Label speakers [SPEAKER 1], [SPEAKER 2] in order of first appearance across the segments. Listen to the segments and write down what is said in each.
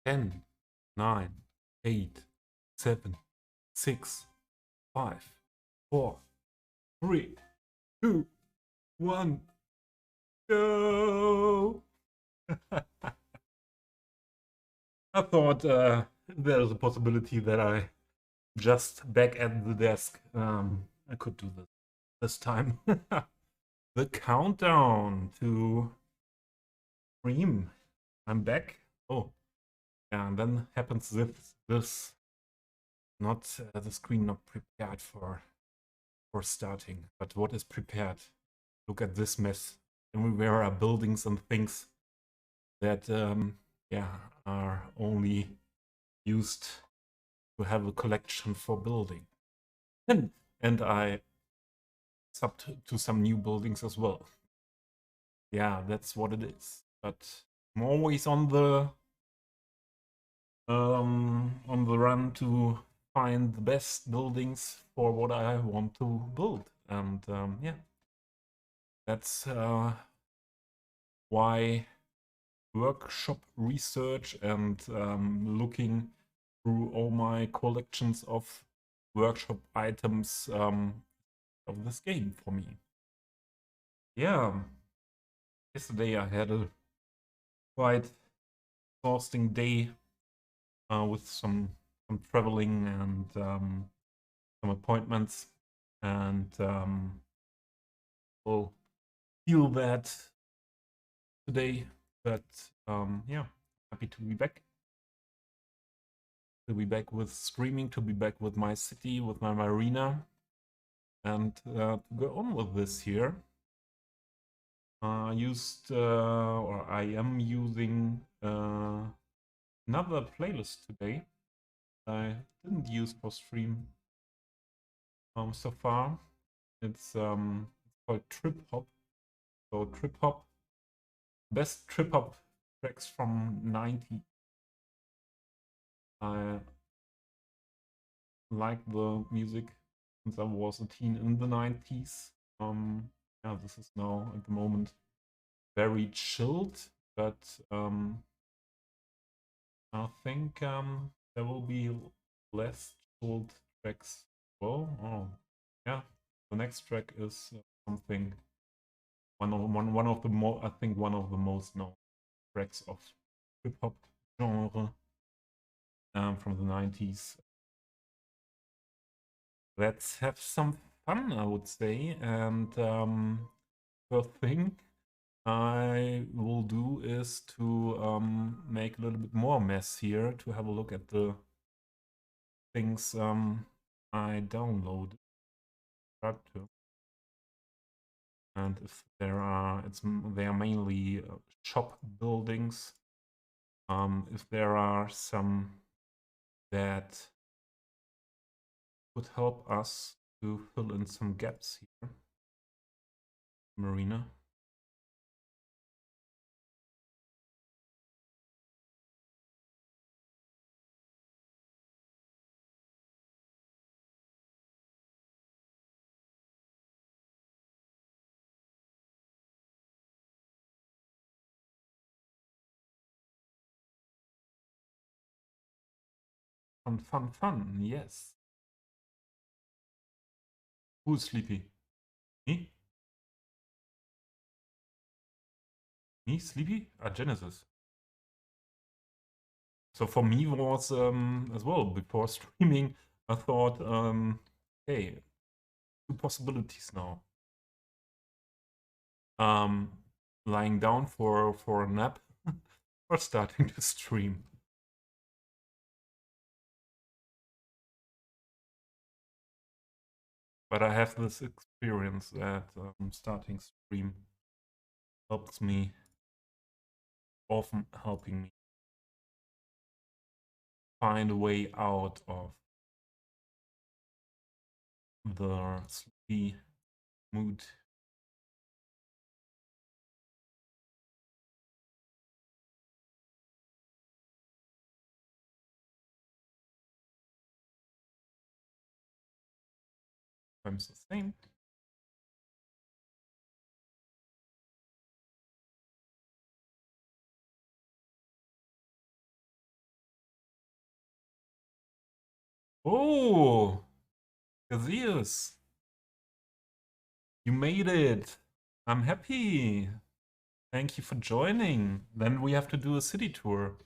[SPEAKER 1] 10, 9, 8, 7, 6, 5, 4, 3, 2, 1, go! I thought there's a possibility that I just back at the desk. I could do this time. The countdown to stream. I'm back. Oh, yeah, and then happens this not the screen not prepared for starting. But what is prepared? Look at this mess. Everywhere are buildings and things that yeah, are only used to have a collection for building. And I subbed to some new buildings as well. Yeah, that's what it is. But I'm always on the run to find the best buildings for what I want to build. And yeah, that's why workshop research and looking through all my collections of workshop items of this game for me. Yeah, yesterday I had a quite exhausting day with some traveling and some appointments, and we'll feel that today. But yeah, happy to be back. To be back with streaming, to be back with my city, with my marina, and to go on with this here. I am using another playlist today I didn't use for stream so far. It's called Trip Hop. So Trip Hop, best trip hop tracks from 90. I like the music since I was a teen in the 90s. Yeah, this is now at the moment very chilled, but I think there will be less chilled tracks. Well, oh yeah, the next track is something one of the more, I think one of the most known tracks of hip hop genre from the 90s. Let's have some fun, I would say. And first thing I will do is to make a little bit more mess here to have a look at the things I downloaded. And if there are, they are mainly shop buildings. If there are some that would help us to fill in some gaps here, Marina. Fun, fun, fun. Yes. Who's sleepy? Me? Me sleepy? Ah, Genesis. So for me was as well before streaming. I thought, hey, two possibilities now. Lying down for a nap or starting to stream. But I have this experience that starting stream helps me, often helping me find a way out of the sleepy mood. Times the same. Oh, Gazius, you made it. I'm happy. Thank you for joining. Then we have to do a city tour.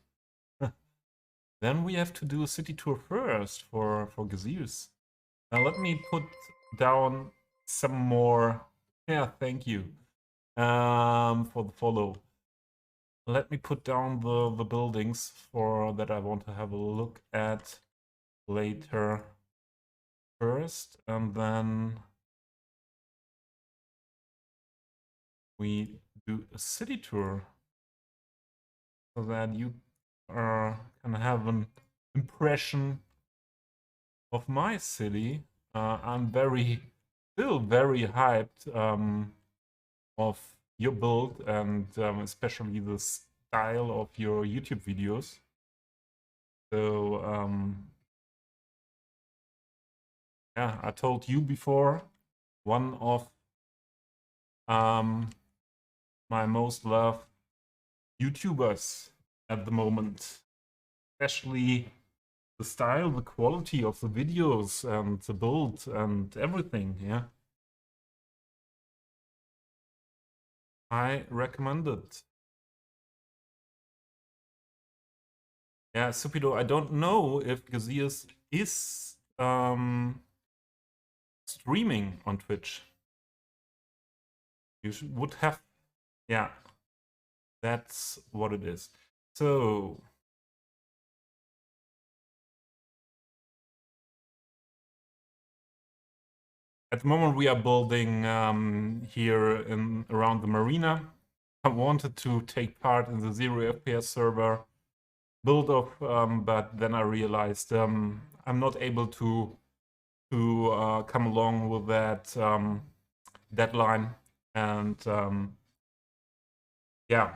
[SPEAKER 1] Then we have to do a city tour first for Gazius. Now let me put down some more. Yeah, thank you for the follow. Let me put down the buildings for that I want to have a look at later first, and then we do a city tour so that you can have an impression of my city. I'm still very hyped of your build and especially the style of your YouTube videos. So yeah, I told you before, one of my most loved YouTubers at the moment, especially the style, the quality of the videos and the build and everything. Yeah, I recommend it. Yeah, Supido, I don't know if Gazius is streaming on Twitch. You would have, yeah, that's what it is. So at the moment we are building here in around the marina. I wanted to take part in the 0 FPS server build of, but then I realized I'm not able to come along with that deadline, and yeah,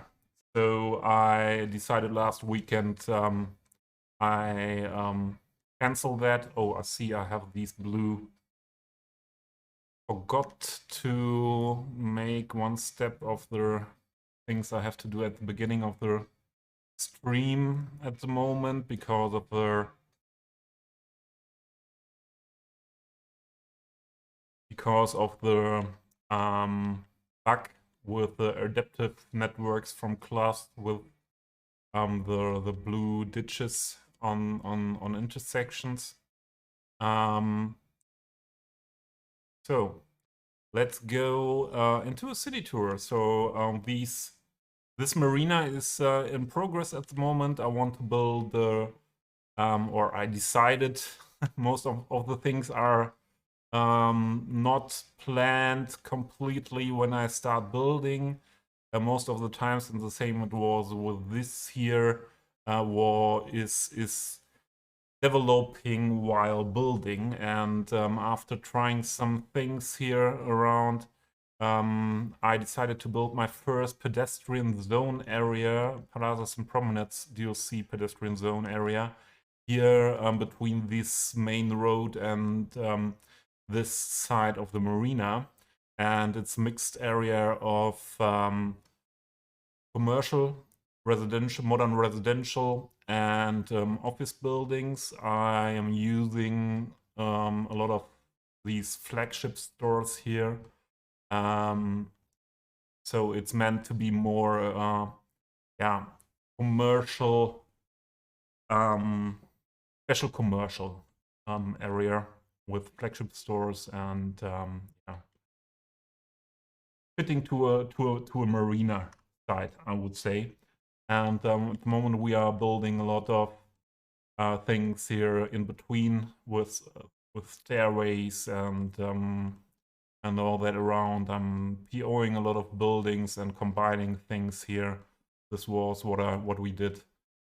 [SPEAKER 1] so I decided last weekend I canceled that. Oh, I see I have these blue. Forgot to make one step of the things I have to do at the beginning of the stream at the moment because of the bug with the adaptive networks from class with the blue ditches on intersections. So let's go into a city tour. So this marina is in progress at the moment. I want to build the or I decided most of the things are not planned completely when I start building. Most of the times, and the same it was with this here, is developing while building. And after trying some things here around, I decided to build my first pedestrian zone area, plazas and promenades DLC pedestrian zone area here between this main road and this side of the marina. And it's a mixed area of commercial, residential, modern residential, and office buildings. I am using a lot of these flagship stores here. So it's meant to be more, yeah, commercial, special commercial area with flagship stores and yeah, fitting to a marina side, I would say. And at the moment we are building a lot of things here in between with stairways and all that around. I'm POing a lot of buildings and combining things here. This was what we did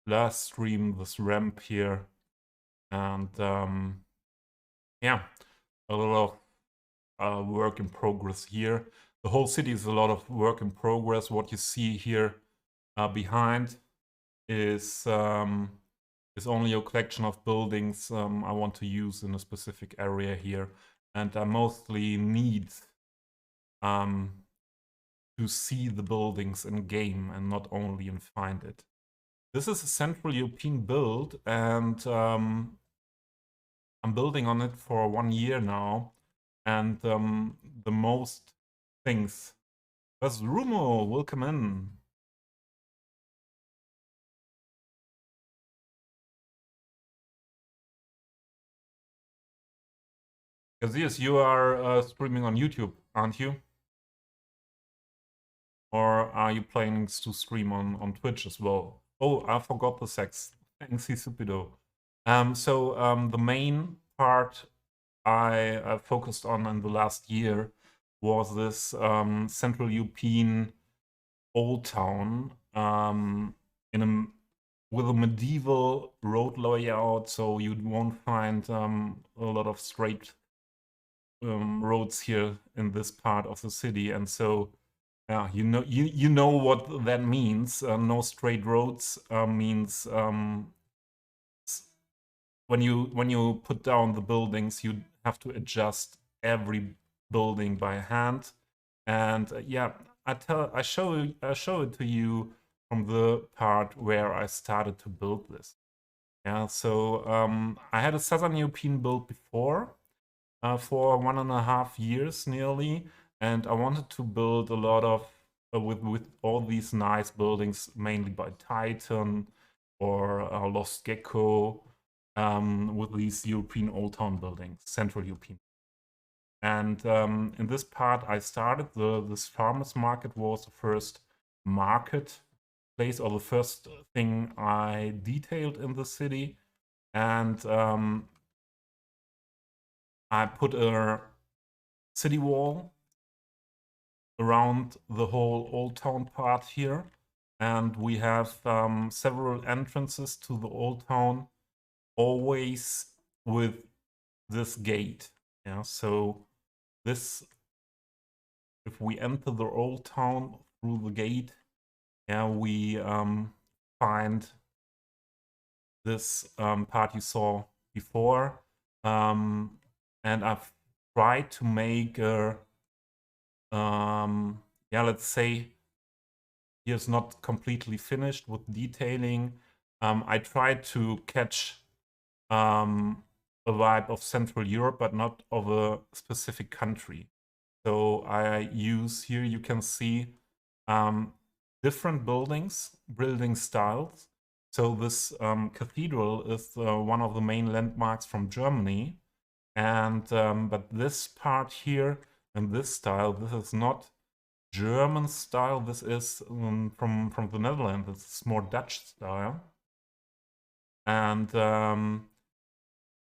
[SPEAKER 1] last stream. This ramp here, and yeah, a lot of work in progress here. The whole city is a lot of work in progress. What you see here behind is only a collection of buildings I want to use in a specific area here, and I mostly need to see the buildings in game and not only in find it. This is a Central European build, and I'm building on it for 1 year now, and the most things. That's Rumo, welcome in. Because yes, you are streaming on YouTube, aren't you? Or are you planning to stream on Twitch as well? Oh, I forgot the sex. Thanks, Supido. The main part I focused on in the last year was this Central European old town in a with a medieval road layout, so you won't find a lot of straight roads here in this part of the city, and so yeah, you know what that means. No straight roads means when you put down the buildings, you have to adjust every building by hand. And yeah, I show it to you from the part where I started to build this. Yeah, so I had a Southern European build before for 1.5 years nearly, and I wanted to build a lot of with all these nice buildings, mainly by Titan or Lost Gecko, with these European Old Town buildings, Central European. And in this part, I started this farmers market was the first market place or the first thing I detailed in the city, and I put a city wall around the whole old town part here, and we have several entrances to the old town, always with this gate. Yeah, so this, if we enter the old town through the gate, yeah, we find this part you saw before, and I've tried to make a yeah, let's say here's not completely finished with detailing. I tried to catch a vibe of Central Europe, but not of a specific country. So I use here, you can see different building styles. So this cathedral is one of the main landmarks from Germany. And but this part here and this style, this is not German style. This is from the Netherlands. It's more Dutch style. And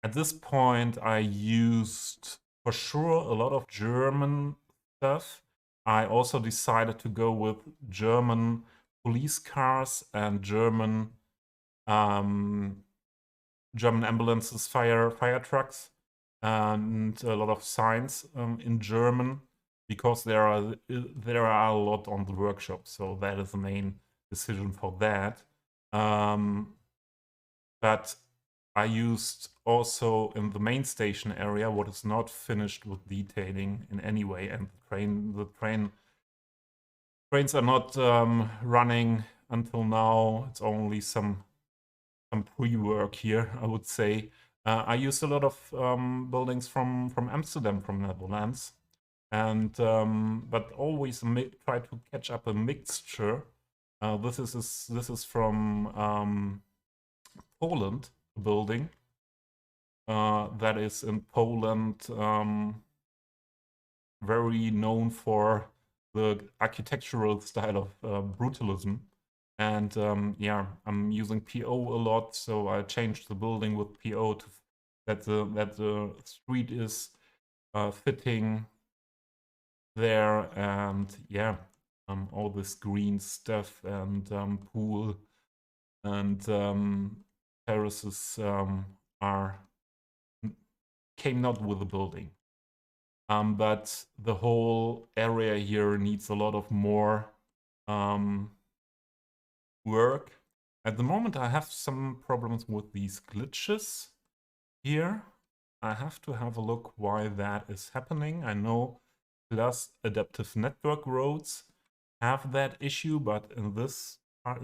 [SPEAKER 1] at this point, I used for sure a lot of German stuff. I also decided to go with German police cars and German ambulances, fire trucks, and a lot of signs in German, because there are a lot on the workshop. So that is the main decision for that. But I used also in the main station area what is not finished with detailing in any way, and the trains are not running until now. It's only some pre-work here, I would say. I used a lot of buildings from Amsterdam, from Netherlands, and but always try to catch up a mixture. This is from Poland, a building that is in Poland, very known for the architectural style of brutalism. And yeah, I'm using PO a lot, so I changed the building with PO to that the street is fitting there, and yeah, all this green stuff and pool and terraces came not with the building. But the whole area here needs a lot of more work. At the moment, I have some problems with these glitches here. I have to have a look why that is happening. I know Plus adaptive network roads have that issue, but in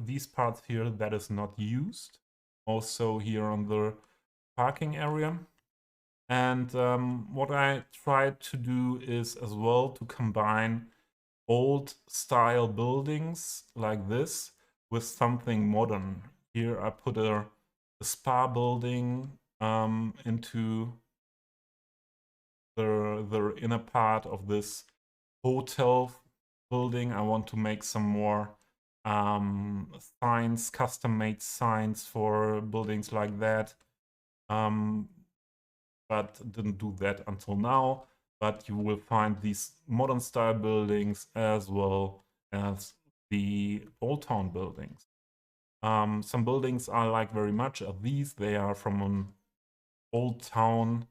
[SPEAKER 1] these parts here, that is not used. Also here on the parking area. And what I tried to do is as well to combine old style buildings like this with something modern. Here I put a spa building into the inner part of this hotel building. I want to make some more signs, custom-made signs for buildings like that. But didn't do that until now. But you will find these modern style buildings as well as the old town buildings. Some buildings I like very much are these. They are from an old town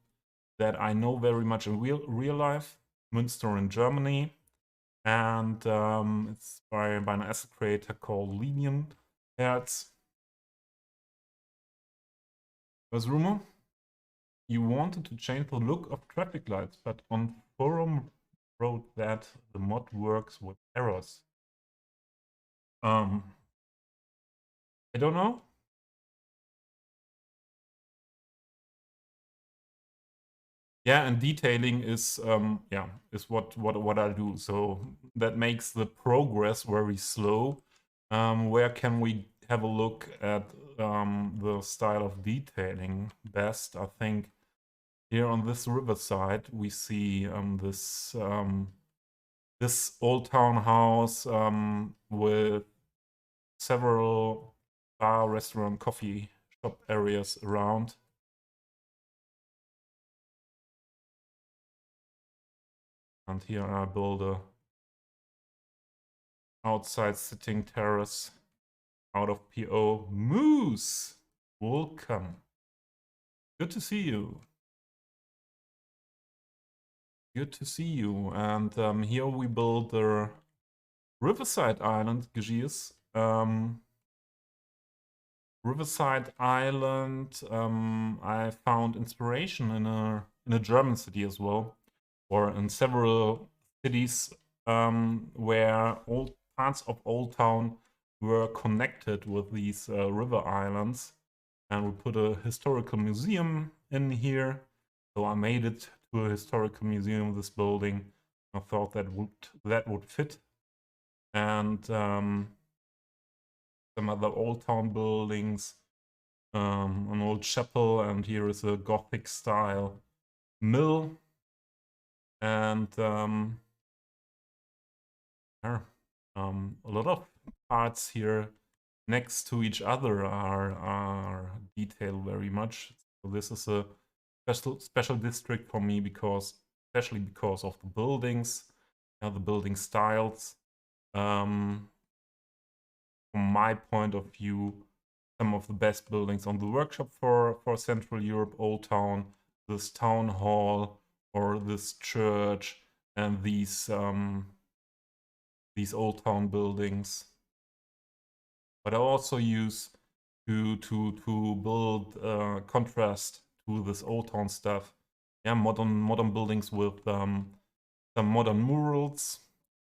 [SPEAKER 1] that I know very much in real life, Münster in Germany. And it's by an asset creator called Linienherz. There's rumor you wanted to change the look of traffic lights, but on forum wrote that the mod works with errors. I don't know. Yeah, and detailing is is what I do. So that makes the progress very slow. Where can we have a look at the style of detailing best? I think here on this riverside we see this old townhouse with several bar, restaurant, coffee shop areas around. And here I build a outside sitting terrace out of PO. Moose! Welcome. Good to see you. Good to see you. And here we build the Riverside Island, GERs. Riverside Island, I found inspiration in a German city as well, or in several cities where old parts of Old Town were connected with these river islands. And we put a historical museum in here. So I made it to a historical museum, this building. I thought that would fit. And some other Old Town buildings, an old chapel, and here is a Gothic style mill. And a lot of parts here next to each other are detailed very much. So this is a special district for me especially because of the buildings, the building styles. From my point of view, some of the best buildings on the workshop for Central Europe, Old Town, this town hall or this church, and these Old Town buildings. But I also use to build contrast to this Old Town stuff. Yeah, modern buildings with some modern murals.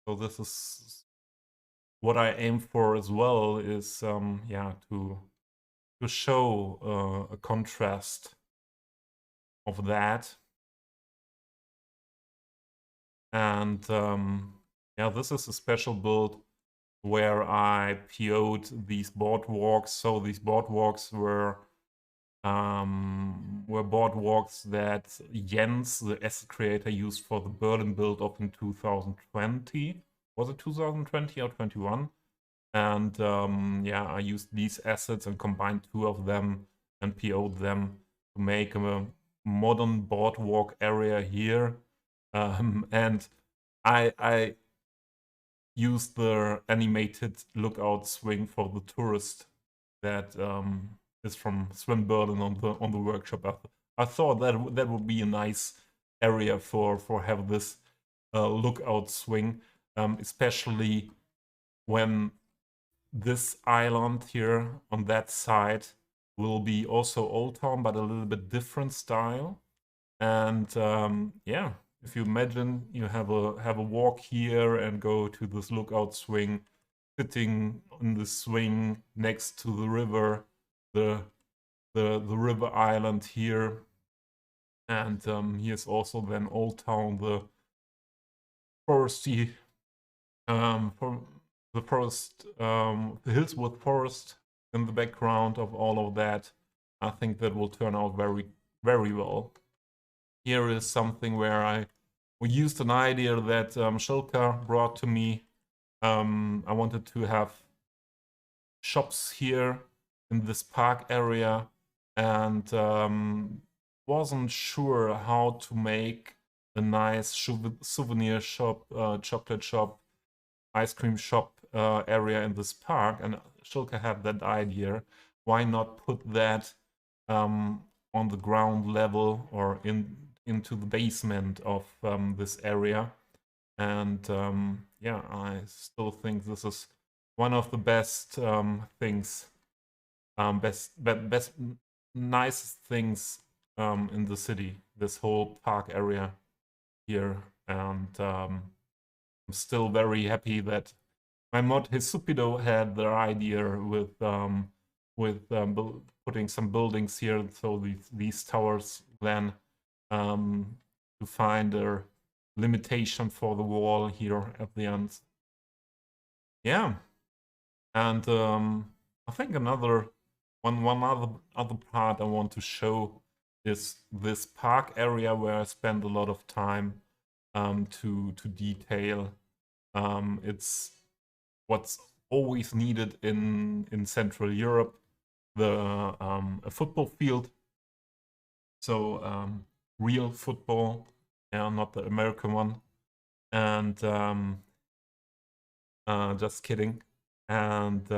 [SPEAKER 1] So this is what I aim for as well. Is yeah, to show a contrast of that. And yeah, this is a special build where I PO'd these boardwalks. So these boardwalks were boardwalks that Jens, the asset creator, used for the Berlin build-up in 2020. Was it 2020 or 21? And yeah, I used these assets and combined two of them and PO'd them to make a modern boardwalk area here. And I used the animated lookout swing for the tourist that is from Swim Berlin on the workshop. I thought that would be a nice area for have this lookout swing, especially when this island here on that side will be also Old Town, but a little bit different style. And yeah, if you imagine you have a walk here and go to this lookout swing, sitting on the swing next to the river, the river island here, And here's also then Old Town, the foresty, for the forest, the hills with forest in the background of all of that. I think that will turn out very, very well. Here is something where we used an idea that Shilka brought to me. I wanted to have shops here in this park area, and wasn't sure how to make a nice souvenir shop, chocolate shop, ice cream shop area in this park. And Shilka had that idea. Why not put that on the ground level or into the basement of this area? And yeah, I still think this is one of the best things, best, nicest things in the city. This whole park area here, and I'm still very happy that my mod Hisupido had their idea with putting some buildings here, so these towers then to find a limitation for the wall here at the end. Yeah, and I think another other part I want to show is this park area where I spend a lot of time to detail. It's what's always needed in Central Europe, a football field. So real football, yeah, not the American one. And just kidding. And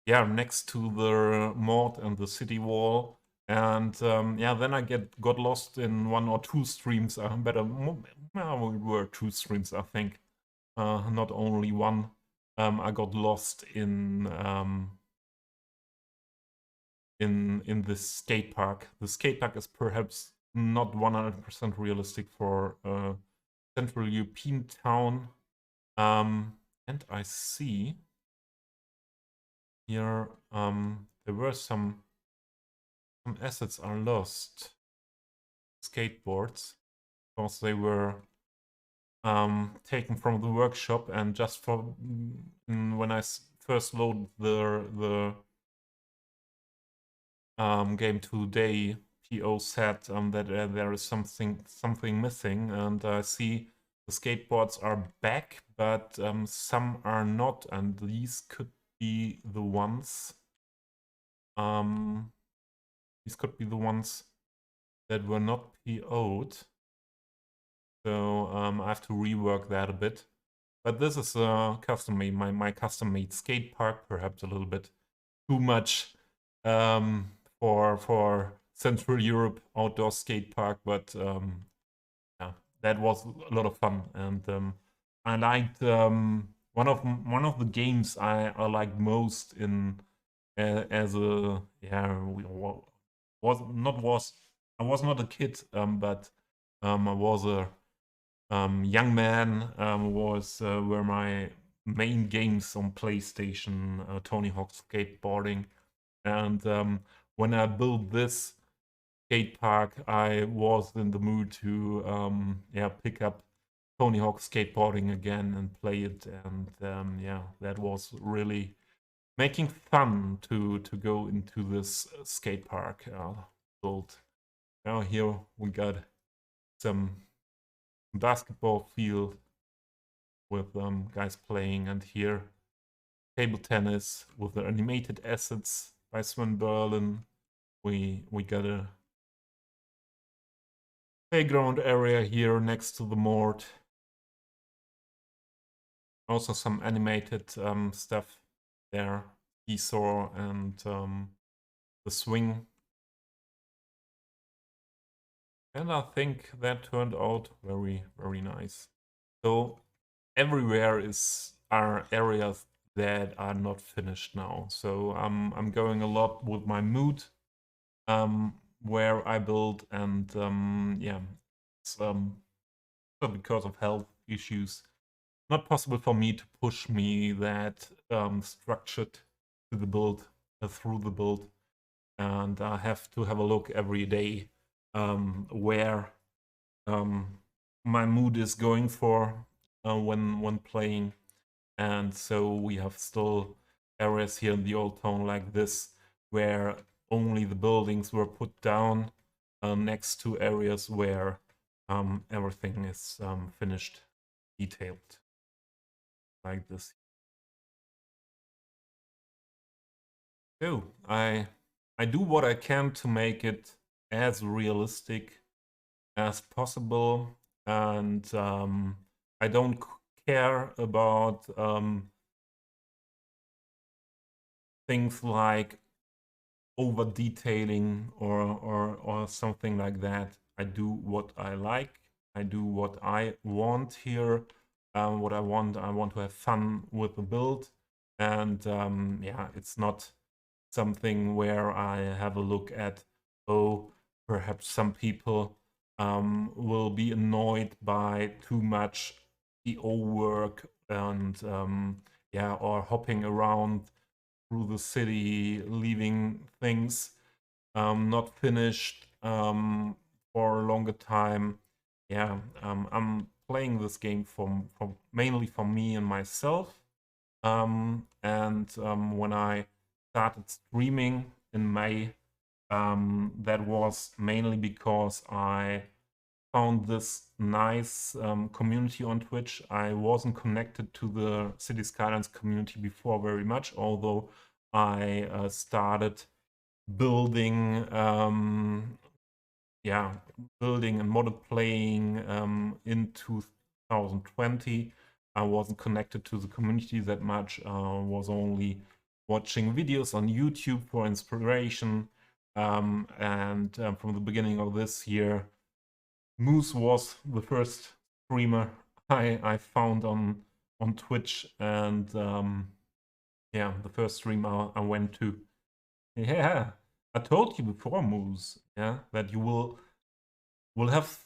[SPEAKER 1] yeah, next to the mod and the city wall. And yeah, then I got lost in one or two streams. We were two streams, I think. Not only one. I got lost in this skate park. The skate park is perhaps not 100% realistic for a Central European town. And I see here there were some assets are lost. Skateboards, because they were taken from the workshop, and just for when I first loaded the game today, PO said that there is something missing, and I see the skateboards are back, but some are not, and these could be the ones. These could be the ones that were not PO'd. So I have to rework that a bit. But this is custom made, my custom made skate park, perhaps a little bit too much for Central Europe outdoor skate park, but yeah, that was a lot of fun, and I liked one of the games I liked most in as a yeah I was not a kid, but I was a young man. Were my main games on PlayStation, Tony Hawk Skateboarding. And when I built this skate park, I was in the mood to yeah, pick up Tony Hawk Skateboarding again and play it. And yeah, that was really making fun to go into this skate park built. Now here we got some basketball field with guys playing, and here table tennis with the animated assets by Sven Berlin. We got a playground area here next to the moat. Also some animated stuff there, seesaw and the swing. And I think that turned out very, very nice. So everywhere are areas that are not finished now. So I'm going a lot with my mood where I build, and yeah, it's because of health issues, not possible for me to push me that structured to the build through the build. and I have to have a look every day where my mood is going for when playing. And so we have still areas here in the old town like this where only the buildings were put down next to areas where everything is finished, detailed, like this. So I do what I can to make it as realistic as possible, and I don't care about things like over detailing or something like that. I do what I like. I do what I want here. What I want to have fun with the build, and yeah, it's not something where I have a look at, oh, perhaps some people will be annoyed by too much EO work and yeah, or hopping around through the city, leaving things not finished for a longer time. Yeah, I'm playing this game for mainly for me and myself. And when I started streaming in May, that was mainly because I found this nice community on Twitch. I wasn't connected to the Cities Skylines community before very much, although I started building yeah, building and modded playing in 2020. I wasn't connected to the community that much. Was only watching videos on YouTube for inspiration. And from the beginning of this year, Moose was the first streamer I found on Twitch, and yeah, the first streamer I went to. Yeah, I told you before, Moose, yeah, that you will have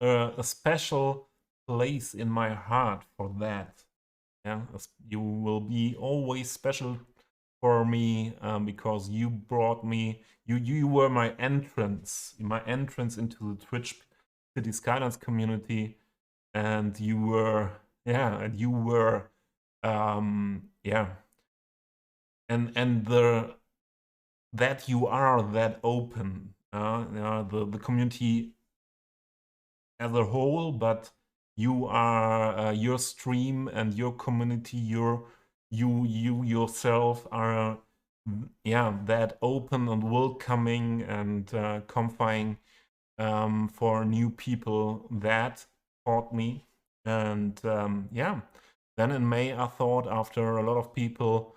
[SPEAKER 1] a special place in my heart for that. Yeah, you will be always special for me because you brought me. You were my entrance into the Twitch City Skylines community, and you were yeah, and that you are that open. The community as a whole, but you are your stream and your community, you yourself are yeah, that open and welcoming and comforting for new people. That taught me. And yeah, then in May I thought, after a lot of people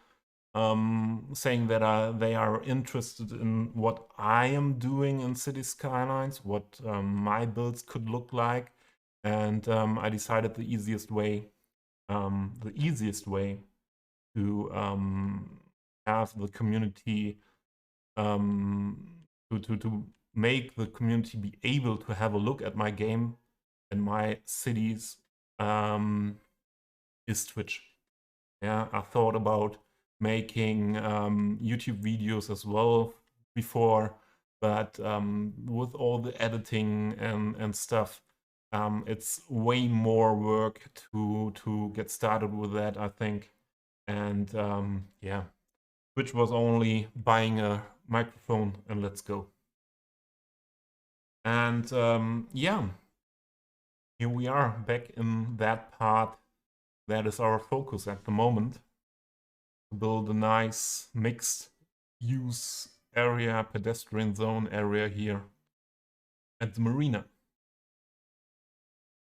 [SPEAKER 1] saying that they are interested in what I am doing in City Skylines, what my builds could look like, and I decided the easiest way to have the community to make the community be able to have a look at my game and my cities is Twitch. Yeah, I thought about making YouTube videos as well before, but with all the editing and stuff, it's way more work to get started with that, I think. And yeah, which was only buying a microphone and let's go. And yeah, here we are back in that part that is our focus at the moment. Build a nice mixed use area, pedestrian zone area here at the marina.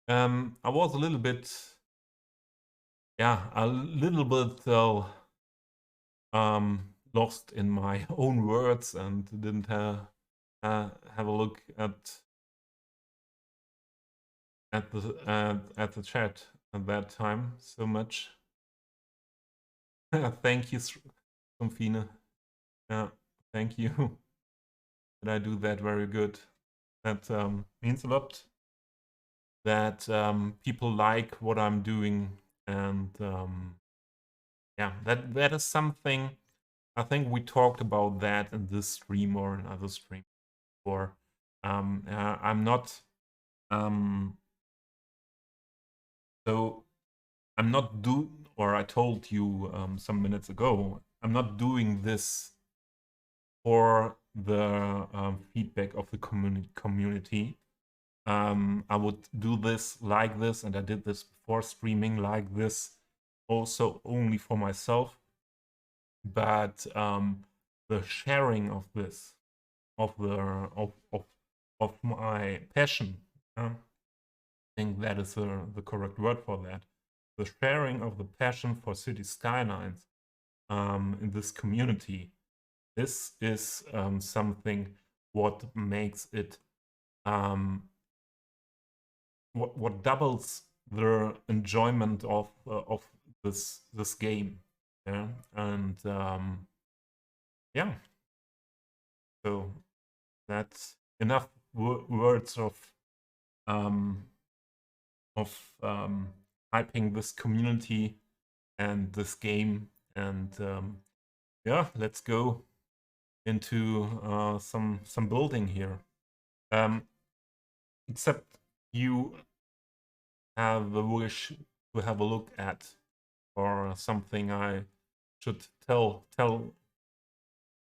[SPEAKER 1] I was a little bit, yeah, lost in my own words and didn't have a look at the chat at that time so much. Thank you, Somfine. Yeah, thank you. That I do that very good. That means a lot. That people like what I'm doing, and yeah, that is something I think we talked about that in this stream or another stream before. I'm not so I'm not or I told you some minutes ago, I'm not doing this for the feedback of the community. I would do this like this, and I did this before streaming like this, also only for myself. But the sharing of this, of my passion, I think that is the correct word for that. The sharing of the passion for Cities Skylines in this community. This is something what makes it what doubles the enjoyment of this game. Yeah, and yeah, so that's enough words um, of hyping this community and this game, and yeah, let's go into some building here. Except you have a wish to have a look at, or something I should tell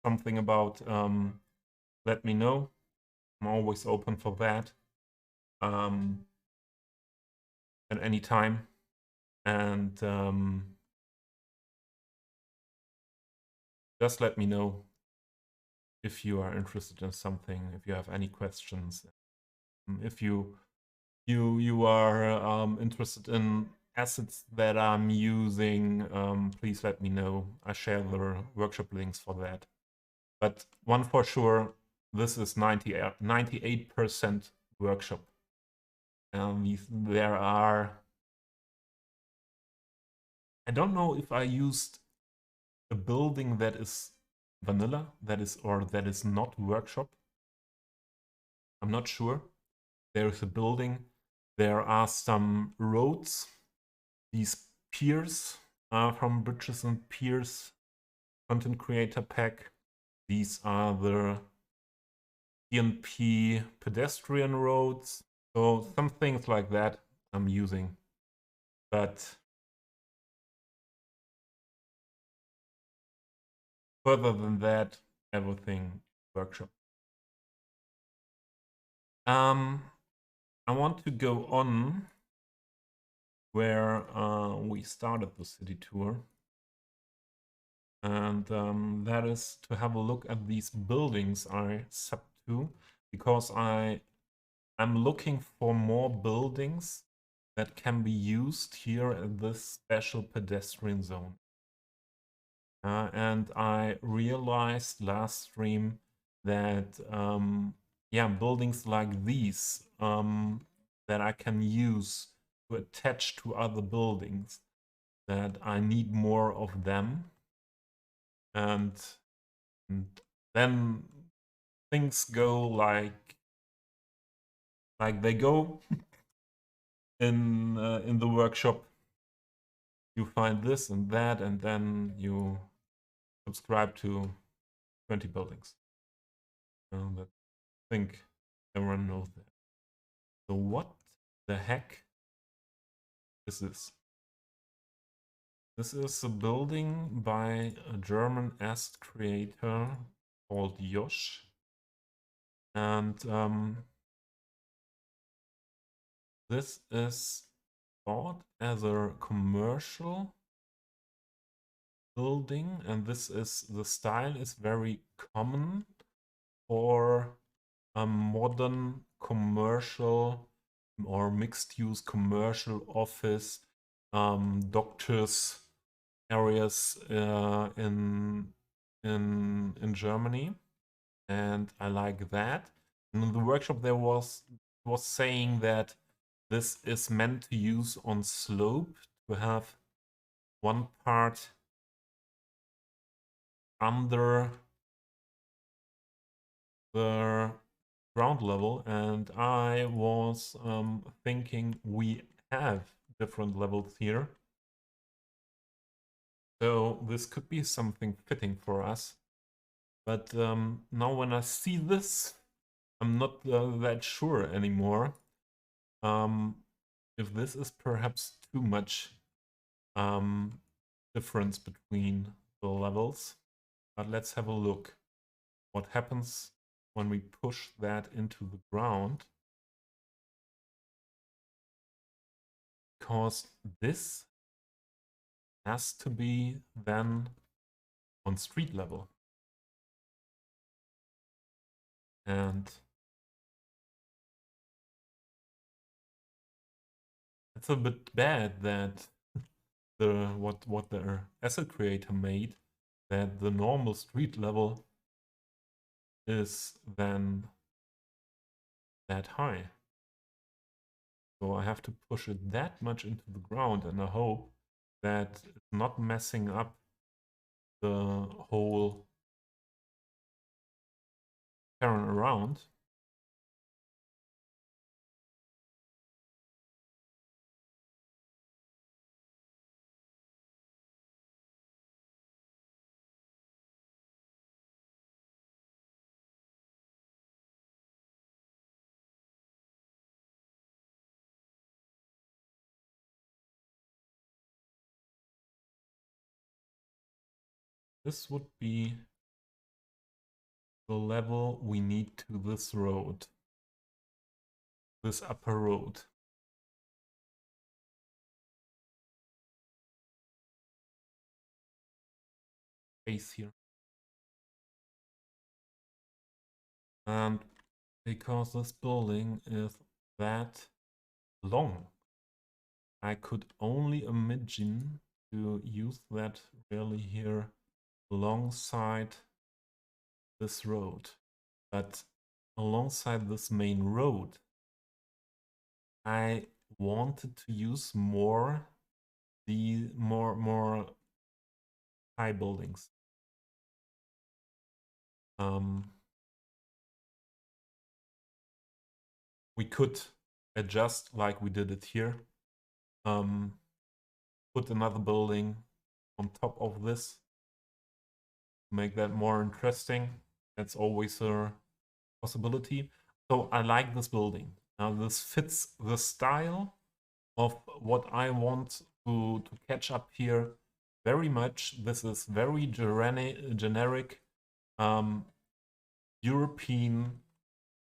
[SPEAKER 1] something about, let me know. I'm always open for that at any time. And just let me know if you are interested in something, if you have any questions, if you are interested in assets that I'm using, please let me know. I share the workshop links for that. But one for sure, this is 98% workshop. There are, I don't know if I used a building that is vanilla, that is not workshop. I'm not sure. There is a building. There are some roads. These piers are from Bridges and Piers content creator pack. These are the DNP pedestrian roads. So some things like that I'm using. But further than that, everything workshop. I want to go on where we started the city tour. And that is to have a look at these buildings I sub to, because I'm looking for more buildings that can be used here in this special pedestrian zone. And I realized last stream that yeah, buildings like these that I can use to attach to other buildings, that I need more of them. And then things go like they go in the workshop. You find this and that, and then you subscribe to 20 buildings. I think everyone knows that. So what the heck is this? This is a building by a German asset creator called Josh. And this is thought as a commercial building, and this is, the style is very common for a modern commercial or mixed-use commercial office, doctors areas in Germany, and I like that. And in the workshop there was saying that this is meant to use on slope, to have one part under the ground level, and I was thinking we have different levels here. So this could be something fitting for us. But now when I see this, I'm not that sure anymore. If this is perhaps too much difference between the levels. But let's have a look. What happens when we push that into the ground? Because this has to be then on street level. And it's a bit bad that what the asset creator made, that the normal street level is then that high. So I have to push it that much into the ground, and I hope that it's not messing up the whole turn around. This would be the level we need to this road, this upper road. Space here. And because this building is that long, I could only imagine to use that really here alongside this road. But alongside this main road, I wanted to use more high buildings. We could adjust like we did it here. Put another building on top of this, make that more interesting. That's always a possibility. So I like this building. Now this fits the style of what I want to catch up here very much. This is very generic European,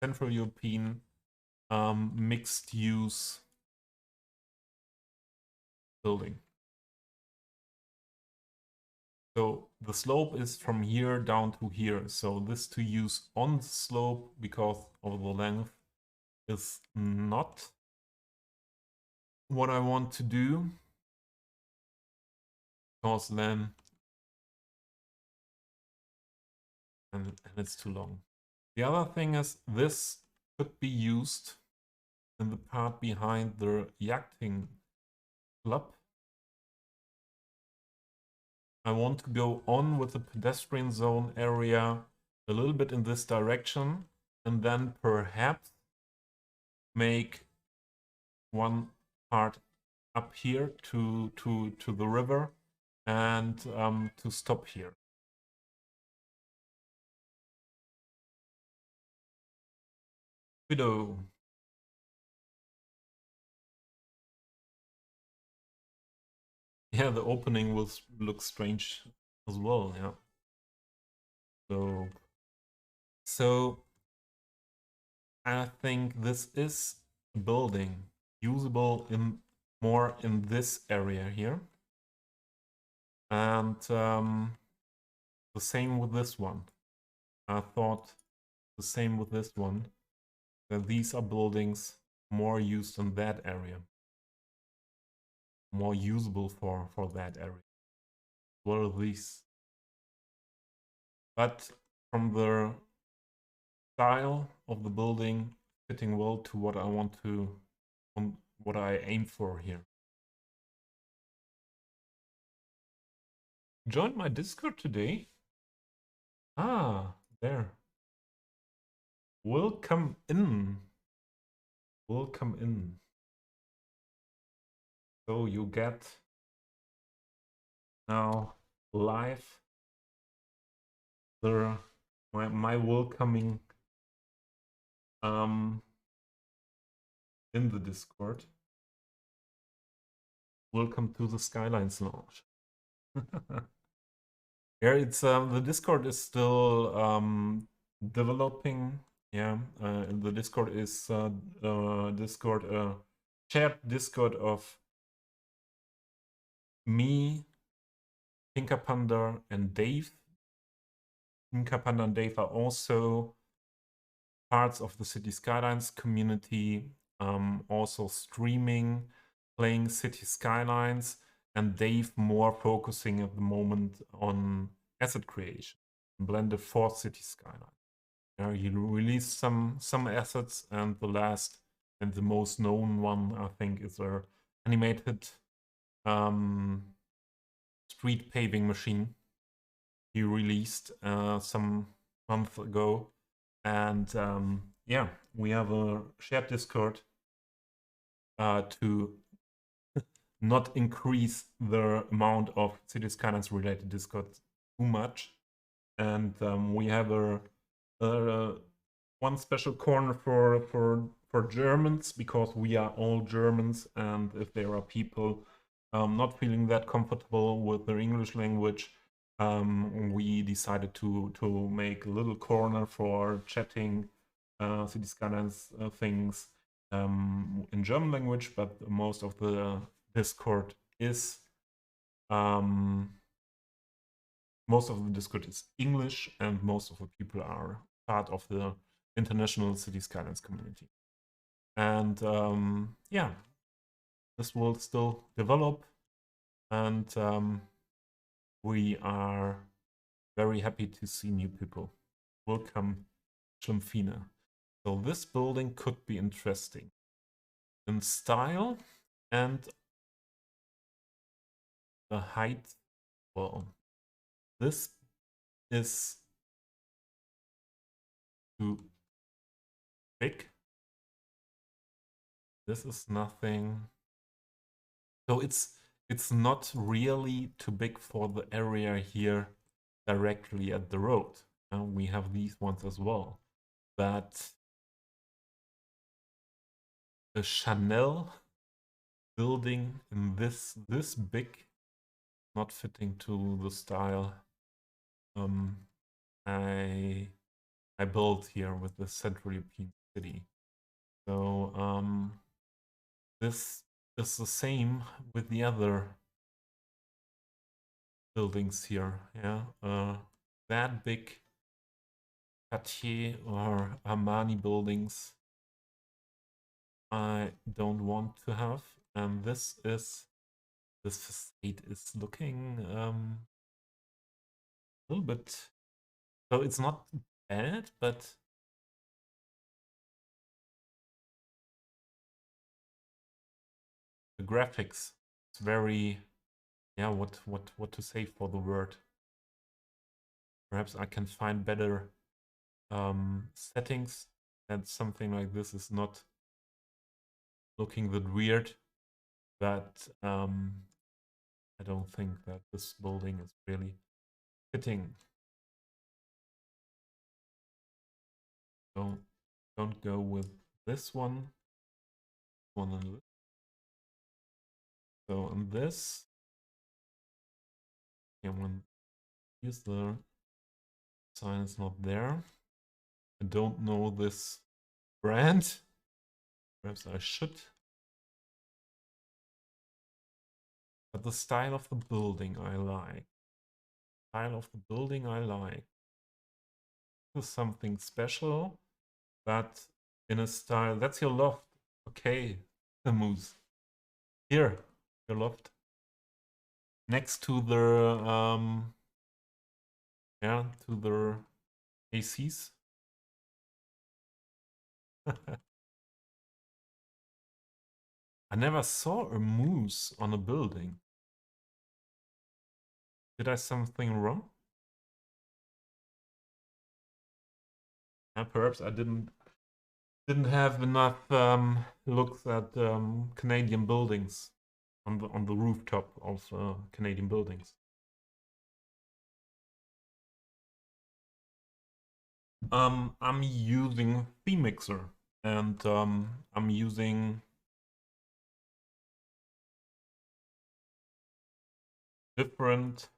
[SPEAKER 1] Central European mixed use building. So the slope is from here down to here. So this to use on the slope because of the length is not what I want to do. Because then and it's too long. The other thing is this could be used in the part behind the yachting club. I want to go on with the pedestrian zone area a little bit in this direction and then perhaps make one part up here to the river and to stop here. Widow. Yeah, the opening will look strange as well, yeah. So I think this is a building usable in more in this area here. And the same with this one. I thought the same with this one, that these are buildings more used in that area. More usable for that area. What are these? But from the style of the building fitting well to what I want to, what I aim for here. Joined my Discord today? Ah, there. Welcome in. Welcome in. So you get now live my welcoming in the Discord. Welcome to the Skylines launch. Yeah, it's the Discord is still developing. Yeah, the Discord is Discord shared Discord of me, Tinker Panda, and Dave. Tinker Panda and Dave are also parts of the Cities Skylines community, also streaming, playing Cities Skylines, and Dave more focusing at the moment on asset creation, Blended 4 Cities Skylines. He released some assets, and the last and the most known one, I think, is our animated street paving machine he released some month ago. And yeah, we have a shared Discord to not increase the amount of Cities Skylines related Discords too much. And we have a one special corner for Germans, because we are all Germans, and if there are people not feeling that comfortable with their English language, we decided to make a little corner for chatting Cities Skylines things in German language, but most of the Discord is English, and most of the people are part of the international Cities Skylines community. And yeah, this will still develop, and we are very happy to see new people. Welcome, Schlimmfine. So this building could be interesting in style and the height. Well, this is too big. This is nothing. So it's not really too big for the area here directly at the road. We have these ones as well. But a Chanel building in this big, not fitting to the style I built here with the Central European city. So this is the same with the other buildings here. Yeah, that big Cartier or Armani buildings I don't want to have. And this facade is looking a little bit, so it's not bad, but the graphics, it's very, yeah, what to say for the word. Perhaps I can find better settings, and something like this is not looking that weird, but I don't think that this building is really fitting. Don't go with this one. One and this. So on this, and when here's the sign is not there. I don't know this brand. Perhaps I should. But the style of the building I like. Style of the building I like. This is something special, but in a style. That's your loft. Okay, the moose. Here, your loft. Next to the yeah, to the ACs. I never saw a moose on a building. Did I something wrong? Perhaps I didn't have enough looks at Canadian buildings on the rooftop of Canadian buildings. I'm using Theme Mixer, and I'm using different.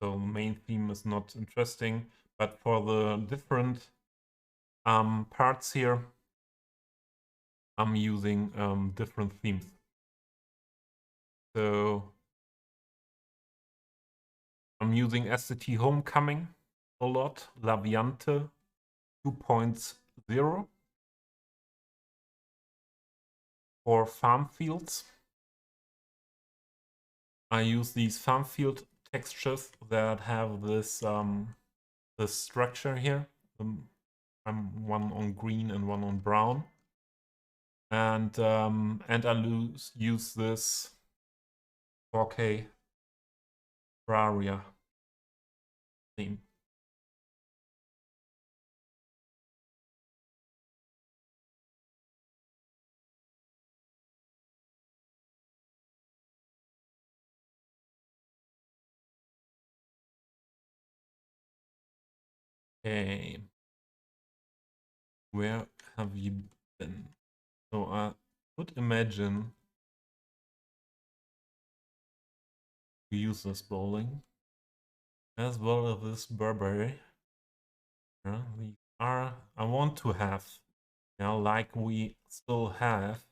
[SPEAKER 1] So main theme is not interesting, but for the different parts here, I'm using different themes. So I'm using SCT Homecoming a lot, Laviante 2.0 for farm fields. I use these farm field textures that have this this structure here. I'm one on green and one on brown, and I use this 4K Terraria theme. Okay, where have you been? So I would imagine we use this bowling as well as this Burberry. Yeah, these are I want to have, like we still have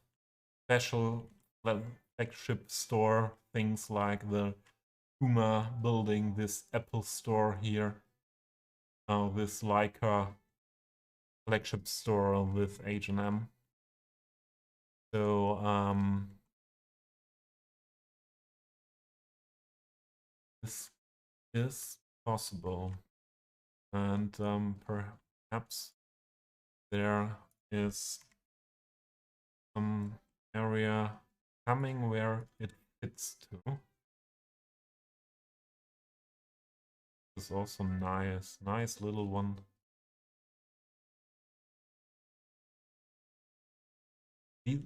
[SPEAKER 1] special flagship store things like the Puma building, this Apple store here, this Leica flagship store with H&M. So this is possible, and perhaps there is some area coming where it fits to. This is also nice little one. These,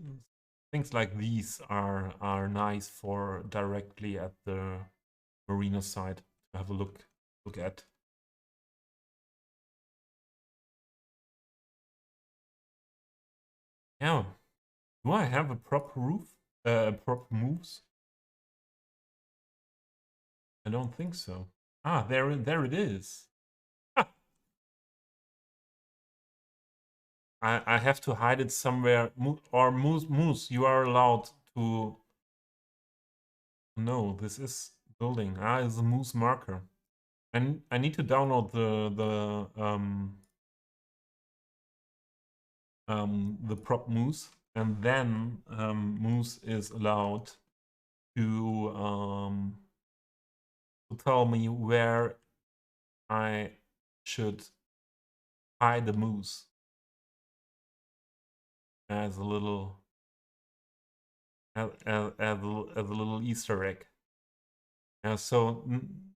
[SPEAKER 1] things like these are nice for directly at the marina side to have a look at. Yeah, do I have a prop roof? Prop moves? I don't think so. Ah, there it is. I have to hide it somewhere. Or Moose, you are allowed to. No, this is building. Ah, it's a Moose marker. And I need to download the prop Moose, and then Moose is allowed to tell me where I should hide the moose as a little as a little Easter egg. So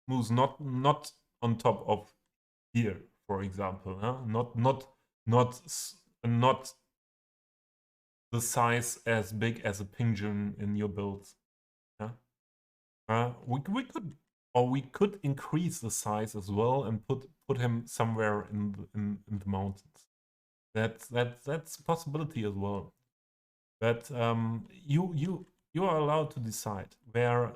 [SPEAKER 1] moose not on top of here, for example, huh? Not not the size as big as a penguin in your build. Yeah? We could, or we could increase the size as well and put him somewhere in the mountains. That's a possibility as well. But you are allowed to decide where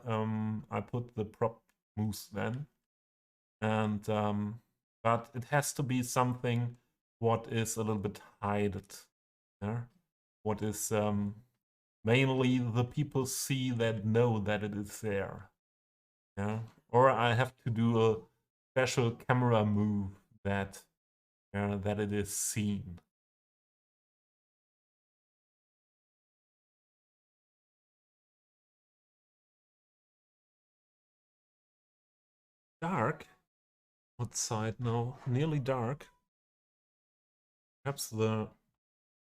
[SPEAKER 1] I put the prop moose then, and but it has to be something what is a little bit hidden. Yeah? What is mainly the people see that know that it is there. Yeah, or I have to do a special camera move that that it is seen. Dark outside now, nearly dark. Perhaps the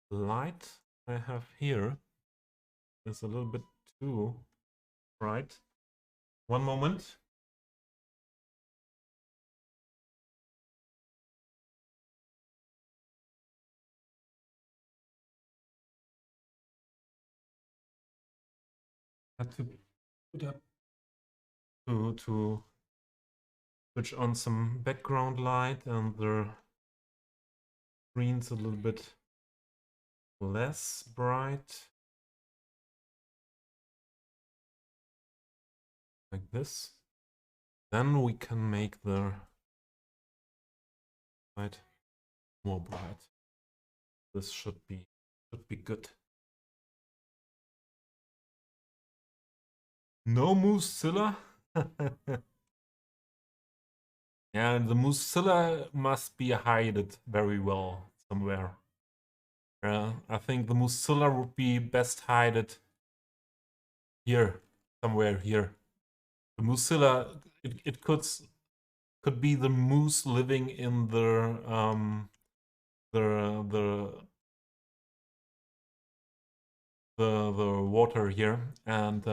[SPEAKER 1] light I have here is a little bit too bright. One moment. I have to put up to switch on some background light and the screens a little bit less bright. Like this. Then we can make the light more bright. This should be good. No Moosezilla? Yeah, the Moosezilla must be hidden very well somewhere. I think the Moosezilla would be best hidden here, somewhere here. The Moosezilla, it could be the moose living in the water here, and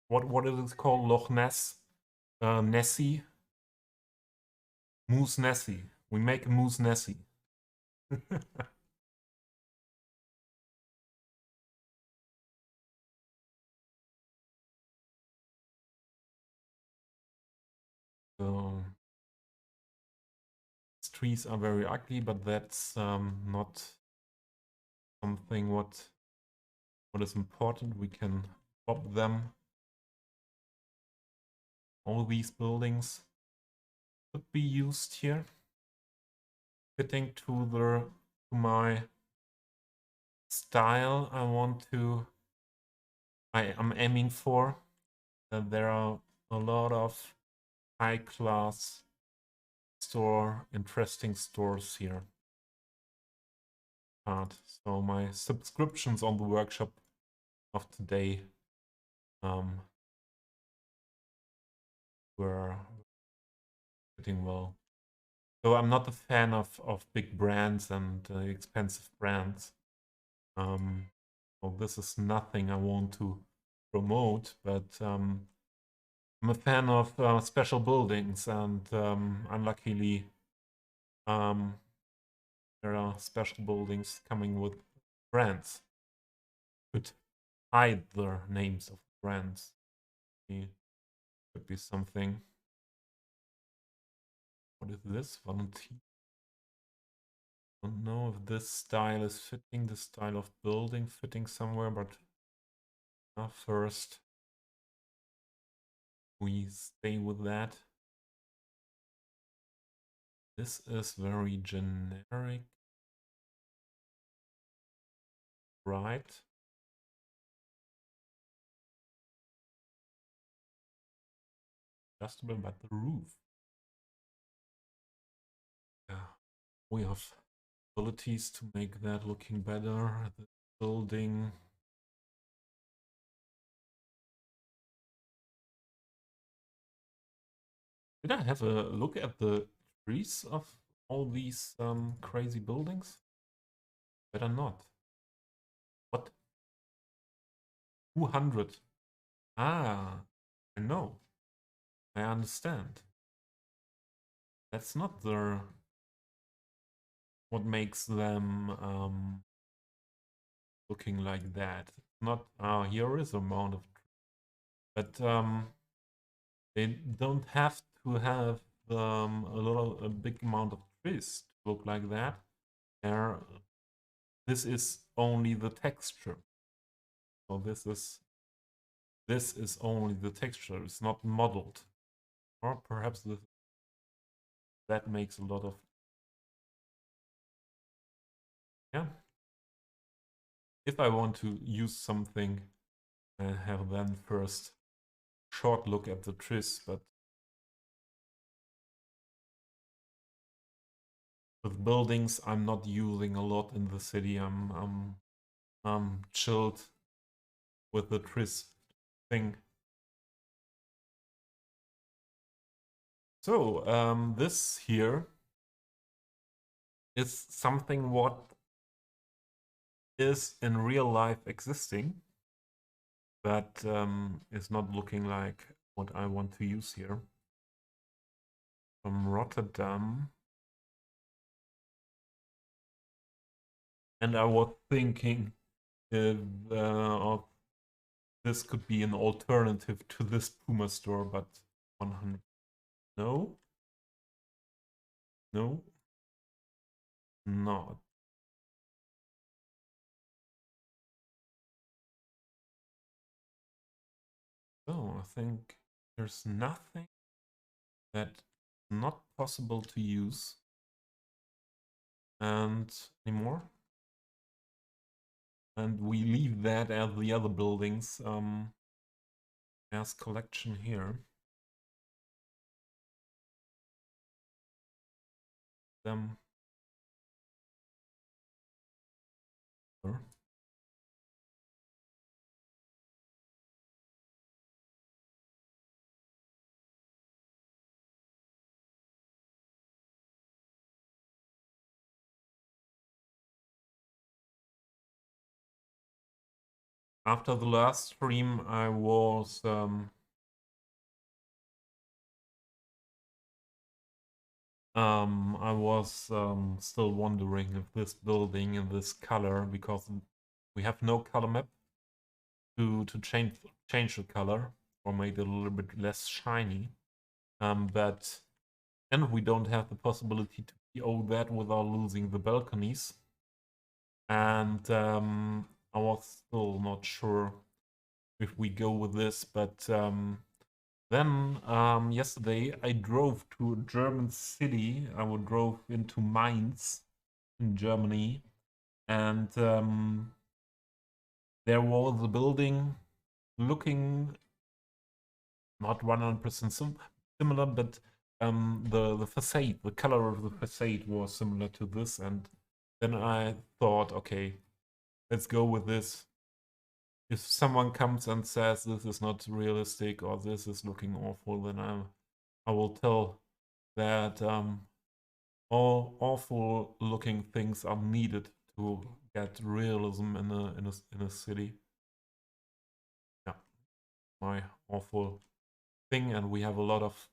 [SPEAKER 1] what is it called? Loch Ness, Nessie, Moose Nessie. We make a Moose Nessie. So these trees are very ugly, but that's not something what is important. We can pop them. All these buildings could be used here, fitting to my style. I'm aiming for. That there are a lot of high-class interesting stores here. So my subscriptions on the workshop of today were fitting well. So I'm not a fan of big brands and expensive brands. Well, this is nothing I want to promote, but I'm a fan of special buildings, and unluckily there are special buildings coming with brands. Could hide the names of brands. Could be something. What is this? Volunteer. I don't know if this style is fitting, the style of building fitting somewhere, but first we stay with that. This is very generic, right? Adjustable, but the roof. Yeah, we have abilities to make that looking better. The building. Did I have a look at the trees of all these crazy buildings? Better not. What? 200. Ah, I know. I understand. That's not what makes them looking like that. Not here is amount of, but they don't have to have a big amount of trees to look like that. This is only the texture. So this is only the texture. It's not modeled, or perhaps that makes a lot of, yeah. If I want to use something, I have then first short look at the trees, but with buildings, I'm not using a lot in the city. I'm chilled with the trees thing. So this here is something what is in real life existing, but is not looking like what I want to use here. From Rotterdam. And I was thinking of this could be an alternative to this Puma store, but 100. No. No. not. So I think there's nothing that's not possible to use and anymore. And we leave that as the other buildings as collection here. Them. After the last stream, I was still wondering if this building in this color, because we have no color map to change the color or make it a little bit less shiny. But then we don't have the possibility to PO that without losing the balconies. And I was still not sure if we go with this, but then yesterday I drove to a German city. I drove into Mainz in Germany, and there was a building looking not 100% similar, but the facade, the color of the facade was similar to this, and then I thought, okay, let's go with this. If someone comes and says this is not realistic or this is looking awful, then I will tell that all awful looking things are needed to get realism in a city. Yeah, my awful thing, and we have a lot of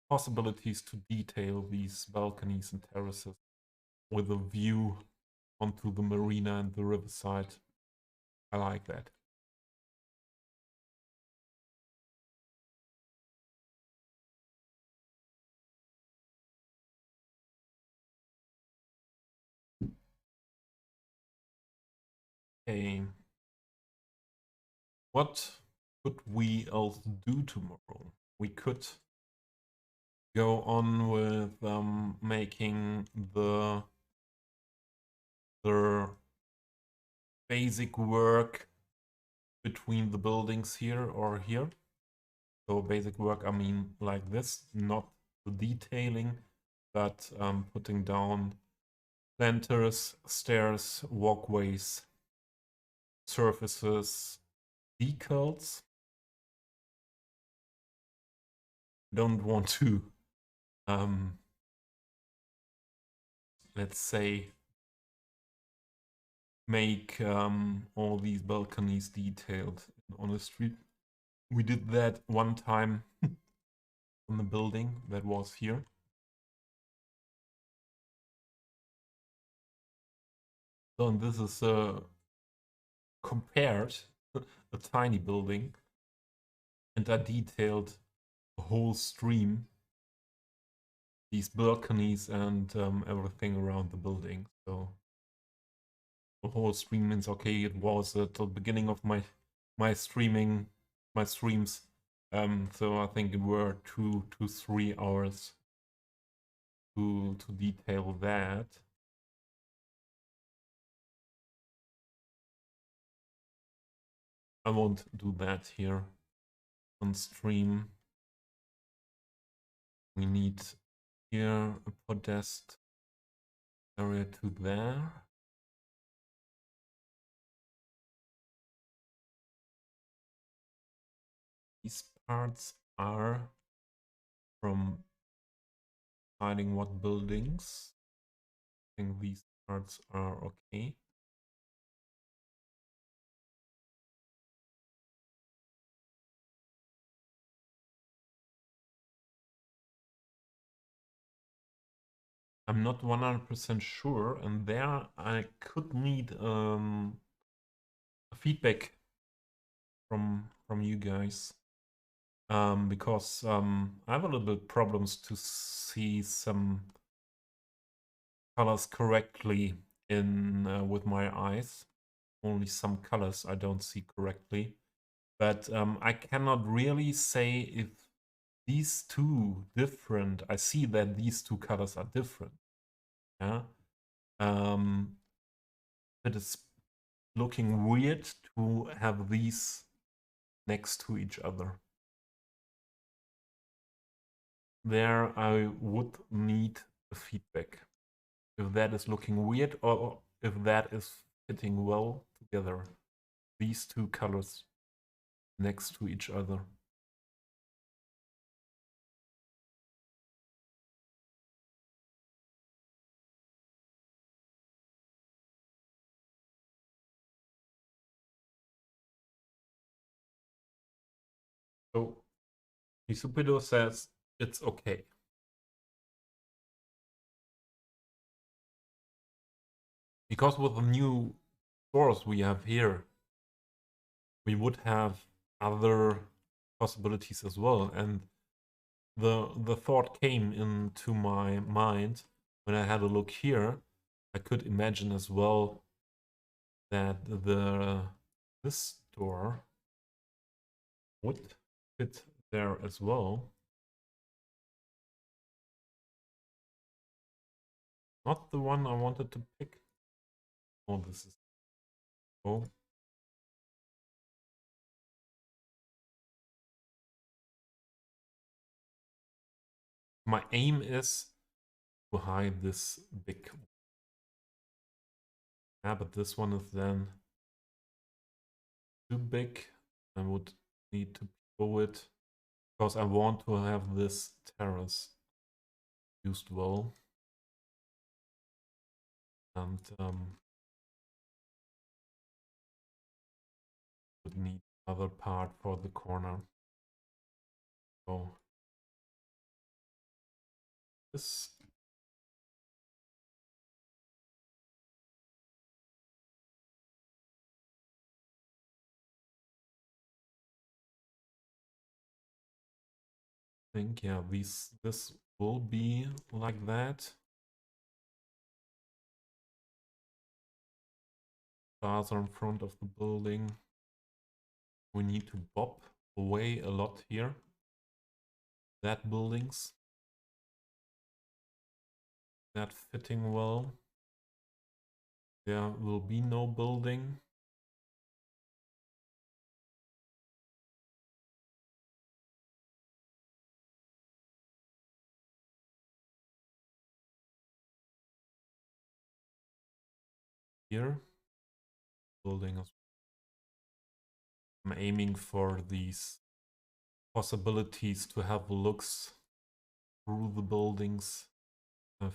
[SPEAKER 1] possibilities to detail these balconies and terraces with a view onto the marina and the riverside. I like that. Okay. What could we else do tomorrow? We could go on with making the basic work between the buildings here or here. So basic work, I mean like this, not the detailing, but putting down planters, stairs, walkways, surfaces, decals. Don't want to, let's say, make all these balconies detailed on the street. We did that one time on the building that was here. So and this is compared a tiny building, and I detailed the whole stream, these balconies and everything around the building. So the whole stream means, okay, it was at the beginning of my streams. So I think it were 2 to 3 hours to detail that. I won't do that here on stream. We need here a podest area to there. These parts are from deciding what buildings. I think these parts are okay. I'm not 100% sure, and there I could need a feedback from you guys, because I have a little bit problems to see some colors correctly in with my eyes. Only some colors I don't see correctly. But I cannot really say if these two different. I see that these two colors are different. Yeah. It is looking weird to have these next to each other. There I would need a feedback. If that is looking weird or if that is fitting well together. These two colors next to each other. So Isupido says it's okay. Because with the new stores we have here, we would have other possibilities as well. And the thought came into my mind when I had a look here. I could imagine as well that this store would fit there as well. Not the one I wanted to pick. Oh, this is oh. My aim is to hide this big. Yeah, but this one is then too big. I would need to pull it because I want to have this terrace used well. And would need another part for the corner. So this think, yeah, this will be like that. Stars are in front of the building. We need to bob away a lot here. That buildings. That fitting well. There will be no building. Here. Building as I'm aiming for these possibilities to have looks through the buildings of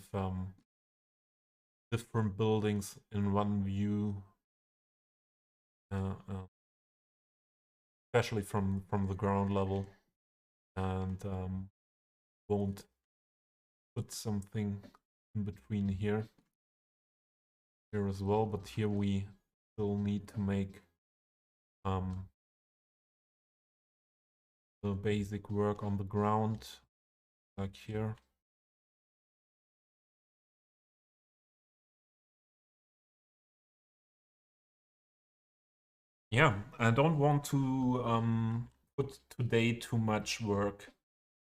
[SPEAKER 1] different buildings in one view, especially from the ground level, and won't put something in between here as well, but here we still need to make the basic work on the ground, like here. Yeah, I don't want to put today too much work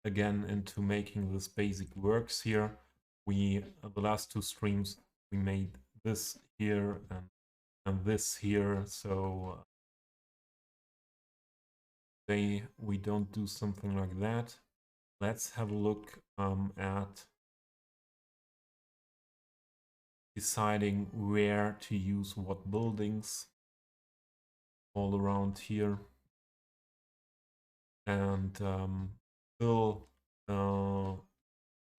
[SPEAKER 1] again into making this basic works here. We the last two streams we made this here and this here, so today we don't do something like that. Let's have a look at deciding where to use what buildings all around here. And still, for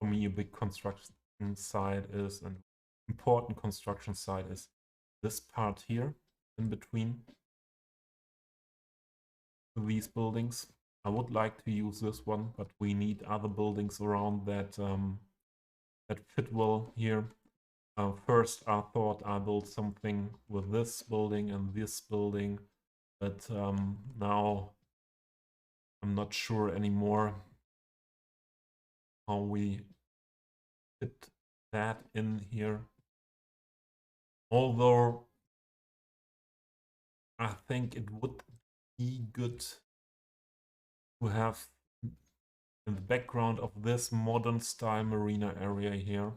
[SPEAKER 1] me, a big construction site is an important construction site is this part here in between these buildings. I would like to use this one, but we need other buildings around that that fit well here. First, I thought I built something with this building and this building, but now I'm not sure anymore how we fit that in here. Although I think it would be good to have in the background of this modern style marina area here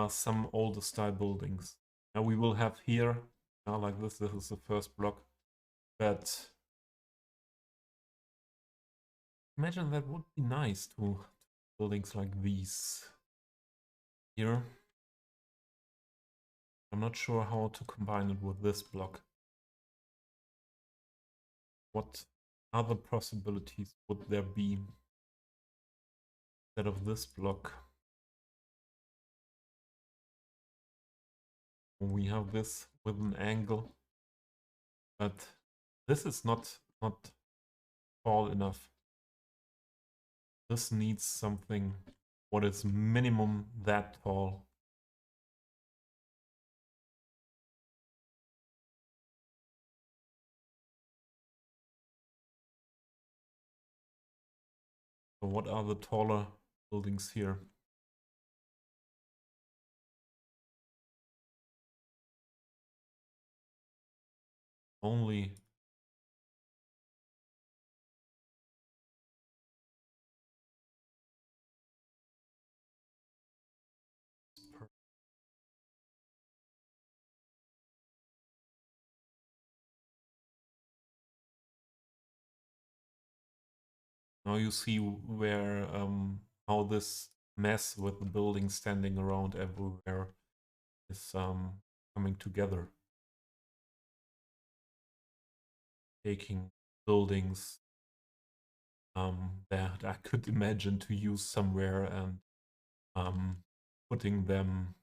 [SPEAKER 1] some older style buildings. Now we will have here, like this is the first block, but imagine that would be nice to buildings like these here. I'm not sure how to combine it with this block. What other possibilities would there be instead of this block? We have this with an angle, but this is not tall enough. This needs something what is minimum that tall. So what are the taller buildings here? Only now you see where how this mess with the buildings standing around everywhere is coming together. Taking buildings that I could imagine to use somewhere and putting them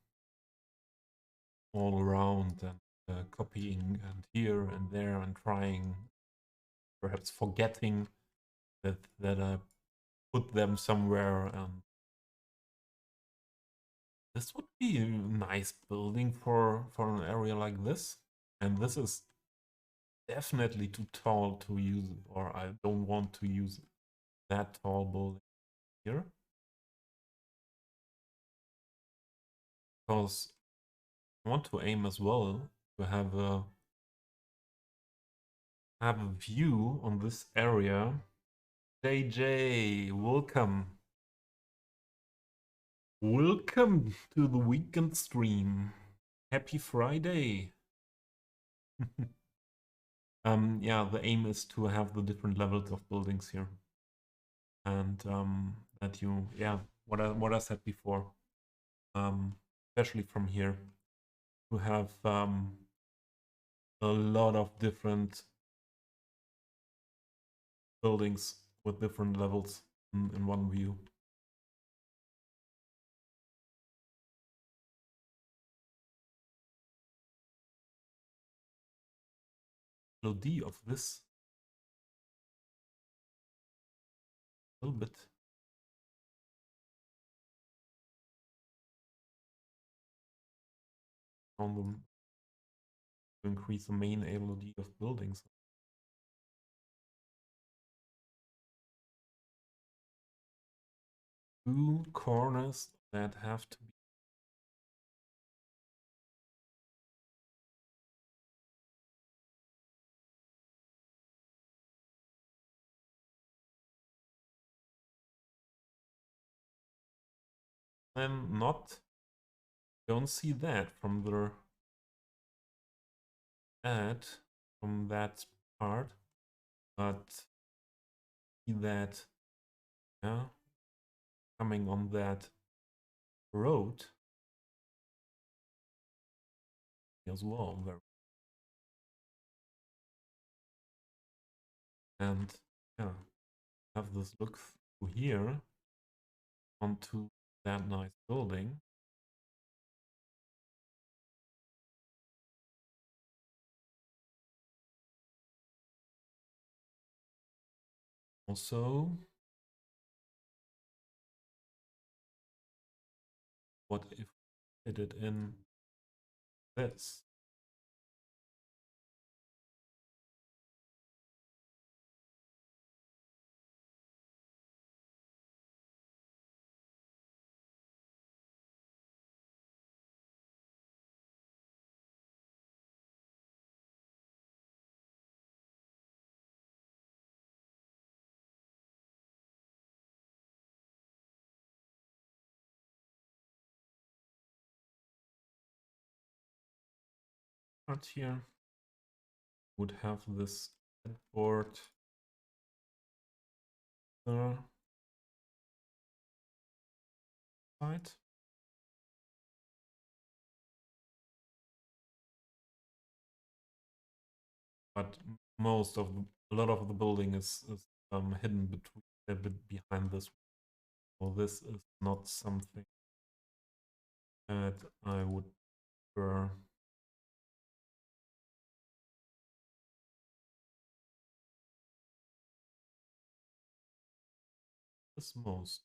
[SPEAKER 1] all around and copying and here and there and trying, perhaps forgetting that I put them somewhere. And this would be a nice building for an area like this. And this is definitely too tall to use, or I don't want to use that tall building here. Because I want to aim as well to have a view on this area. JJ, welcome. Welcome to the weekend stream. Happy Friday. Yeah, the aim is to have the different levels of buildings here. And that you, yeah, what I said before, especially from here, to have a lot of different buildings with different levels in one view. LOD of this a little bit. On them to increase the main LOD of buildings. Two corners that have to be I'm not don't see that from the ad from that part, but see that, yeah, coming on that road as well. And yeah, have this look through here onto that nice building. Also, what if we did it in this? part here. Would have this board side. But a lot of the building is hidden between a bit behind this. So this is not something that I would prefer. This most.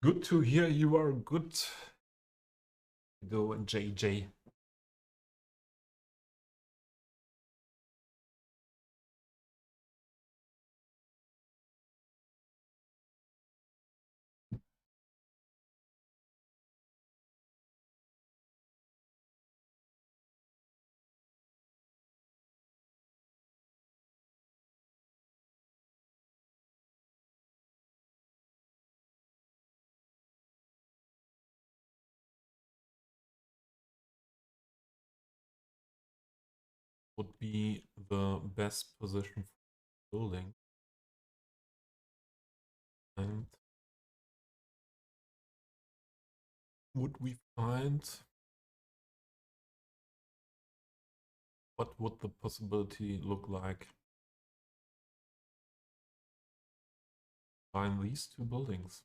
[SPEAKER 1] Good to hear you are good. Go JJ. Would be the best position for building. And would we find what would the possibility look like? Find these two buildings.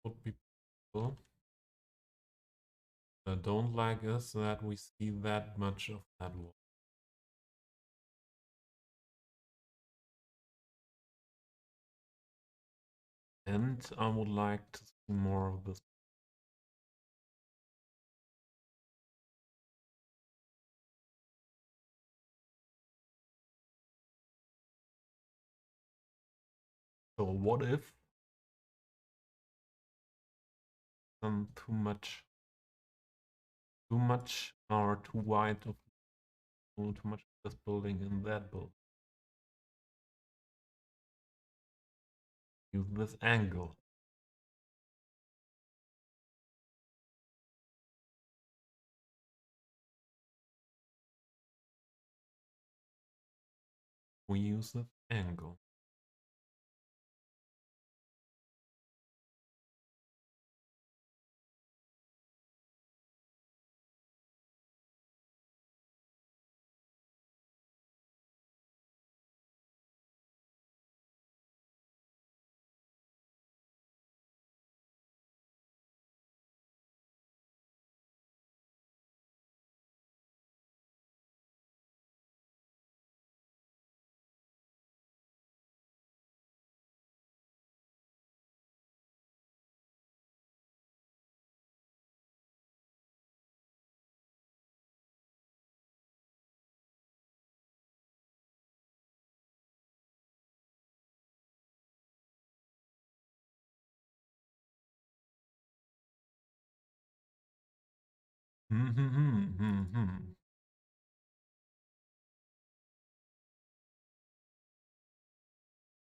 [SPEAKER 1] Would be possible. I don't like is that we see that much of that wall. And I would like to see more of this. So what if too much or too wide of too much of this building in that building? Use this angle. We use this angle.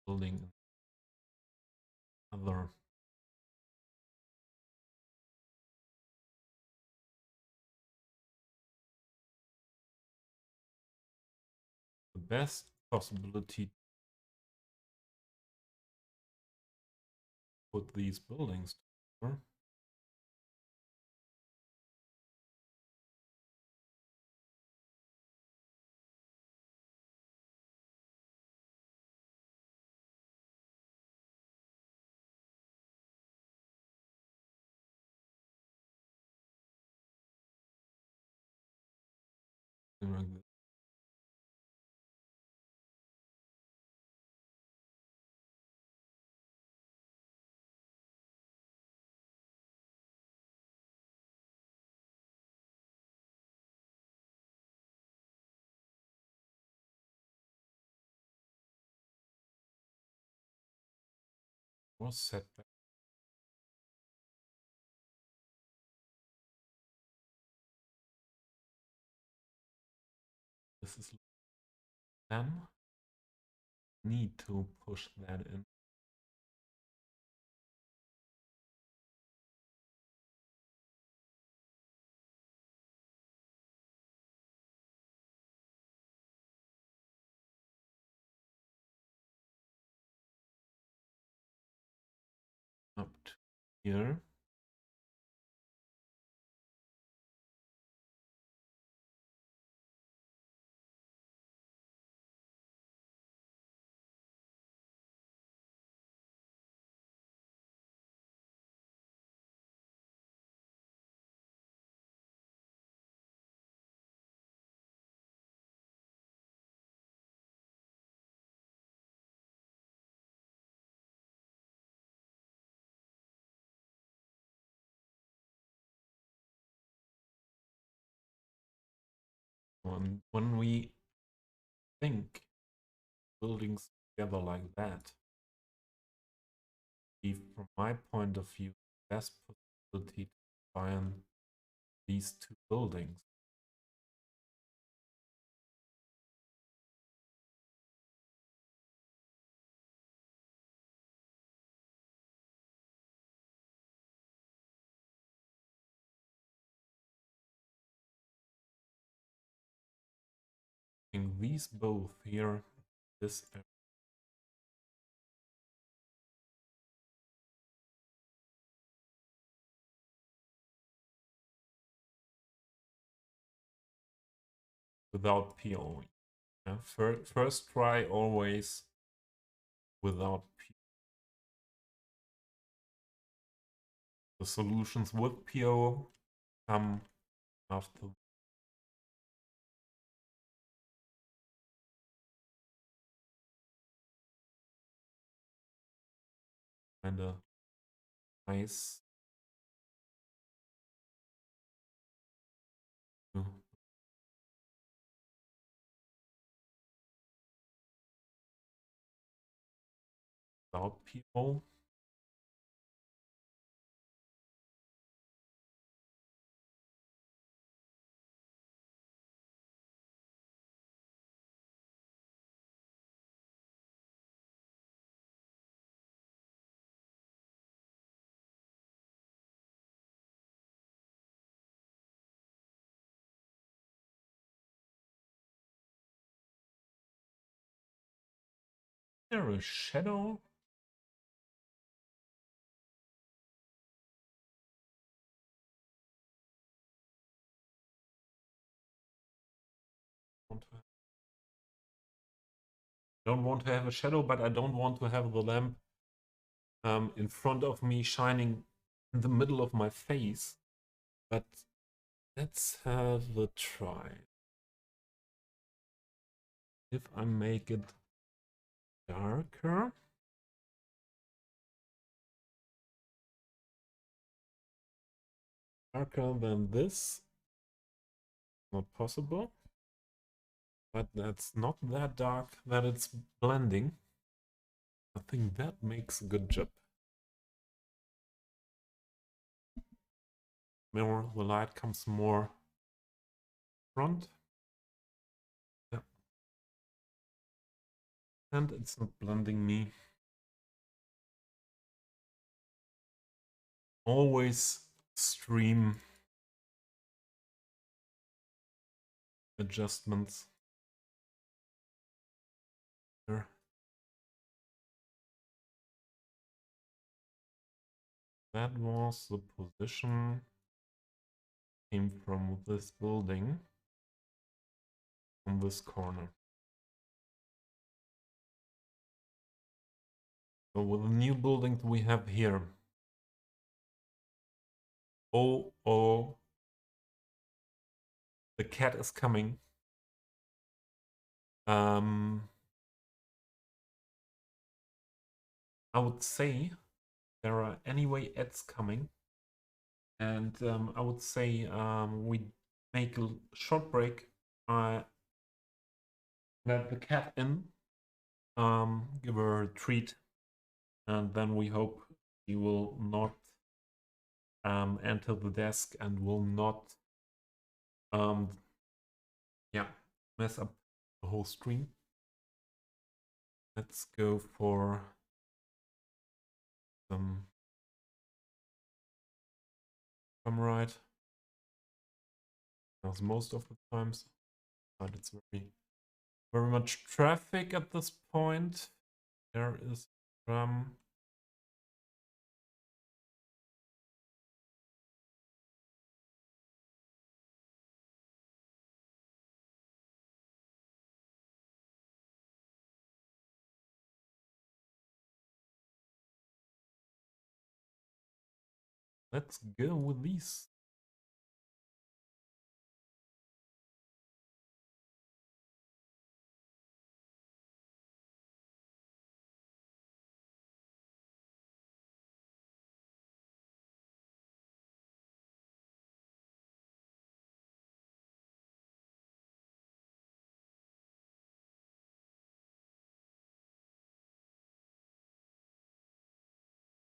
[SPEAKER 1] Building other. The best possibility to put these buildings together Like this. More setback. This is 10. Need to push that in. Up to here. When we think buildings together like that, from my point of view, the best possibility to combine these two buildings. In these both here, this area. Without PO. Yeah? First try always without PO. The solutions with PO come after. Kind of nice. Without PO. There a shadow? Don't want to have a shadow, but I don't want to have the lamp in front of me shining in the middle of my face. But let's have a try. If I make it darker. Darker than this. Not possible. But that's not that dark that it's blending. I think that makes a good job. Mirror, the light comes more front. Yeah. And it's not blending me. Always stream adjustments. Here. That was the position. Came from this building. From this corner. So with the new buildings we have here. Oh, the cat is coming. I would say there are anyway ads coming, and I would say we make a short break. Let the cat in, give her a treat, and then we hope she will not enter the desk and will not um, yeah, mess up the whole stream. Let's go for some right, as most of the times, but it's very much traffic at this point. There is let's go with these.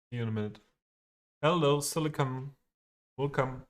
[SPEAKER 1] See you in a minute. Hello, Silicon. Welcome.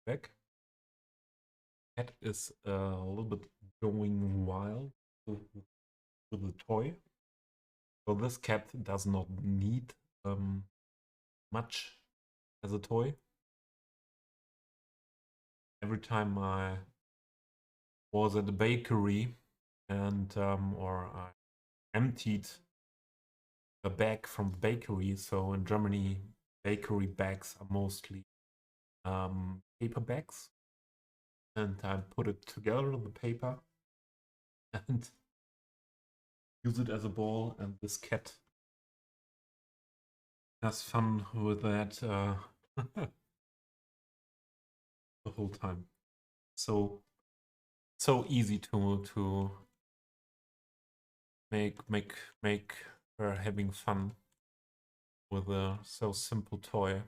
[SPEAKER 1] back. Cat is a little bit going wild with the toy. So this cat does not need much as a toy. Every time I was at the bakery and or I emptied a bag from the bakery. So in Germany, bakery bags are mostly paper bags, and I put it together the paper and use it as a ball. And this cat has fun with that the whole time. So easy to make her having fun with a so simple toy.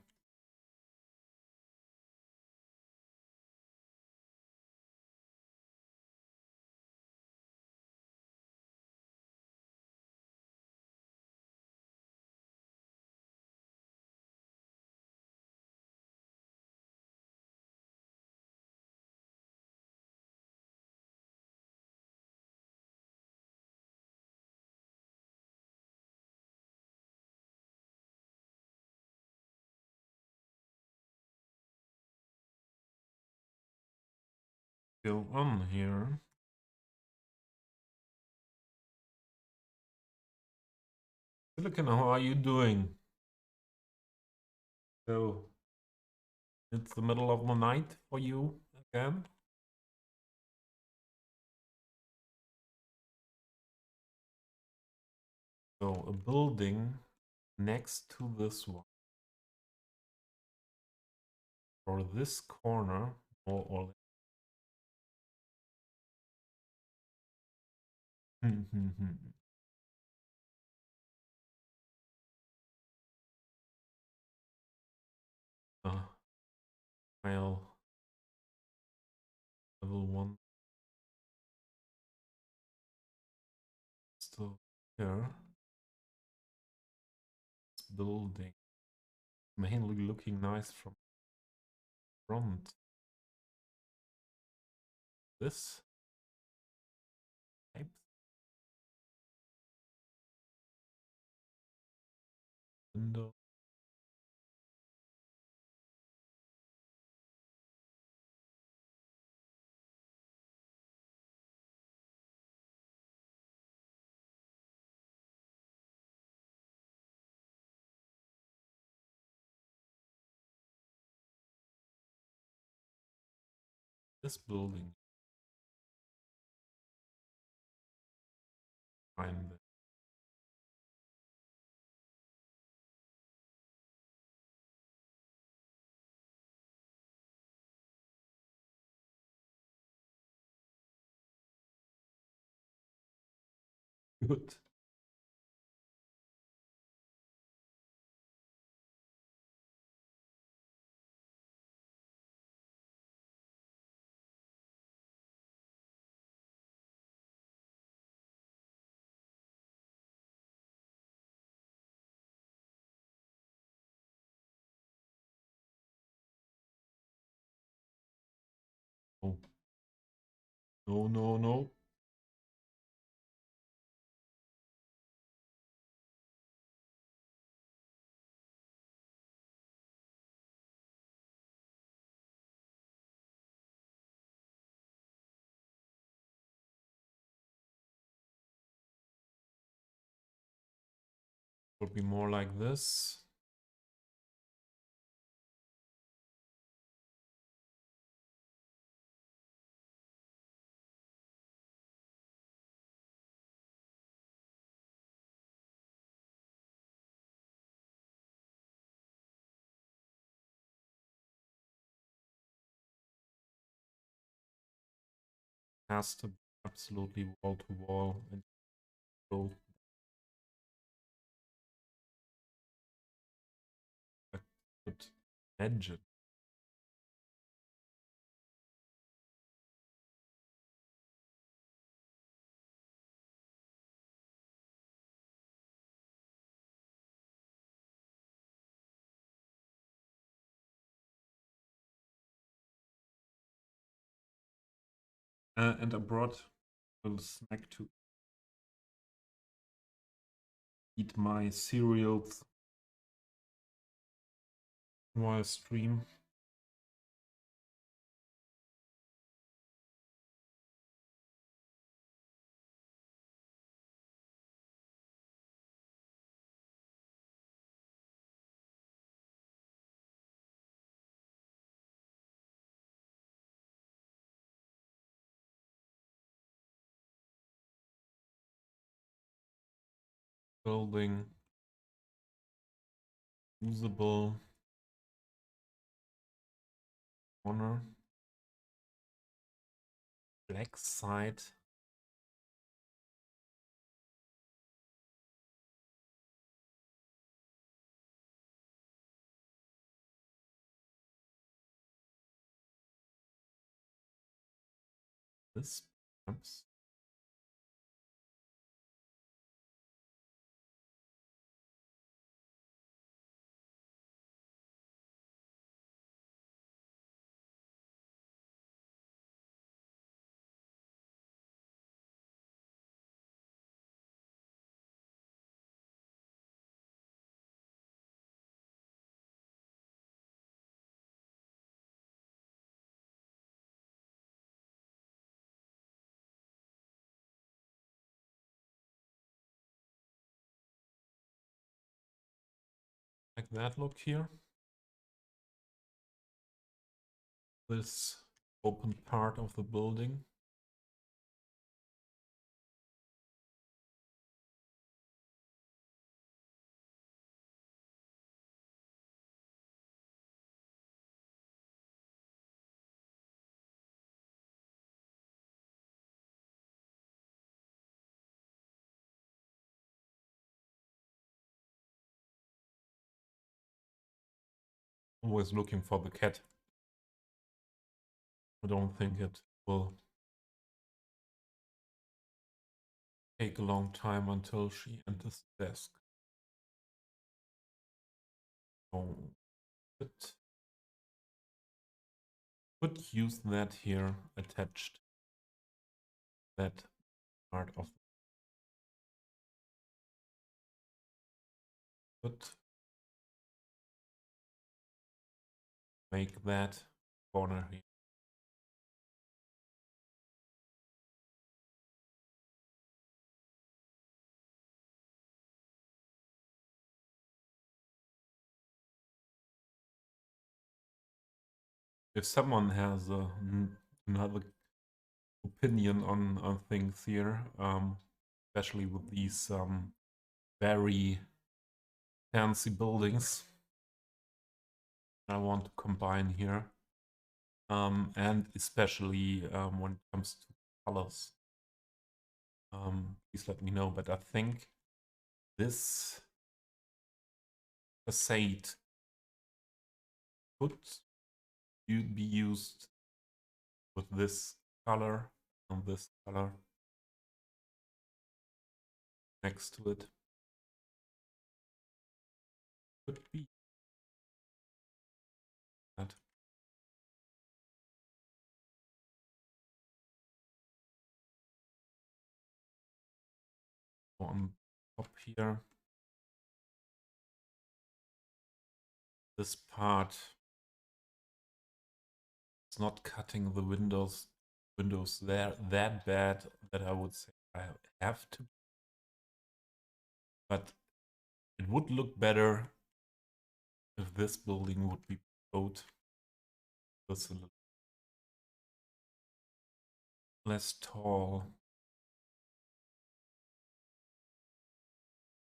[SPEAKER 1] Go on here. Silicon, how are you doing? So it's the middle of the night for you again. So a building next to this one, or this corner, or uh, file level 1 still here. This building mainly looking nice from front. This type window. This building. Find it. Good. Oh, no, no, no. Would be more like this. Has to be absolutely wall to wall and go. I could imagine. And I brought a little snack to eat my cereals while I stream. Building usable corner, black side. This perhaps. Like that look here. This open part of the building. Always looking for the cat. I don't think it will take a long time until she enters the desk. Oh, but could use that here attached. That part of could make that corner here. If someone has another opinion on things here, especially with these very fancy buildings I want to combine here, and especially when it comes to colors, please let me know. But I think this facade could be used with this color and this color next to it. Could be that. On top here, this part is not cutting the windows there that bad that I would say I have to, but it would look better if this building would be built just a little less tall.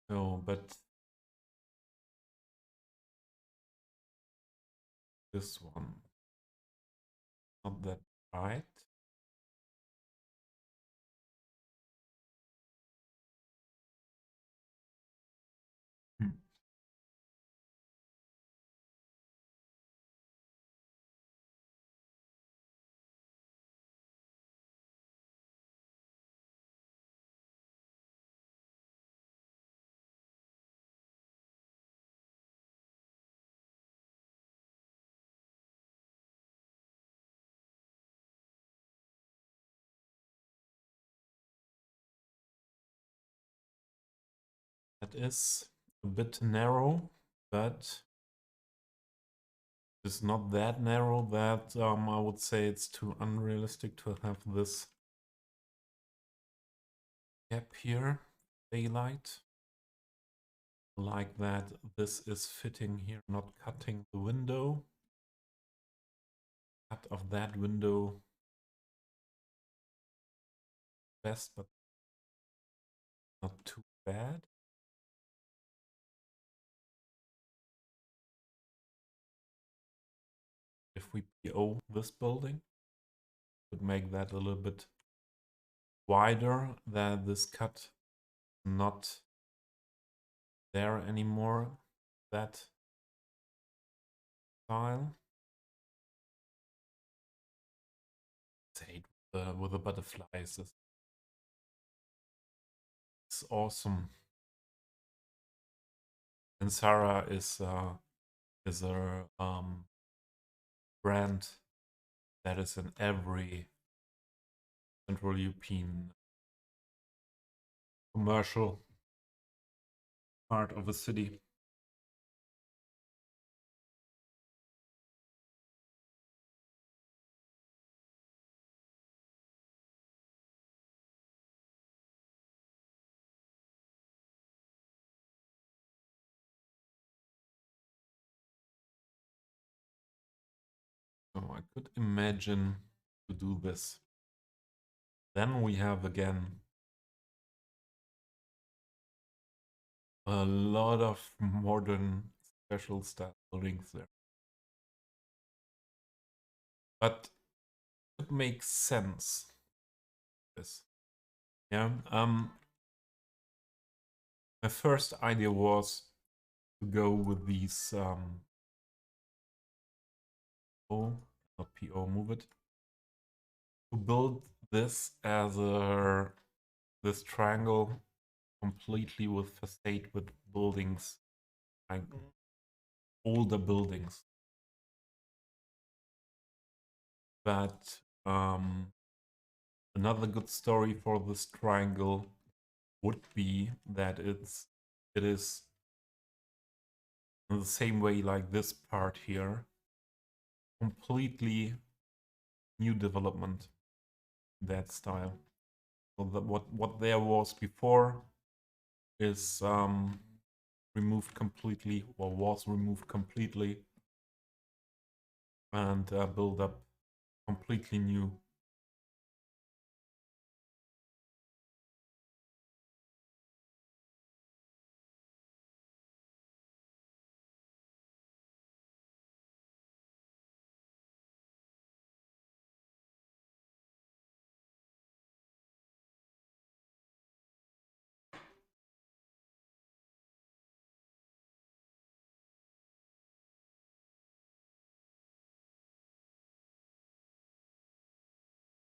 [SPEAKER 1] No, but this one, not that bright. Hmm. That is a bit narrow, but it's not that narrow that I would say it's too unrealistic to have this gap here, daylight. Like that, this is fitting here, not cutting the window. Cut of that window best, but not too bad. If we PO this building, would make that a little bit wider, that this cut not there anymore, that style. Say with the butterflies. It's awesome. And Sarah is a brand that is in every Central European commercial part of a city. So I could imagine to do this. Then we have again a lot of modern special style buildings there. But it makes sense. This. Yeah. My first idea was to go with these oh, not PO, move it. To build this as this triangle completely with facade with buildings, like older buildings. But another good story for this triangle would be that it is in the same way like this part here, completely new development, that style. So that what there was before is removed completely, or was removed completely, and build up completely new.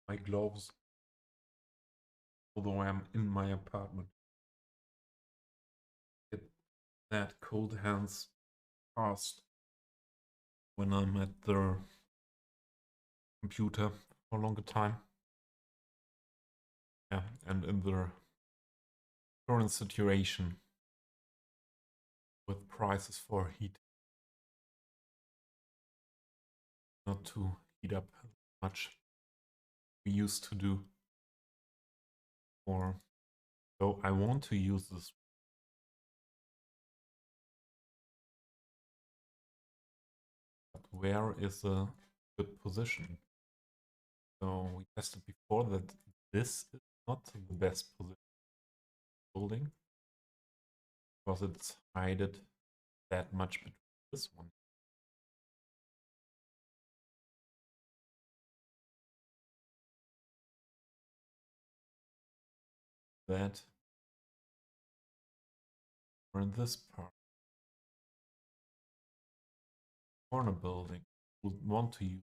[SPEAKER 1] My gloves, although I'm in my apartment. Get that cold hands fast when I'm at the computer for a longer time. Yeah, and in the current situation with prices for heat, not to heat up much we used to do. Or so I want to use this. But where is a good position? So we tested before that this is not the best position building because it's hided that much between this one. That or in this part. Corner building would want to use.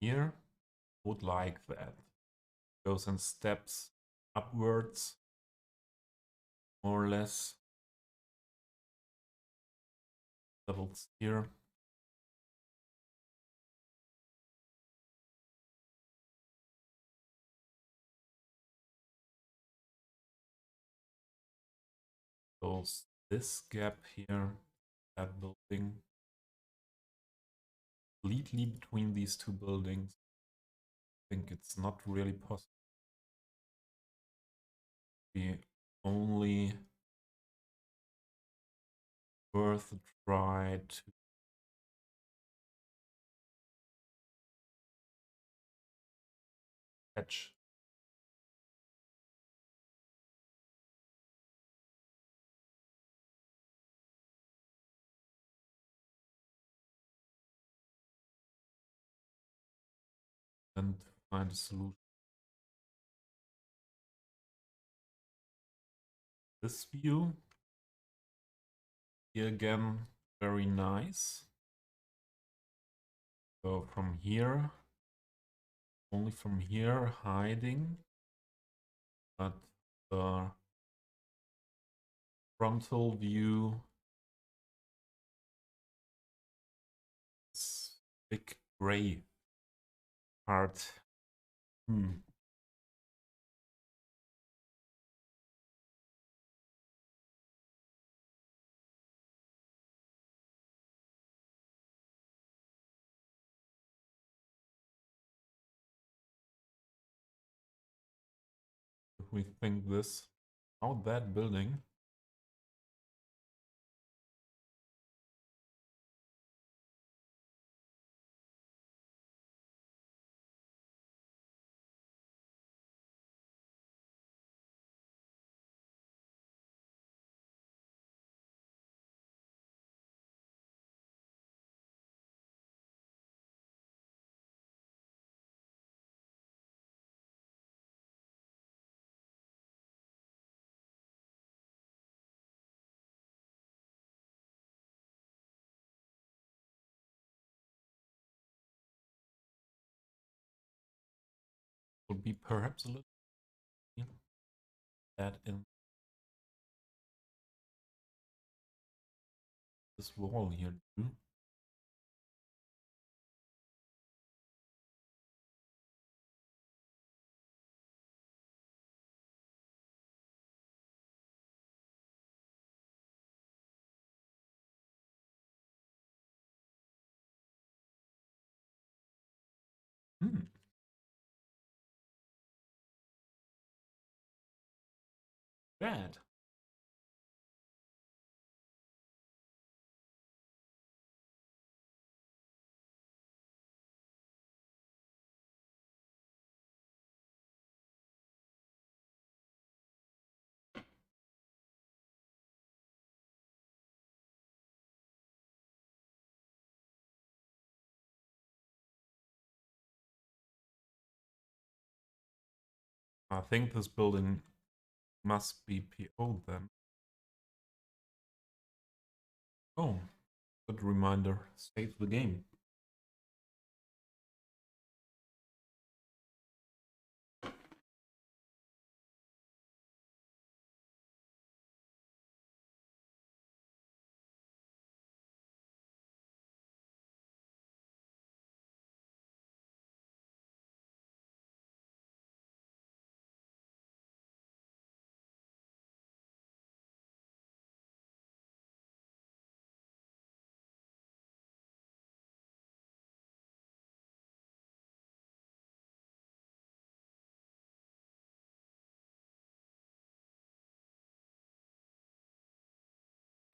[SPEAKER 1] Here would like that. Goes in steps upwards. more or less levels here. Goes this gap here, that building, completely between these two buildings. I think it's not really possible. We only worth a try to catch. And find a solution. This view here again, very nice. So from here, only from here hiding, but the frontal view is big gray part. If we think this out, that building, would be perhaps a little that in this wall here too. Bad. I think this building must be PO then. Oh, good reminder. Save the game.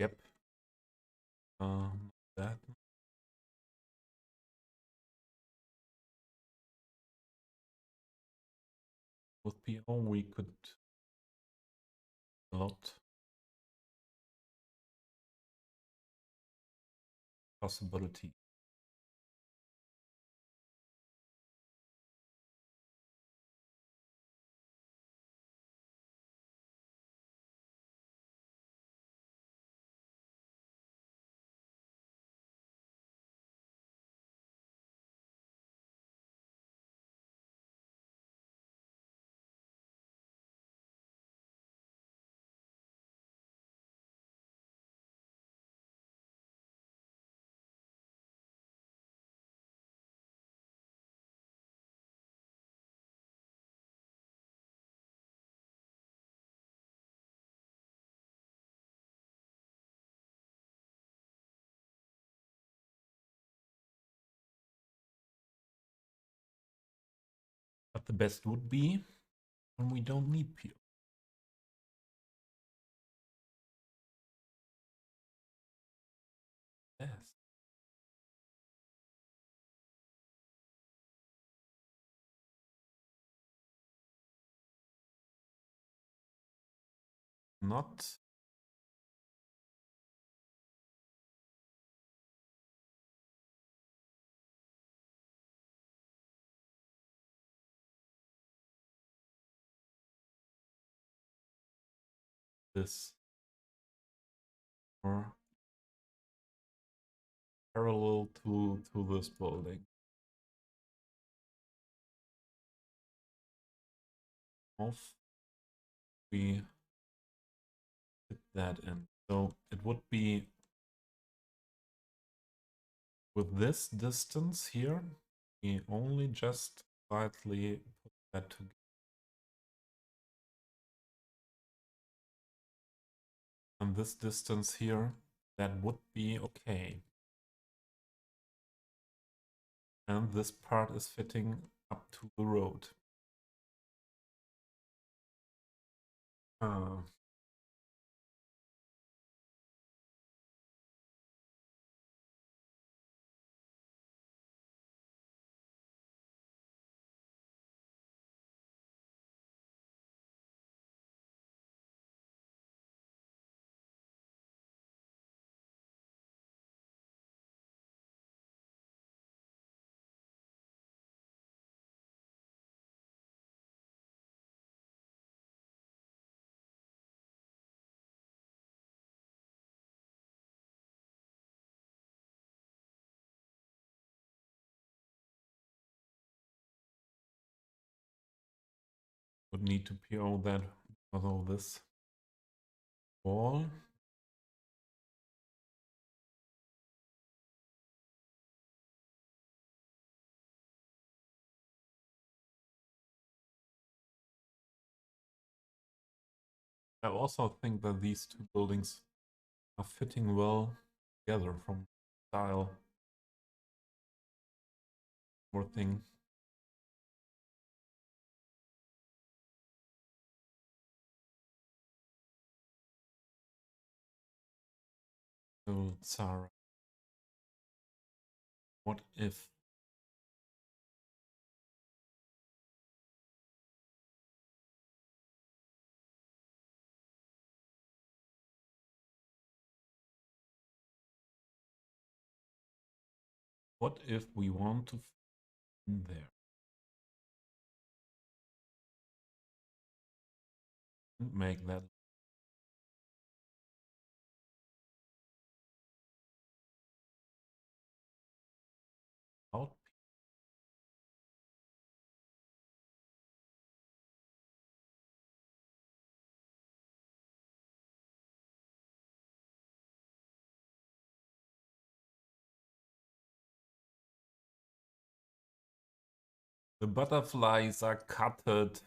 [SPEAKER 1] Yep. That. With PO we could a lot possibility. But the best would be when we don't need PO. Yes. Not this or parallel to this building. Off we fit that in. So it would be with this distance here, we only just slightly put that together. And this distance here, that would be okay. And this part is fitting up to the road. Would need to PO that because of this wall. I also think that these two buildings are fitting well together from style or thing. So Sarah, what if we want to fit in there and make that out? The butterflies are cutted.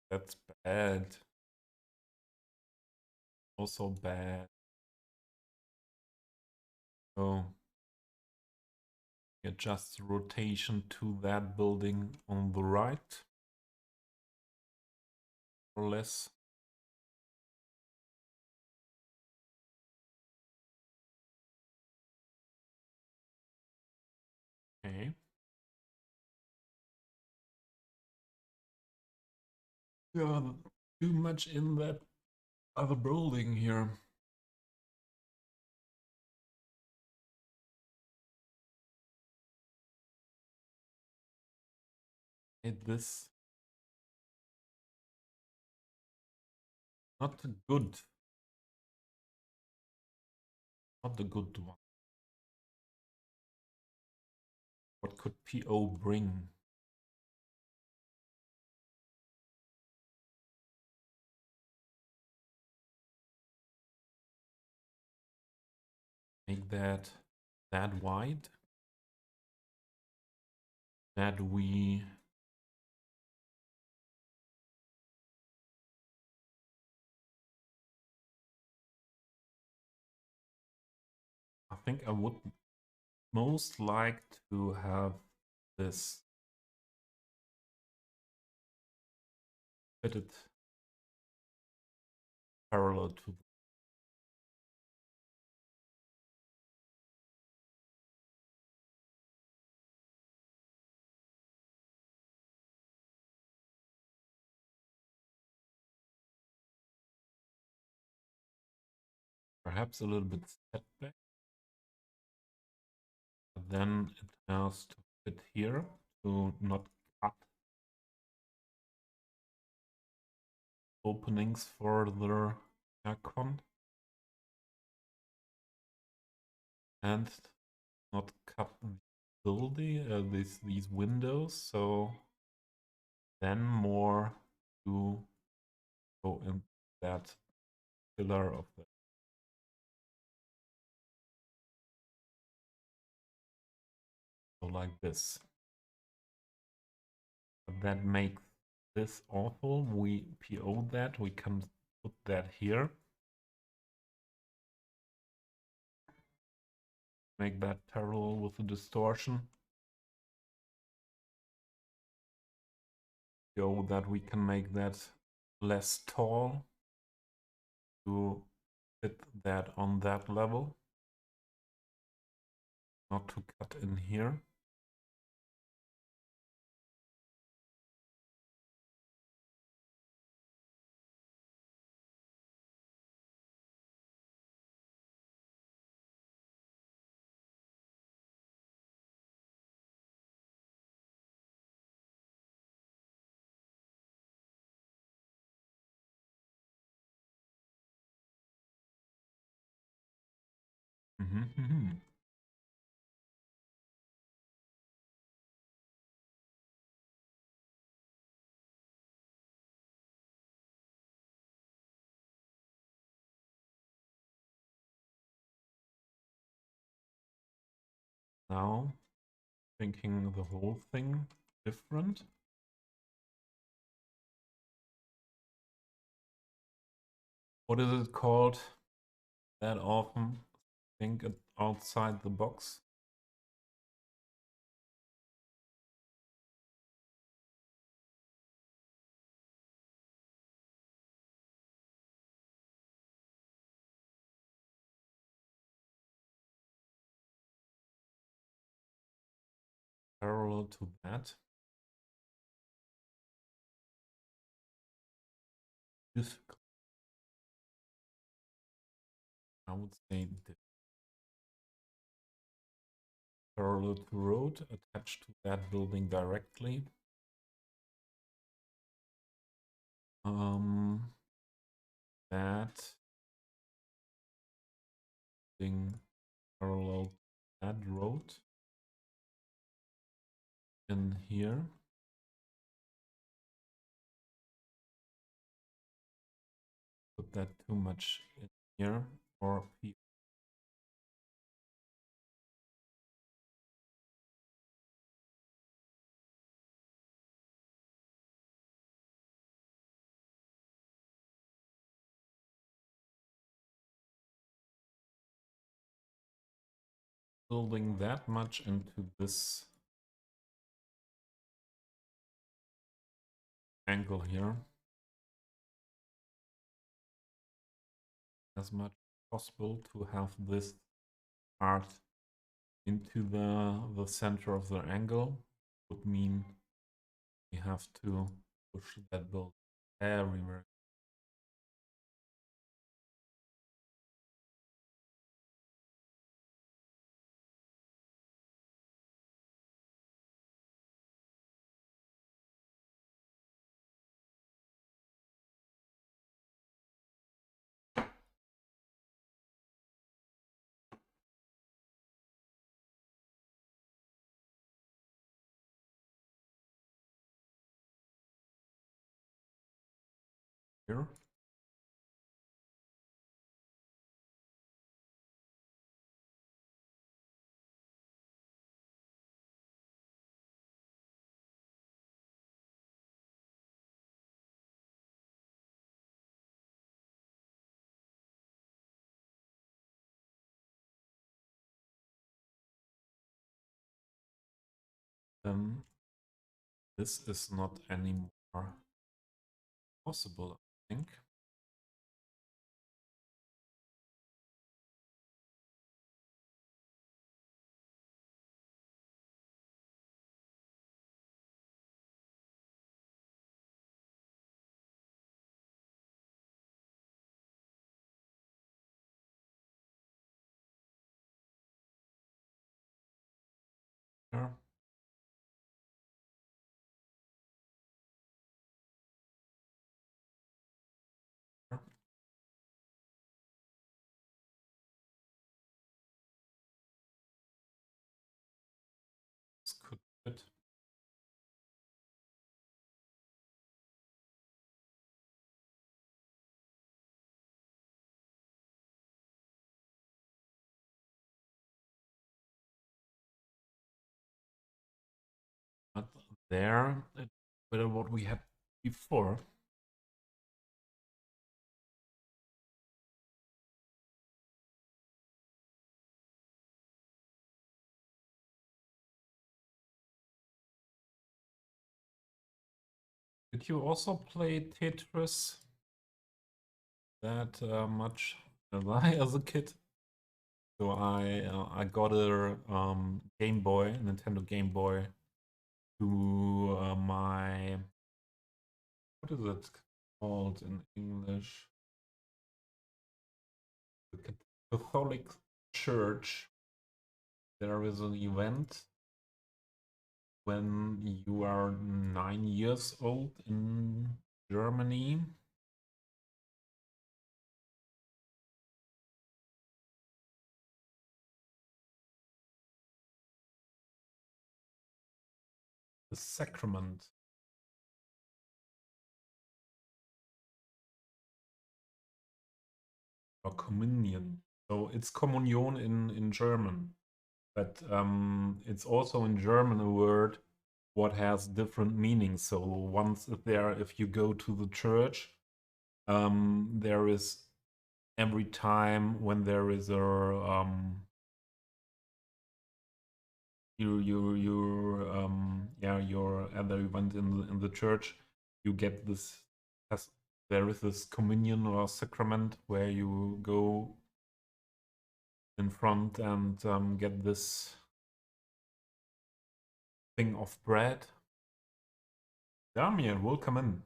[SPEAKER 1] That's bad. Also bad. So adjust the rotation to that building on the right or less. Okay. Yeah, too much in that other building here. This not good. Not the good one. What could PO bring? Make that wide. That we I think I would most like to have this fit it parallel to the perhaps a little bit setback. But then it has to fit here to not cut openings for the aircon and not cut the building, these windows. So then more to go in that pillar of the so like this. But that makes this awful. We PO that. We can put that here. Make that parallel with the distortion. So that we can make that less tall to fit that on that level. Not to cut in here. Now, thinking the whole thing different. What is it called? That often think outside the box. Parallel to that. Difficult. I would say parallel to road attached to that building directly. That thing parallel to that road in here. Put that too much in here or P. Building that much into this angle here as much as possible to have this part into the center of the angle would mean we have to push that build very here. Then this is not anymore possible, I think. Yeah. This could fit. But there, it's better what we had before. Did you also play Tetris that much as I as a kid? So I got a Game Boy, Nintendo Game Boy, to my, what is it called in English? The Catholic Church. There is an event when you are 9 years old in Germany. The sacrament or communion. So it's communion in German, but it's also in German a word what has different meanings. So once if you go to the church, there is every time when there is a your other event in the church, you get this, as there is this communion or sacrament where you go in front and get this thing of bread. Damien, welcome in.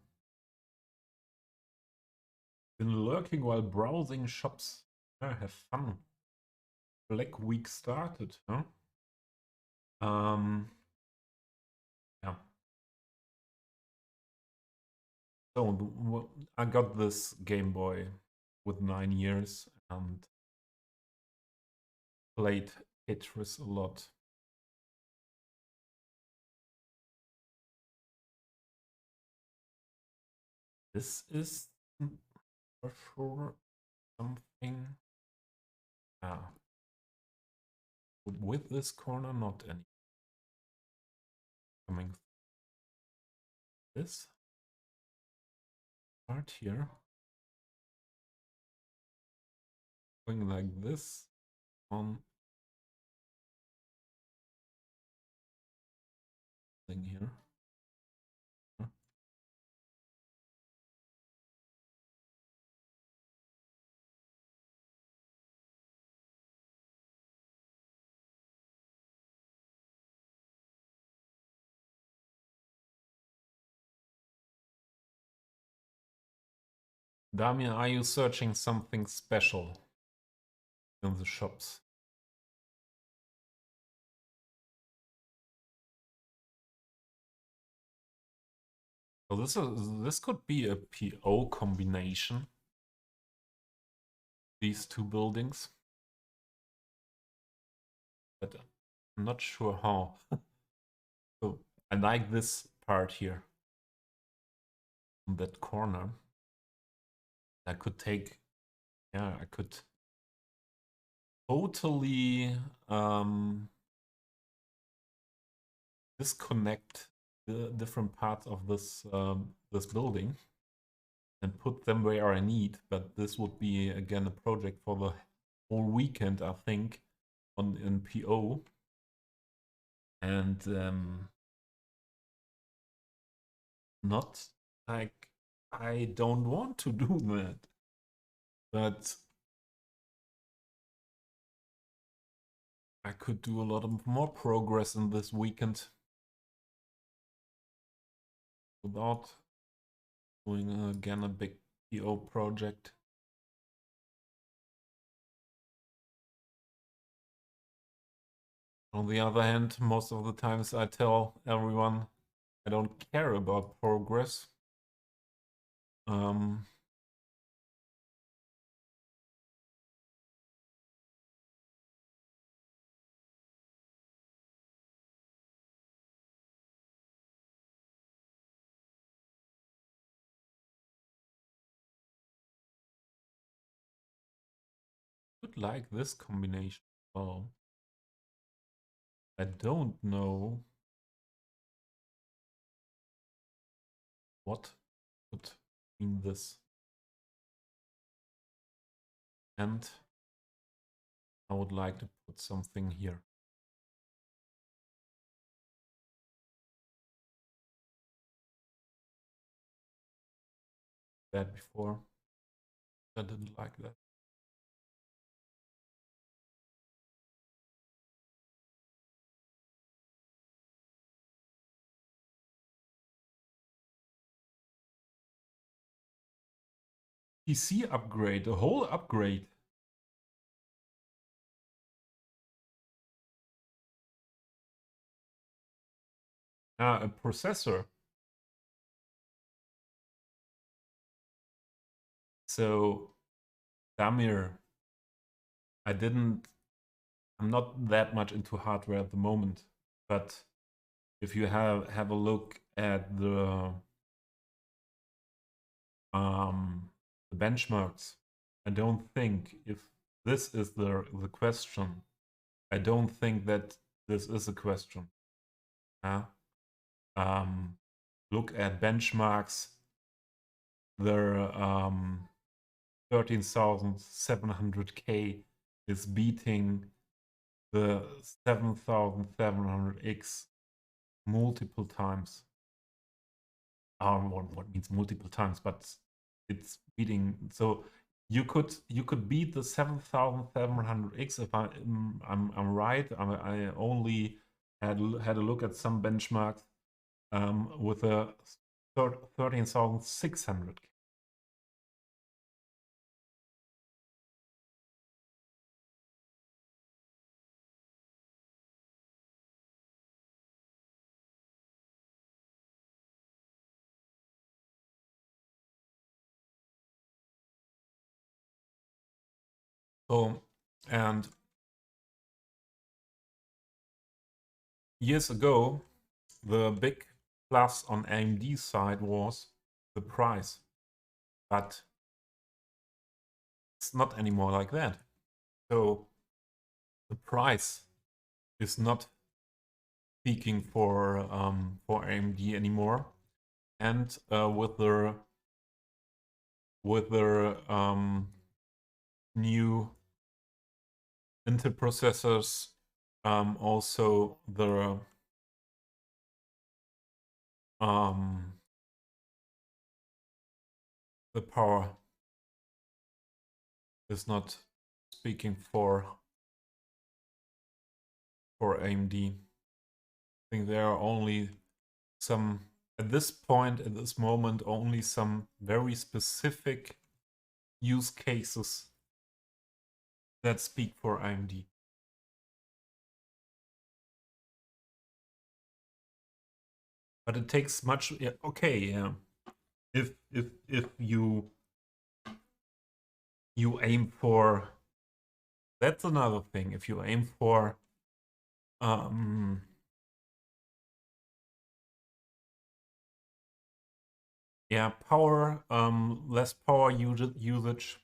[SPEAKER 1] Been lurking while browsing shops. Have fun. Black Week started, huh? Yeah. So I got this Game Boy with 9 years and played Tetris a lot. This is for sure something. Ah, with this corner, not any coming. This part here, going like this on thing here. Damien, are you searching something special in the shops? So this could be a PO combination. These two buildings, but I'm not sure how. So I like this part here, in that corner. I could take, yeah, I could totally disconnect the different parts of this building and put them where I need. But this would be again a project for the whole weekend, I think, in PO. And not like I don't want to do that. But I could do a lot of more progress in this weekend without doing again a big PO project. On the other hand, most of the times I tell everyone I don't care about progress. Would like this combination. Oh, I don't know what would mean this. And I would like to put something here. That before. I didn't like that. PC upgrade, a whole upgrade. A processor. So, Damir, I'm not that much into hardware at the moment, but if you have a look at the benchmarks, I don't think if this is the question, I don't think that this is a question. Look at benchmarks. Their 13,700K is beating the 7,700X multiple times. What means multiple times, but it's beating. So you could beat the 7,700X if I'm right. I only had a look at some benchmarks with a 13,600. So, and years ago, the big plus on AMD side was the price, but it's not anymore like that. So the price is not speaking for AMD anymore, and with their new Intel processors, also the power is not speaking for AMD. I think there are only some, at this point, at this moment, only some very specific use cases that speak for AMD. But it takes much. Yeah, okay, yeah. If you aim for, that's another thing. If you aim for yeah, power, less power usage,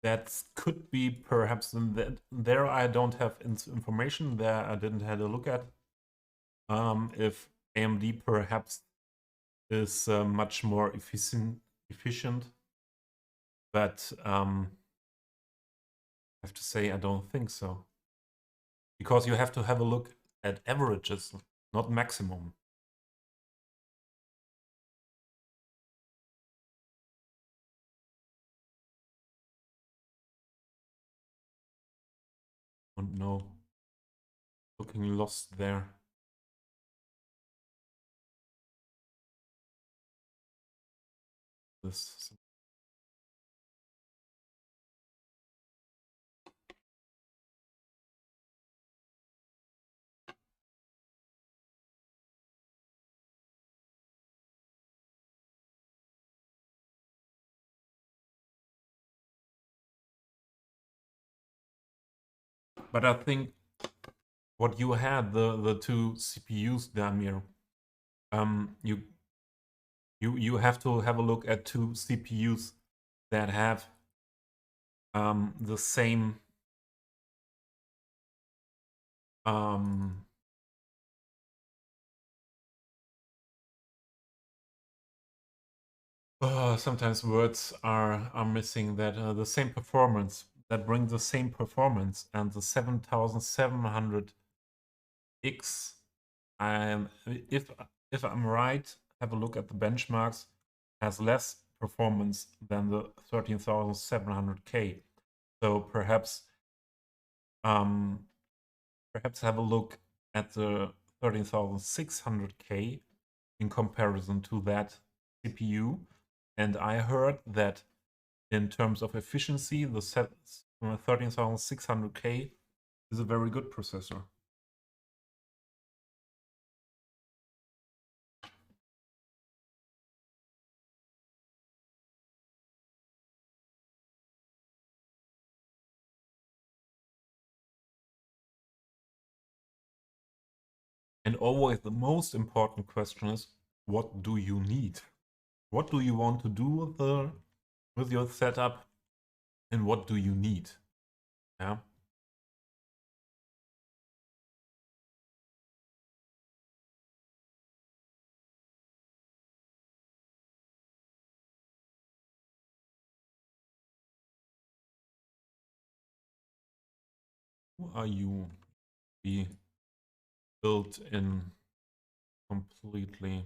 [SPEAKER 1] that could be perhaps in that. There I don't have information. There I didn't have a look at. If AMD perhaps is much more efficient, but I have to say I don't think so, because you have to have a look at averages, not maximum. don't know. Looking lost there. This. But I think what you had, the two CPUs, Damir, you have to have a look at two CPUs that have the same sometimes words are missing, that the same performance, that bring the same performance, and the 7700X, if I'm right, have a look at the benchmarks, has less performance than the 13700K. So perhaps have a look at the 13600K in comparison to that CPU. And I heard that in terms of efficiency, the 13600K is a very good processor. And always the most important question is, what do you need? What do you want to do with your setup, and what do you need? Yeah. Who are you? Be built in completely.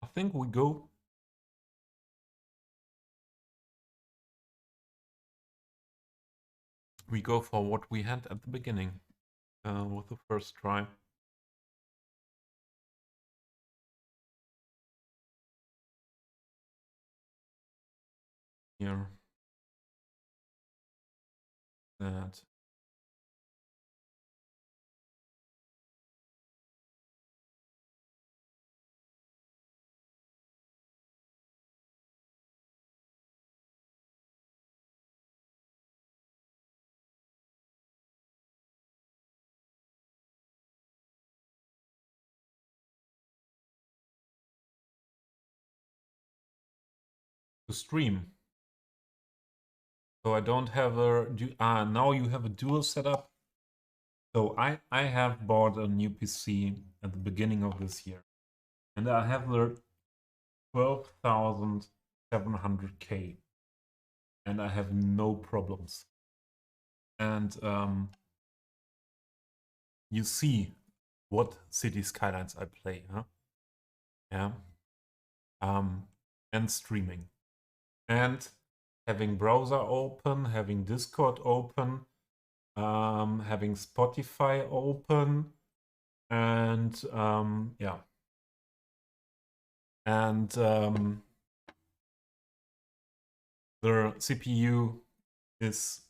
[SPEAKER 1] I think we go. We go for what we had at the beginning with the first try. Here. That. To stream. So I don't have a now you have a dual setup. So I have bought a new PC at the beginning of this year, and I have the 12,700K, and I have no problems. And you see what Cities Skylines I play, huh? Yeah. And streaming, and having browser open, having Discord open, having Spotify open, and yeah, and the CPU is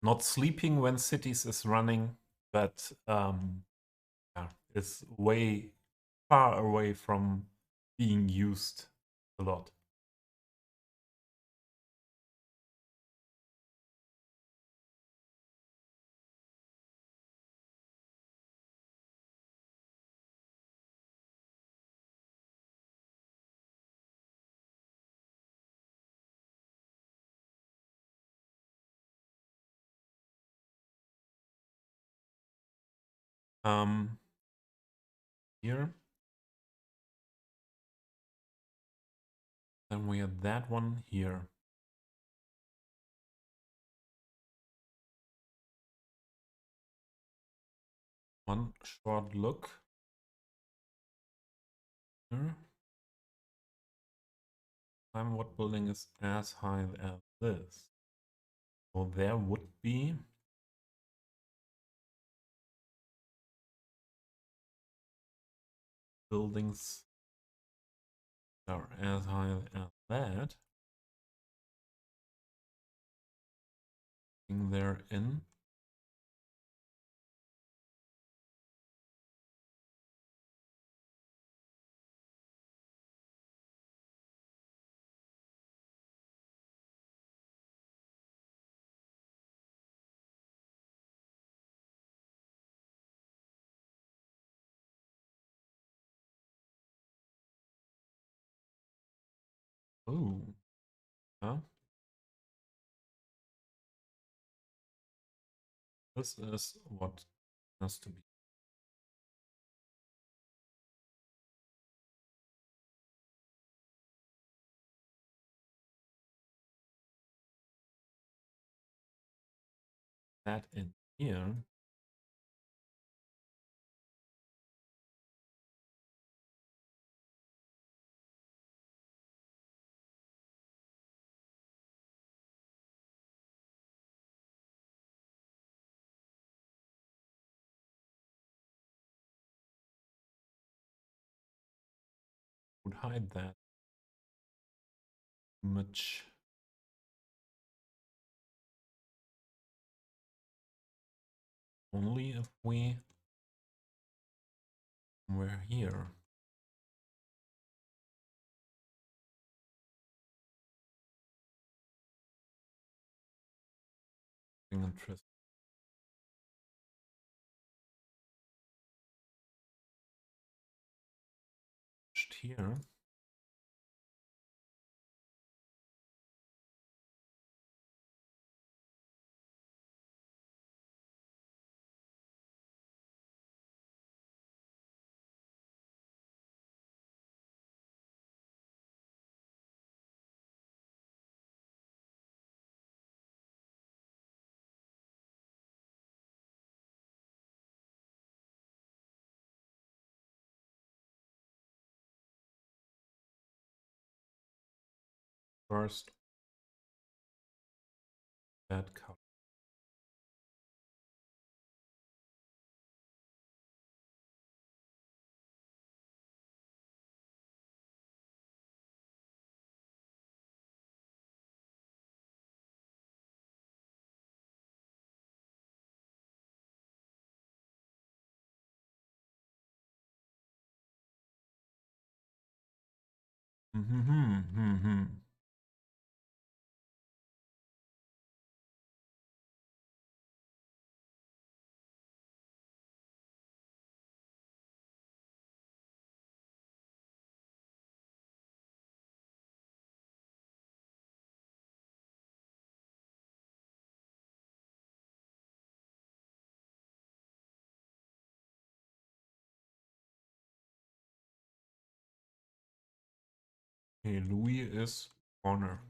[SPEAKER 1] not sleeping when Cities is running, but yeah, is way far away from being used a lot. Here, then we have that one here. one short look here. What building is as high as this? So there would be buildings that are as high as that. They're in. Oh, huh? This is what has to be. That in here. Would hide that much. Only if we were here. Interesting. Here. First, that color. Okay, Louis is corner.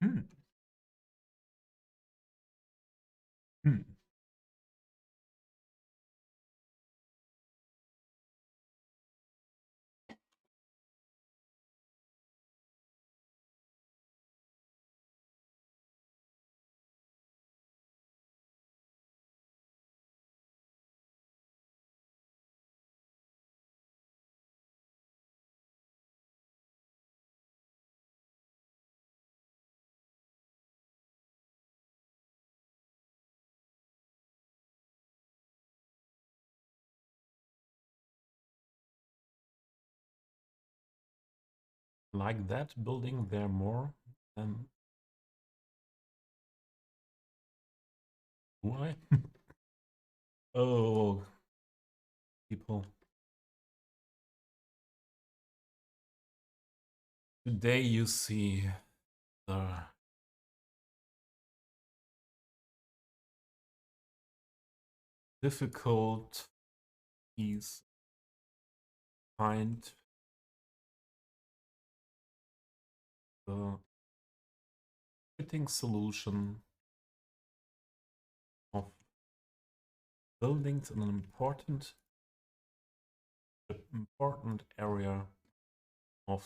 [SPEAKER 1] Hmm. Hmm. like that building there more than why? Oh, people. Today you see the difficult piece find the fitting solution of buildings in an important area of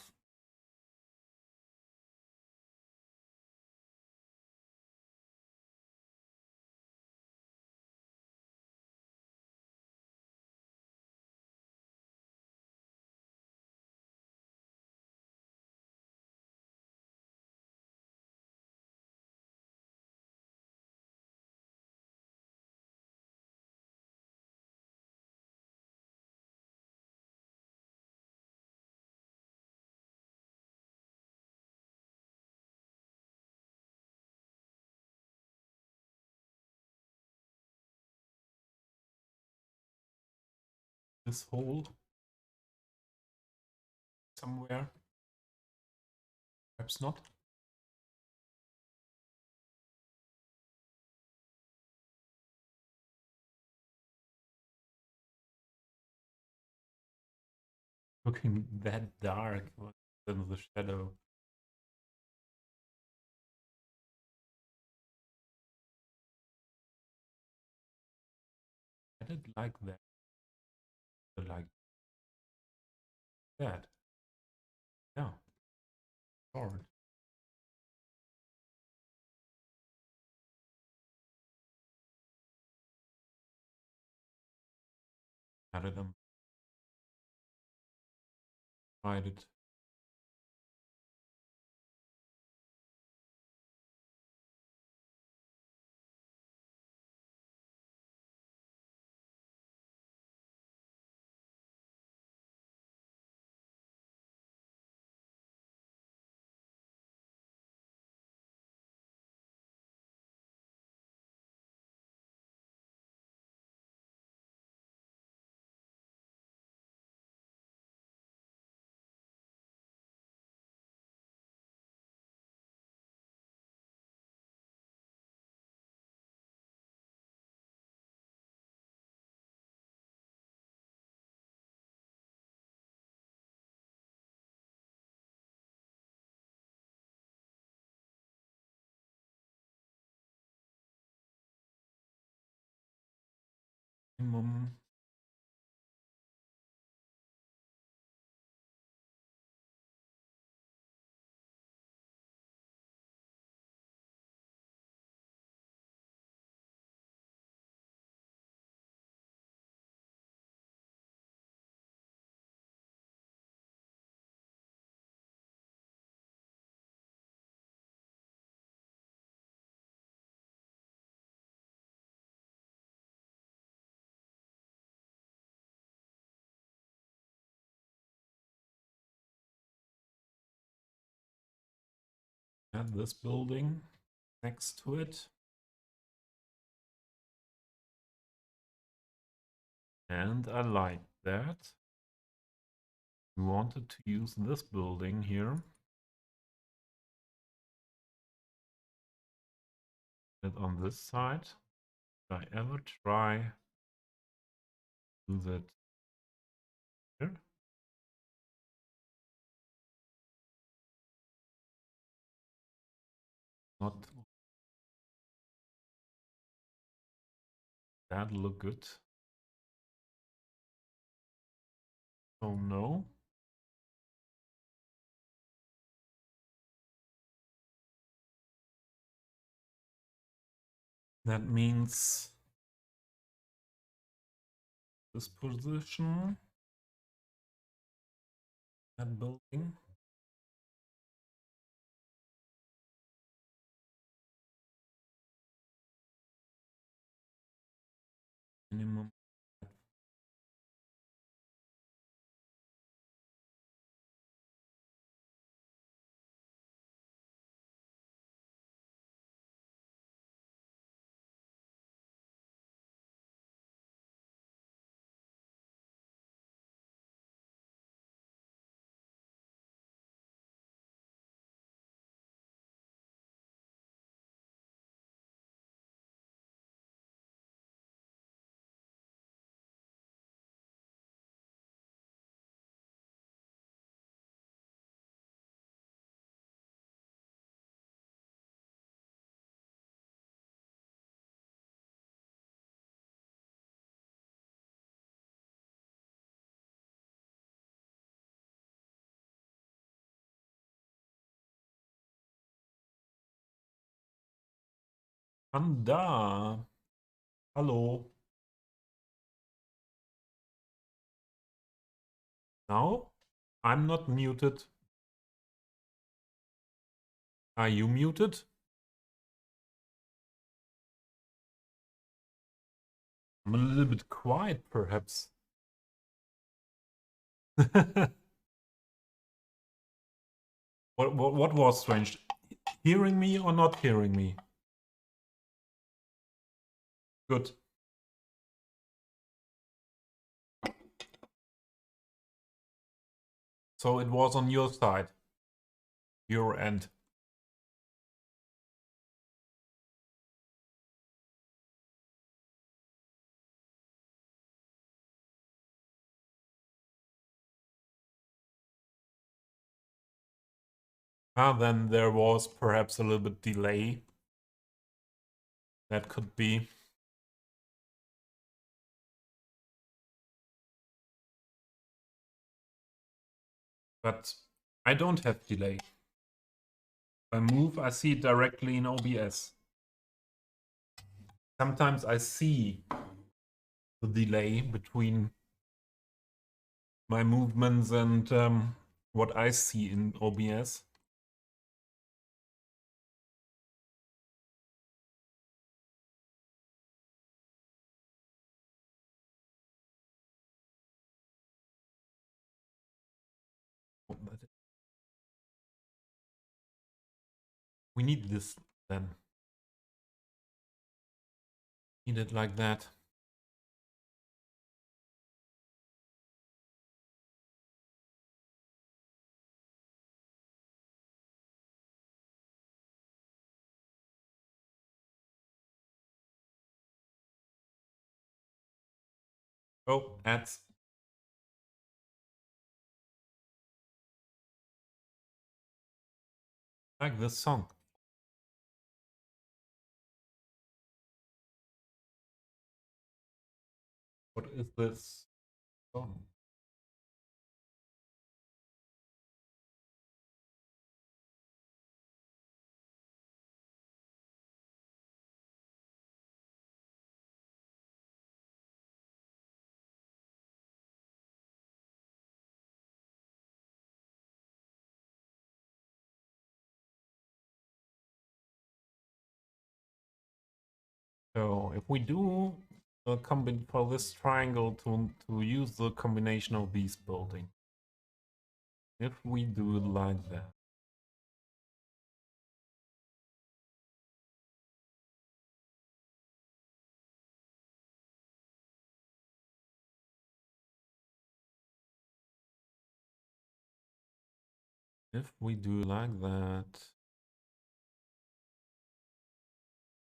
[SPEAKER 1] this hole somewhere. Perhaps not. Looking that dark than the shadow. I did like that. Like that. Yeah. Hard. Added them. Tried it. Minimum. Add this building next to it. And I like that. We wanted to use this building here. And on this side, if I ever try to do that here. Not that look good. Oh no. That means this position, that building. Minimum. Panda. Hello. Now? I'm not muted. Are you muted? I'm a little bit quiet, perhaps. What was strange? Hearing me or not hearing me? Good. So it was on your side, your end. Then there was perhaps a little bit delay. That could be. But I don't have delay. If I move, I see it directly in OBS. Sometimes I see the delay between my movements and what I see in OBS. We need this then. Need it like that. Oh, ads. Like this song. What is this song? So if we do a for this triangle to use the combination of these buildings, if we do it like that, if we do like that,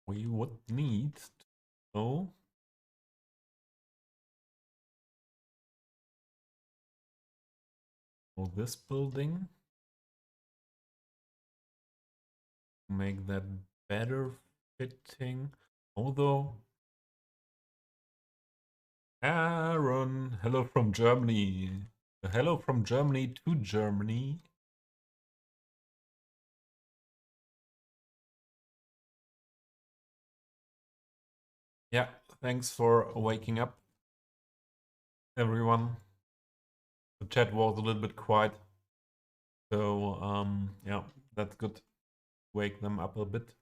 [SPEAKER 1] we would need to go for this building, make that better fitting. Although, Aaron, hello from Germany. Hello from Germany to Germany. Yeah, thanks for waking up, everyone. The chat was a little bit quiet, so yeah, that's good. Wake them up a bit.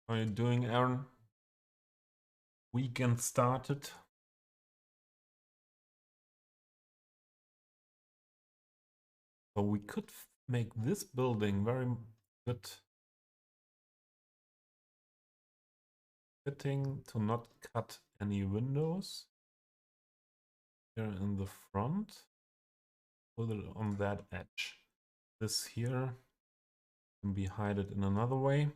[SPEAKER 1] How are you doing, Aaron? Weekend started. So we could make this building very good fitting to not cut any windows here in the front. Put it on that edge. This here can be hidden in another way.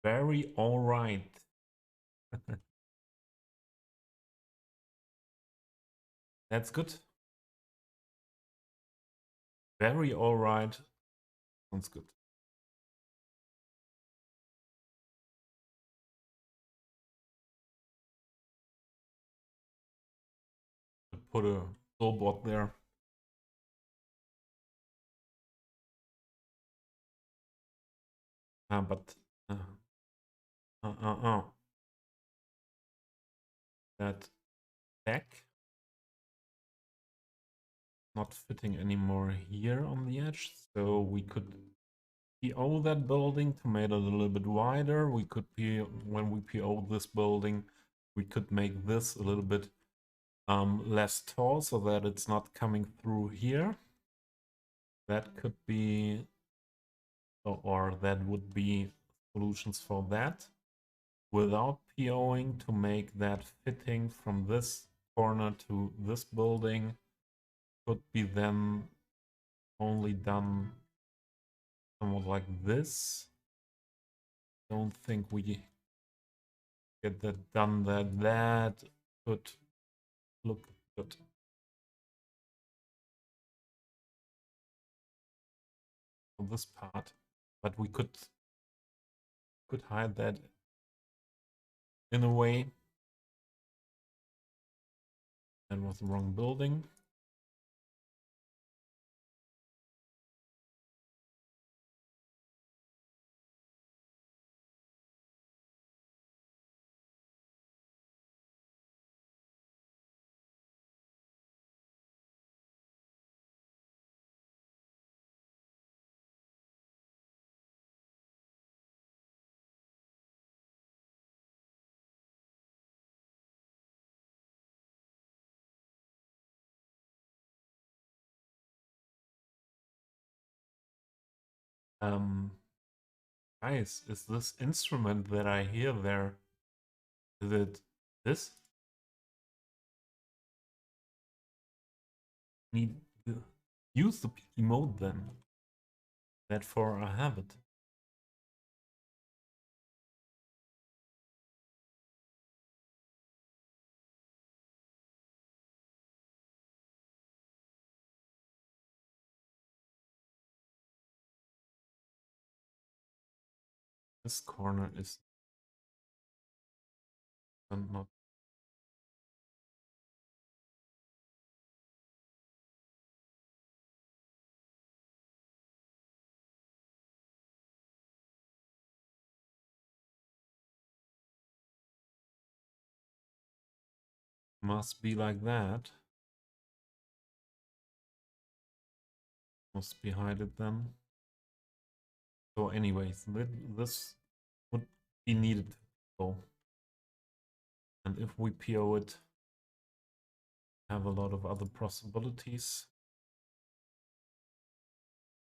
[SPEAKER 1] Very all right. That's good. Very all right. Sounds good. put a billboard there. But that deck not fitting anymore here on the edge, so we could PO that building to make it a little bit wider. We could when we PO this building, we could make this a little bit less tall so that it's not coming through here. That could be, or that would be solutions for that, without POing to make that fitting from this corner to this building. Could be then only done somewhat like this. Don't think we get that done. That could look good. On this part, but we could hide that in a way. That was the wrong building. Guys, is this instrument that I hear there, is it this? Need to use the PC mode then. Therefore I have it. This corner is not. Must be like that. Must be hide it then. So anyways, this would be needed to go. And if we PO it, have a lot of other possibilities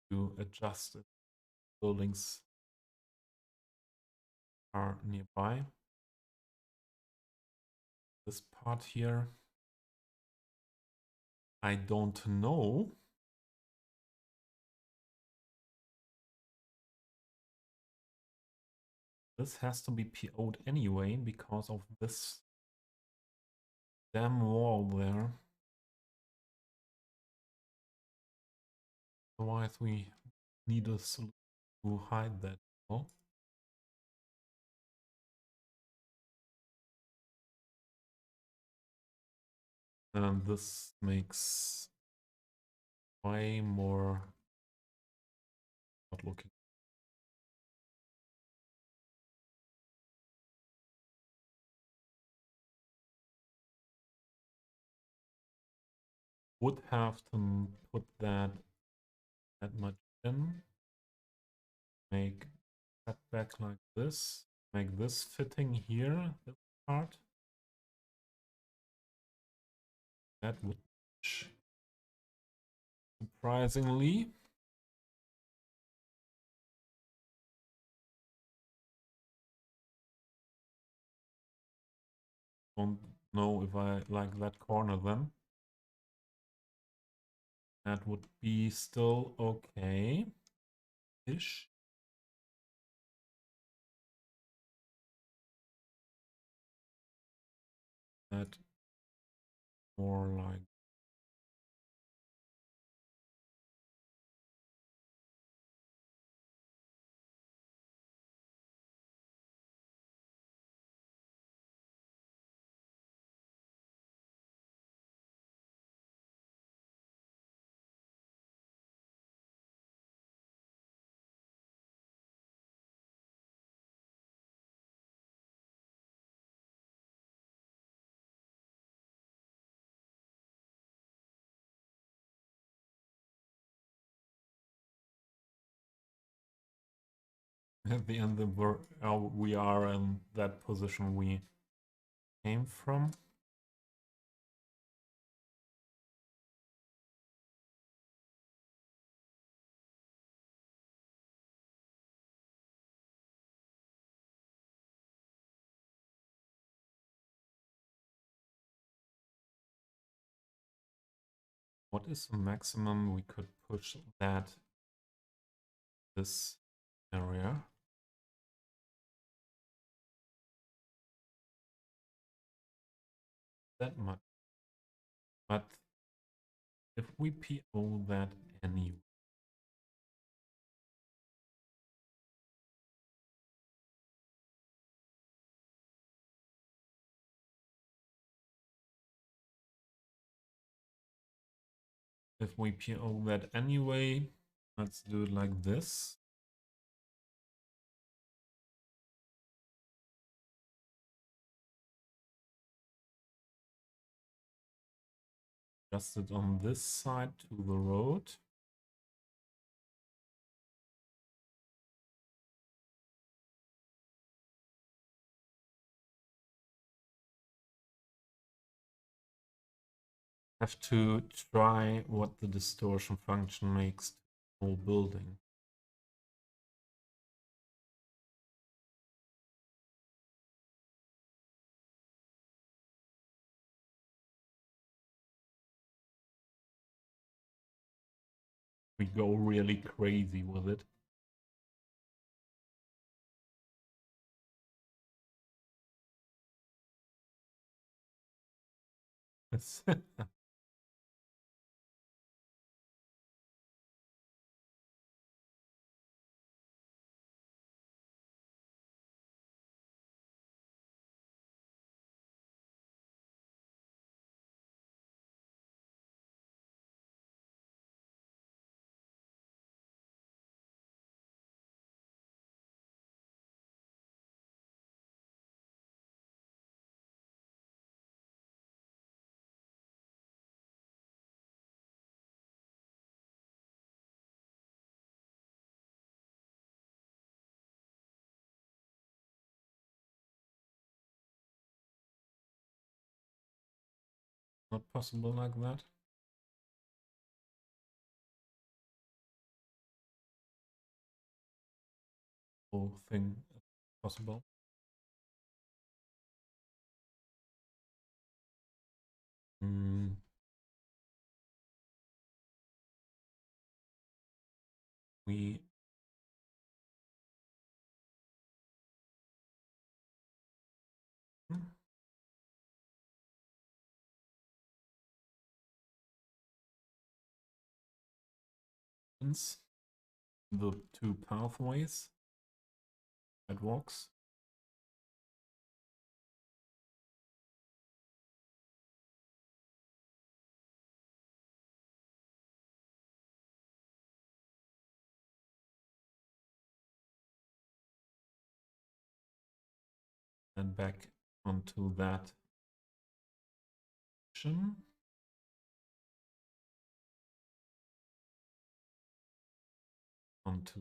[SPEAKER 1] to adjust it. Buildings are nearby. This part here, I don't know. This has to be PO'd anyway because of this damn wall there. Otherwise we need a solution to hide that wall. And this makes way more not looking. Would have to put that much in. Make setback like this. Make this fitting here, this part. That would surprisingly. Don't know if I like that corner then. That would be still okay-ish. That more like at the end we are in that position we came from. What is the maximum we could push that this area? That much. But if we PO that anyway, let's do it like this. Just it on this side to the road. Have to try what the distortion function makes to the whole building. We go really crazy with it. Not possible like that. Whole thing possible. We the two pathways sidewalks. And back onto that section. Onto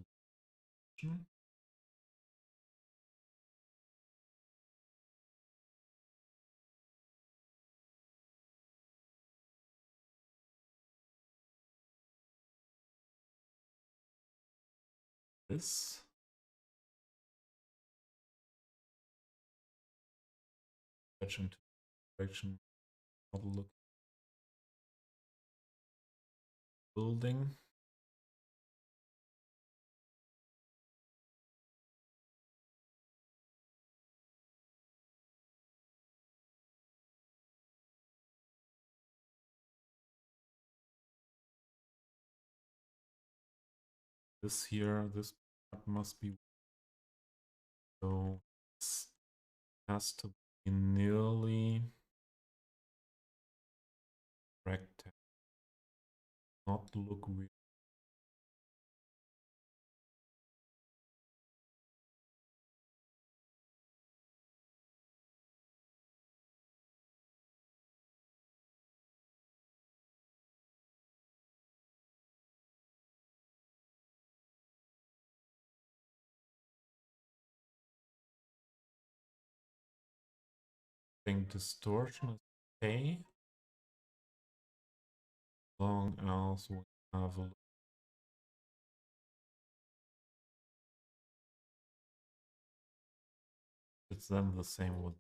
[SPEAKER 1] this. Direction to direction. Model look building. This here, this part must be, so this has to be nearly rectangle, not look weird. think distortion is okay. Long as we have a it's then the same with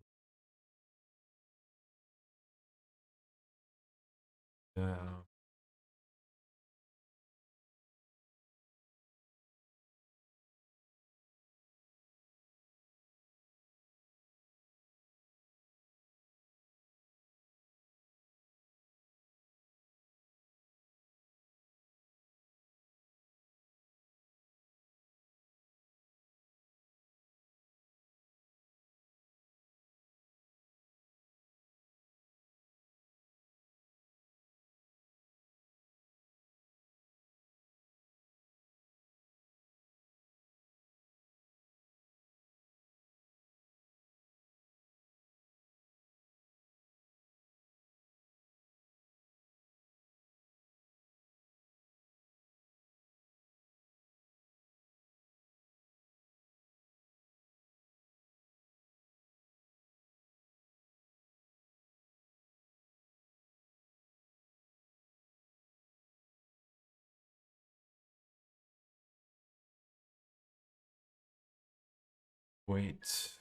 [SPEAKER 1] wait.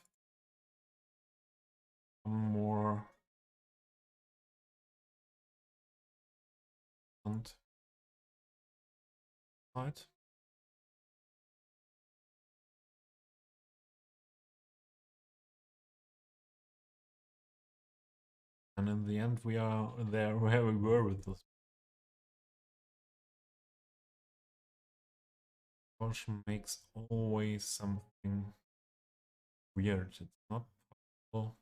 [SPEAKER 1] One more. Right. And in the end, we are there where we were with this. Distortion makes always something weird. It's not possible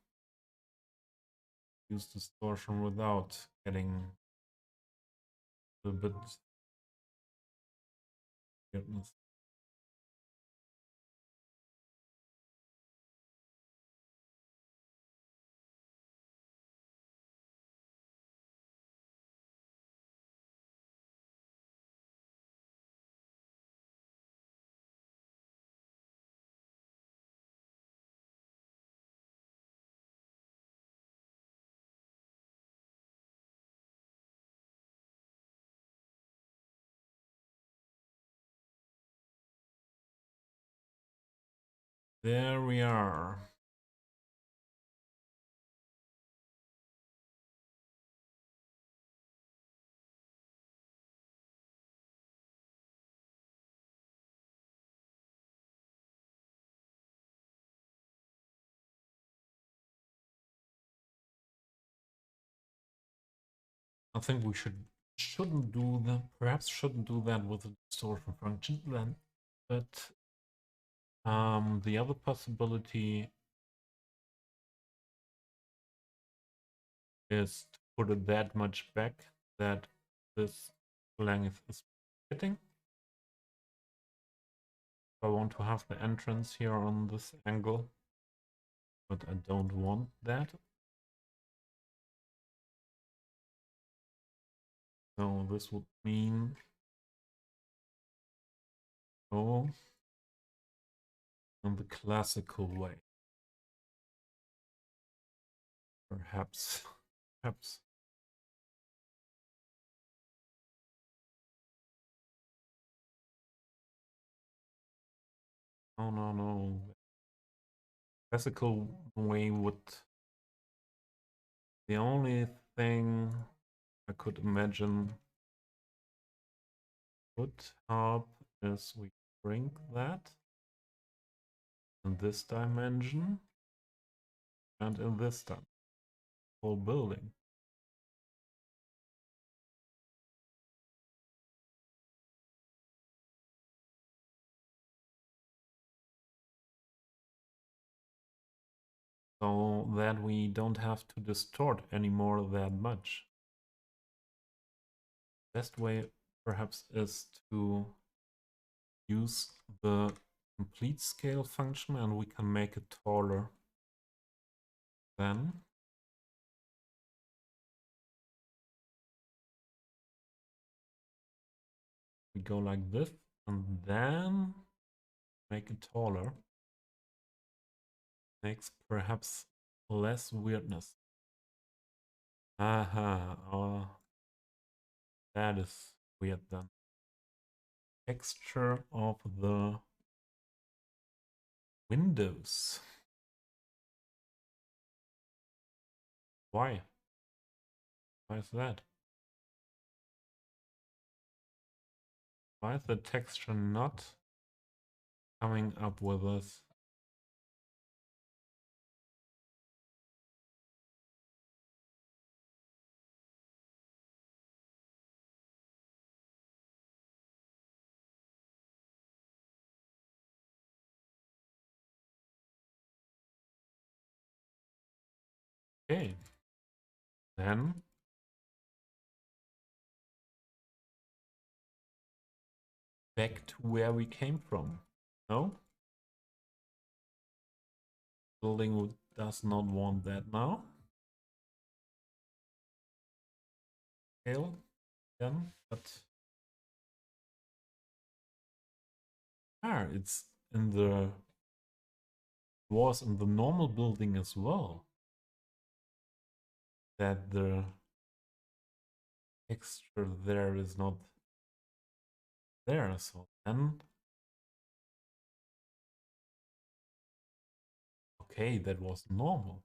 [SPEAKER 1] to use distortion without getting a bit weirdness. There we are. I think we shouldn't do that. Perhaps shouldn't do that with the distortion function then. But the other possibility is to put it that much back that this length is fitting. I want to have the entrance here on this angle, but I don't want that. So this would mean in the classical way. Perhaps. Oh no. Classical way would. The only thing I could imagine would help is we shrink that in this dimension and in this whole building. So that we don't have to distort anymore that much. Best way perhaps is to use the complete scale function and we can make it taller. Then we go like this and then make it taller. Makes perhaps less weirdness. Aha, oh, that is weird then. Texture of the windows. Why? Why is that? Why is the texture not coming up with us? Okay, then back to where we came from. No? Building does not want that now. Scale again, but it's in the was in the normal building as well. That the texture there is not there, so then okay, that was normal.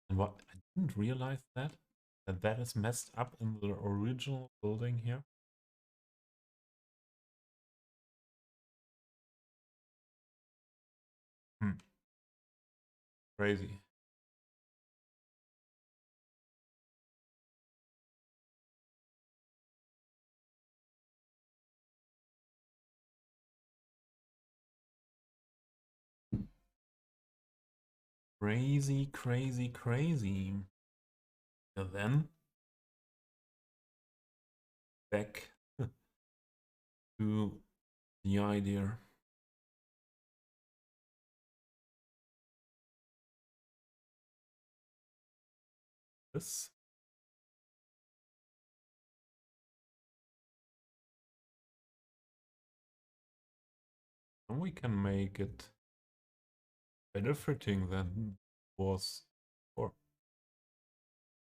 [SPEAKER 1] And what I didn't realize that is messed up in the original building here. Crazy. Crazy, crazy, crazy. And then back to the idea. This. And we can make it better fitting than it was before,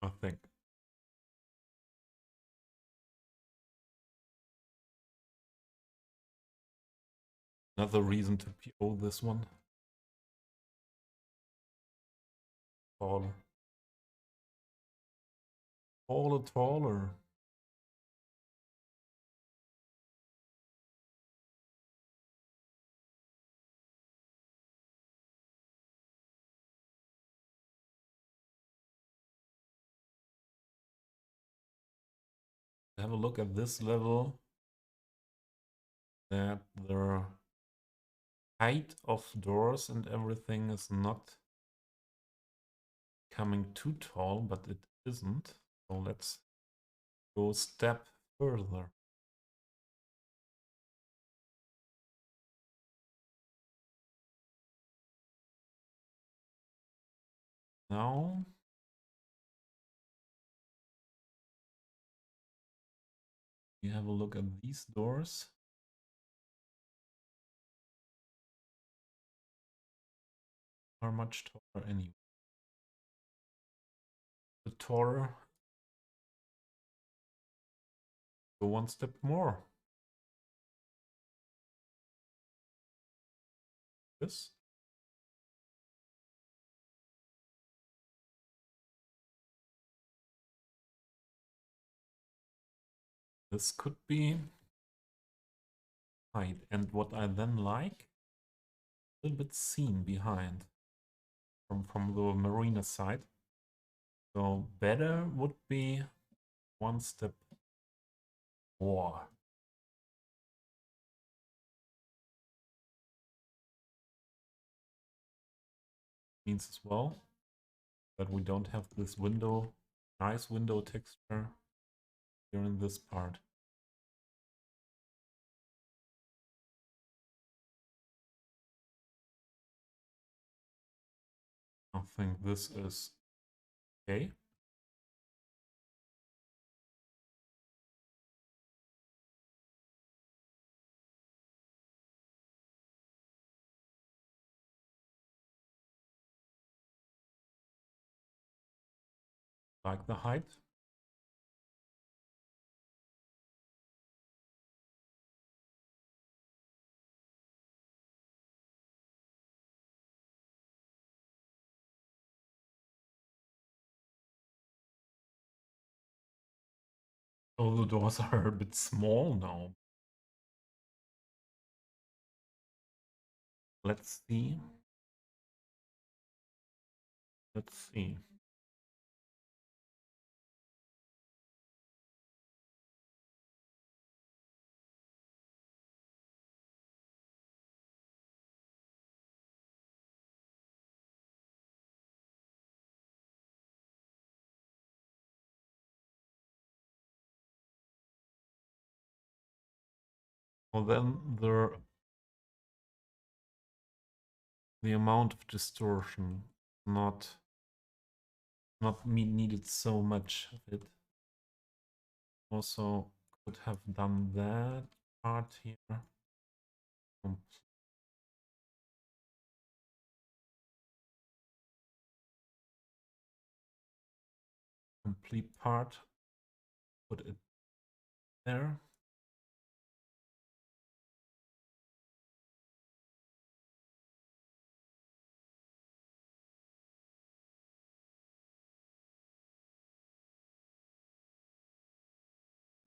[SPEAKER 1] I think. Another reason to PO this one. Taller. Taller, taller. Have a look at this level. That the height of doors and everything is not coming too tall, but it isn't. So let's go a step further. Now you have a look at these doors. Are much taller anyway. The taller, go one step more. This. This could be height. And what I then like, a little bit seen behind from the marina side. So better would be one step more. Means as well that we don't have this window, nice window texture here in this part. I think this is okay. Like the height. Oh, the doors are a bit small now. Let's see. Let's see. Well, then the amount of distortion not needed so much of it. Also could have done that part here. Complete part. Put it there.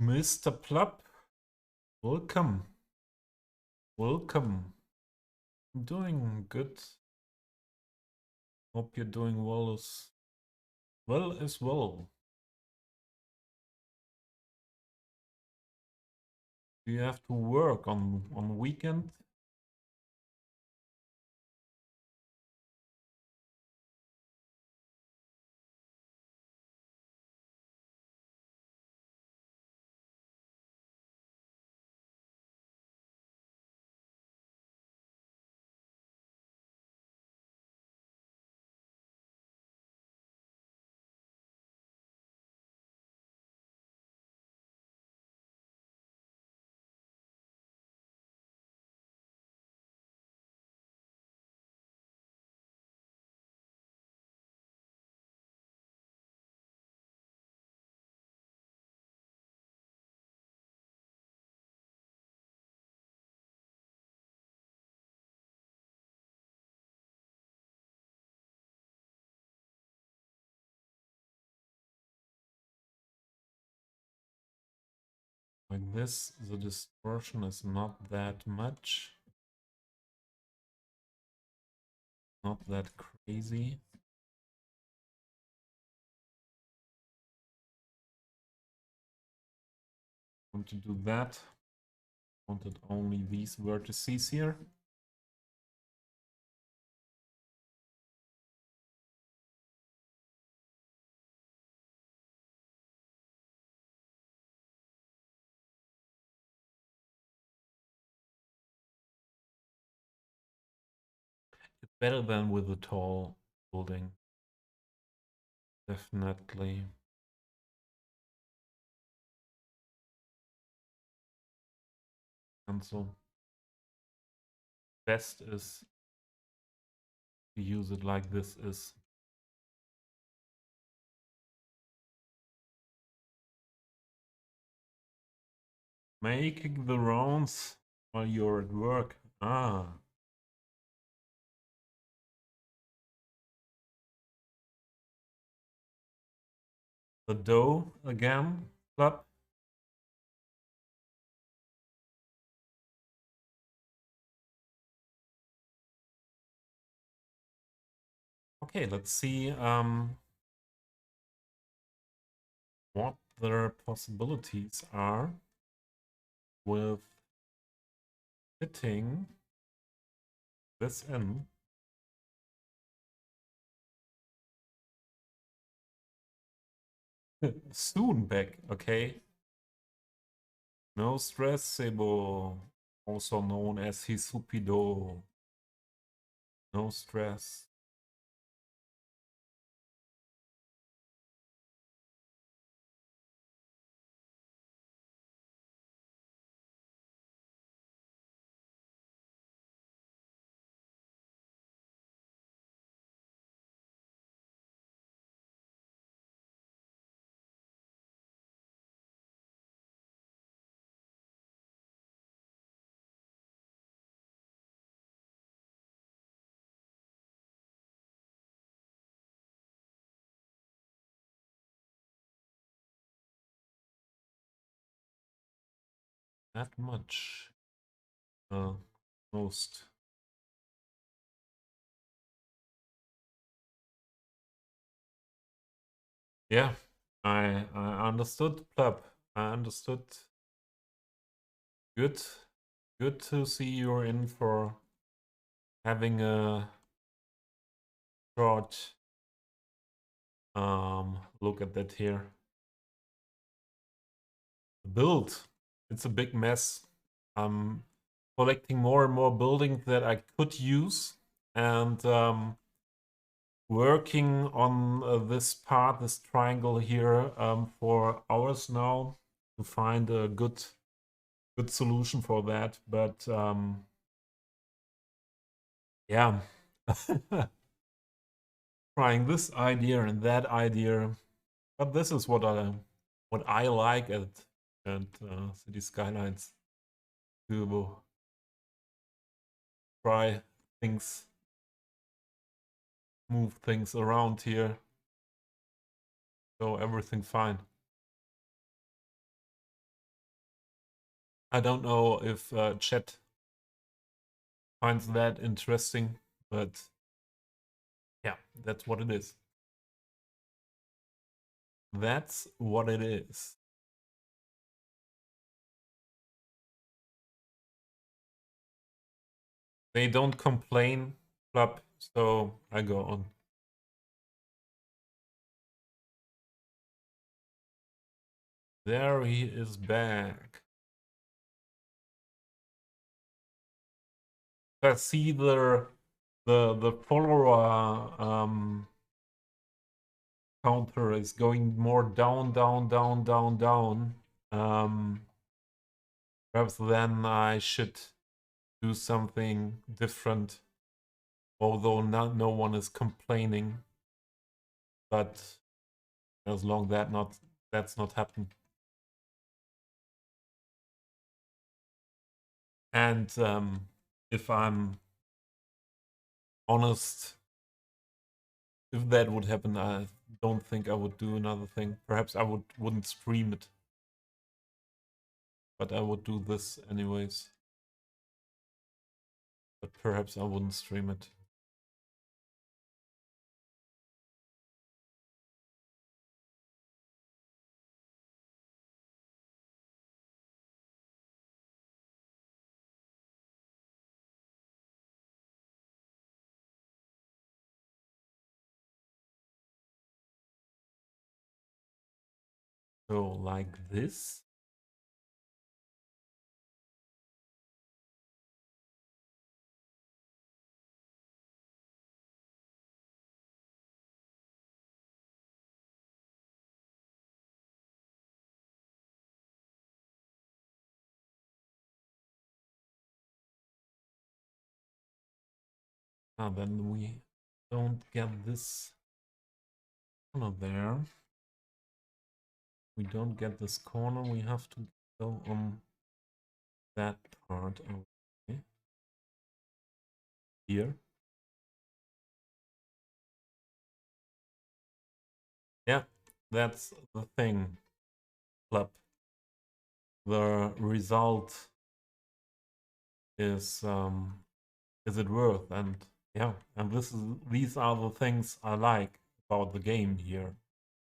[SPEAKER 1] Mr. Plup, welcome. Welcome. I'm doing good. Hope you're doing well as well. Do you have to work on weekend? Like this, the distortion is not that much. Not that crazy. Want to do that. Wanted only these vertices here. It's better than with a tall building. Definitely. And so best is to use it like this is. Making the rounds while you're at work. Ah. The dough again. Club. Okay, let's see what their possibilities are with fitting this in. Soon back, okay? No stress, Sebo. Also known as Hisupido. No stress. that much. Most. Yeah, I understood, Pleb. I understood. Good, good to see you're in for having a short look at that here. The build, it's a big mess. I'm collecting more and more buildings that I could use, and working on this part, this triangle here, for hours now to find a good solution for that. But yeah, trying this idea and that idea. But this is what I like at City Skylines, to try things, move things around here, so everything fine. I don't know if chat finds that interesting, but yeah, that's what it is. That's what it is. They don't complain, club, so I go on. There he is back. I see the follower counter is going more down, down, down, down, down. Perhaps then I should do something different, although no one is complaining. But as long that's not happened. And if I'm honest, if that would happen, I don't think I would do another thing. Perhaps I wouldn't stream it, but I would do this anyways. But perhaps I wouldn't stream it. So like this. Then we don't get this corner there. We don't get this corner. We have to go on that part over here. Yeah, that's the thing. Club. The result is it worth? And yeah, and these are the things I like about the game here.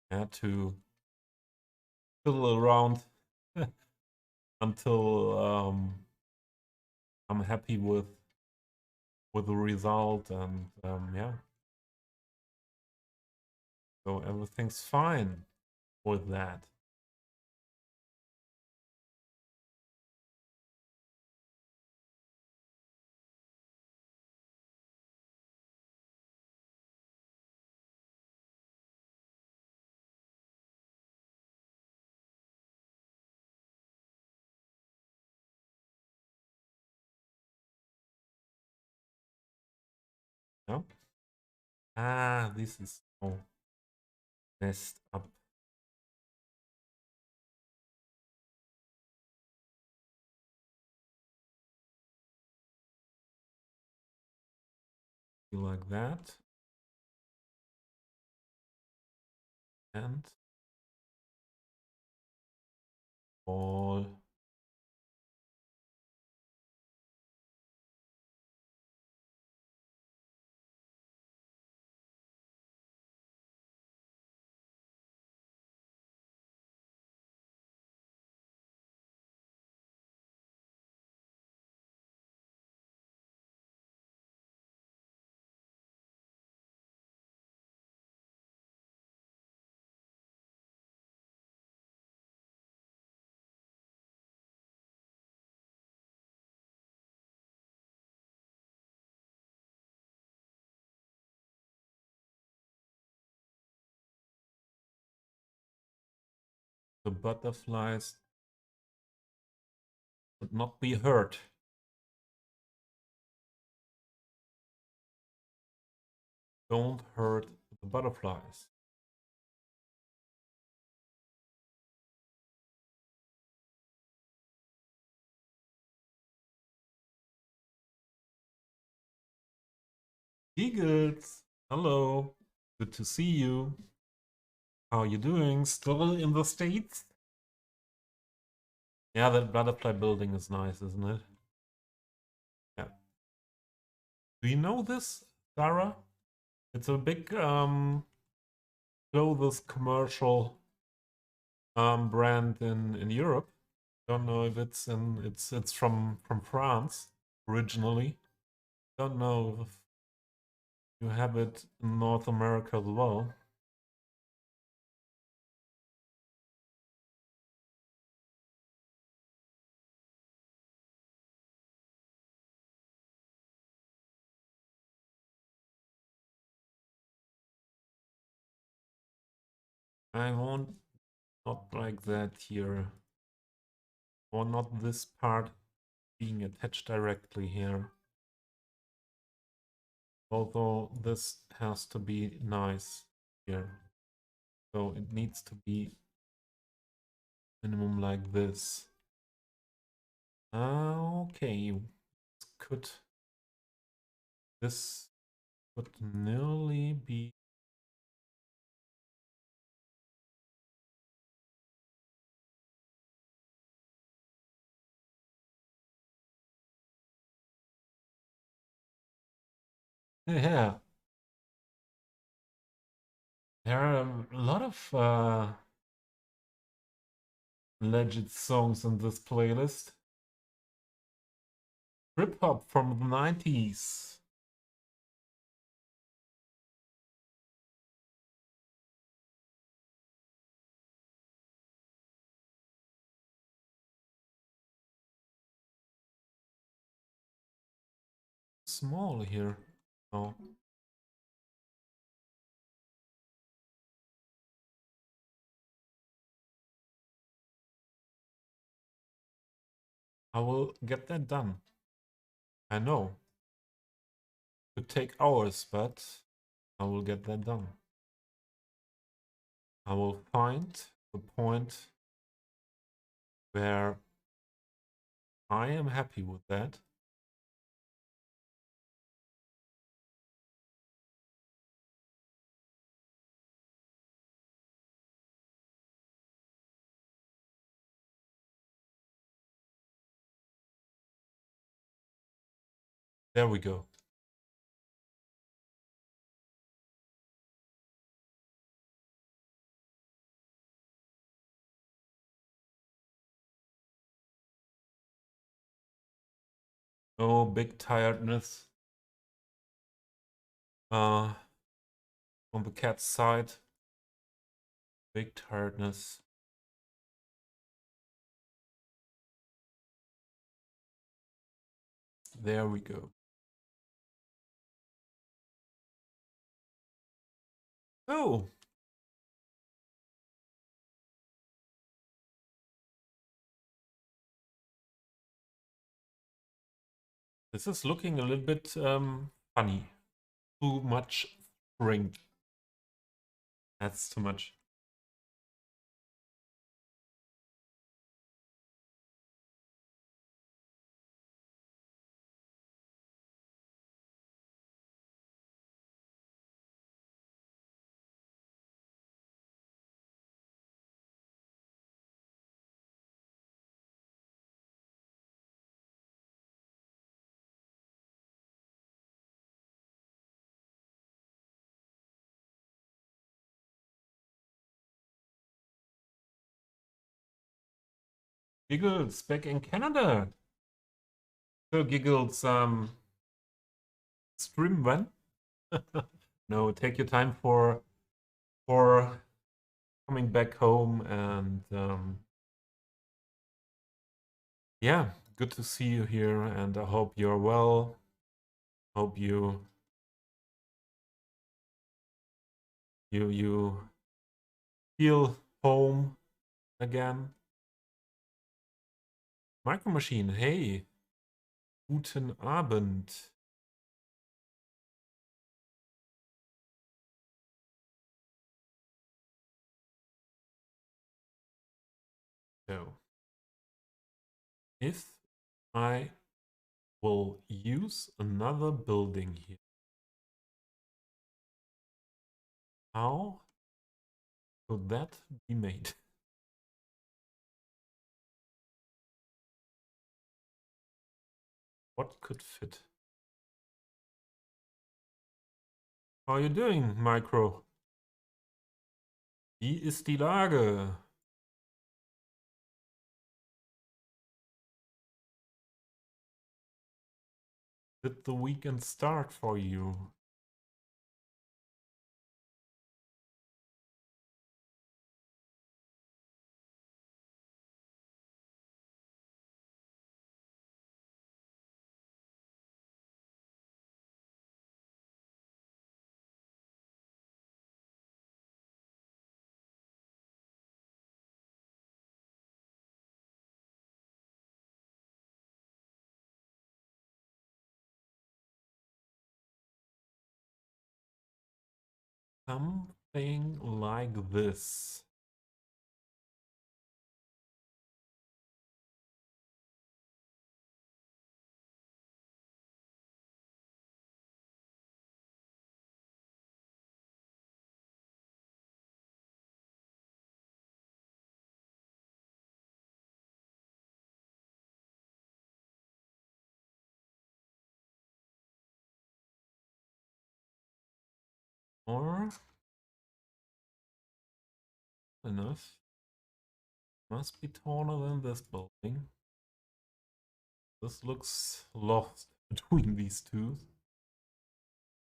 [SPEAKER 1] Yeah, to fiddle around until I'm happy with the result, and yeah, so everything's fine with that. Yeah. This is all messed up. Like that. And all The butterflies would not be hurt. Don't hurt the butterflies. Eagles, hello. Good to see you. How are you doing? Still in the States? Yeah, that butterfly building is nice, isn't it? Yeah. Do you know this, Sarah? It's a big clothes commercial brand in Europe. Don't know if it's from France originally. Don't know if you have it in North America as well. I want not like that here. Or not this part being attached directly here. Although this has to be nice here. So it needs to be minimum like this. Okay. This could nearly be. Yeah. There are a lot of legend songs in this playlist. Trip hop from the 90s. Small here. Oh. I will get that done. I know. It could take hours, but I will get that done. I will find the point where I am happy with that. There we go. Oh, big tiredness. On the cat's side. Big tiredness. There we go. Oh. This is looking a little bit funny. Too much spring. That's too much. Giggles back in Canada. So Giggles, stream when? No, take your time for coming back home, and yeah, good to see you here, and I hope you're well. Hope you feel home again. Micro Machine, hey. Guten Abend. So, if I will use another building here, how could that be made? What could fit? How are you doing, Micro? Wie ist die Lage? Did the weekend start for you? Something like this. Or enough. Must be taller than this building. This looks lost between these two.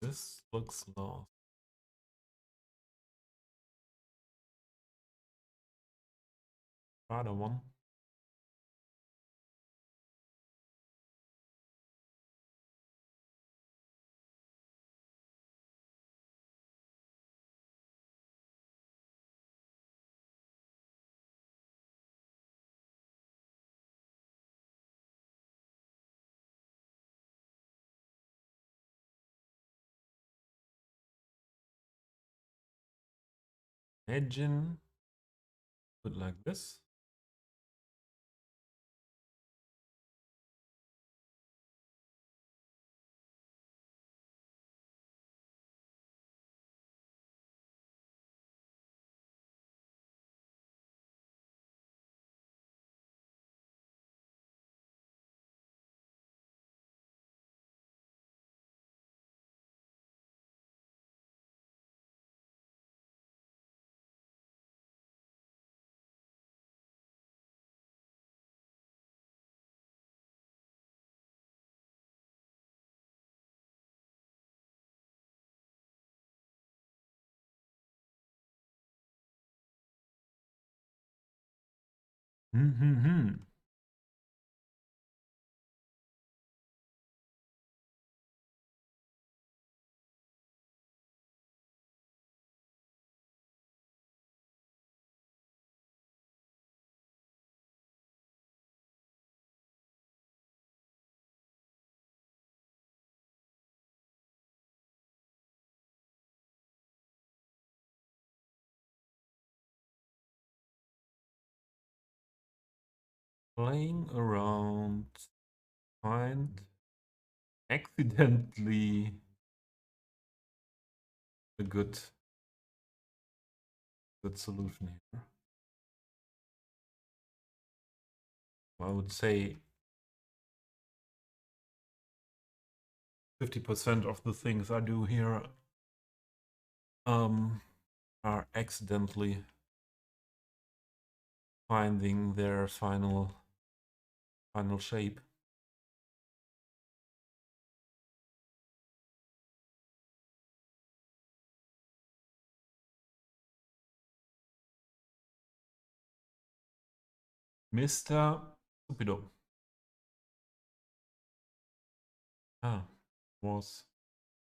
[SPEAKER 1] This looks lost. Other one. Imagine put like this. Hmm. Playing around. Find accidentally a good solution here. I would say 50% of the things I do here are accidentally finding their final shape. Mr. Stupido. Ah, was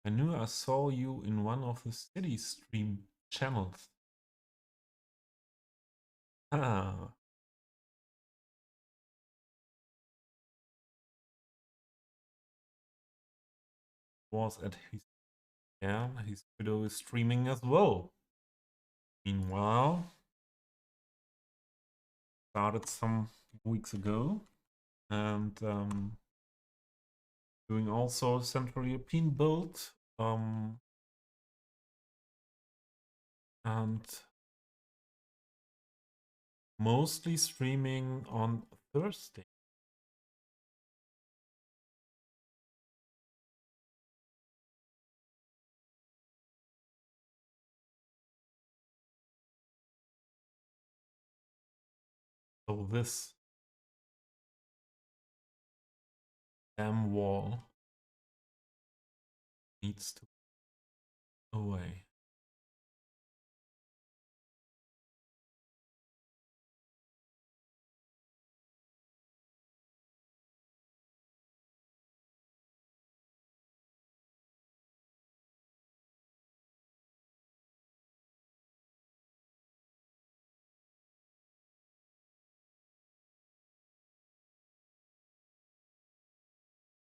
[SPEAKER 1] I knew I saw you in one of the city stream channels. Ah, was at his his video is streaming as well. Meanwhile, started some weeks ago and doing also Central European build and mostly streaming on Thursday. So this damn wall needs to go away.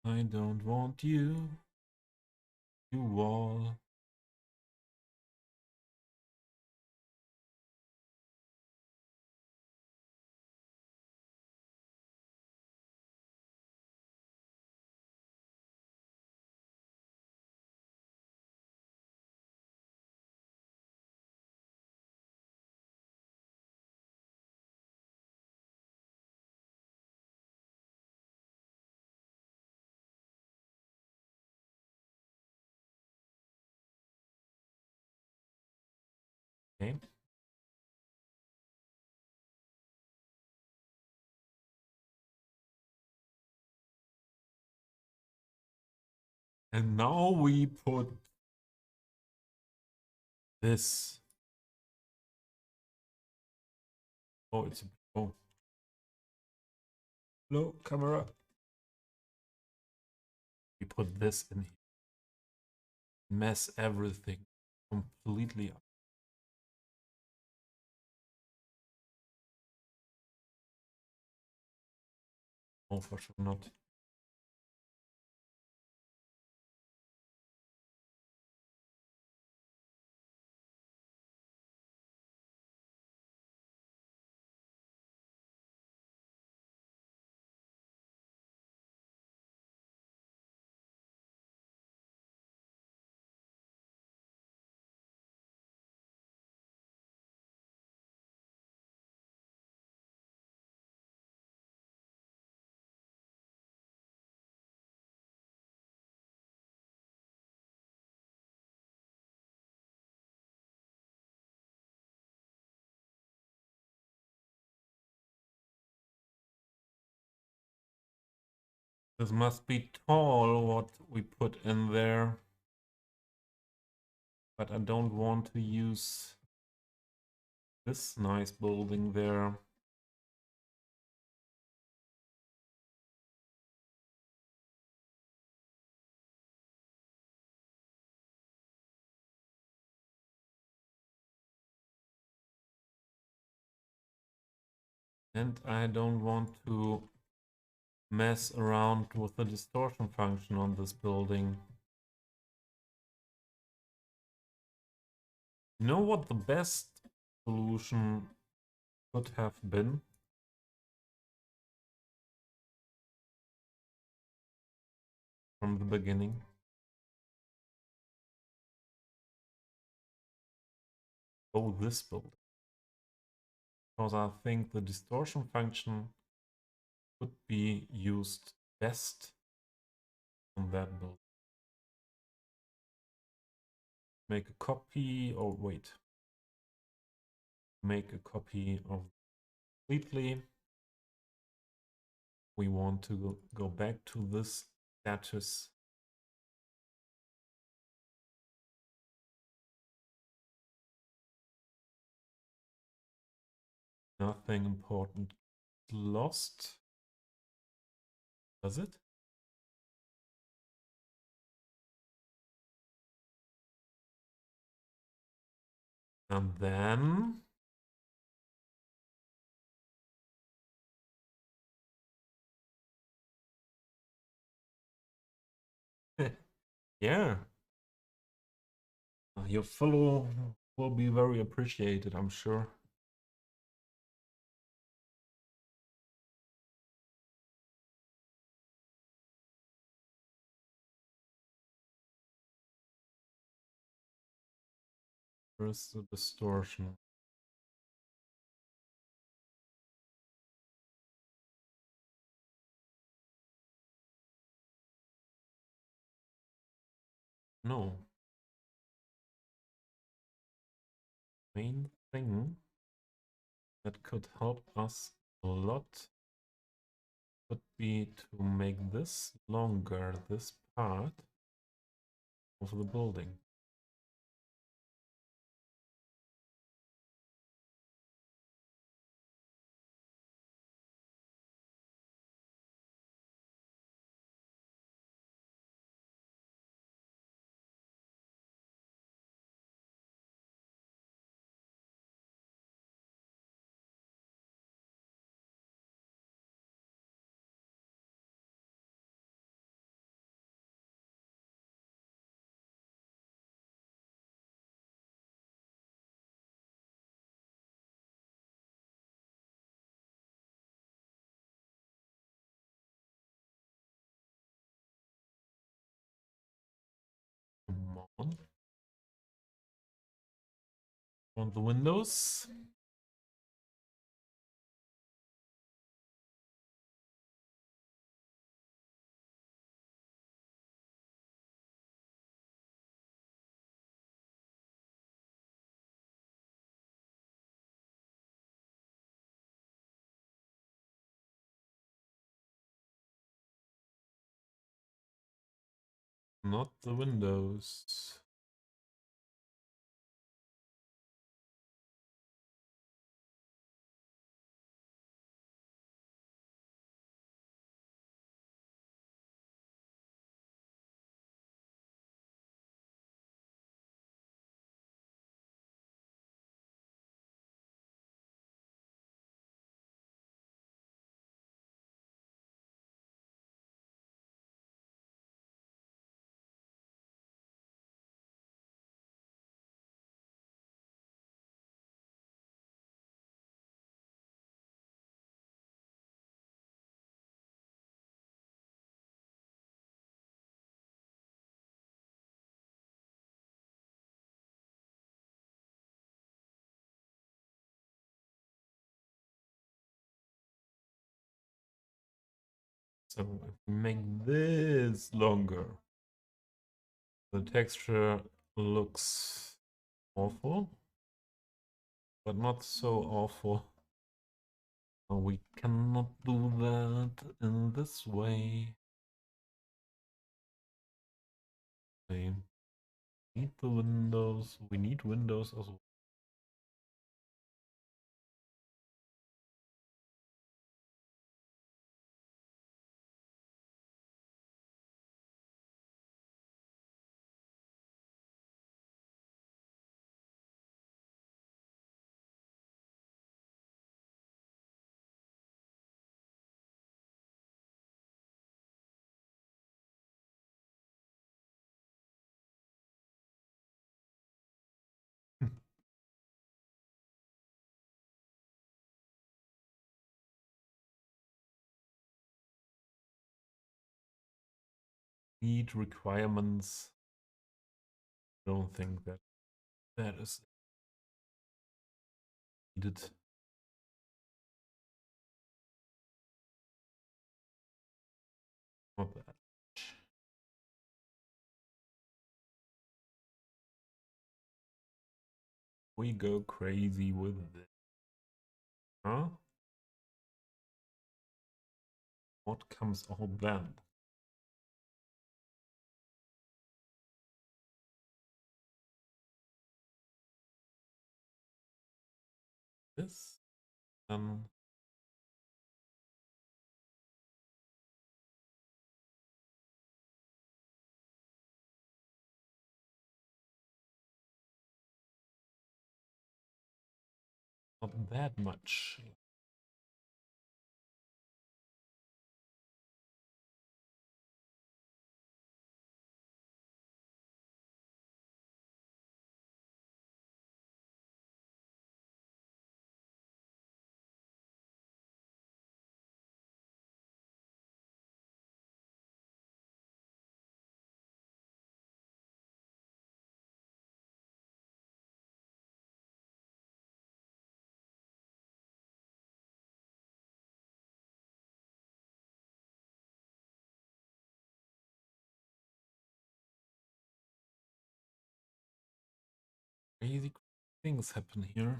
[SPEAKER 1] I don't want you, you wall. Okay. And now we put this. Oh, it's oh. No, camera. We put this in here. Mess everything completely up. Oh, for sure not. This must be tall, what we put in there. But I don't want to use this nice building there. And I don't want to mess around with the distortion function on this building. You know what the best solution could have been? From the beginning? Oh, this building. Because I think the distortion function could be used best on that build. Make a copy, or wait. Make a copy of completely. We want to go back to this status. Nothing important lost. Does it? And then Yeah, your follow will be very appreciated, I'm sure. Where's the distortion? No. Main thing that could help us a lot would be to make this longer, this part of the building. Come on. On the windows. Not the windows. So if we make this longer, the texture looks awful, but not so awful. We cannot do that in this way. We need the windows. We need windows as well. Need requirements. I don't think that that is needed. Not that. We go crazy with this. Huh? What comes out then? This? Not that much. crazy things happen here.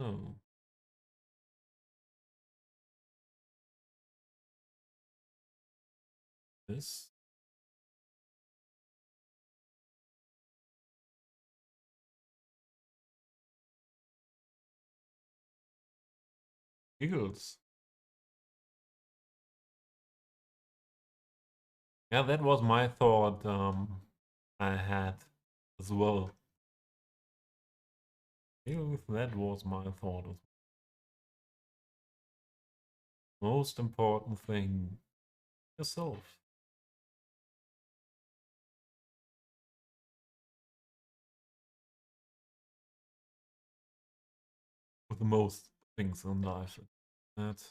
[SPEAKER 1] Oh, this giggles. Yeah, that was my thought. I had as well. Giggles, that was my thought. Most important thing, yourself. With the most things in life. That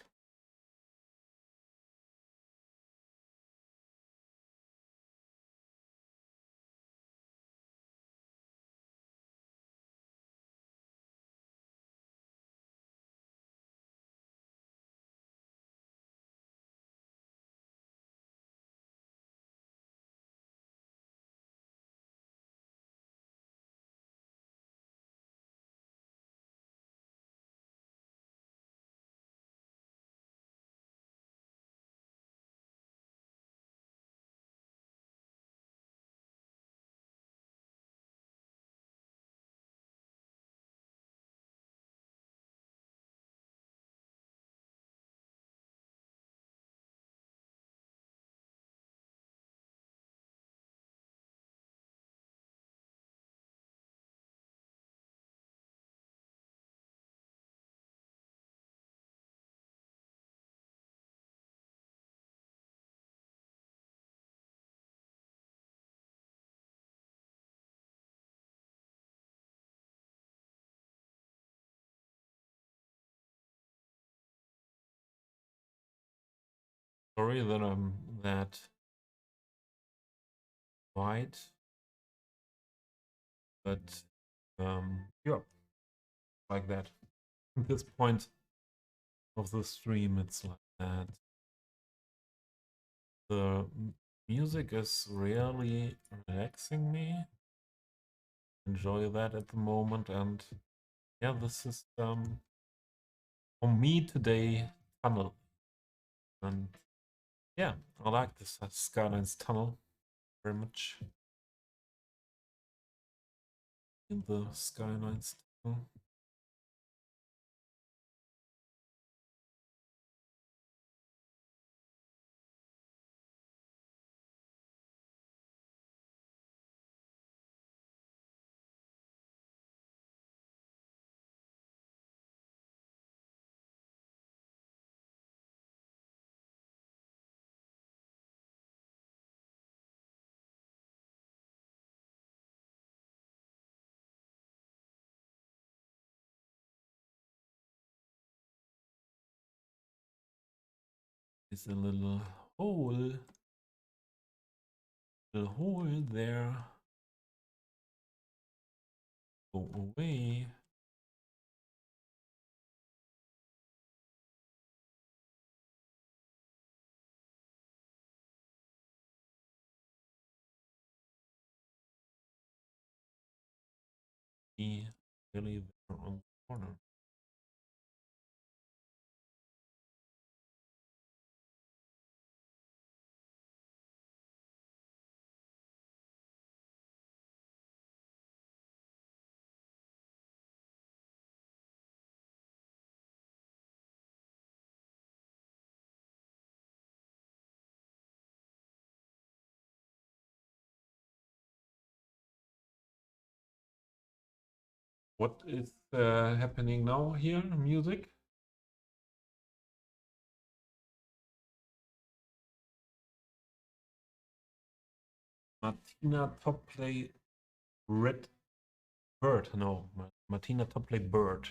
[SPEAKER 1] sorry that I'm that white, but yeah, like that. At this point of the stream, it's like that. The music is really relaxing me. Enjoy that at the moment, and yeah, this is for me today tunnel, and yeah, I like this Skylines tunnel very much. In the Skylines tunnel. Is a little hole there. Go away. Be really there on the corner. What is happening now here? Music? Martina top play red bird. No, Martina top play bird.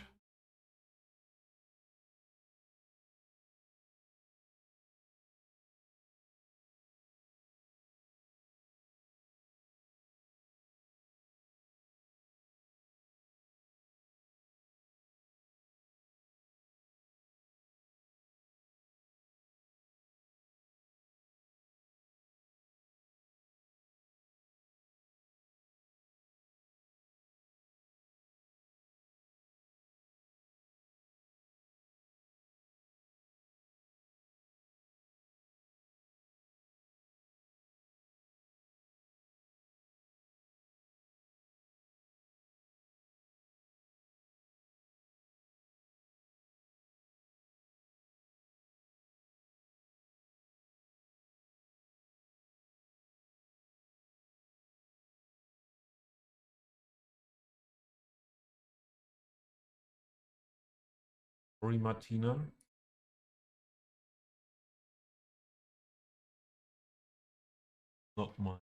[SPEAKER 1] Sorry, Martina. Not mine.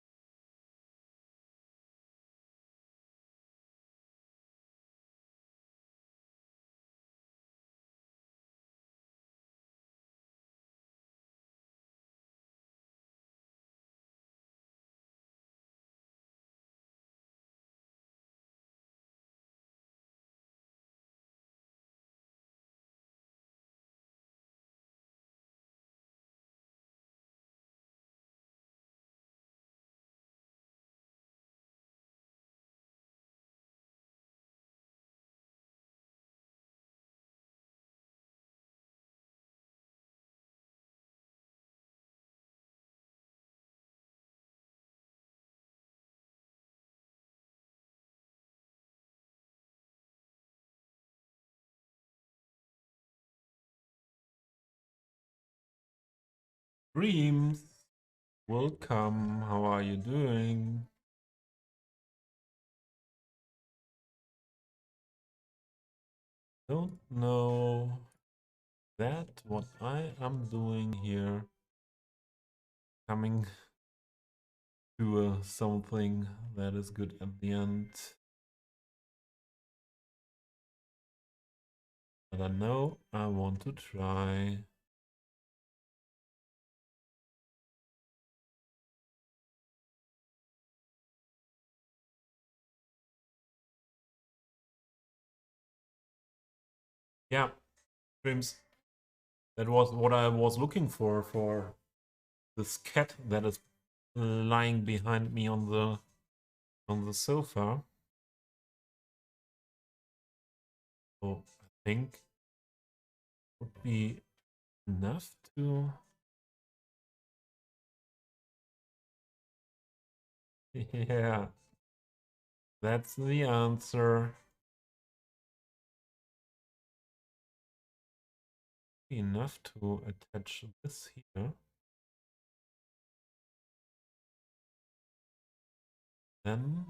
[SPEAKER 1] Dreams, welcome. How are you doing? Don't know that what I am doing here. Coming to something that is good at the end. But I know I want to try. Yeah, dreams. That was what I was looking for this cat that is lying behind me on the sofa. So I think would be enough to yeah, that's the answer. Enough to attach this here. Then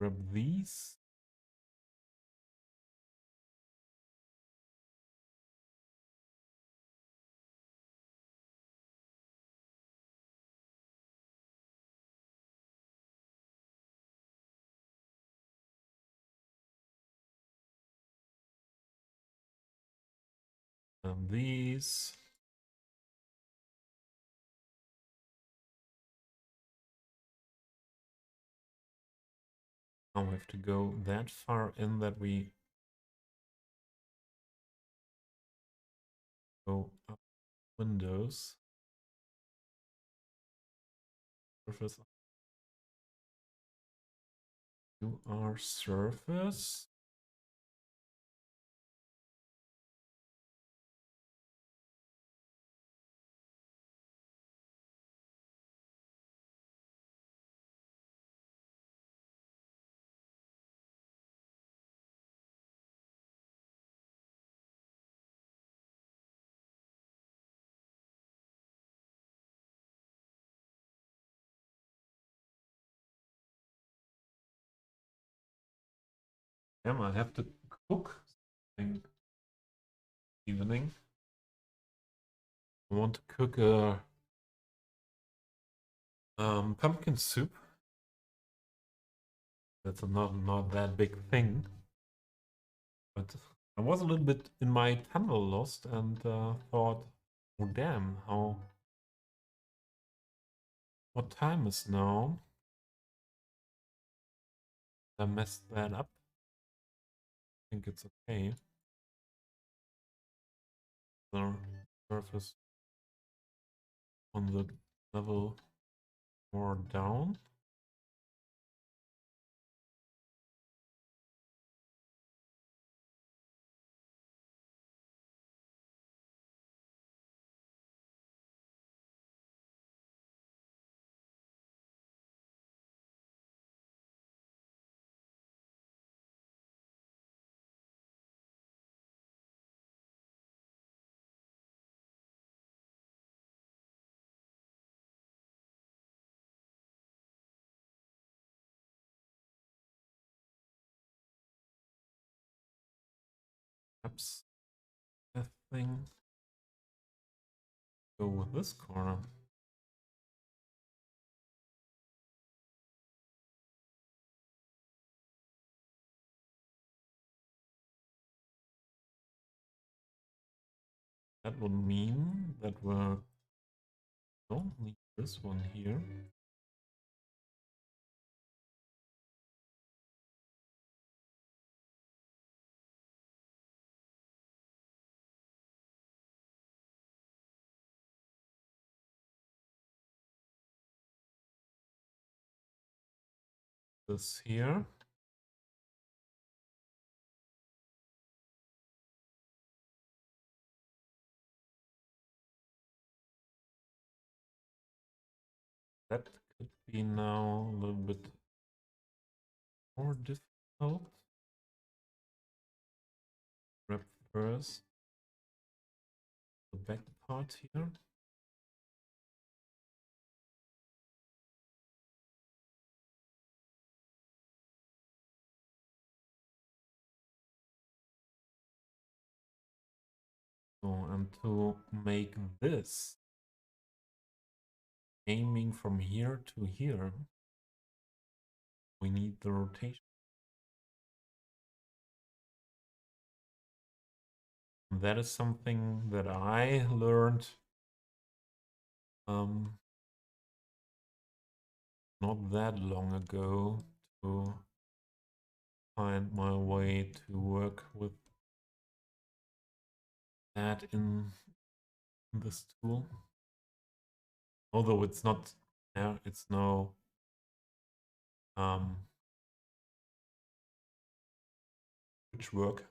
[SPEAKER 1] grab these. And these. Now we have to go that far in that we go up windows. Surface to our surface. Damn, I have to cook something evening. I want to cook a pumpkin soup. That's not that big thing, but I was a little bit in my tunnel lost and thought, oh damn, what time is now? I messed that up. I think it's okay. The surface on the level more down. Perhaps that thing go with this corner. That would mean that we don't need this one here. This here. That could be now a little bit more difficult. Grab first the back part here. So, and to make this aiming from here to here, we need the rotation. And that is something that I learned not that long ago to find my way to work with that in this tool. Although it's not there, it's no which work.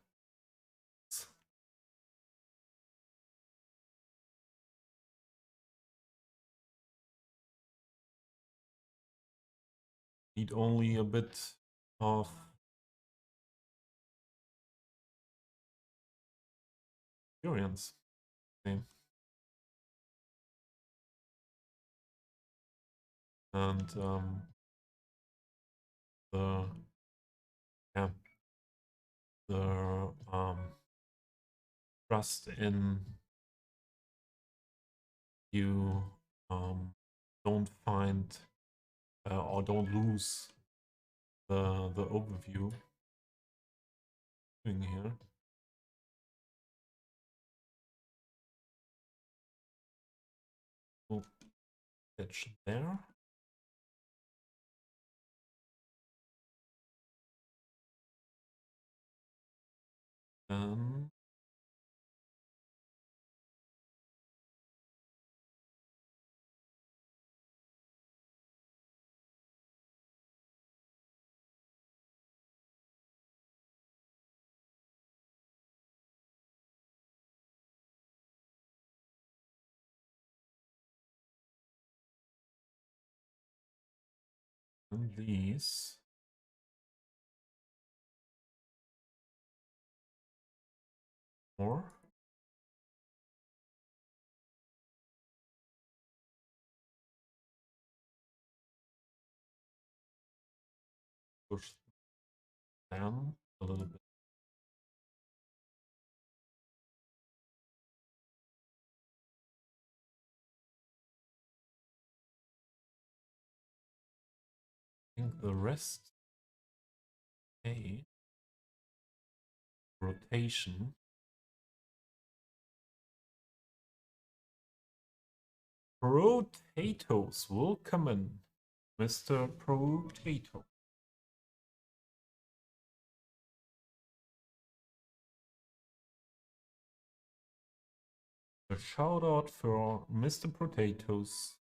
[SPEAKER 1] Need only a bit of experience. Okay. And the yeah, the trust in you don't find or don't lose the overview thing here. We'll catch there. Then these more. Push down a little bit. I think the rest, okay. Rotation. Potatoes will come in, Mr. Potato. A shout out for Mr. Potatoes.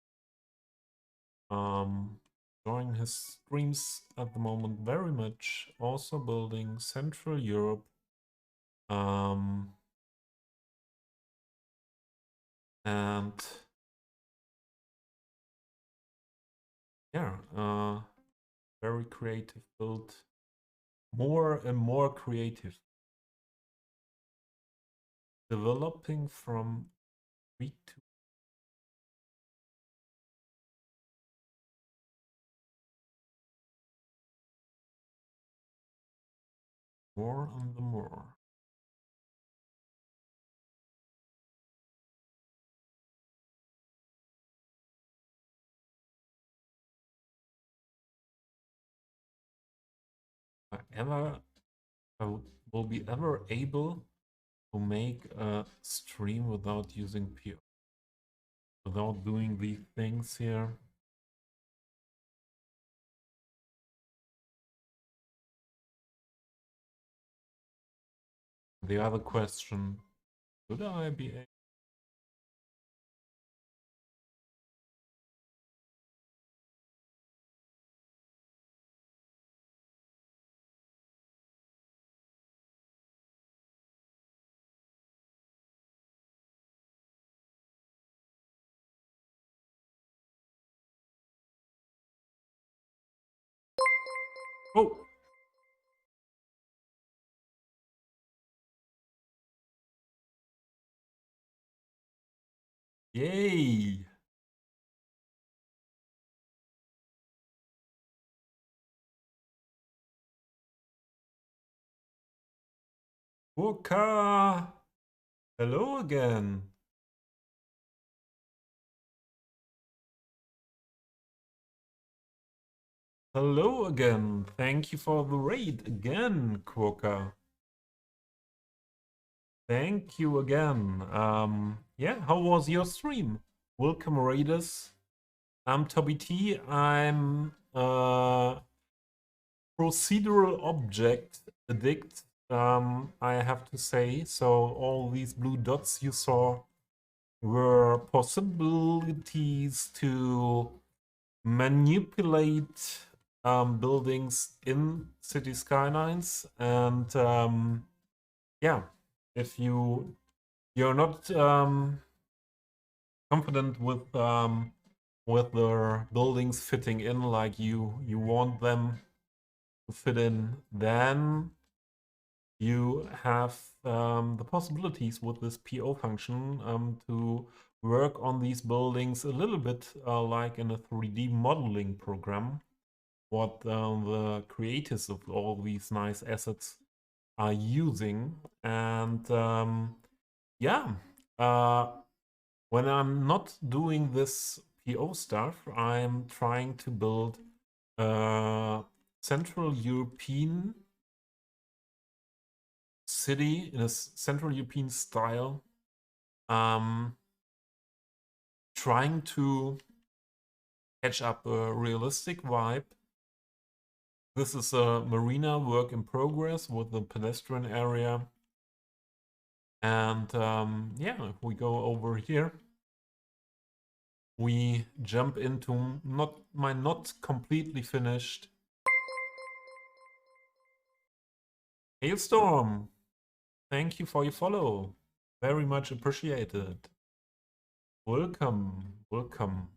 [SPEAKER 1] Enjoying his streams at the moment very much. Also building Central Europe. And yeah, very creative build. More and more creative. Developing from week to more and the more. Ever I will be ever able to make a stream without using PO, without doing these things here. The other question, should I be able? Oh! Yay! Wooka! Hello again! Hello again! Thank you for the raid again, Quokka. Thank you again. Yeah, how was your stream? Welcome, raiders. I'm Toby T. I'm procedural object addict, I have to say. So all these blue dots you saw were possibilities to manipulate buildings in Cities Skylines, and yeah, if you're not confident with the buildings fitting in like you want them to fit in, then you have the possibilities with this PO function to work on these buildings a little bit like in a 3D modeling program, what the creators of all these nice assets are using. And yeah, when I'm not doing this PO stuff, I'm trying to build a Central European city in a Central European style, trying to catch up a realistic vibe. This is a marina work in progress with the pedestrian area. And yeah, if we go over here, we jump into my not completely finished Hailstorm. Thank you for your follow. Very much appreciated. Welcome, welcome.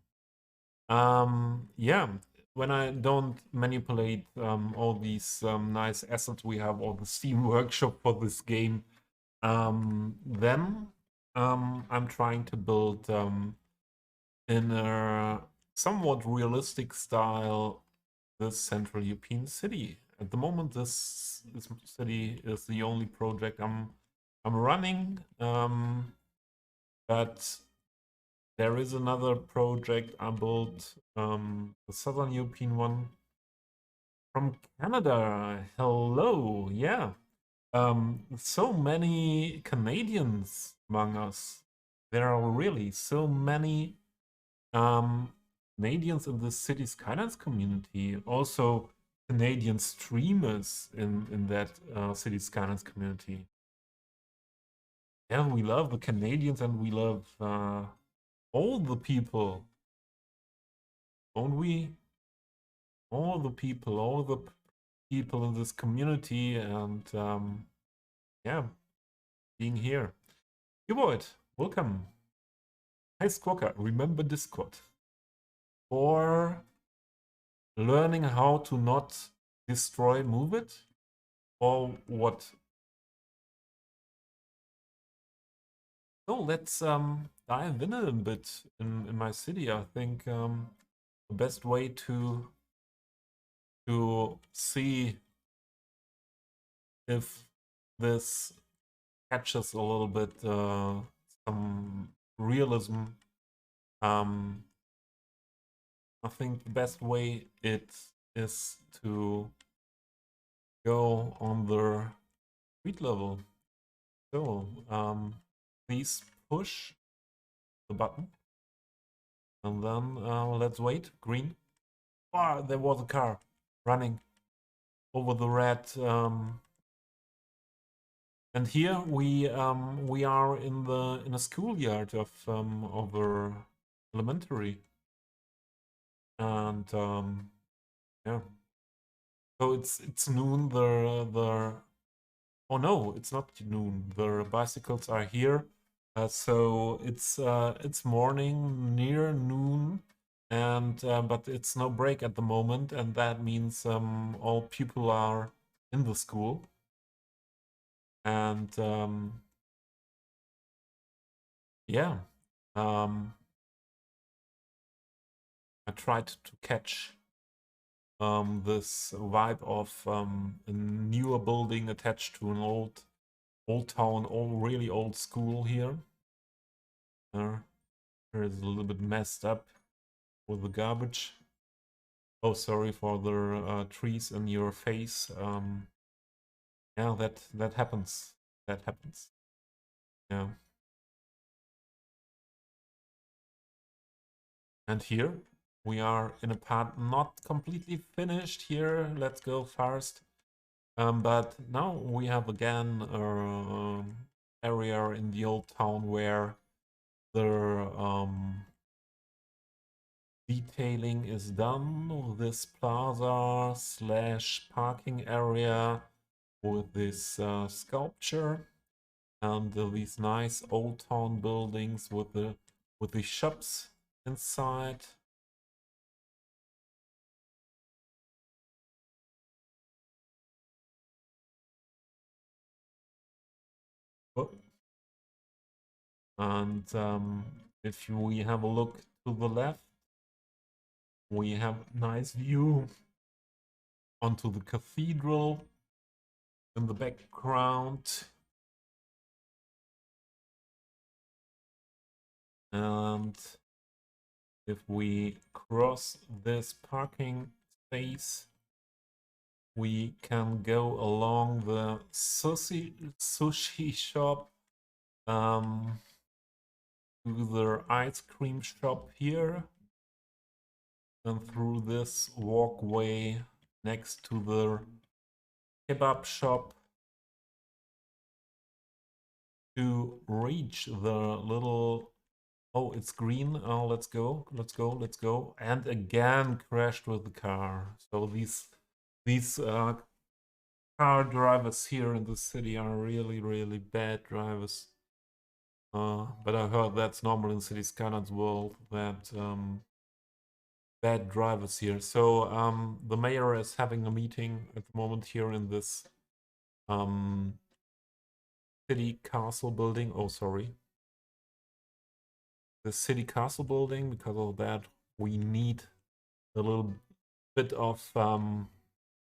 [SPEAKER 1] Yeah, when I don't manipulate all these nice assets we have, or the Steam Workshop for this game, then I'm trying to build in a somewhat realistic style this Central European city. At the moment, this city is the only project I'm running, but there is another project I built, the Southern European one from Canada. Hello, yeah. So many Canadians among us. There are really so many Canadians in the Cities Skylines community. Also, Canadian streamers in that Cities Skylines community. Yeah, we love the Canadians and we love all the people, don't we? All the people in this community, and yeah, being here. Cuboid, welcome. Hi Squawker, remember Discord for learning how to not destroy move it, or what? So let's dive in a bit in my city. I think the best way to see if this catches a little bit some realism. I think the best way it is to go on the street level. So please push the button, and then let's wait. Green. Ah, there was a car running over the red. And here we are in a schoolyard of our elementary, and yeah. So it's noon. The oh no, it's not noon. The bicycles are here. So it's morning, near noon, and but it's no break at the moment, and that means all people are in the school, and yeah, I tried to catch this vibe of a newer building attached to an old town, really old school here. Here is a little bit messed up with the garbage. Oh, sorry for the trees in your face. Yeah, that happens. That happens. Yeah. And here we are in a part not completely finished here. Let's go fast. But now we have again an area in the old town where the detailing is done. This plaza slash parking area with this sculpture and these nice old town buildings with the shops inside. Oh. And if we have a look to the left, we have a nice view onto the cathedral in the background. And if we cross this parking space, we can go along the sushi shop to the ice cream shop here, and through this walkway next to the kebab shop to reach the little... Oh, it's green. Oh, let's go, let's go, let's go. And again crashed with the car. So these car drivers here in the city are really bad drivers. But I heard that's normal in Cities Skylines world, that bad drivers here. So the mayor is having a meeting at the moment here in this city castle building. Oh, sorry. The city castle building. Because of that, we need a little bit of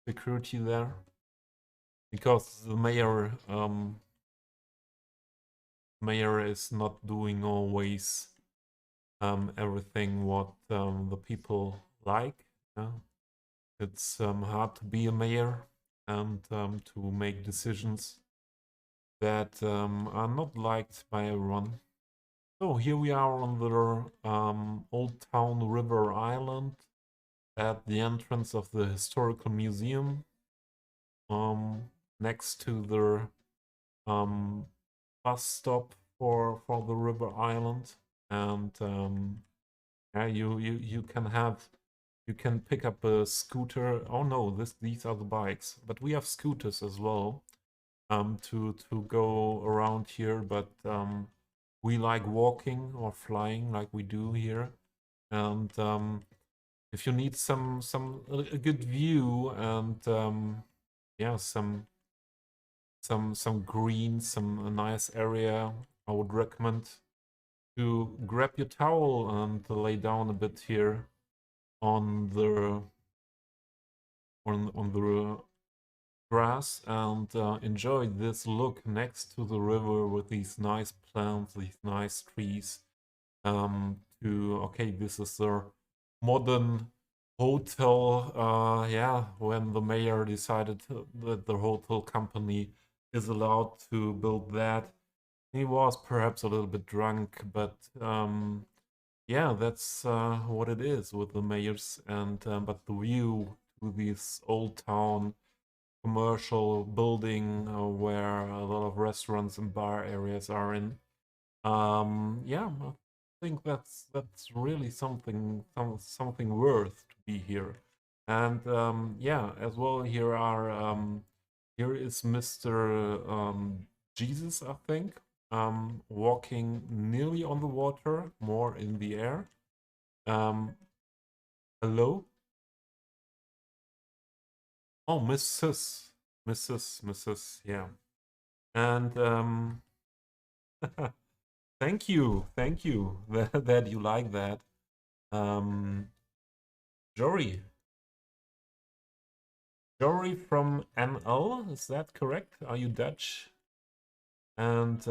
[SPEAKER 1] security there, because the mayor is not doing always everything what the people like. Yeah? It's hard to be a mayor and to make decisions that are not liked by everyone. So here we are on the Old Town River Island at the entrance of the historical museum, next to the bus stop for the river island, and yeah, you can pick up a scooter. Oh no, these are the bikes, but we have scooters as well to go around here, but we like walking or flying like we do here. And if you need a good view and yeah, some green, a nice area, I would recommend to grab your towel and lay down a bit here on the grass and enjoy this look next to the river with these nice plants, these nice trees. Okay, this is the modern hotel. Yeah, when the mayor decided that the hotel company is allowed to build that, he was perhaps a little bit drunk, but yeah, that's what it is with the mayors. And but the view to this old town commercial building where a lot of restaurants and bar areas are in. Yeah, I think that's really something worth to be here. And yeah, as well here is Mr. Jesus, I think, walking nearly on the water, more in the air. Um, Hello? Oh, Mrs. Yeah. And thank you that you like that. Um, Jory, Jory from NL, is that correct? Are you Dutch? And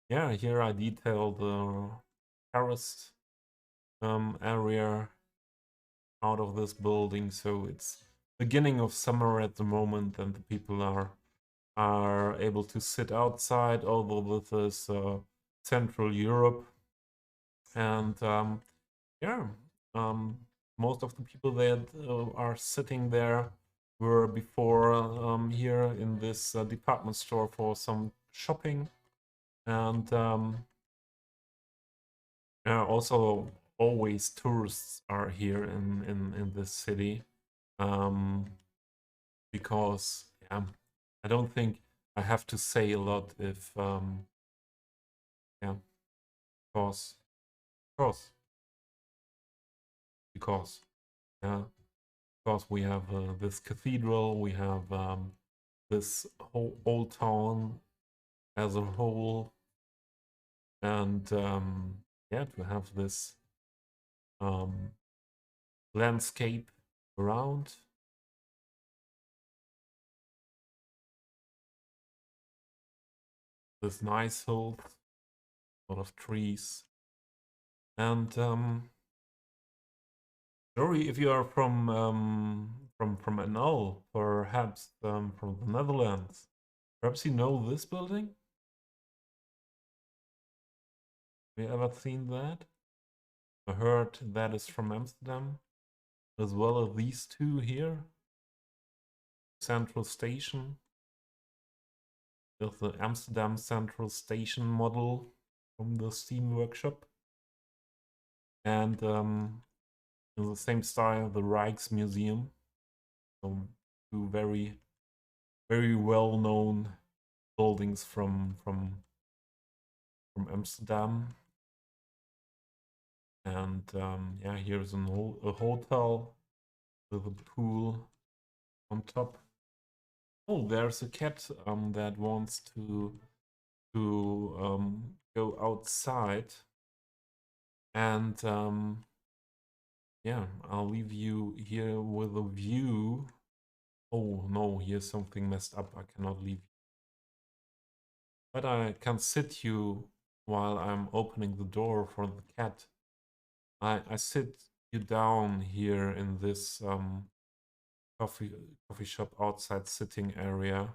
[SPEAKER 1] yeah, here I detail the terraced area out of this building. So it's beginning of summer at the moment, and the people are able to sit outside, although this is Central Europe. And yeah, um, most of the people that are sitting there were before here in this department store for some shopping. And also always tourists are here in this city, um, because yeah, I don't think I have to say a lot if yeah, because because because yeah, because we have this cathedral, we have this whole old town as a whole, and yeah, to have this um, landscape around. This nice hill, a lot of trees, and Jory, if you are from NL, perhaps from the Netherlands, perhaps you know this building. Have you ever seen that? I heard that is from Amsterdam, as well as these two here. Central Station. There's the Amsterdam Central Station model from the Steam Workshop. And in the same style, the Rijksmuseum. So two very, very well-known buildings from Amsterdam. And yeah, here's a hotel with a pool on top. Oh, there's a cat that wants to go outside, and yeah, I'll leave you here with a view Oh no, here's something messed up. I cannot leave. But I can sit you while I'm opening the door for the cat. I sit you down here in this coffee shop outside sitting area,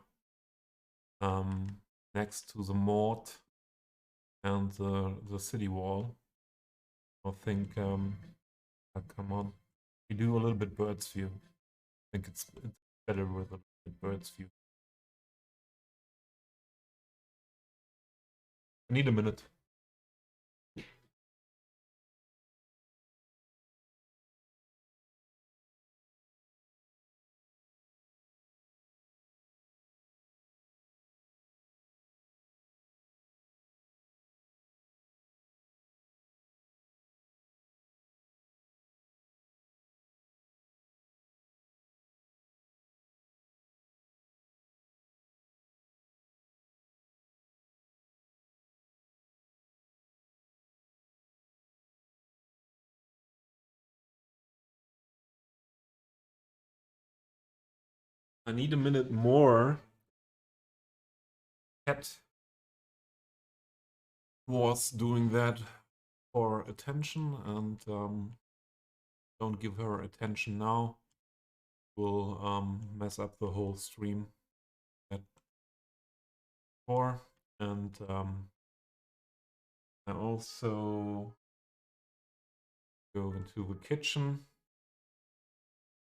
[SPEAKER 1] next to the moat and the city wall. I think come on, we do a little bit bird's view. I think it's better with a little bit bird's view. I need a minute. I need a minute more. Cat was doing that for attention, and don't give her attention now. Will mess up the whole stream at 4. And I also go into the kitchen.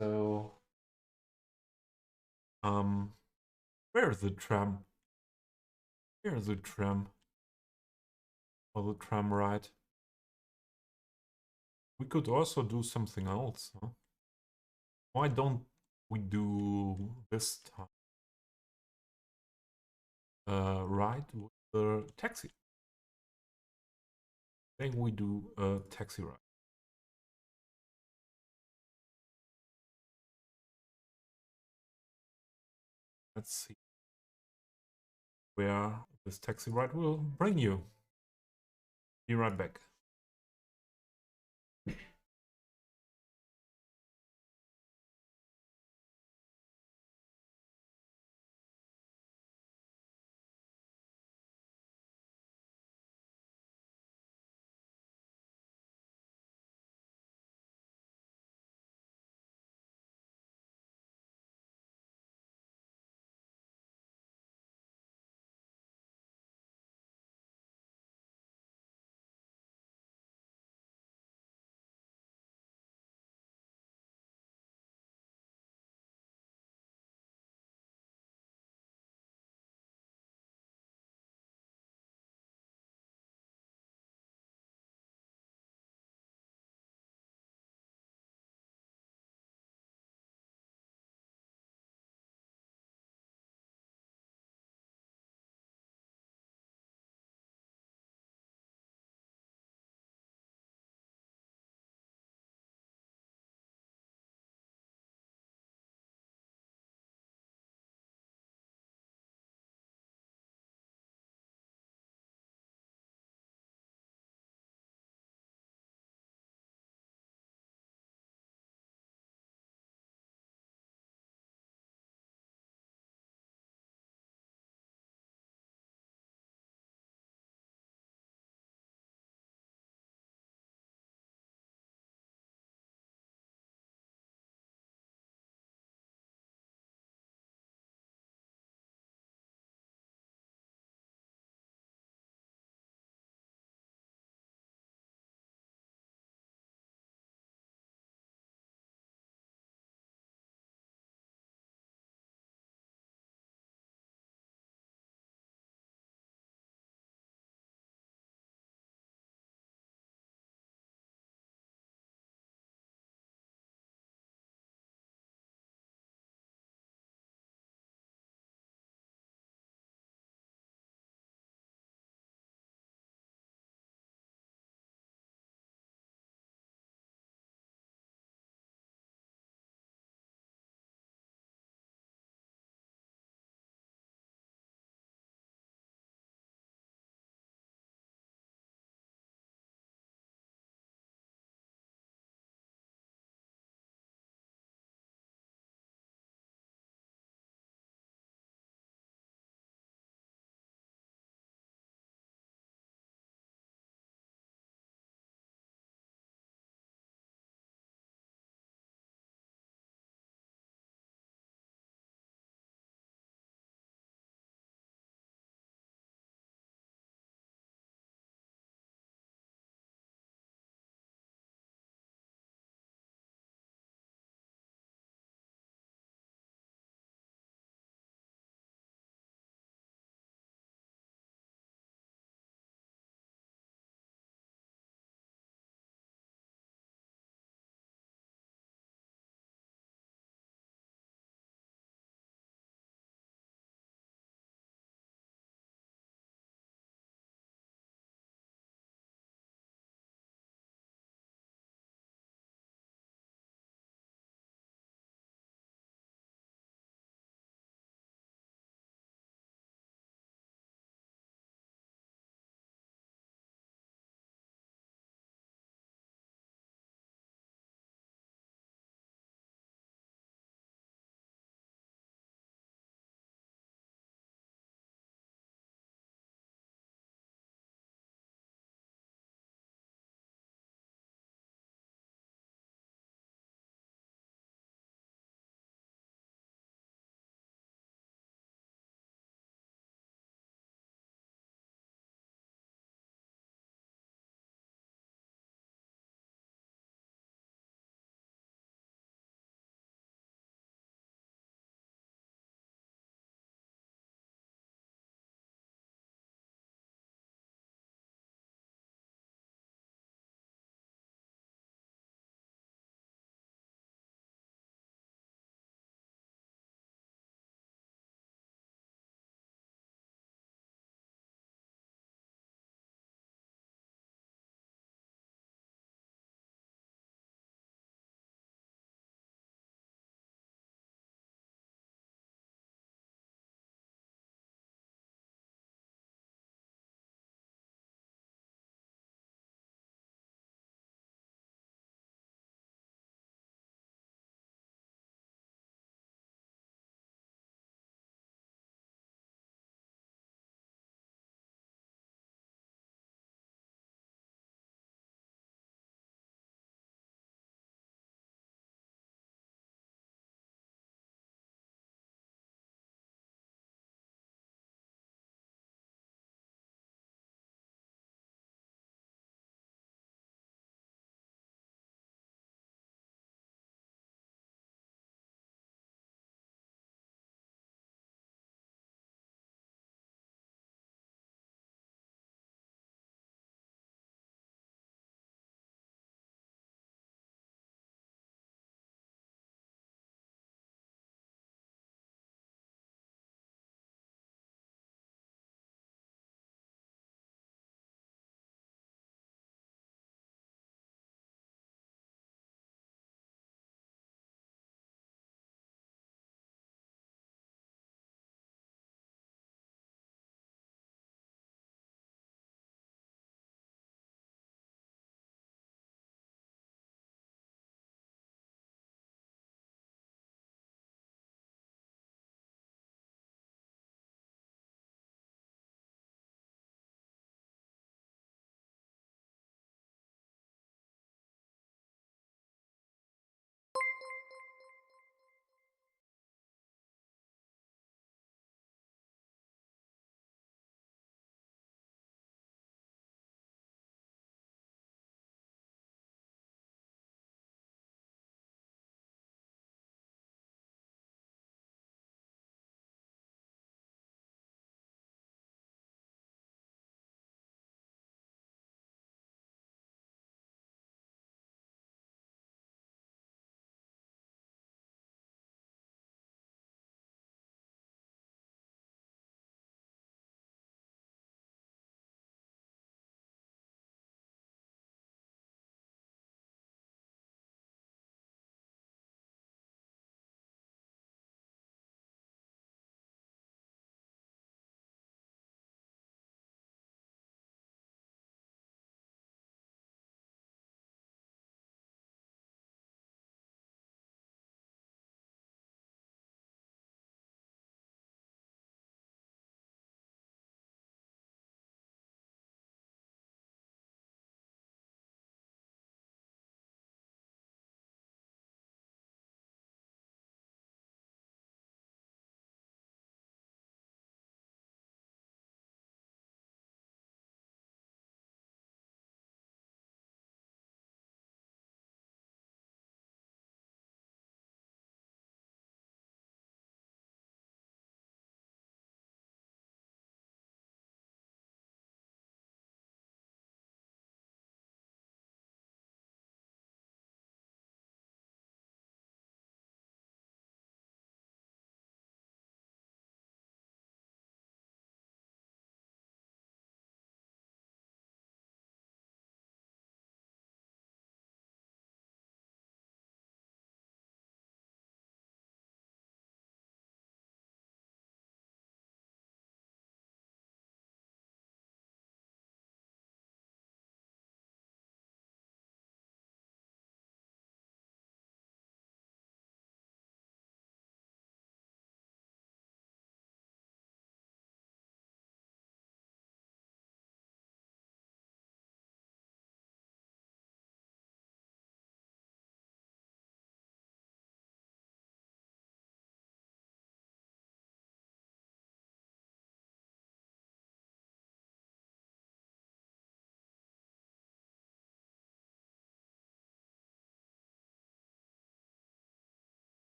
[SPEAKER 1] So where's the tram? Here's the tram. Or the tram ride. We could also do something else, huh? Why don't we do this time? Ride with the taxi. I think we do a taxi ride. Let's see where this taxi ride will bring you. Be right back.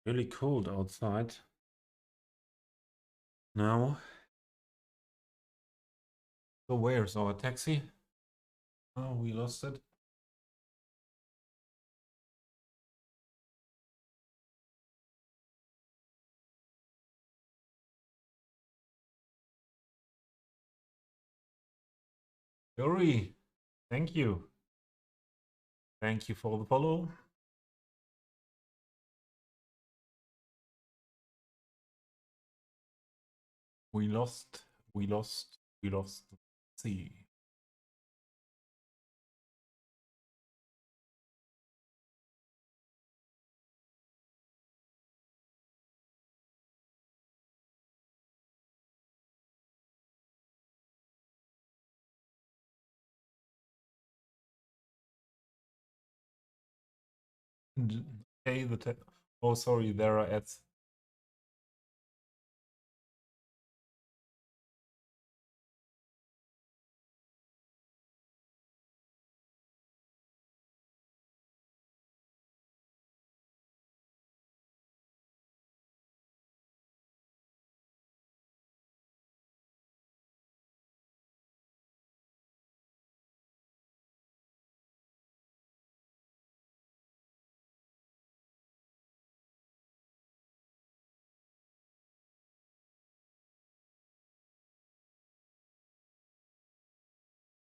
[SPEAKER 1] Really cold outside now. So where's our taxi? Oh, we lost it. Yuri, thank you. Thank you for the follow. We lost, we lost, we lost. Let's see. Okay, oh, sorry, there are ads.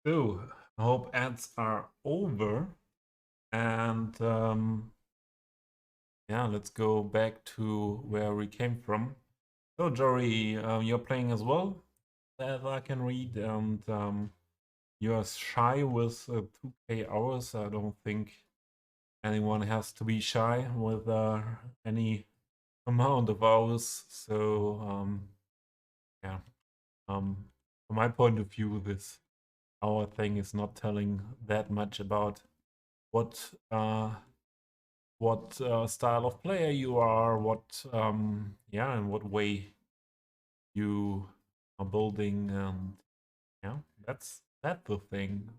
[SPEAKER 1] So, I hope ads are over. And yeah, let's go back to where we came from. So, Jory, you're playing as well, as I can read, and you're shy with 2K hours. I don't think anyone has to be shy with any amount of hours. So, yeah, from my point of view, this hour thing is not telling that much about what style of player you are, what yeah, and what way you are building, and yeah, that's the thing.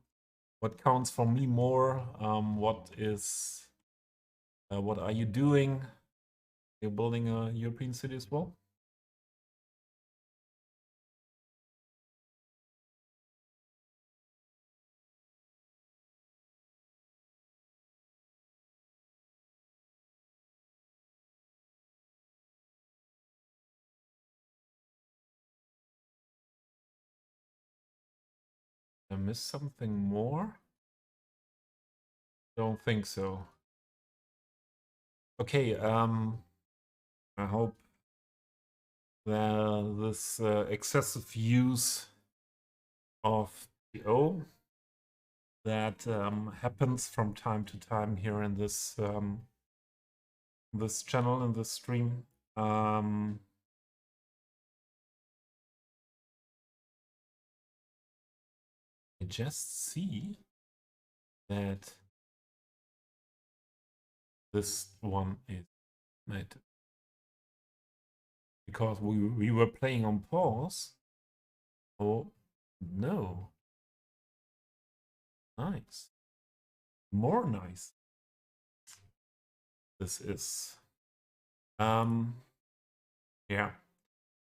[SPEAKER 1] What counts for me more? What are you doing? You're building a European city as well. I missed something more? Don't think so. Okay, I hope that this excessive use of PO that happens from time to time here in this channel, in this stream. I just see that this one is made because we were playing on pause. Oh no, nice, more nice. This is yeah.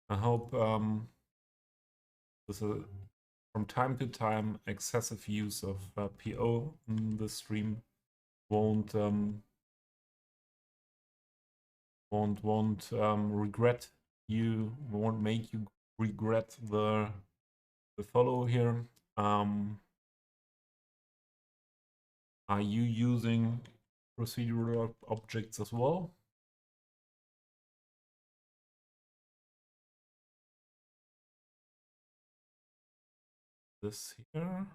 [SPEAKER 1] I hope this is from time to time excessive use of PO in the stream won't regret you, won't make you regret the follow here. Are you using procedural objects as well? This here.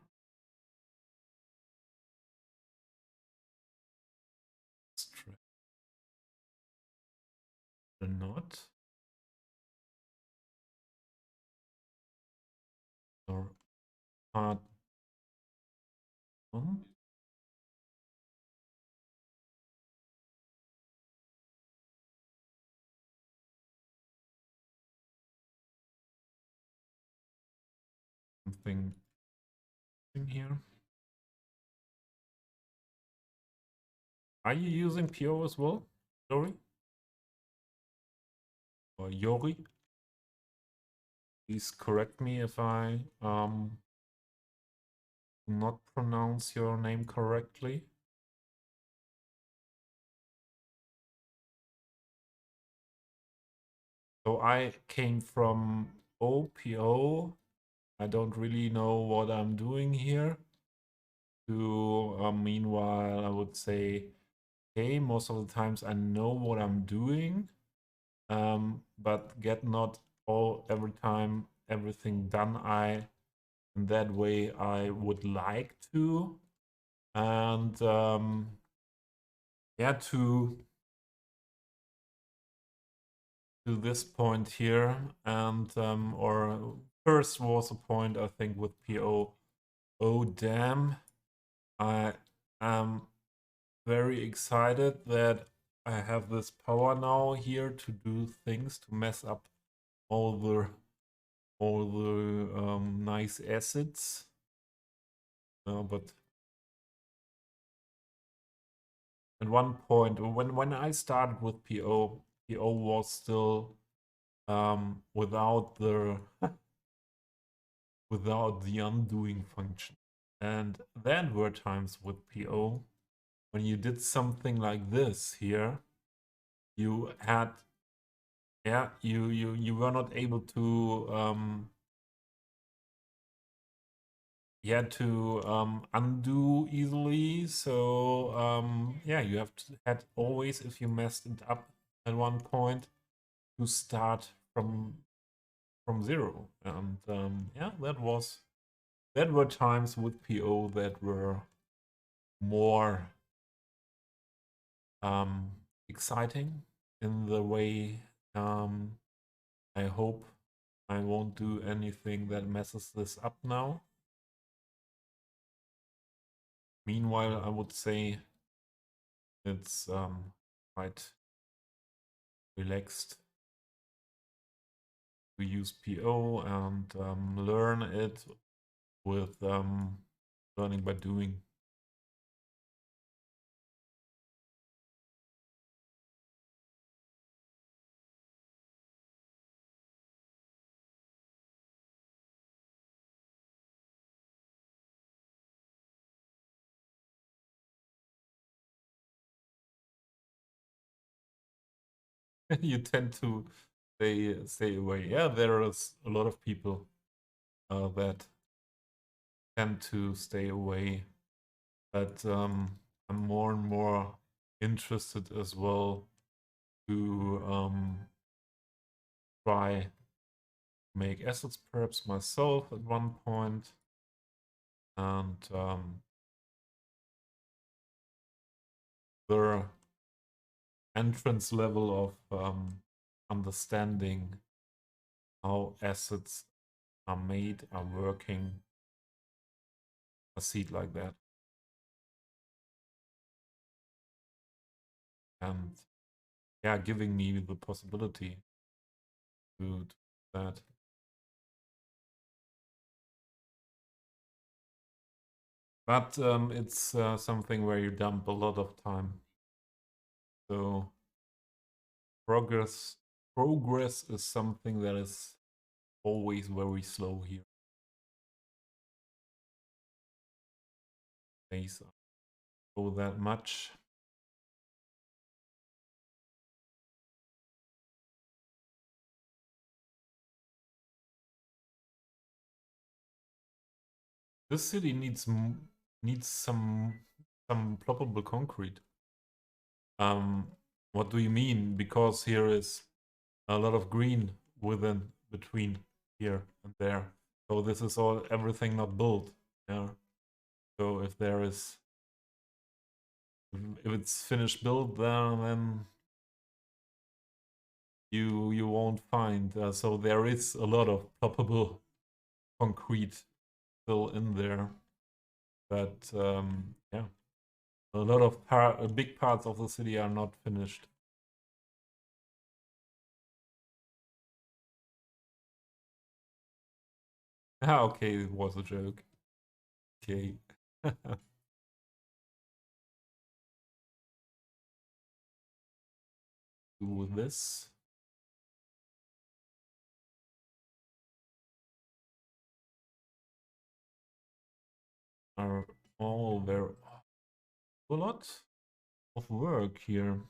[SPEAKER 1] Straight or not. Or part one. Something in here. Are you using PO as well, Dory? or Yori. Please correct me if I do not pronounce your name correctly. So I came from OPO. I don't really know what I'm doing here. To meanwhile, I would say, okay, most of the times I know what I'm doing, but get not every time everything done. In that way I would like to, and yeah, to this point here, and or first was a point I think with PO. Oh damn, I am very excited that I have this power now here to do things to mess up all the nice assets. But at one point, when I started with PO was still without the without the undoing function. And then were times with PO when you did something like this here, you had, yeah, you were not able to undo easily. So yeah, you have to had always, if you messed it up at one point, to start from zero. And yeah, that were times with PO that were more exciting in the way. I hope I won't do anything that messes this up now. Meanwhile, I would say it's quite relaxed to use PO and learn it with learning by doing. You tend to stay away. Yeah, there is a lot of people that tend to stay away, but I'm more and more interested as well to try make assets perhaps myself at one point, and the entrance level of understanding how assets are made, are working, I see it like that. And yeah, giving me the possibility to do that. But it's something where you dump a lot of time. So progress is something that is always very slow here. Days go that much. This city needs some ploppable concrete. What do you mean? Because here is a lot of green within between here and there. So this is all everything not built. Yeah. So if there is, if it's finished built, then you won't find. So there is a lot of ploppable concrete still in there, but yeah, a lot of big parts of the city are not finished. Ah, okay, it was a joke. Okay. Do this. are all very a lot of work here.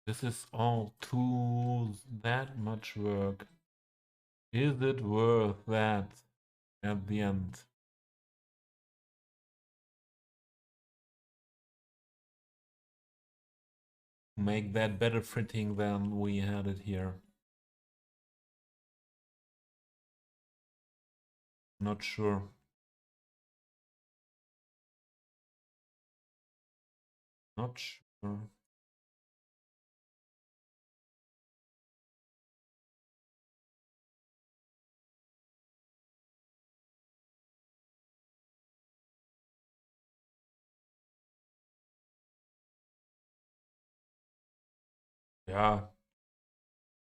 [SPEAKER 1] This is all too that much work. Is it worth that at the end? Make that better fitting than we had it here. Not sure. Not sure. Yeah.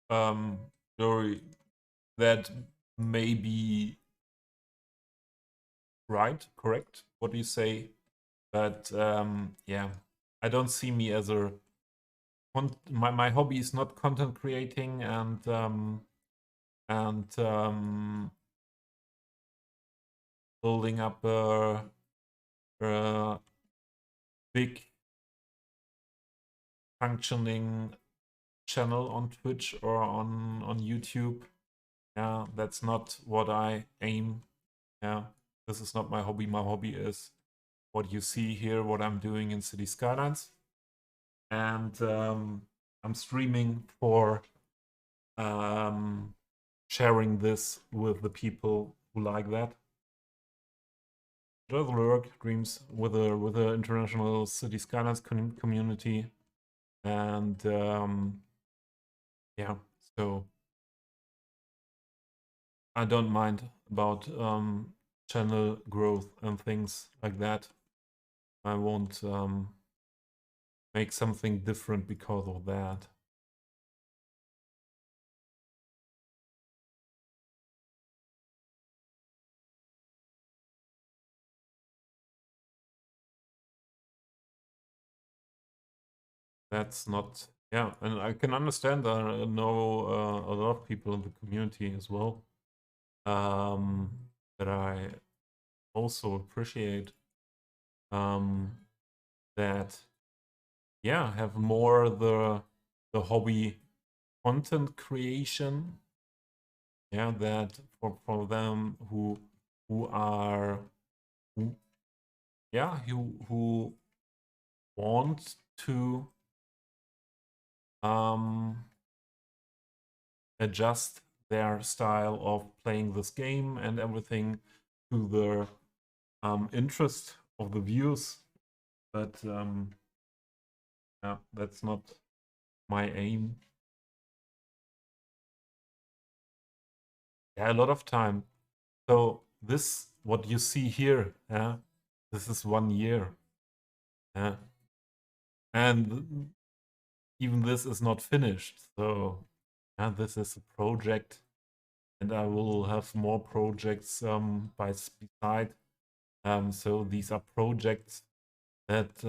[SPEAKER 1] Um, Dory, that may be right, correct, what you say. But yeah, I don't see me as a my hobby is not content creating and building up a big functioning channel on Twitch or on YouTube. Yeah, that's not what I aim. Yeah, this is not my hobby. My hobby is what you see here, what I'm doing in Cities Skylines, and I'm streaming for sharing this with the people who like that. Just work dreams with a international Cities Skylines community, and yeah, so I don't mind about channel growth and things like that. I won't make something different because of that. That's not, yeah, and I can understand. I know a lot of people in the community as well um, that I also appreciate um, that, yeah, have more the hobby content creation. Yeah, that for them who are who, yeah who want to um, adjust their style of playing this game and everything to the interest of the viewers. But yeah, that's not my aim. Yeah, a lot of time. So this, what you see here, yeah, this is 1 year. Yeah, and even this is not finished. So yeah, this is a project, and I will have more projects beside. So these are projects that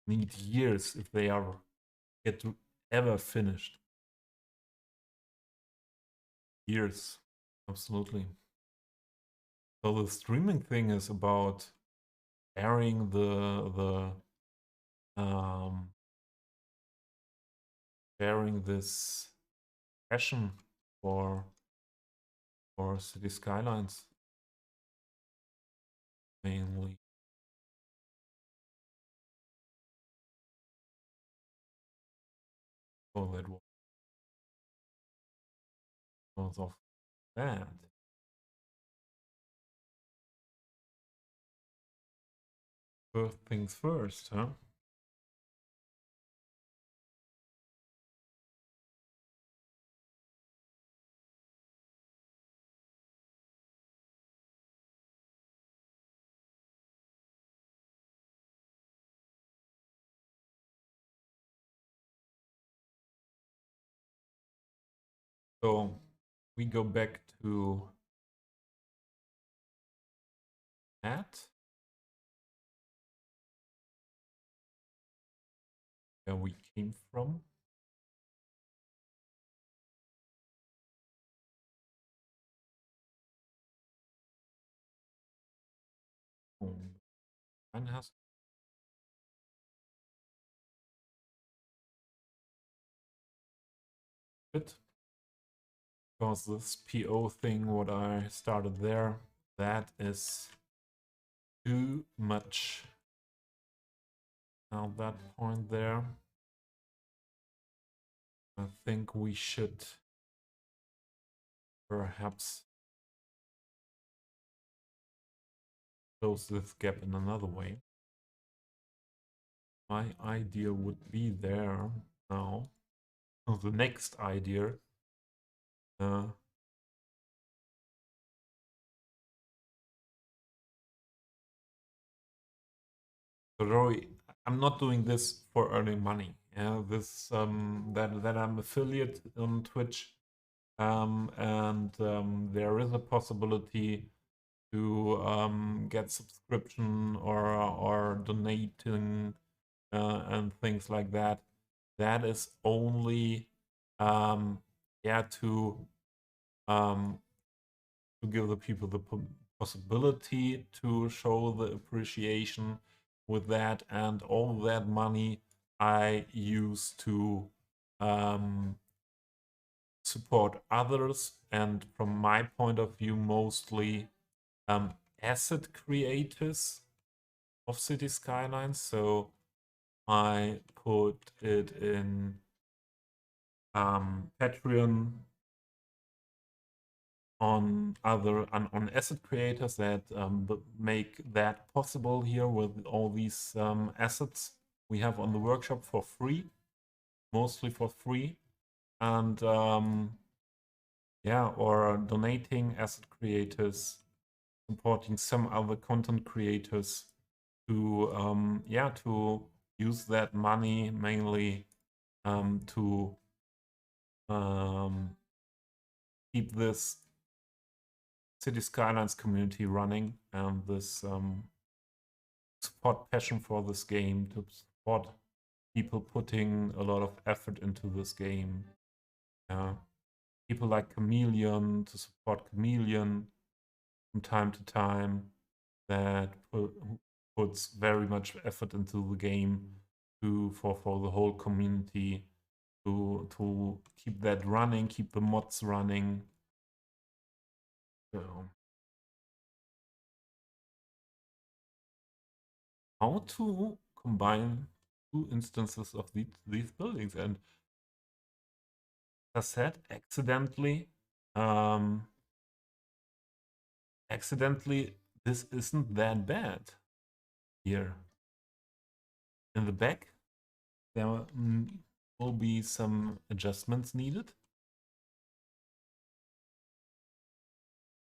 [SPEAKER 1] need years if they are get to ever finished. Years, absolutely. So the streaming thing is about airing um sharing this passion for City Skylines mainly. So that was because of that. First things first, huh? So we go back to that, where we came from. Mine has it because this PO thing, what I started there, that is too much. Now that point there, I think we should perhaps close this gap in another way. My idea would be there now. Oh, the next idea. Rory, I'm not doing this for earning money. Yeah, this that I'm affiliate on Twitch, and there is a possibility to get subscription or donating and things like that. That is only yeah um, to give the people the possibility to show the appreciation with that, and all that money I use to support others, and from my point of view mostly asset creators of City Skylines. So I put it in Patreon on asset creators that make that possible here with all these assets we have on the workshop for free, mostly for free, and yeah, or donating asset creators, supporting some other content creators to yeah, to use that money mainly to keep this City Skylines community running, and this support passion for this game, to support people putting a lot of effort into this game. People like Chameleon, to support Chameleon from time to time, that puts very much effort into the game for the whole community to keep that running, keep the mods running. So how to combine two instances of these buildings, and as I said, accidentally this isn't that bad. Here in the back there will be some adjustments needed.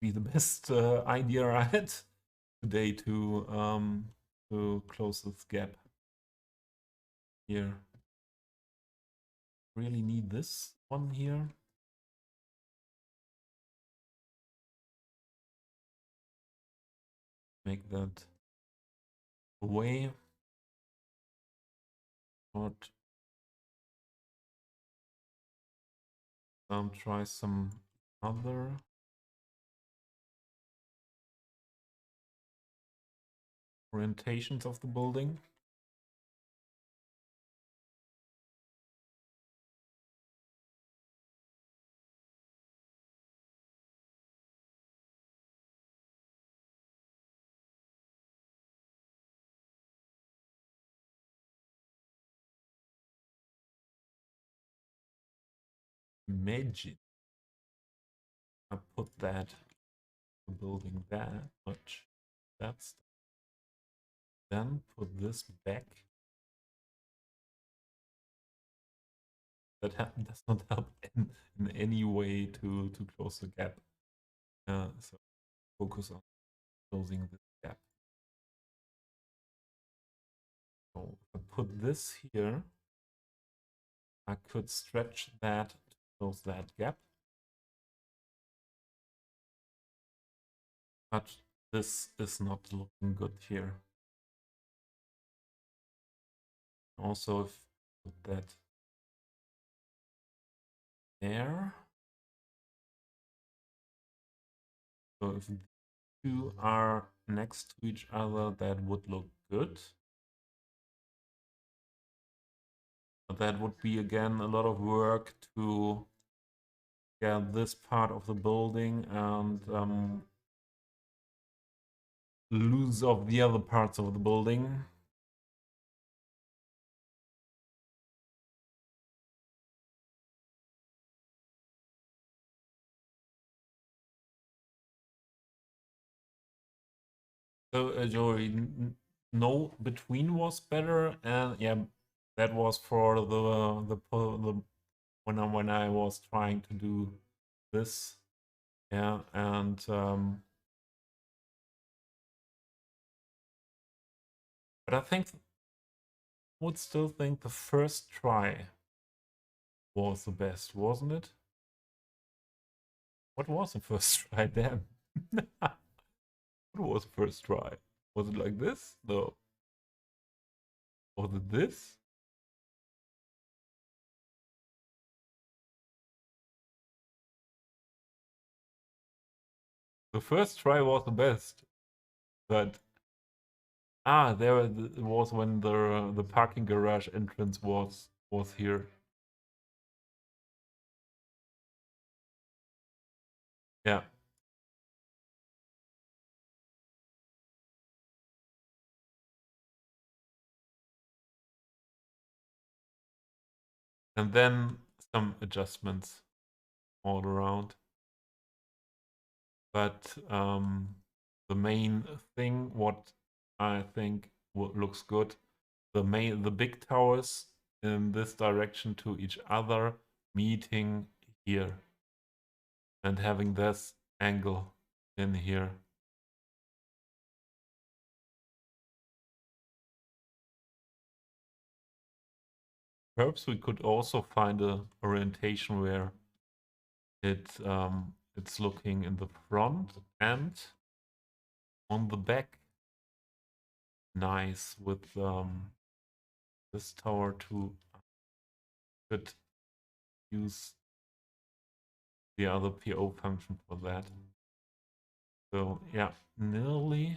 [SPEAKER 1] Be the best idea I had today to close this gap here. Really need this one here. Make that away. But try some other orientations of the building. Imagine I put that building that much. That's then put this back. That does not help in any way to close the gap. So focus on closing this gap. So if I put this here, I could stretch that to close that gap. But this is not looking good here. Also, if I put that there. So if two are next to each other, that would look good. But that would be again a lot of work to get this part of the building and lose off the other parts of the building. So, Joey, no, between was better, and yeah, that was for the when I was trying to do this, yeah, and but I think would still think the first try was the best, wasn't it? What was the first try? Damn. What was the first try? Was it like this? No. Was it this? The first try was the best, but there it was when the parking garage entrance was here. Yeah. And then some adjustments all around. But the main thing, what I think looks good, the big towers in this direction to each other, meeting here, and having this angle in here. Perhaps we could also find a orientation where it's looking in the front and on the back. Nice with this tower to could use the other PO function for that. So yeah, nearly.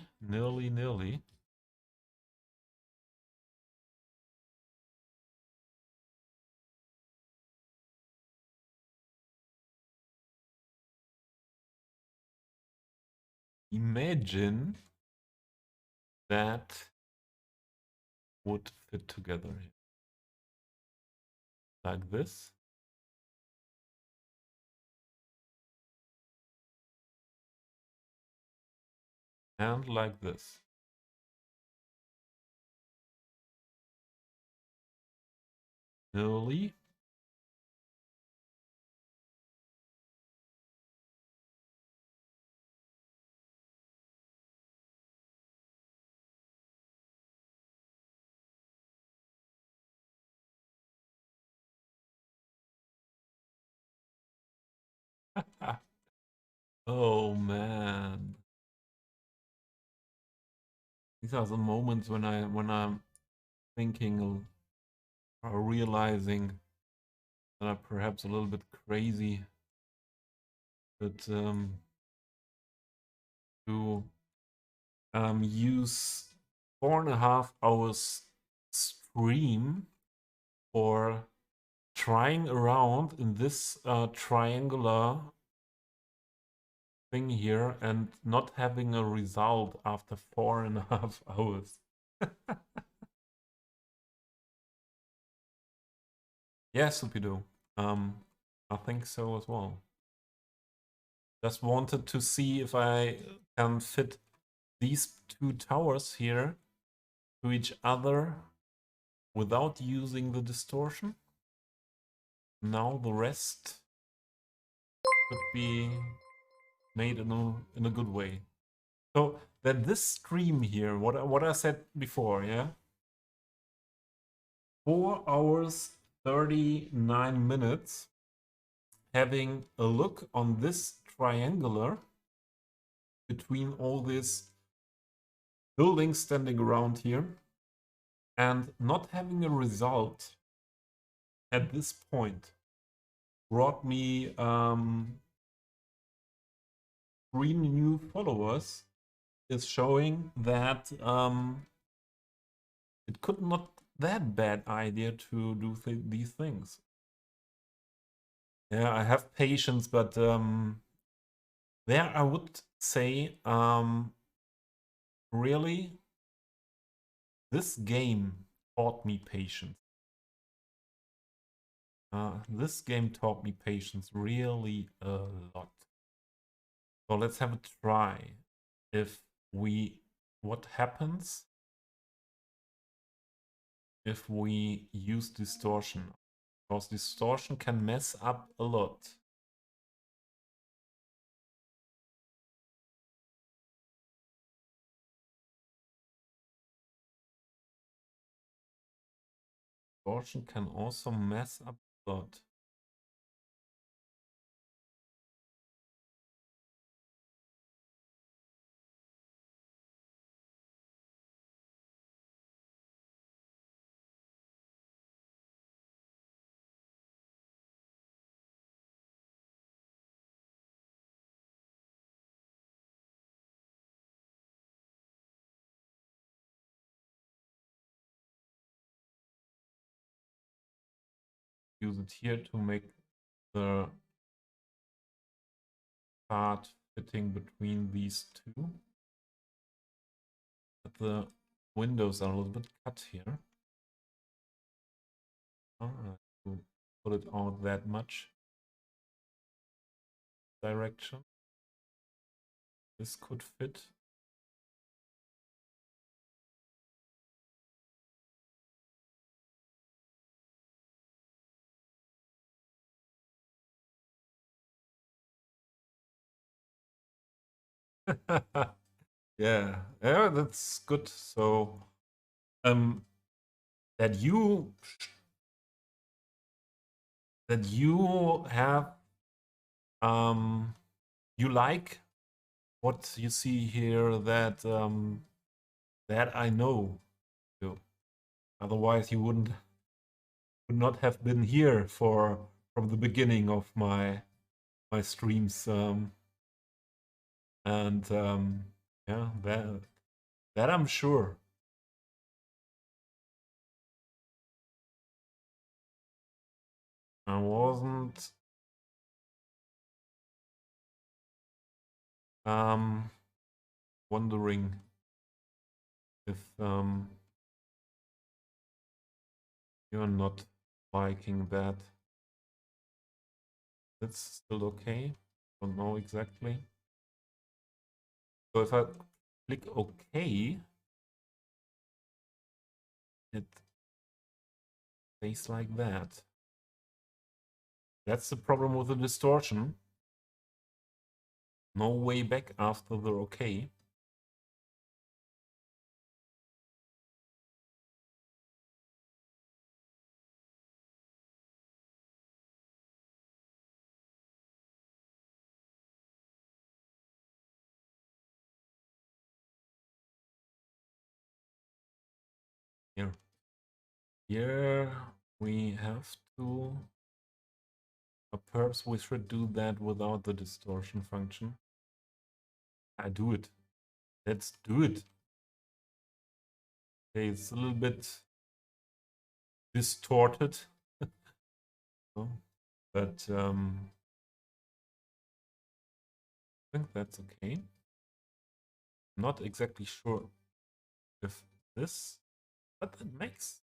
[SPEAKER 1] Imagine that would fit together here. Like this. And like this. Nearly. Oh man. These are the moments when I'm thinking or realizing that I'm perhaps a little bit crazy. But to use 4.5 hours stream for trying around in this triangular thing here and not having a result after 4.5 hours. Yeah, Supido. I think so as well. Just wanted to see if I can fit these two towers here to each other without using the distortion. Now the rest could be made in a good way. So that this stream here, what I said before, yeah, 4 hours 39 minutes, having a look on this triangular between all these buildings standing around here, and not having a result at this point brought me 3 new followers. Is showing that it could not that bad idea to do these things. Yeah, I have patience, but there I would say really this game taught me patience. This game taught me patience really a lot. So let's have a try. If we, what happens if we use distortion? Because distortion can mess up a lot. Distortion can also mess up a lot. Use it here to make the part fitting between these two. But the windows are a little bit cut here. To put it out that much direction. This could fit. Yeah, yeah, that's good. So, that you have you like what you see here, that I know. So, otherwise, you would not have been here from the beginning of my streams. And yeah, that I'm sure. I wasn't um wondering if you're not liking that. That's still okay. Don't know exactly. So if I click OK, it stays like that. That's the problem with the distortion. No way back after the OK. Here. Here we have to. Perhaps we should do that without the distortion function. I do it. Let's do it. Okay, it's a little bit distorted. But I think that's okay. Not exactly sure if this, but it makes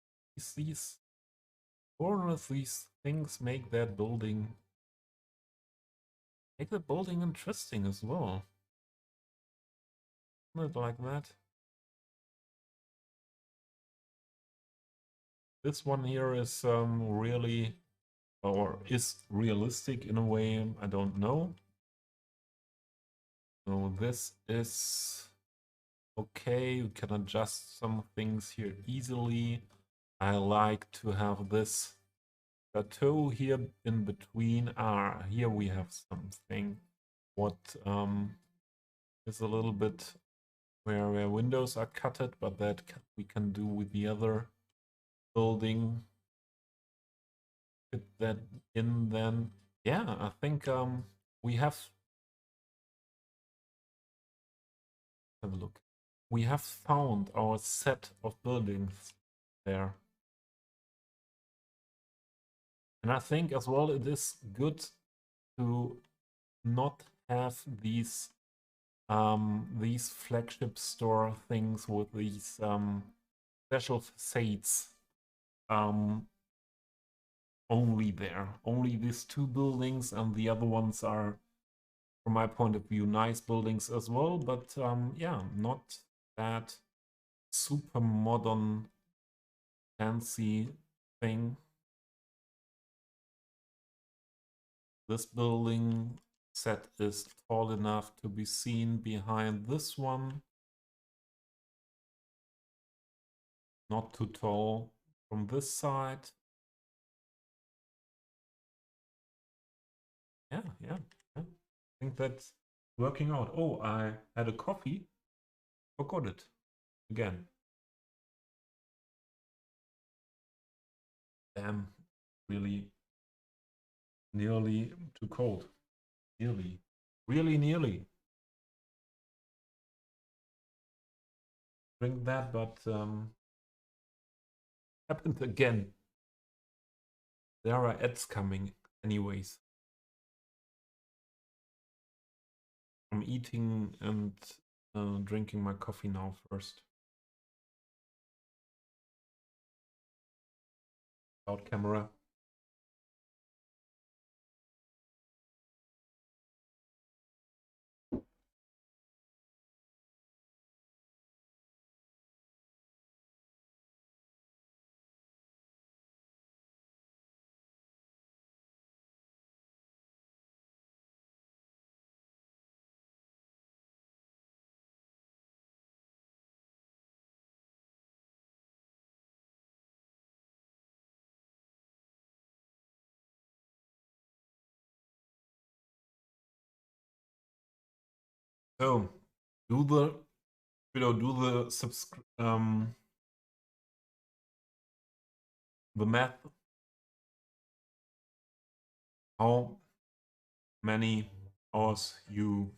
[SPEAKER 1] these corners, these things make the building interesting as well. Not like that. This one here is really, or is realistic in a way, I don't know. So this is okay. We can adjust some things here easily. I like to have this plateau here in between. Here we have something what is a little bit where windows are cutted, but that we can do with the other building. Fit that in then. Yeah, I think we have a look. We have found our set of buildings. there. And I think as well it is good to not have these flagship store things with these special facades only there. Only these two buildings, and the other ones are, from my point of view, nice buildings as well, but yeah, not that super modern fancy thing. This building set is tall enough to be seen behind this one. Not too tall from this side. Yeah. I think that's working out. Oh, I had a coffee. Forgot it again. Damn, really nearly too cold. Nearly. Really nearly. Drink that, but happened again. There are ads coming anyways. I'm eating and drinking my coffee now first. Without camera. So, do the math. How many hours you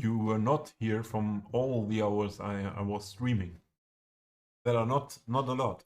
[SPEAKER 1] were not here from all the hours I was streaming? That are not a lot.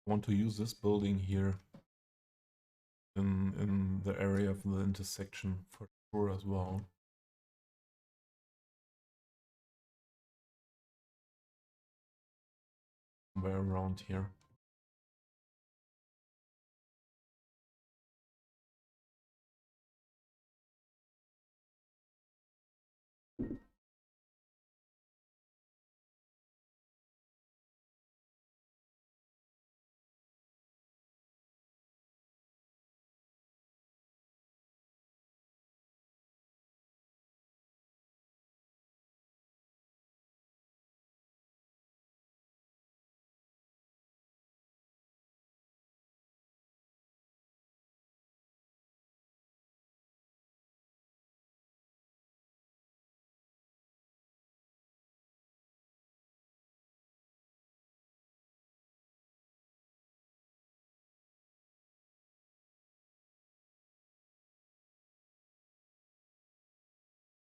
[SPEAKER 1] I want to use this building here in the area of the intersection for sure as well. Somewhere around here.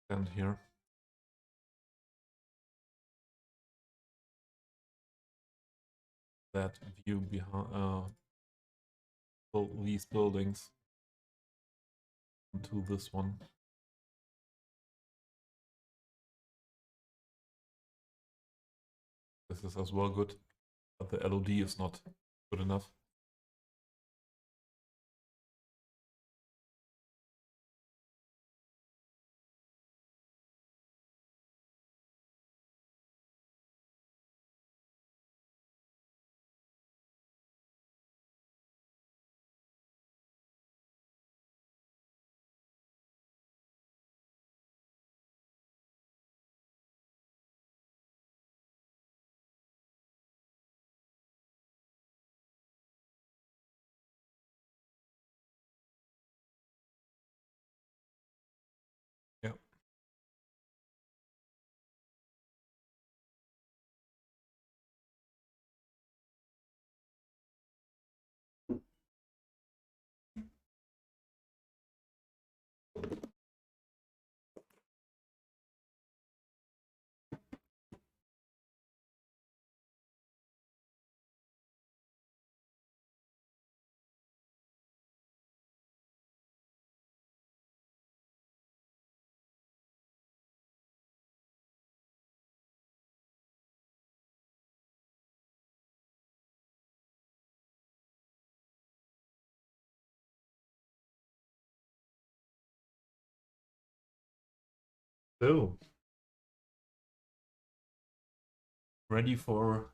[SPEAKER 1] And here. That view behind these buildings to this one. This is as well good, but the LOD is not good enough. So, ready for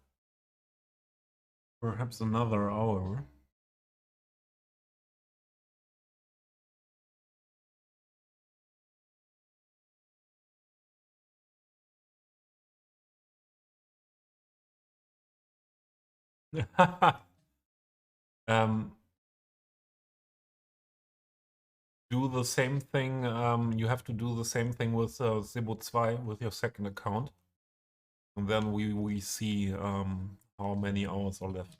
[SPEAKER 1] perhaps another hour. um, do the same thing. You have to do the same thing with Sebo 2 with your second account. And then we see how many hours are left.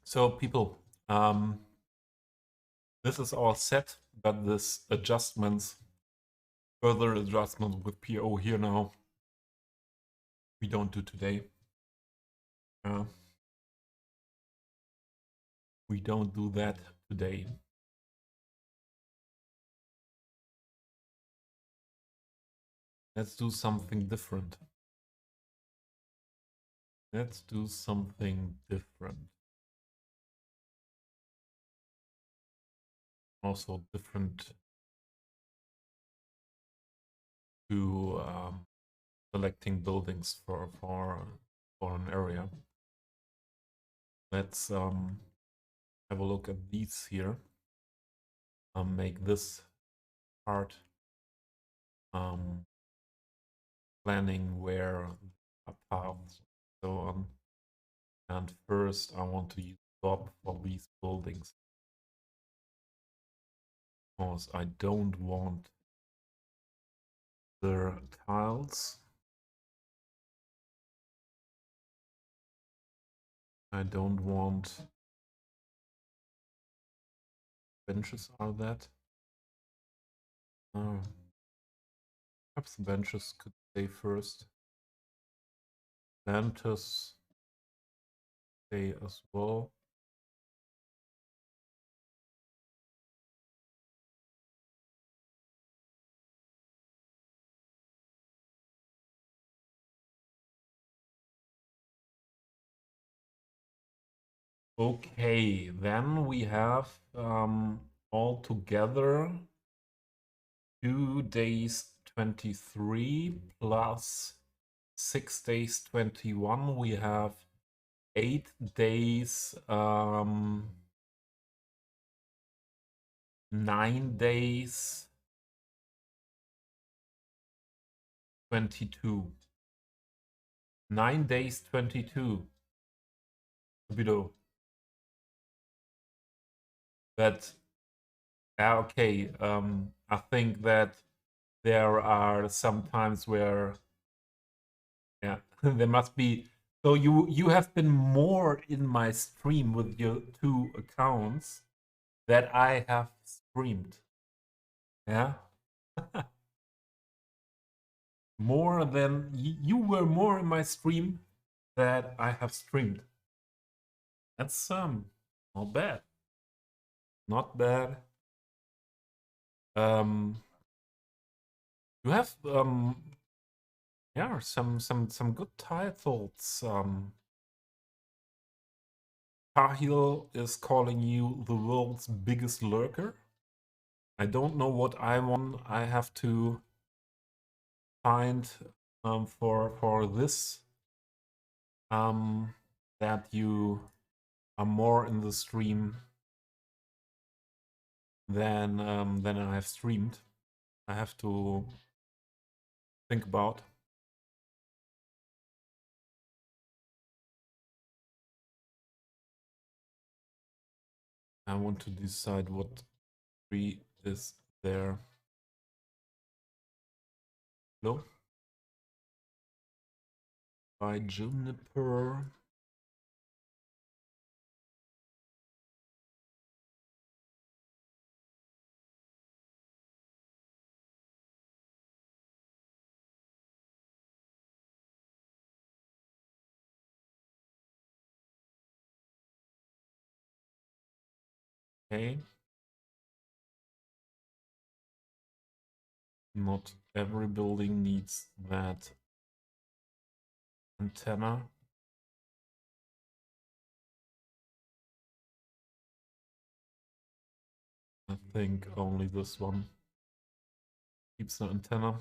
[SPEAKER 1] So people, this is all set, but this adjustments, further adjustments with PO here now, we don't do today. We don't do that today. Let's do something different. Let's do something different. Also different to selecting buildings for an area. Let's have a look at these here. Make this part planning where a paths so on. And first I want to use stop for these buildings because I don't want the tiles. I don't want benches are that. Perhaps the benches could stay first. Planters stay as well. Okay, then we have all together 2 days 23 plus 6 days 21. We have 8 days 9 days 22. 9 days 22 below. But okay, I think that there are some times where yeah there must be. So you have been more in my stream with your 2 accounts that I have streamed. Yeah. More than you were more in my stream that I have streamed. That's not bad. Not bad. You have yeah, some good titles. Tahil is calling you the world's biggest lurker. I don't know what I want. I have to find for this that you are more in the stream than I have streamed. I have to think about. I want to decide what tree is there. No? By Juniper. Okay. Not every building needs that antenna. I think only this one keeps the antenna.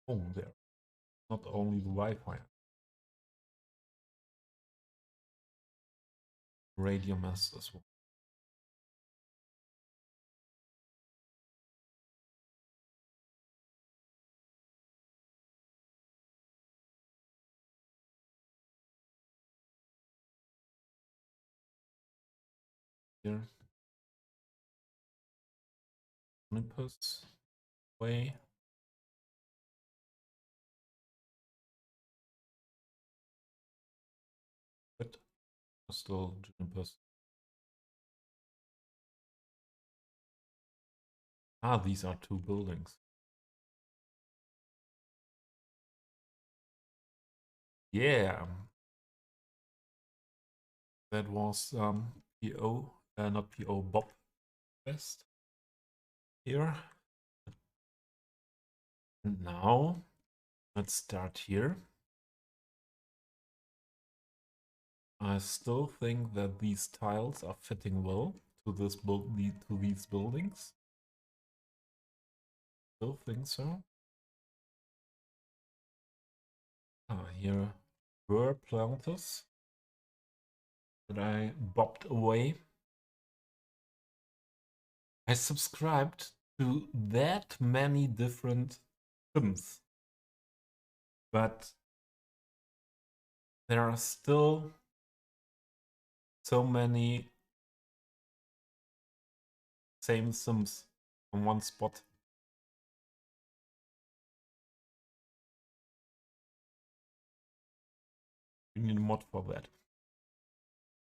[SPEAKER 1] Oh, there. Not only the Wi-Fi. Radio mass as well. Here. Olympus. Way. But still Olympus. Ah, these are two buildings. Yeah. That was PO, not PO, Bob Best here. And now let's start here. I still think that these tiles are fitting well to this to these buildings. Still think so. Ah, here were planters that I bopped away. I subscribed to that many different sims, but there are still so many same sims on one spot. We need a mod for that.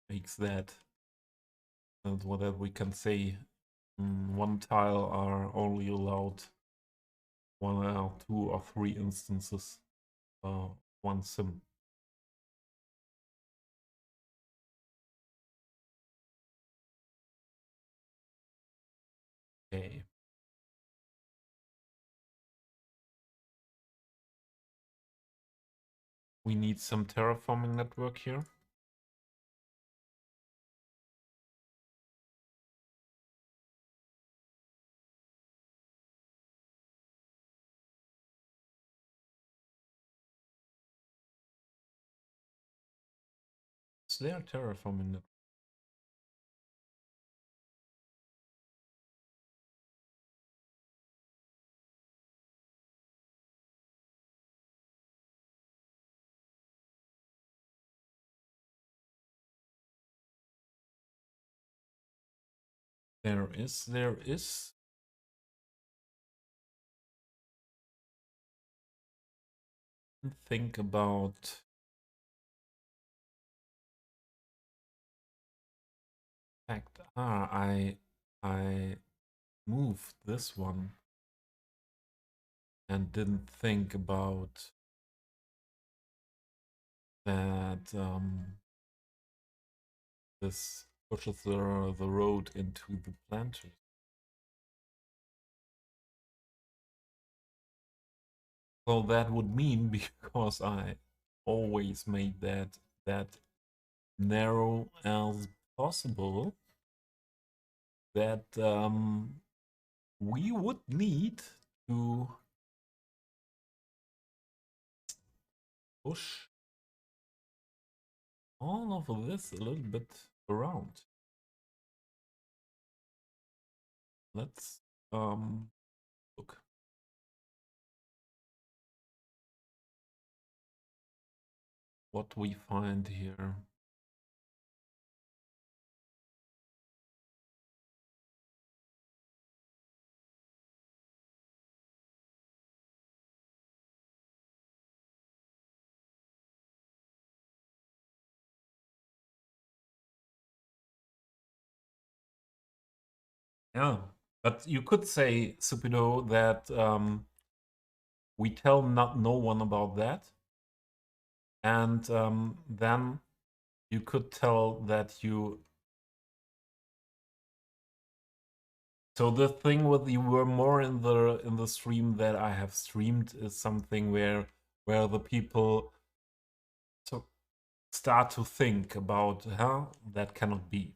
[SPEAKER 1] Makes that, and what that we can say, one tile are only allowed one or two or three instances, one sim. Okay. We need some terraforming network here. Is there terraforming network? There is. Think about fact. I moved this one and didn't think about that this pushes the road into the planters. So that would mean, because I always made that narrow as possible, that we would need to push all of this a little bit around. Let's look. What we find here. Yeah, but you could say, Supido, that we tell no one about that, and then you could tell that you So the thing with you were more in the stream that I have streamed is something where the people so start to think about, huh, that cannot be.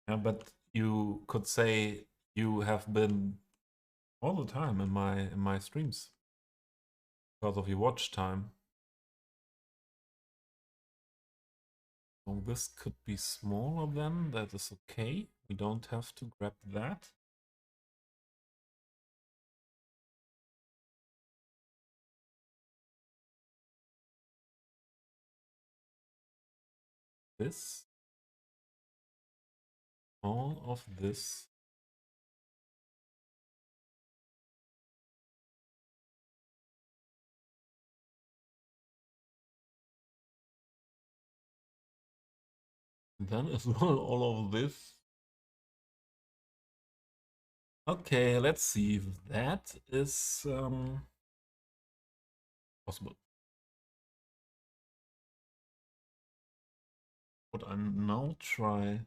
[SPEAKER 1] Yeah, but you could say you have been all the time in my streams because of your watch time. So this could be smaller then, that is okay. We don't have to grab that. This, all of this. Then as well all of this. Okay, let's see if that is possible. What I now try.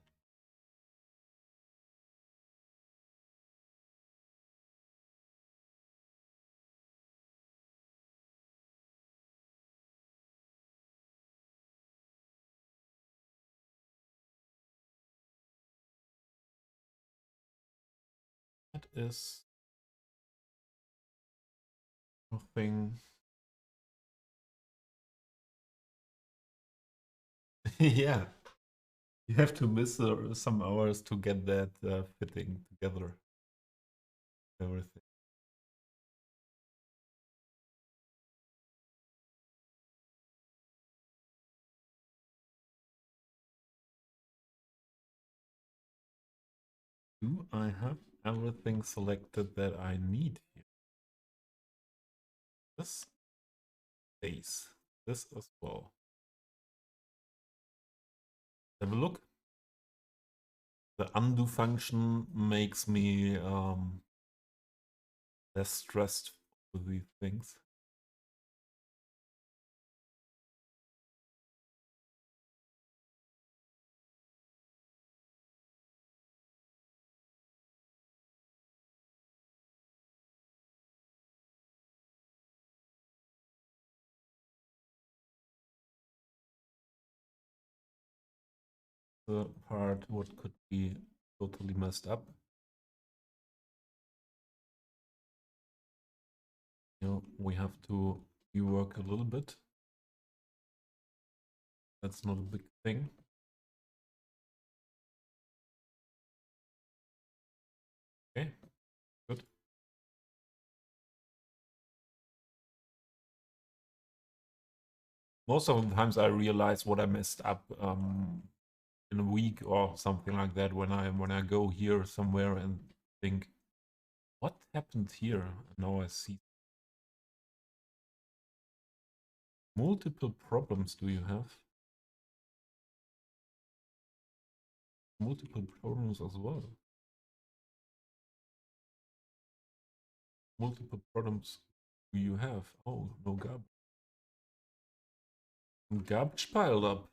[SPEAKER 1] That is nothing. Yeah, you have to miss some hours to get that fitting together. Everything. Do I have everything selected that I need here? This stays. This as well. Have a look. The undo function makes me less stressed with these things. The part what could be totally messed up. You know, we have to rework a little bit. That's not a big thing. Okay, good. Most of the times I realize what I messed up in a week or something like that when I go here somewhere and think, what happened here? And now I see. Multiple problems do you have? Multiple problems as well. Multiple problems do you have? Oh, no garbage. Garbage piled up.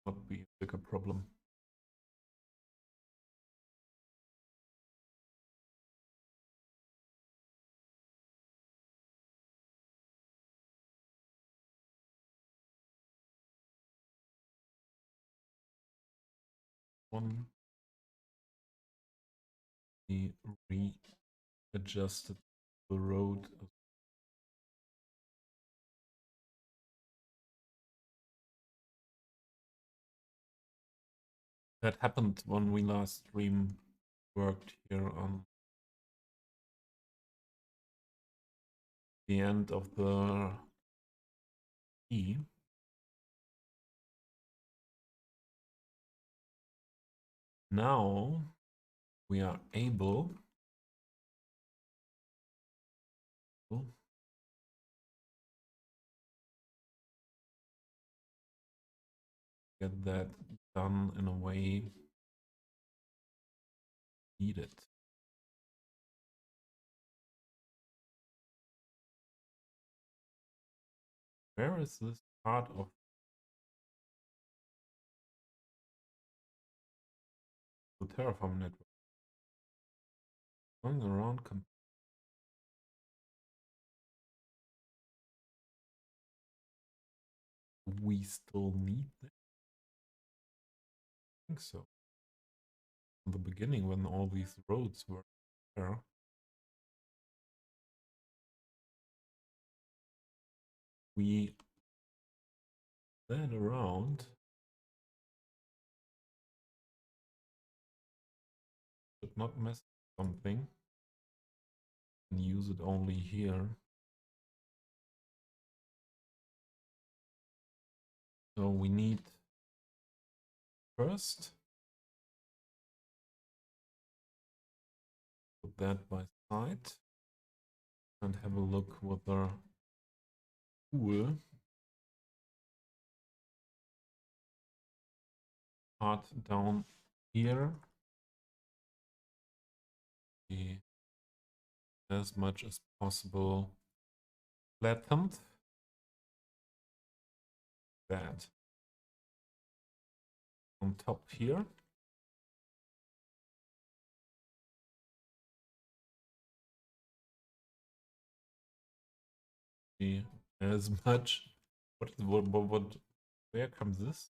[SPEAKER 1] Not be a bigger problem. One, we readjusted the road. That happened when we last stream worked here on the end of the E. Now we are able to get that done in a way needed. Where is this part of the Terraform network? Going around. We still need that? I think so. In the beginning, when all these roads were there, we led around. Should not mess something and use it only here. So we need first put that by side and have a look whether pool part down here be as much as possible flattened. That on top here. Be as much. What where comes this?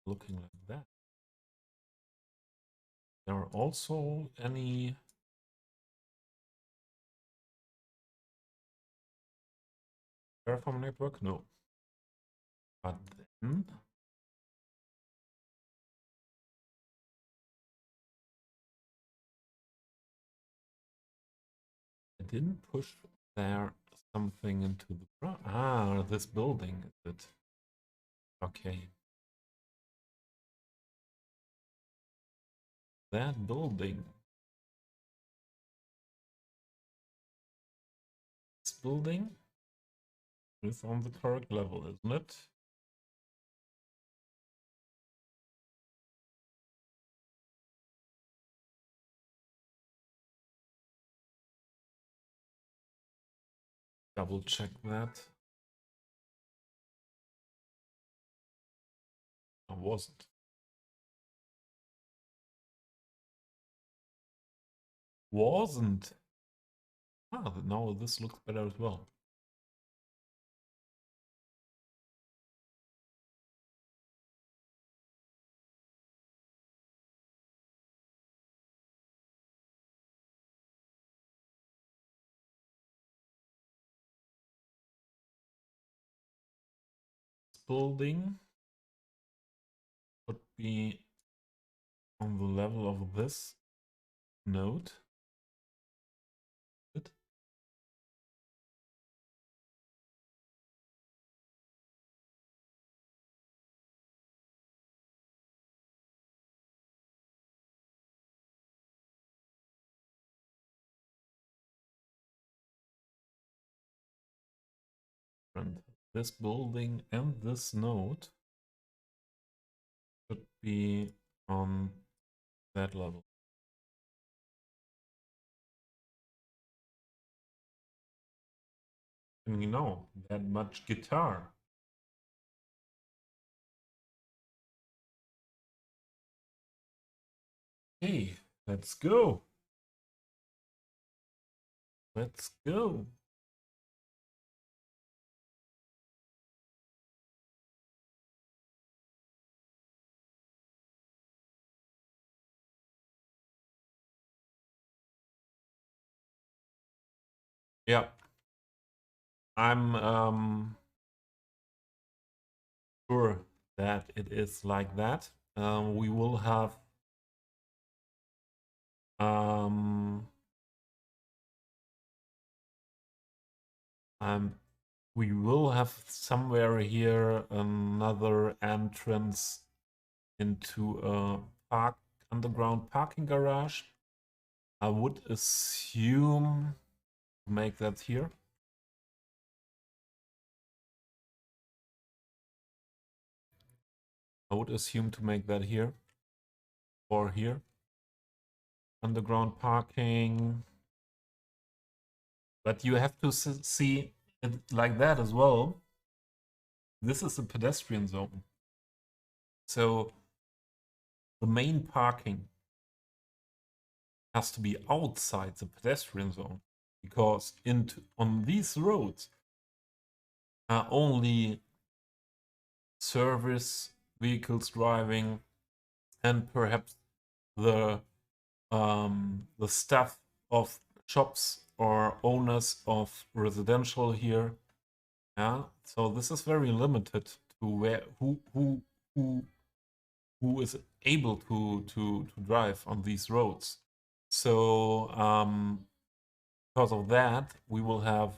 [SPEAKER 1] Looking like that. There are also any Terraform network? No. But then I didn't push there something into the ground. Ah, this building is it? Okay. That building. This building is on the correct level, isn't it? Double check that. I wasn't. Wasn't. Ah, now this looks better as well. This building would be on the level of this node. Good. And this building and this node should be on that level. And you know, that much guitar. Hey, let's go. Let's go. Yeah. I'm sure that it is like that. We will have we will have somewhere here another entrance into a underground parking garage. I would assume to make that here. I would assume to make that here or here. Underground parking. But you have to see it like that as well. This is a pedestrian zone. So the main parking has to be outside the pedestrian zone, because on these roads are only service vehicles driving, and perhaps the staff of shops or owners of residential here. Yeah, so this is very limited to where who is able to drive on these roads. So because of that, we will have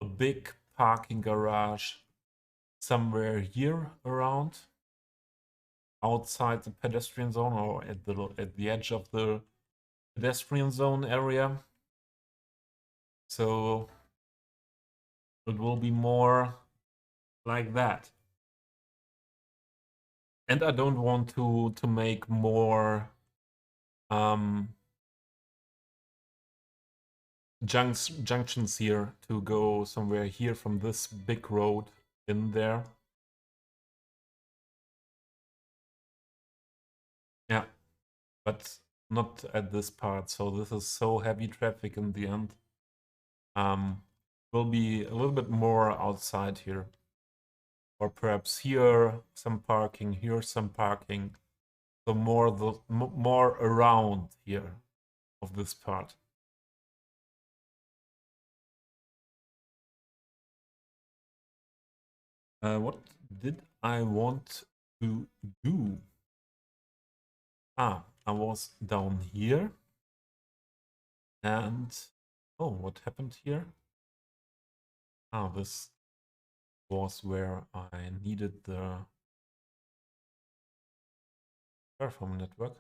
[SPEAKER 1] a big parking garage somewhere here around, outside the pedestrian zone, or at the edge of the pedestrian zone area. So it will be more like that. And I don't want to make more junctions here to go somewhere here from this big road in there. Yeah, but not at this part. So this is so heavy traffic in the end. Will be a little bit more outside here. Or perhaps here some parking, here some parking. So more around here of this part. What did I want to do? I was down here. And oh, what happened here? This was where I needed the Terraform network.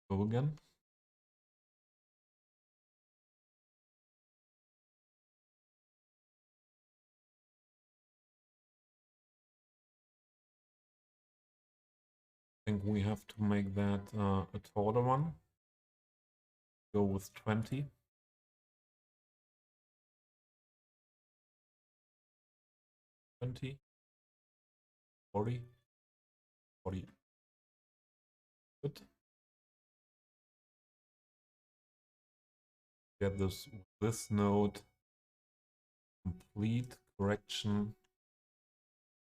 [SPEAKER 1] Go again. I think we have to make that a taller one. Go with 20. 20. 40. 40. Good. Get this node complete correction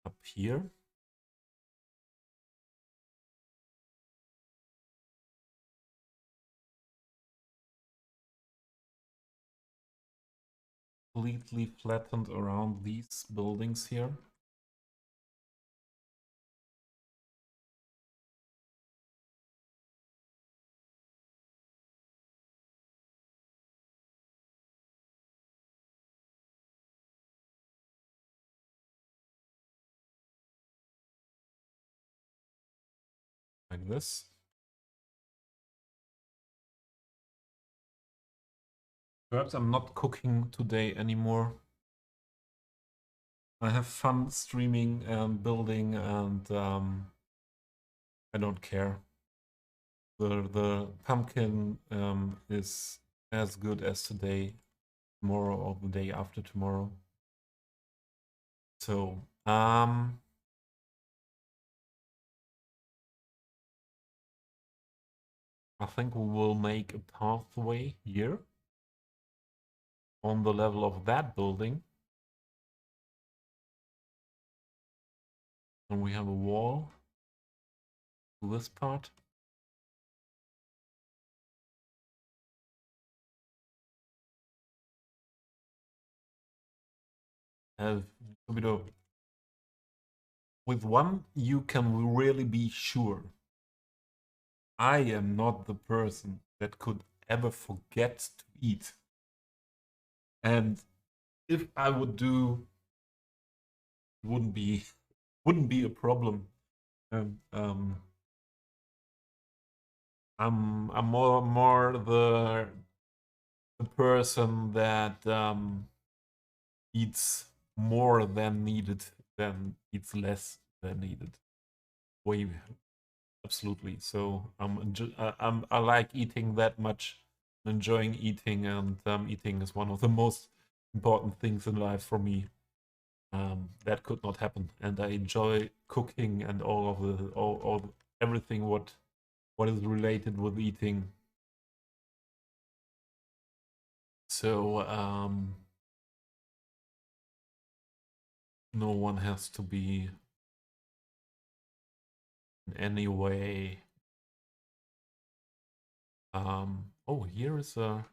[SPEAKER 1] up here. Completely flattened around these buildings here. Like this. Perhaps I'm not cooking today anymore. I have fun streaming and building, and I don't care. The pumpkin is as good as today, tomorrow, or the day after tomorrow. So I think we will make a pathway here on the level of that building. And we have a wall to this part. With one, you can really be sure. I am not the person that could ever forget to eat. And if I would do, it wouldn't be a problem. I'm more the person that eats more than needed, than eats less than needed. Way absolutely. So I like eating that much, enjoying eating, and eating is one of the most important things in life for me. That could not happen, and I enjoy cooking and all of everything what is related with eating. So no one has to be in any way. Oh, here is a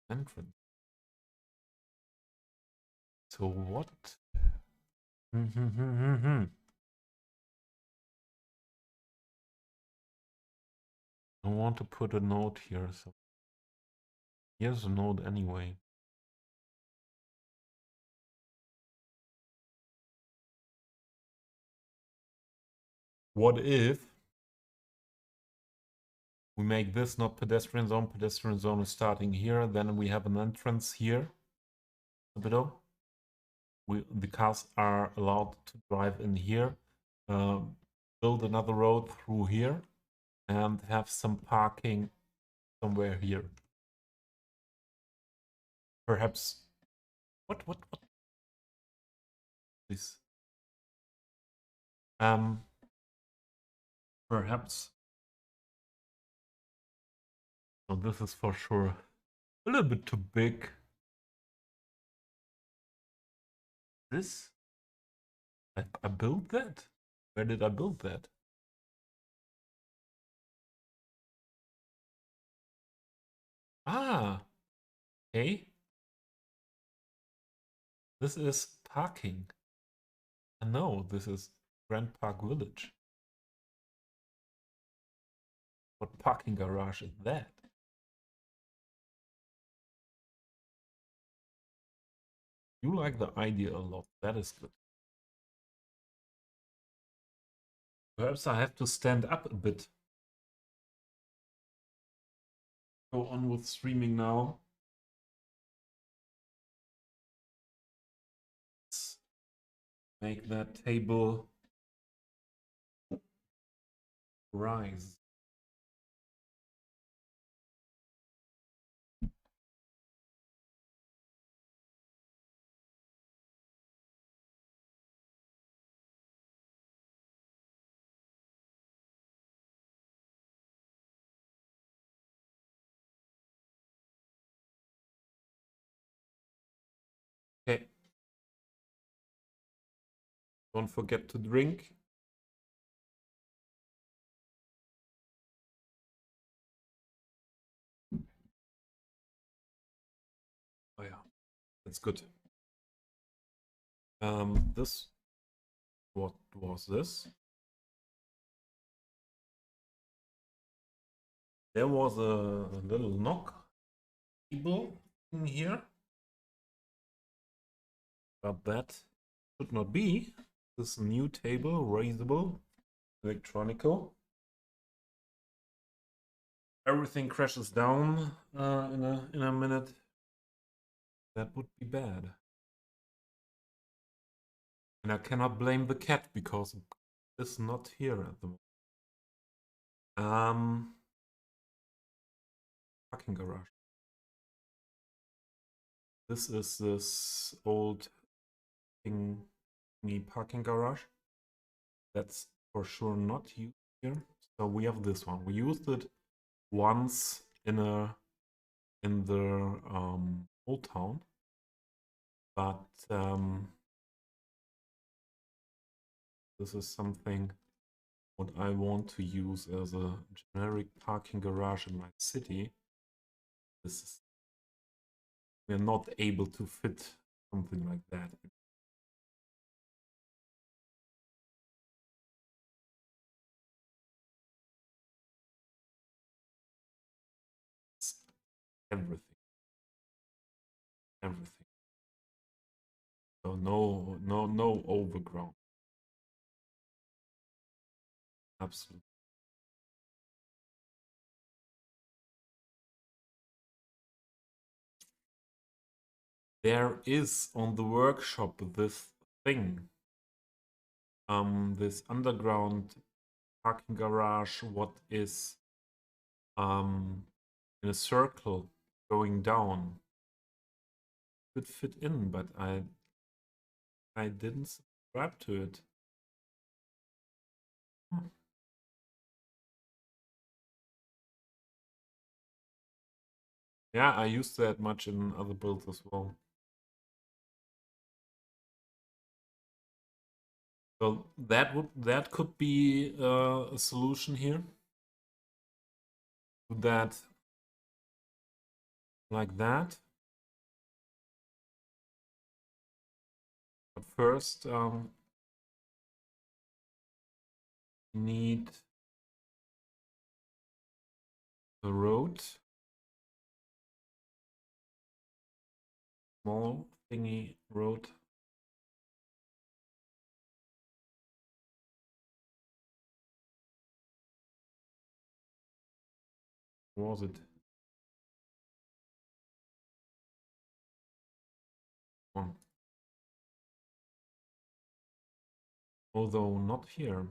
[SPEAKER 1] entrance. So what? I want to put a note here. So here's a note anyway. What if we make this not pedestrian zone? Pedestrian zone is starting here. Then we have an entrance here. Below. The cars are allowed to drive in here. Build another road through here, and have some parking somewhere here. Perhaps. What? Please. Perhaps. So this is for sure a little bit too big. This? I built that? Where did I build that? Ah, okay. This is parking. No, this is Grand Park Village. What parking garage is that? You like the idea a lot. That is good. Perhaps I have to stand up a bit. Go on with streaming now. Let's make that table rise. Okay. Don't forget to drink. Oh yeah, that's good. This, what was this? There was a little knock table in here, but that should not be. This new table, raisable, electronical. Everything crashes down in a minute. That would be bad. And I cannot blame the cat because it's not here at the moment. Parking garage. This is this old thingy parking garage. That's for sure not used here. So we have this one. We used it once in the old town, but this is something what I want to use as a generic parking garage in my city. This is, we're not able to fit something like that. It's everything. Everything. So no overground. Absolutely. There is on the workshop this thing. this underground parking garage, what is in a circle going down, could fit in, but I didn't subscribe to it. Yeah, I used that much in other builds as well. So that could be a solution here. Do that like that. But first, need a road, small thingy road. Was it one? Although not here.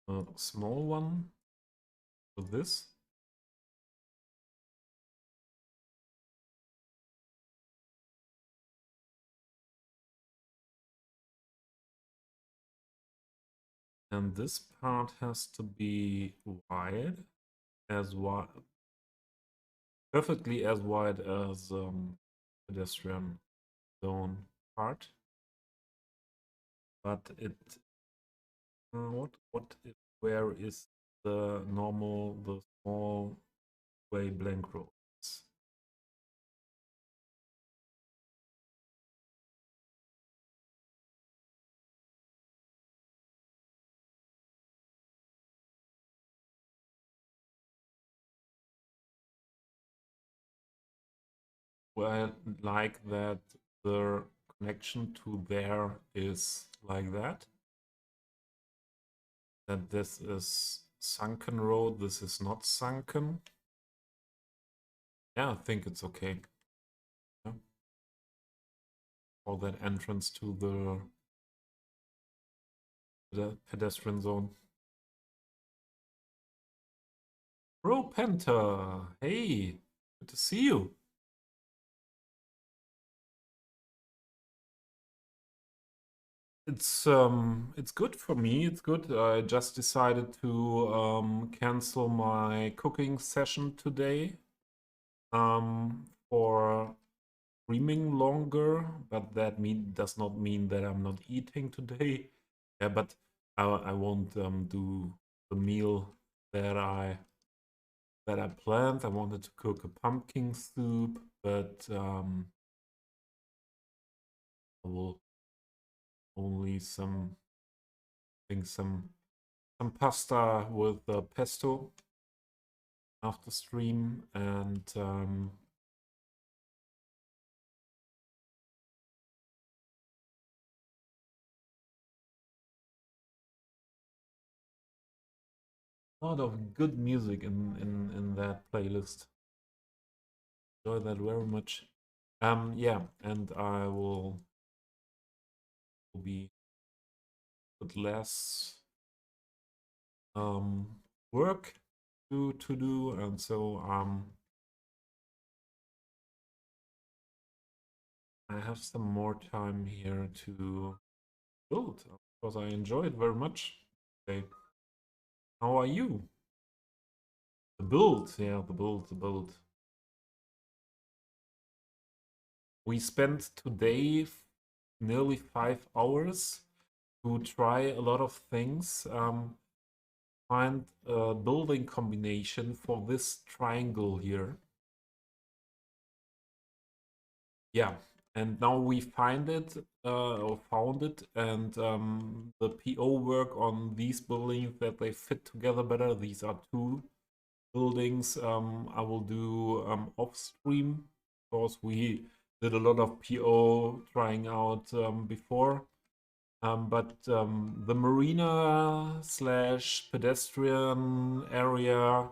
[SPEAKER 1] A small one for this. And this part has to be wide, as wide, perfectly as wide as pedestrian zone part. But it, where is the normal, the small way blank roads? Well, like that the connection to there is like that. That this is sunken road, this is not sunken. Yeah, I think it's okay. Yeah. Or that entrance to the pedestrian zone. Bro Penta, hey, good to see you. It's good for me. It's good. I just decided to cancel my cooking session today for streaming longer, but that does not mean that I'm not eating today. Yeah, but I won't do the meal that I planned. I wanted to cook a pumpkin soup, but I will only some pasta with pesto after stream, and a lot of good music in that playlist. Enjoy that very much. Yeah, and I will be with less work to do, and so I have some more time here to build because I enjoy it very much. Okay, how are you? The build, yeah, the build. We spent today nearly 5 hours to try a lot of things. Find a building combination for this triangle here. Yeah, and now we find it or found it, and the PO work on these buildings that they fit together better. These are two buildings I will do off stream because we did a lot of PO trying out before. But the marina slash pedestrian area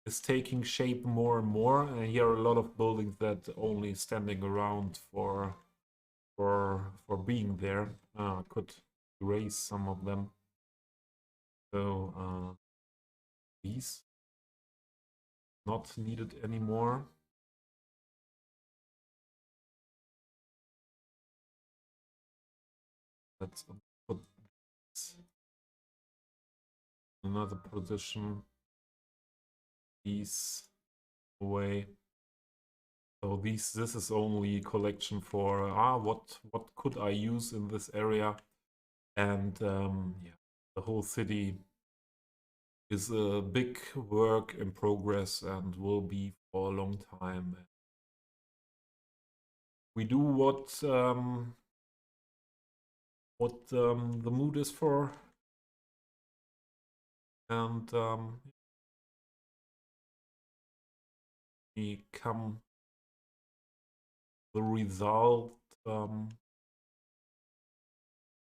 [SPEAKER 1] is taking shape more and more. And here are a lot of buildings that only standing around for for being there. I could erase some of them. So these not needed anymore. Let's put this in another position. These away. So this is only collection for what could I use in this area, and yeah, the whole city is a big work in progress and will be for a long time. We do what the mood is for, and we come the result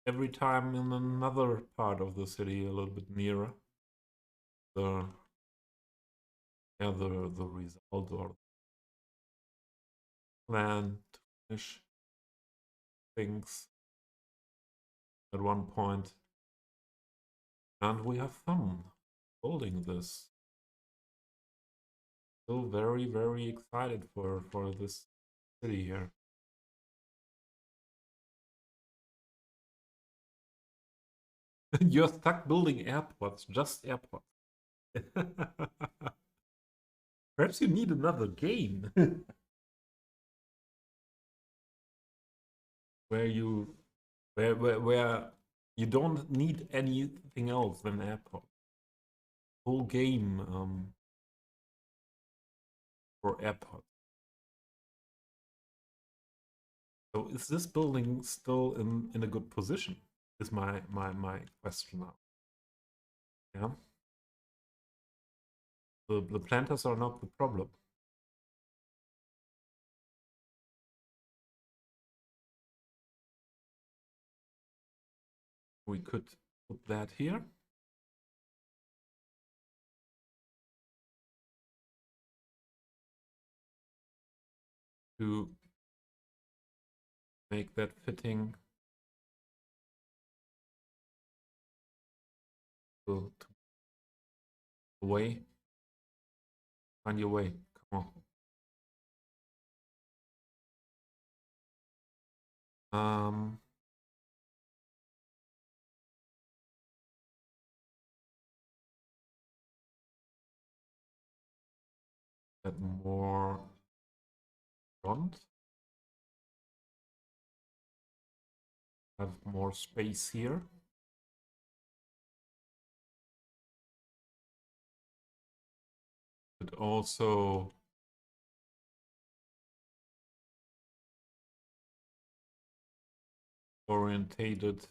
[SPEAKER 1] every time in another part of the city, a little bit nearer the the result or plan to finish things at one point. And we have fun building this. So very, very excited for this city here. You're stuck building airports, just airports. Perhaps you need another game where you where you don't need anything else than airport. Whole game for airport. So is this building still in a good position? Is my question now. Yeah. The planters are not the problem. We could put that here. To make that fitting to way. Find your way. Come on. Get more front. Have more space here. But also orientated to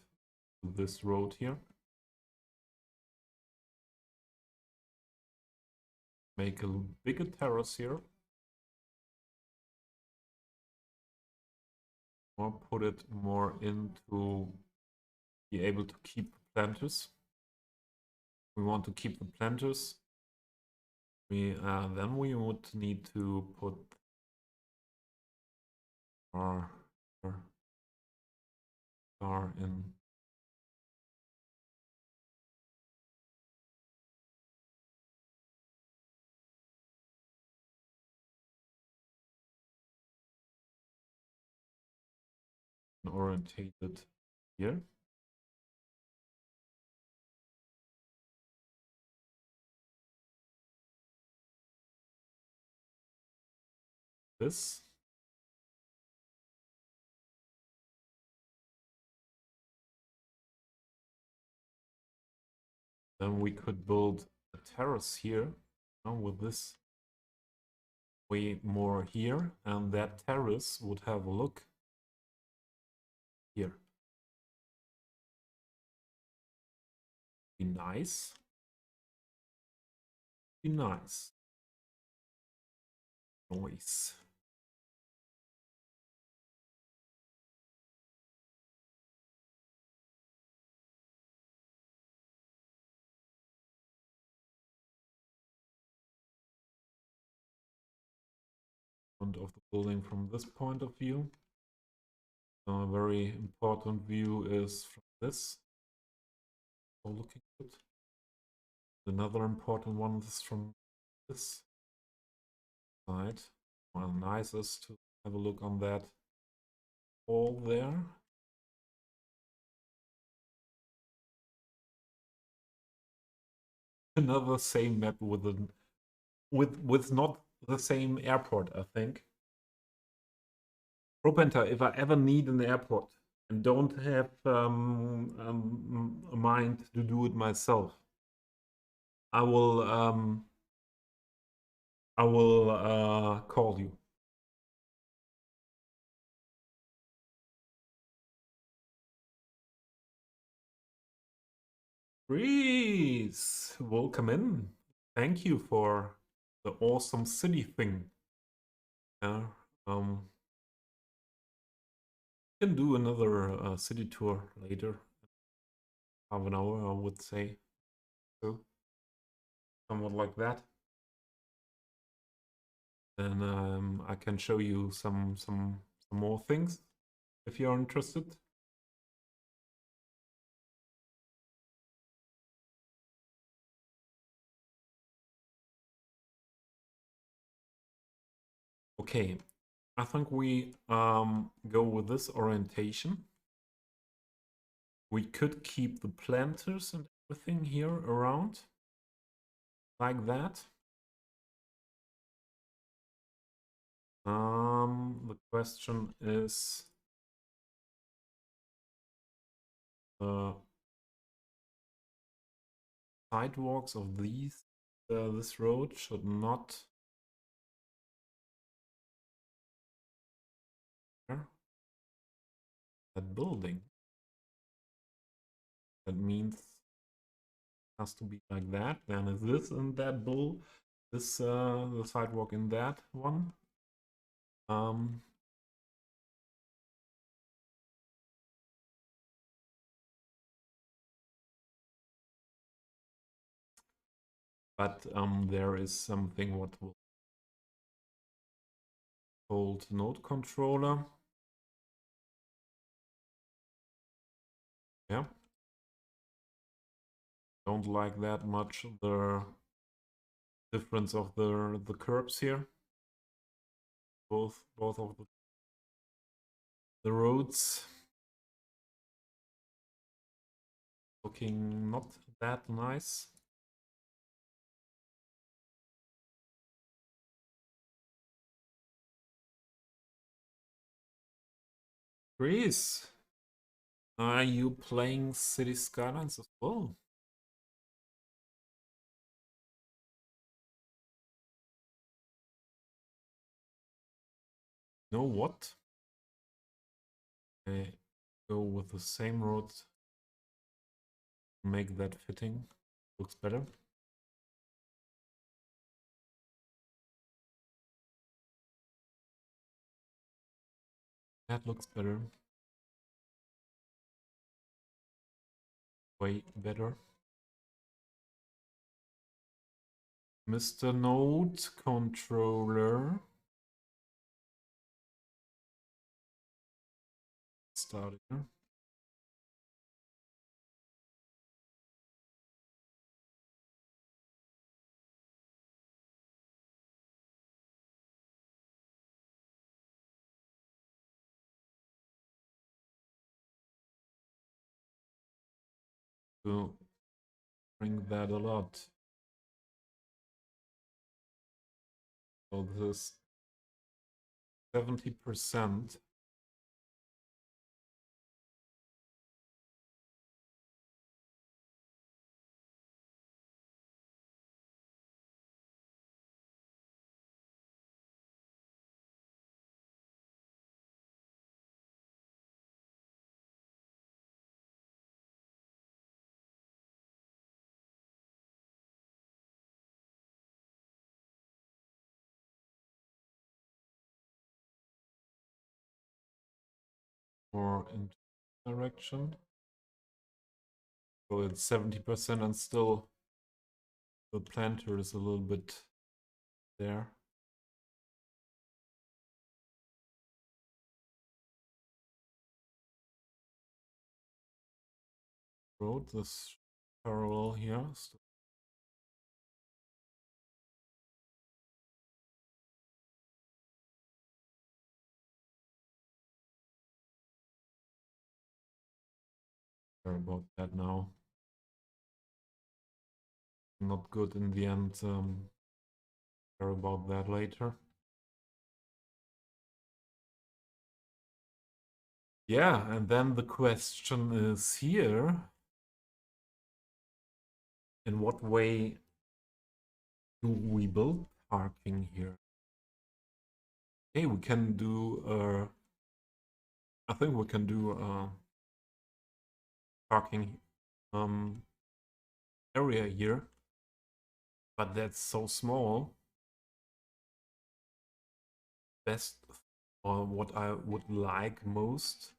[SPEAKER 1] this road here. Make a bigger terrace here. Or put it more into be able to keep planters. We want to keep the planters. Then we would need to put our in orientated here. This. Then we could build a terrace here with this way more here, and that terrace would have a look here. Be nice. Be nice. Noise. Front of the building from this point of view. A very important view is from this. So looking good. Another important one is from this side. Well, nice is to have a look on that hall there. Another same map with not the same airport, I think. Propenter, if I ever need an airport and don't have a mind to do it myself, I will call you. Reese, welcome in. Thank you for the awesome city thing. Yeah, can do another city tour later. Half an hour, I would say. So, somewhat like that. Then I can show you some more things if you're interested. Okay, I think we go with this orientation. We could keep the planters and everything here around like that. The question is sidewalks of this road should not that building. That means it has to be like that. Then is this in that this the sidewalk in that one. But there is something what will hold node controller. Yeah. Don't like that much the difference of the curbs here. Both of the roads looking not that nice. Chris, are you playing Cities Skylines as well? Know what? I go with the same road. Make that fitting. Looks better. That looks better. Way better. Mr. Node Controller. Starting. To bring that a lot. So this is 70%. More in direction. So it's 70% and still the planter is a little bit there. road, this parallel here. Sorry about that now. Not good in the end. Care about that later. Yeah, and then the question is here, in what way do we build parking here? Okay, we can do, I think we can do parking area here, but that's so small. Best, or what I would like most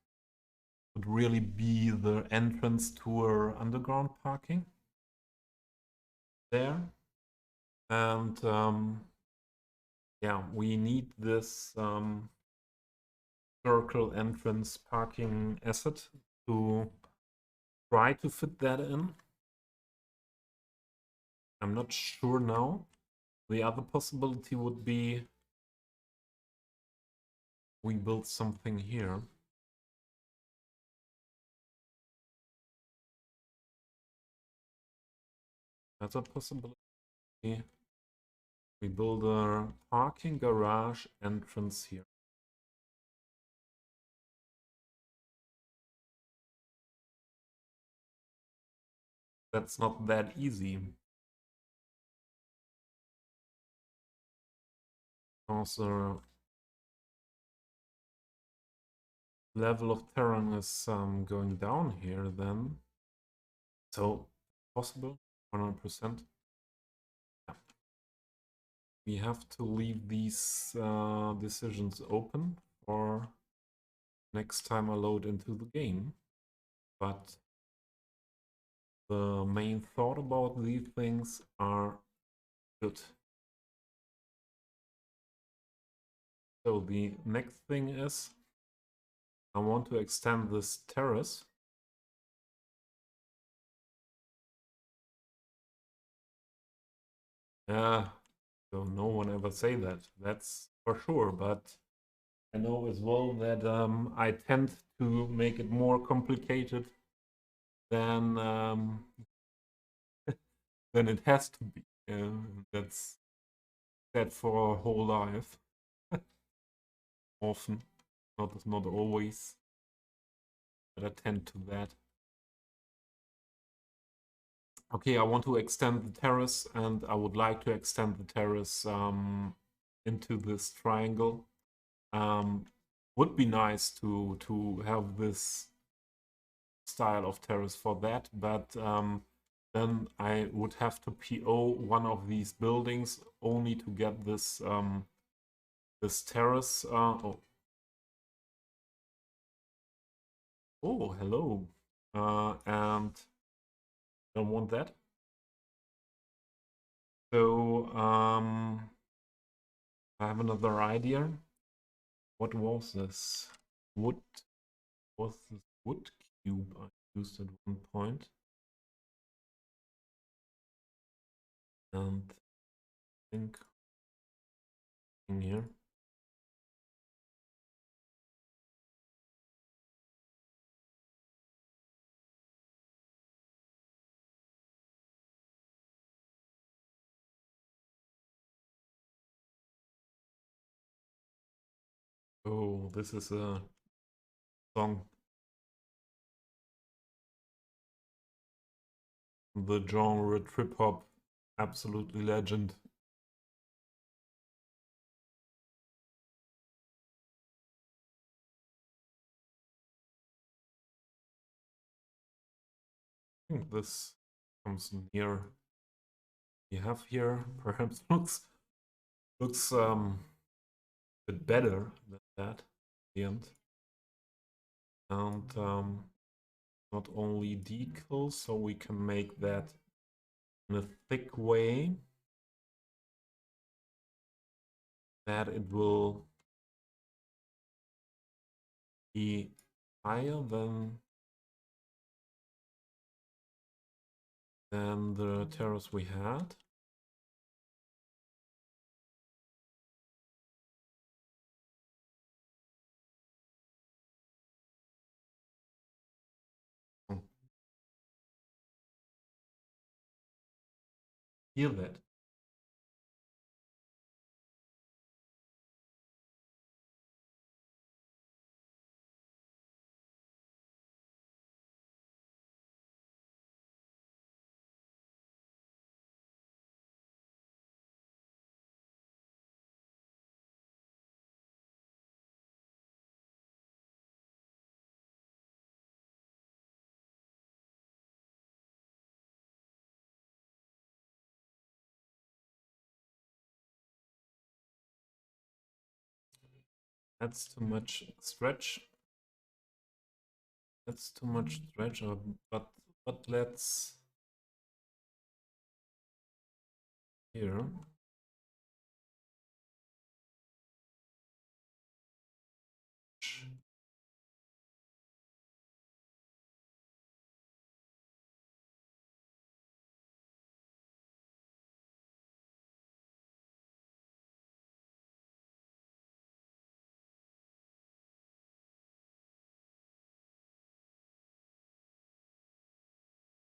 [SPEAKER 1] would really be the entrance to our underground parking there. And yeah, we need this circle entrance parking asset to try to fit that in. I'm not sure now. The other possibility would be we build something here. That's a possibility. We build a parking garage entrance here. That's not that easy. Also, level of terrain is going down here then. So, possible, 100%. Yeah. We have to leave these decisions open for next time I load into the game. But the main thought about these things are good. So the next thing is I want to extend this terrace. So no one ever say that. That's for sure. But I know as well that I tend to make it more complicated than than it has to be. That's that for a whole life. Often, not always, but I tend to that. Okay, I want to extend the terrace, and I would like to extend the terrace into this triangle. Would be nice to have this style of terrace for that, but then I would have to PO one of these buildings only to get this this terrace. Oh, hello, and don't want that. So I have another idea. What was this? Wood was this wood cube I used at one point, and I think in here. Oh, this is a song. The genre trip hop, absolutely legend. I think this comes near. You have here perhaps looks a bit better than that at the end. And not only decal, so we can make that in a thick way that it will be higher than than the terrace we had. Hear that. That's too much stretch. That's too much stretch, but let's here.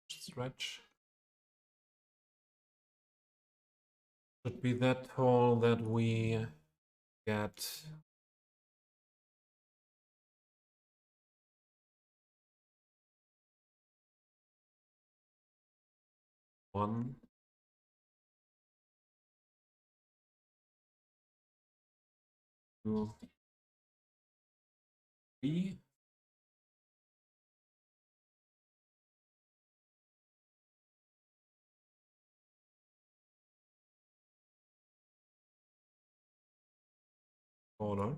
[SPEAKER 1] Stretch. Should be that tall that we get one, two, three. Taller.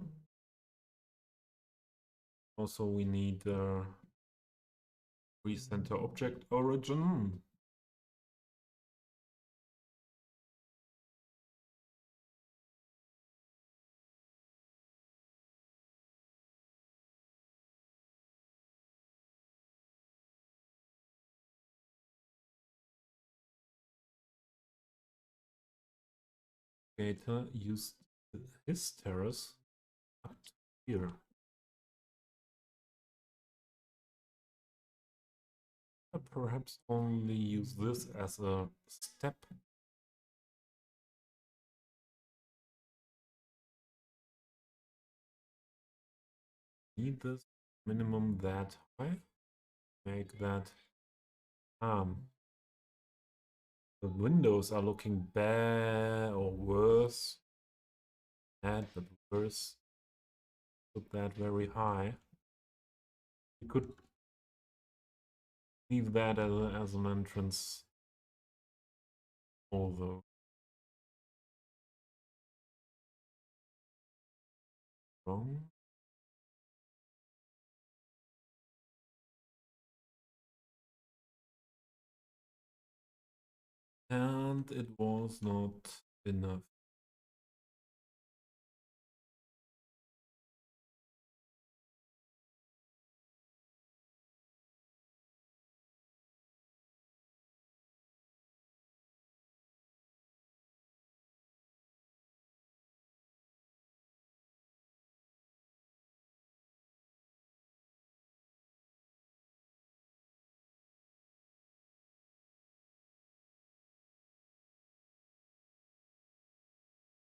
[SPEAKER 1] Also, we need recenter object origin. Gator used his terrace up to here. Perhaps only use this as a step. Need this minimum that high. Make that the windows are looking bad or worse. Bad but worse. Put that very high. We could leave that as an entrance, although wrong. And it was not enough.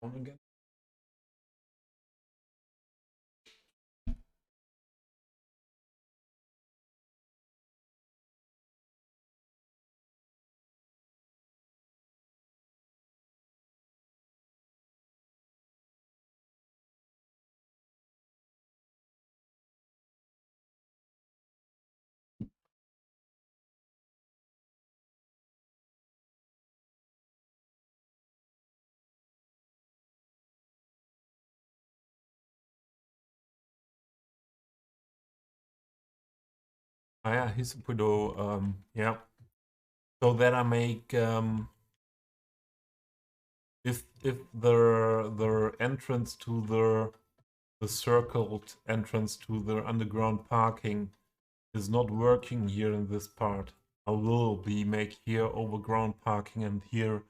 [SPEAKER 1] On again. Ah, yeah, he's a widow. Yeah. So that I make if the entrance to the circled entrance to the underground parking is not working here in this part, I will be make here overground parking and here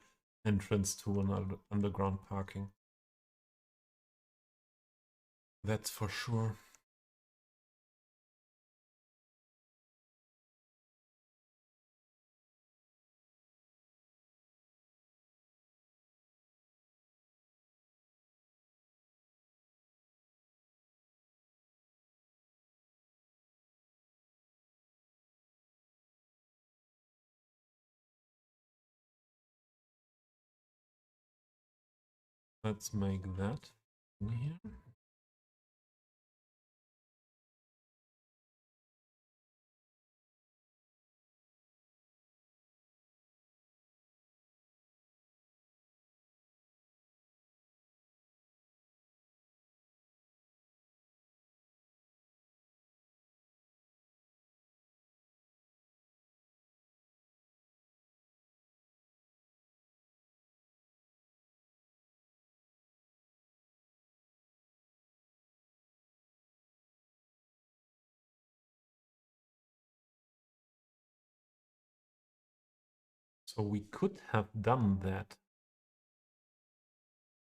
[SPEAKER 1] entrance to another underground parking. That's for sure. Let's make that in here. So we could have done that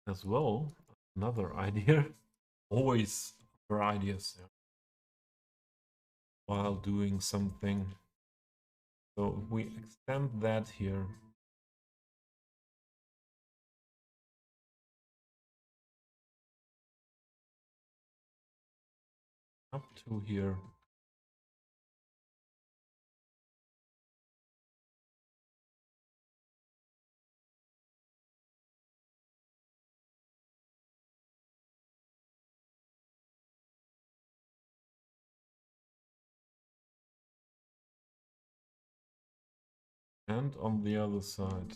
[SPEAKER 1] as well. Another idea. Always other ideas, yeah, while doing something. So if we extend that here, up to here. And on the other side.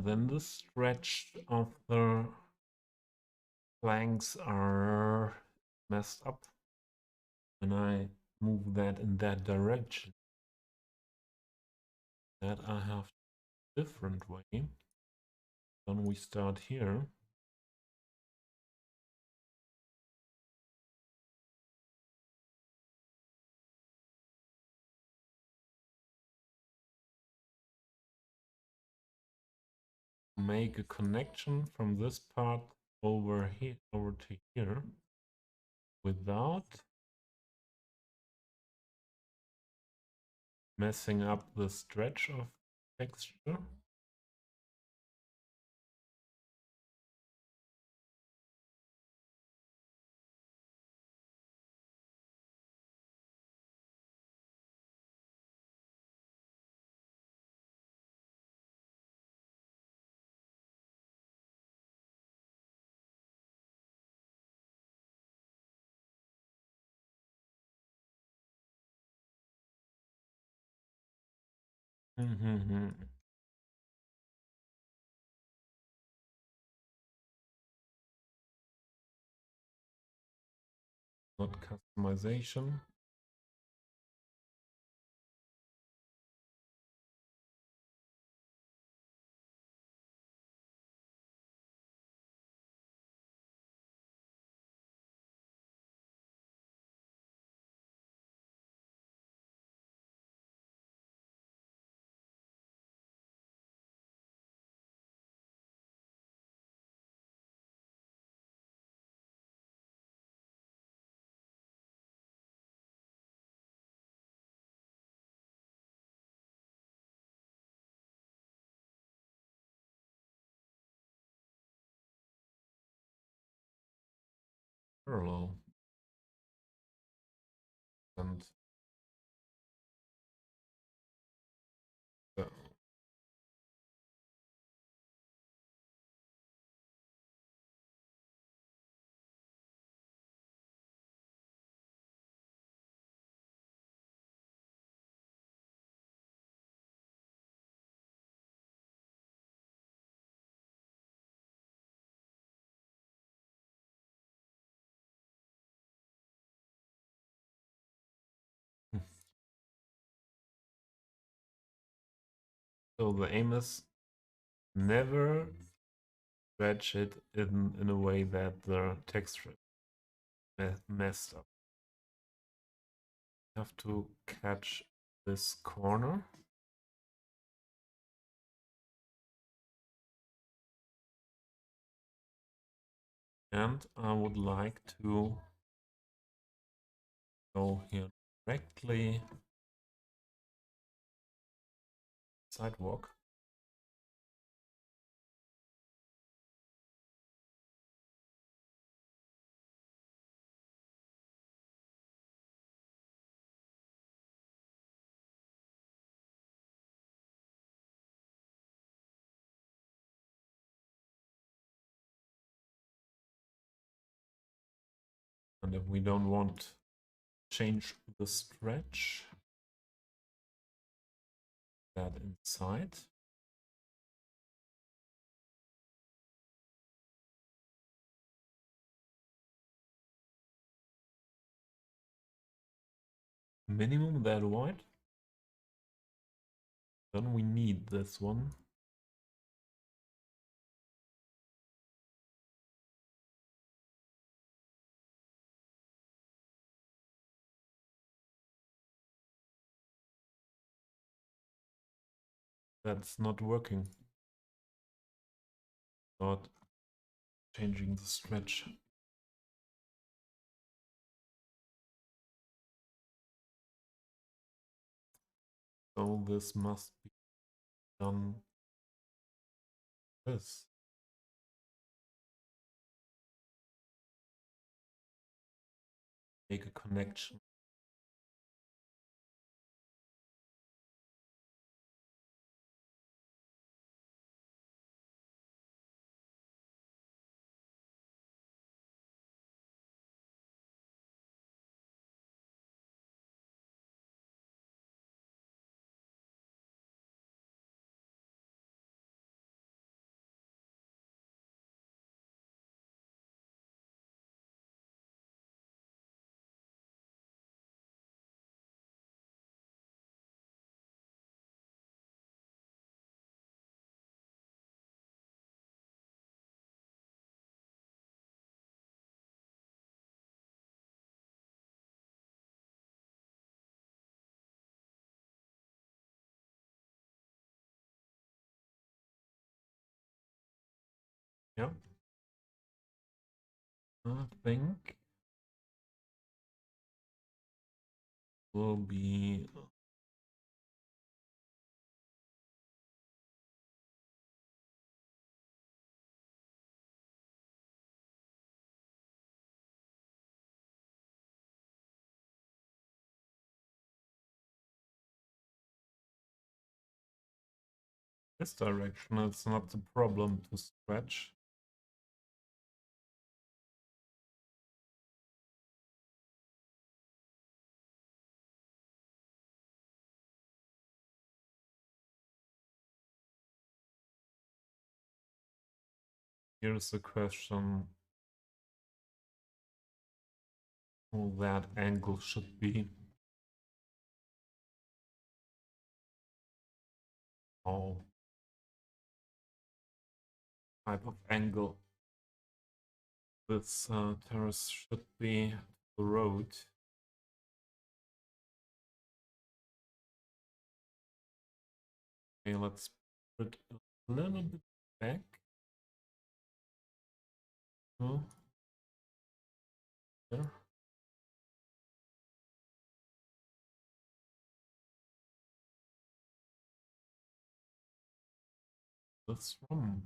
[SPEAKER 1] Then the stretch of the planks are messed up. When I move that in that direction, that I have a different way. Then we start here. Make a connection from this part over here over to here without messing up the stretch of texture. Not customization. Parallel. And So the aim is never stretch it in a way that the texture is messed up. Have to catch this corner. And I would like to go here directly sidewalk. And if we don't want to change the stretch, that inside. Minimum that wide. Then we need this one. That's not working. Not changing the stretch. So this must be done this. Make a connection. Yeah. I think will be this direction. It's not the problem to stretch. Here's the question: how that angle should be. How type of angle this terrace should be to the road. Okay, let's put a little bit back. Oh, there. This one.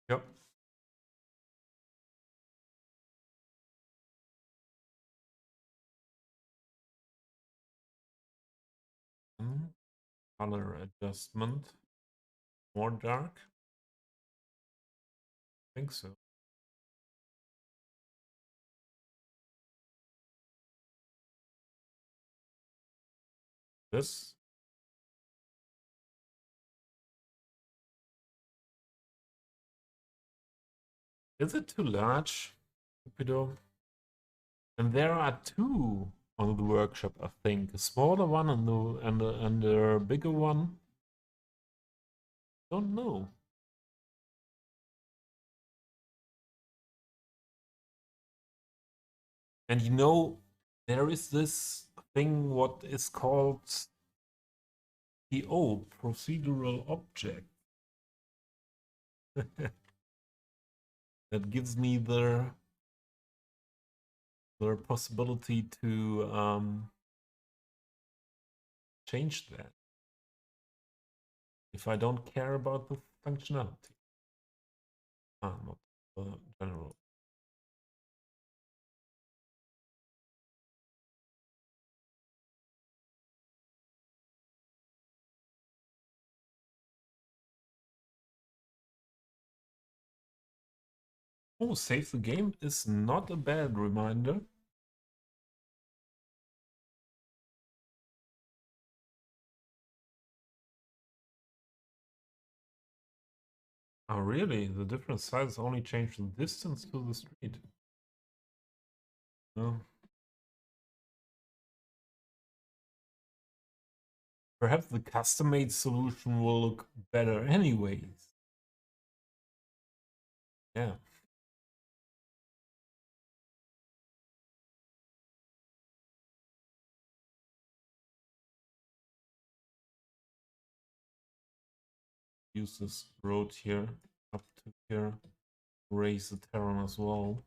[SPEAKER 1] Yep. Color adjustment. More dark. I think so. This. Is it too large, Cupido? And there are two on the workshop, I think. A smaller one and the bigger one. Don't know. And you know, there is this thing what is called PO, procedural object. That gives me the possibility to change that if I don't care about the functionality. Not the general. Oh, save the game is not a bad reminder. Oh, really? The different sizes only change the distance to the street. No. Perhaps the custom-made solution will look better anyways. Yeah. Use this road here up to here. Raise the terrain as well.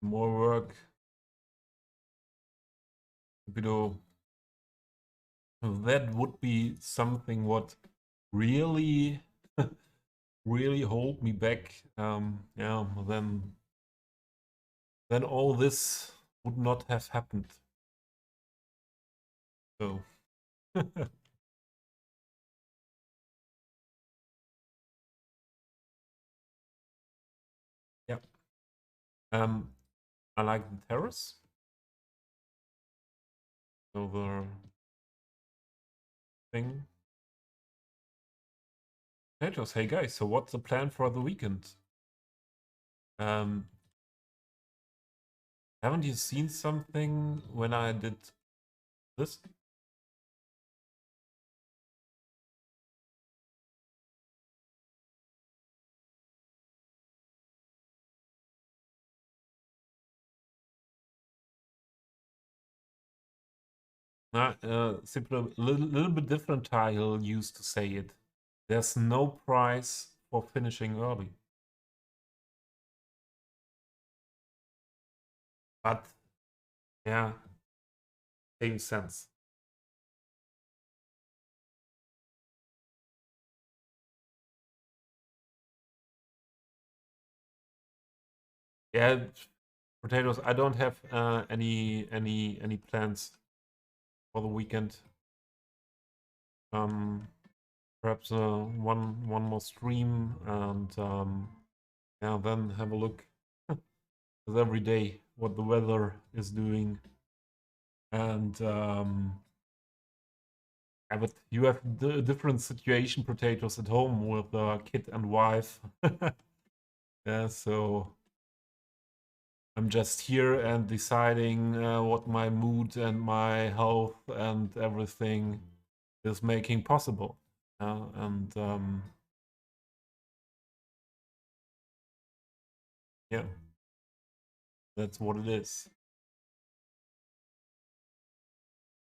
[SPEAKER 1] More work. Below. That would be something what really really hold me back. Yeah, then all this would not have happened. So yeah. I like the terrace. So the thing. Potatoes, hey guys, so what's the plan for the weekend? Um, haven't you seen something when I did this? Simply a little bit different title used to say it. There's no price for finishing early. But yeah, same sense. Yeah, potatoes. I don't have any plans for the weekend. Perhaps one more stream and yeah, then have a look with every day what the weather is doing. And yeah, but you have a different situation, potatoes, at home with kid and wife. Yeah, so I'm just here and deciding what my mood and my health and everything is making possible. And yeah, that's what it is.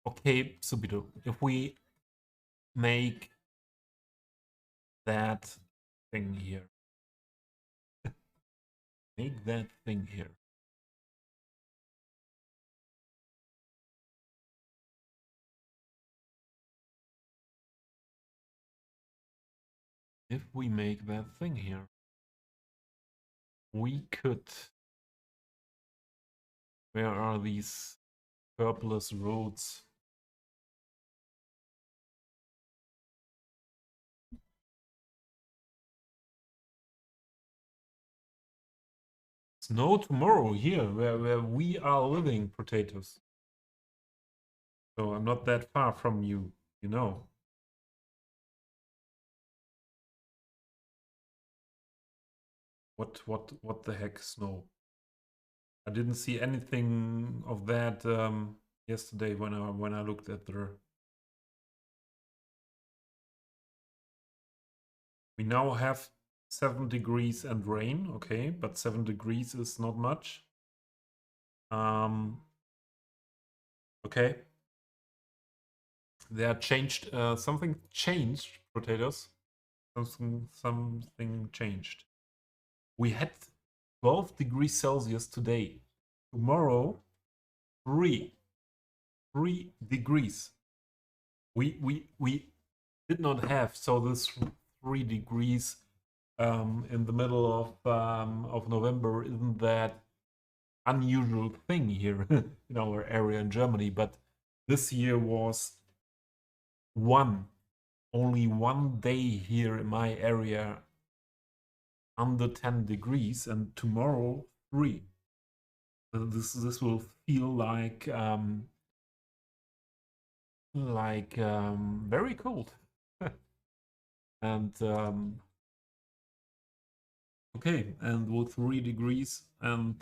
[SPEAKER 1] Okay, Subito, if we make that thing here, make that thing here. If we make that thing here, we could Where are these purpless roads? Snow tomorrow here, where we are living, potatoes. So I'm not that far from you, you know. What the heck, snow? I didn't see anything of that yesterday when I looked at the. We now have 7 degrees and rain, okay, but 7 degrees is not much. Okay. There changed something changed, potatoes. Something changed. We had 12 degrees Celsius today. Tomorrow, 3 degrees. We did not have, so this 3 degrees in the middle of November isn't that unusual thing here in our area in Germany, but this year was only one day here in my area under 10 degrees, and tomorrow 3. This will feel like very cold. And okay, and with 3 degrees, and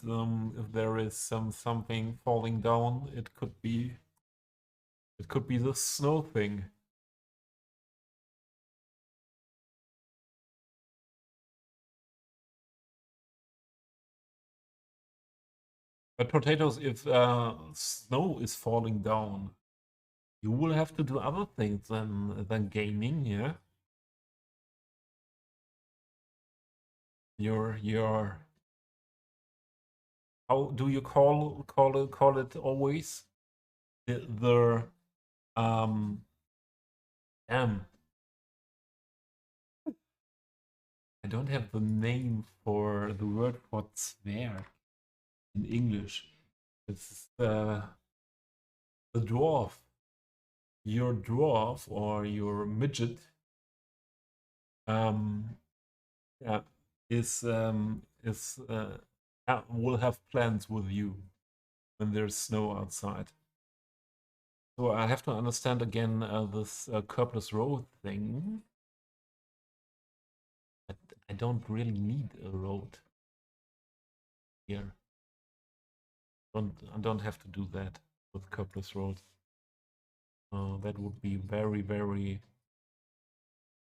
[SPEAKER 1] if there is something falling down, it could be the snow thing. But potatoes, if snow is falling down, you will have to do other things than gaming, yeah. Your how do you call it always? The damn, I don't have the name for the word for Zwerg in English. It's the dwarf. Your dwarf or your midget yeah, will have plans with you when there's snow outside. So I have to understand again this Kerpless Road thing. I don't really need a road here. I don't have to do that with Kerpless Road. That would be very, very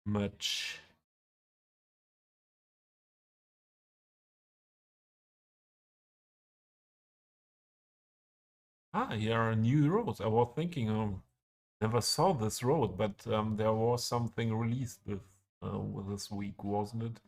[SPEAKER 1] much. Here are new roads. I was thinking, never saw this road, but there was something released with this week, wasn't it?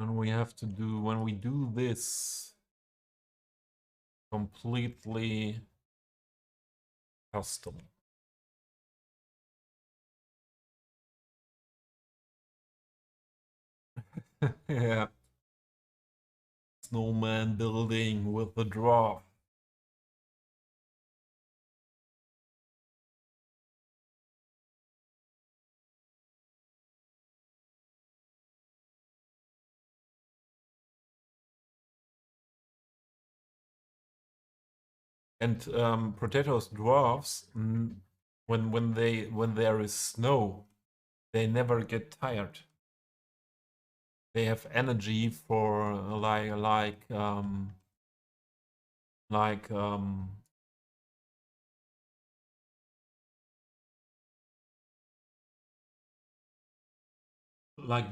[SPEAKER 1] And we have to do, when we do this completely custom. Yeah. Snowman building with the draw. And potatoes dwarfs, when there is snow, they never get tired. They have energy for like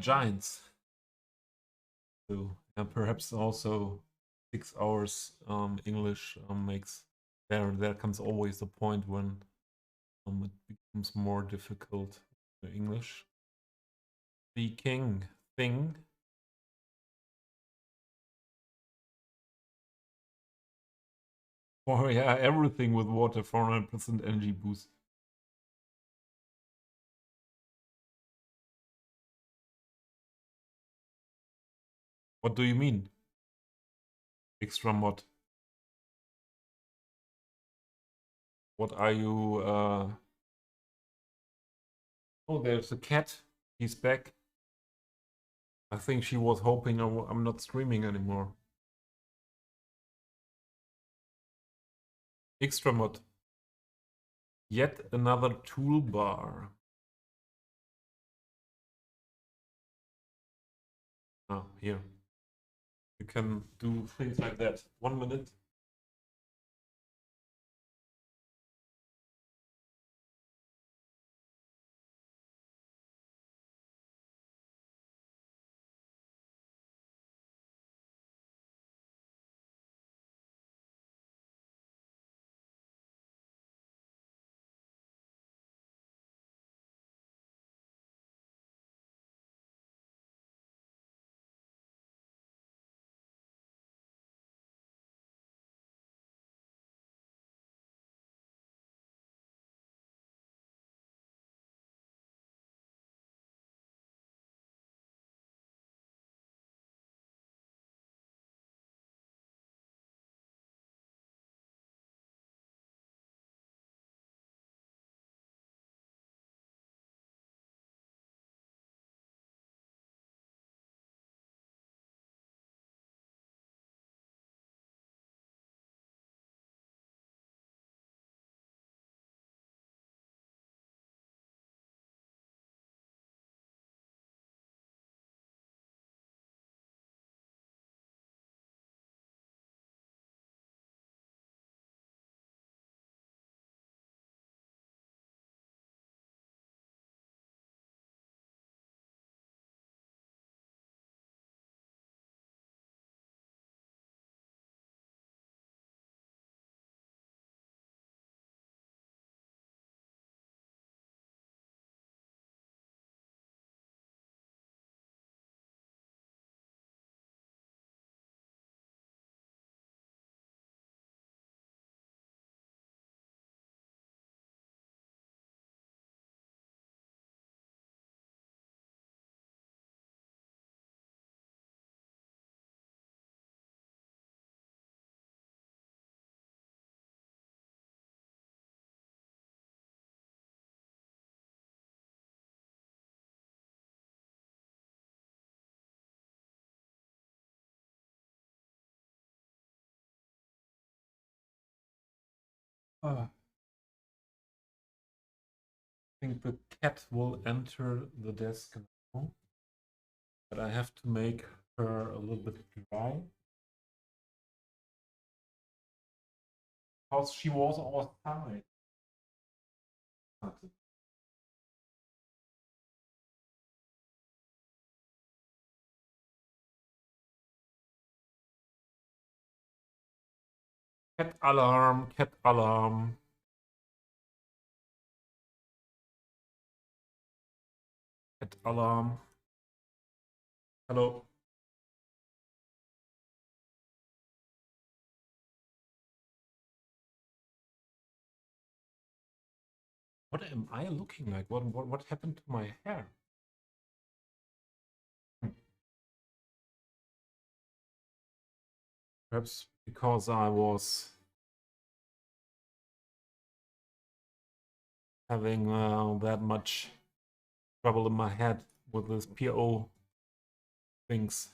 [SPEAKER 1] giants. So and perhaps also 6 hours English makes there comes always a point when It becomes more difficult. The English speaking thing. Oh yeah, everything with water, 400% energy boost. What do you mean? Extra mod. What are you? Oh, there's a cat. He's back. I think she was hoping I'm not streaming anymore. Extra mod. Yet another toolbar. Ah, here. You can do things like that. 1 minute. I think the cat will enter the desk now, but I have to make her a little bit dry because she was outside. Cat alarm, cat alarm, cat alarm. Hello. What am I looking like? What happened to my hair? Perhaps because I was having that much trouble in my head with this PO things.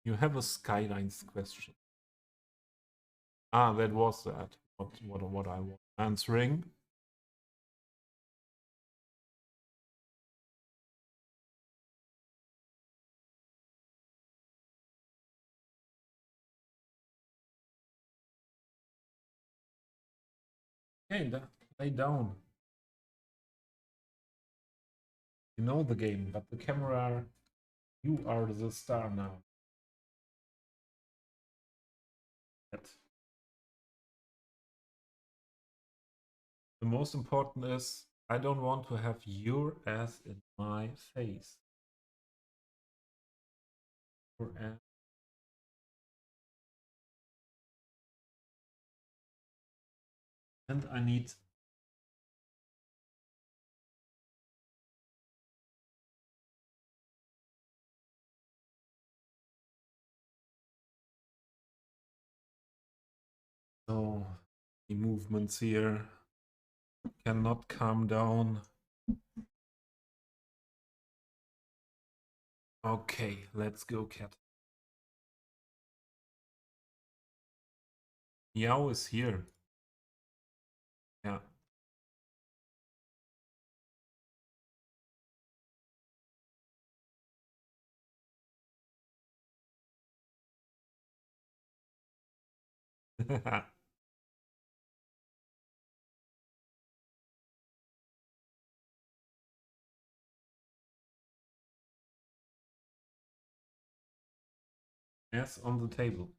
[SPEAKER 1] You have a Skylines question. Ah, that was that. What I was answering. Hey, lay down. You know the game, but the camera, you are the star now. Cat. The most important is I don't want to have your ass in my face. Your ass. And I need so the movements here cannot calm down. Okay, let's go, cat. Meow is here. Yeah. Yes, on the table.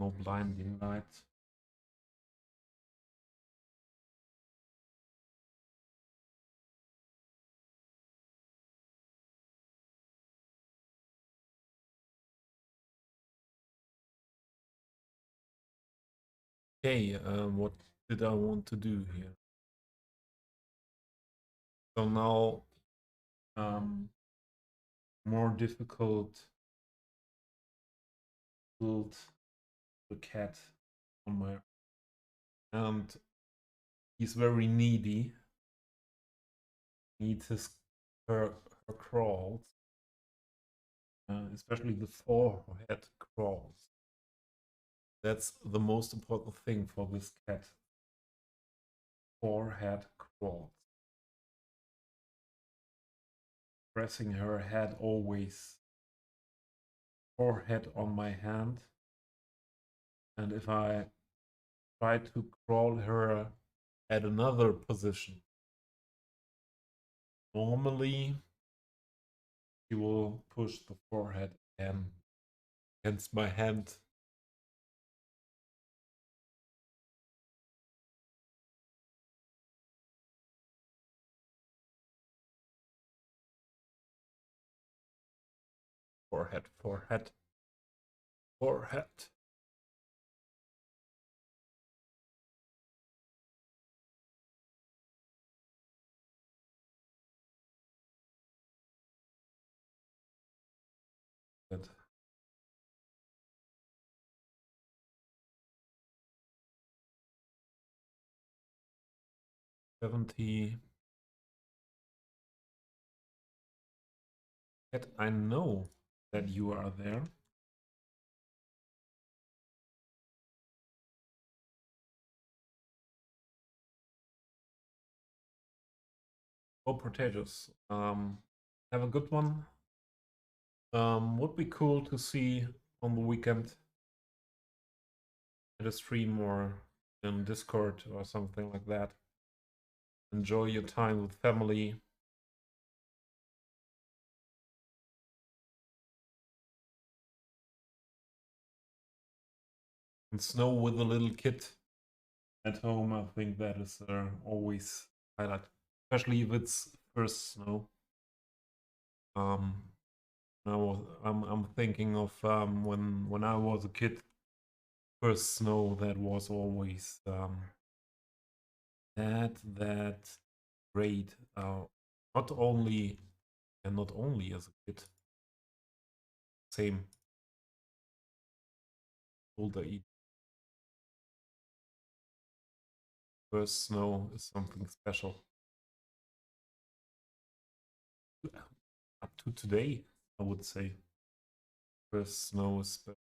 [SPEAKER 1] No blinding lights. Okay, what did I want to do here? So now, more difficult build the cat on my, and he's very needy. Needs her crawls, especially the forehead crawls. That's the most important thing for this cat. Forehead crawls. Pressing her head always. Forehead on my hand. And if I try to crawl her at another position, normally she will push the forehead again against my hand. Forehead, forehead, forehead. Good. 70. Cat, I know that you are there. Oh, potatoes. Have a good one. Would be cool to see on the weekend at a stream or in Discord or something like that. Enjoy your time with family. And snow with a little kid at home, I think that is always highlight, especially if it's first snow. Now I'm thinking of when I was a kid, first snow that was always that great. Not only and not only as a kid, same older age. First snow is something special. Up to today, I would say. First snow is special.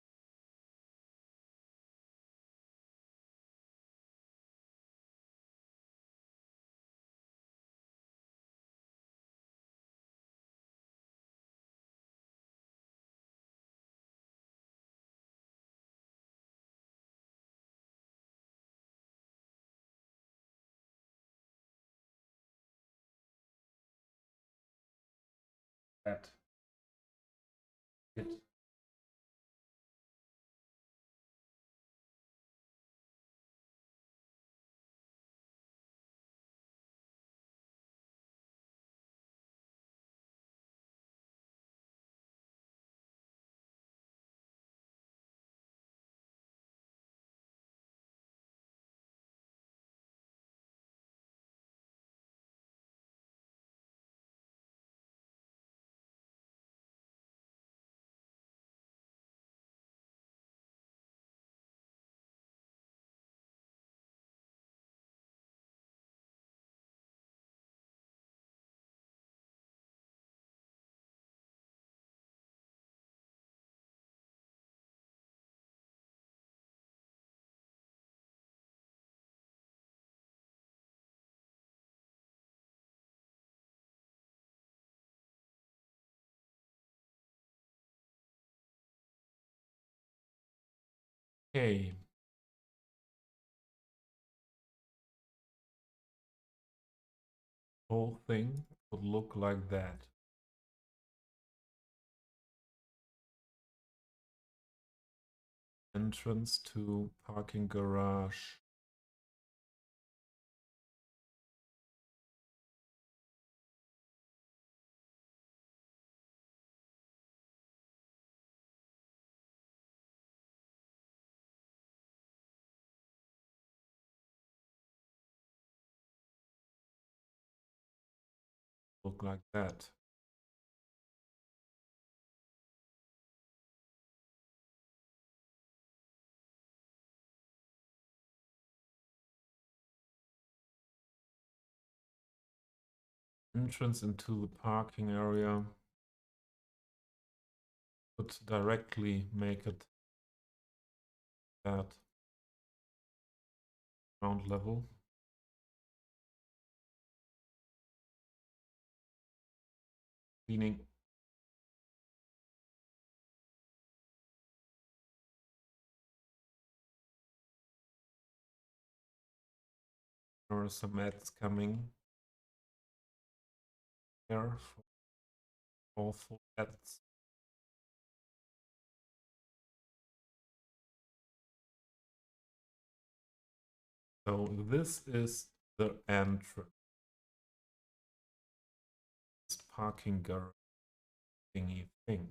[SPEAKER 1] that. It. Okay. Whole thing would look like that. Entrance to parking garage. Look like that. Entrance into the parking area. Could directly make it at ground level. Cleaning. There are some ads coming here for awful ads. So this is the entrance. This parking garage thingy thing.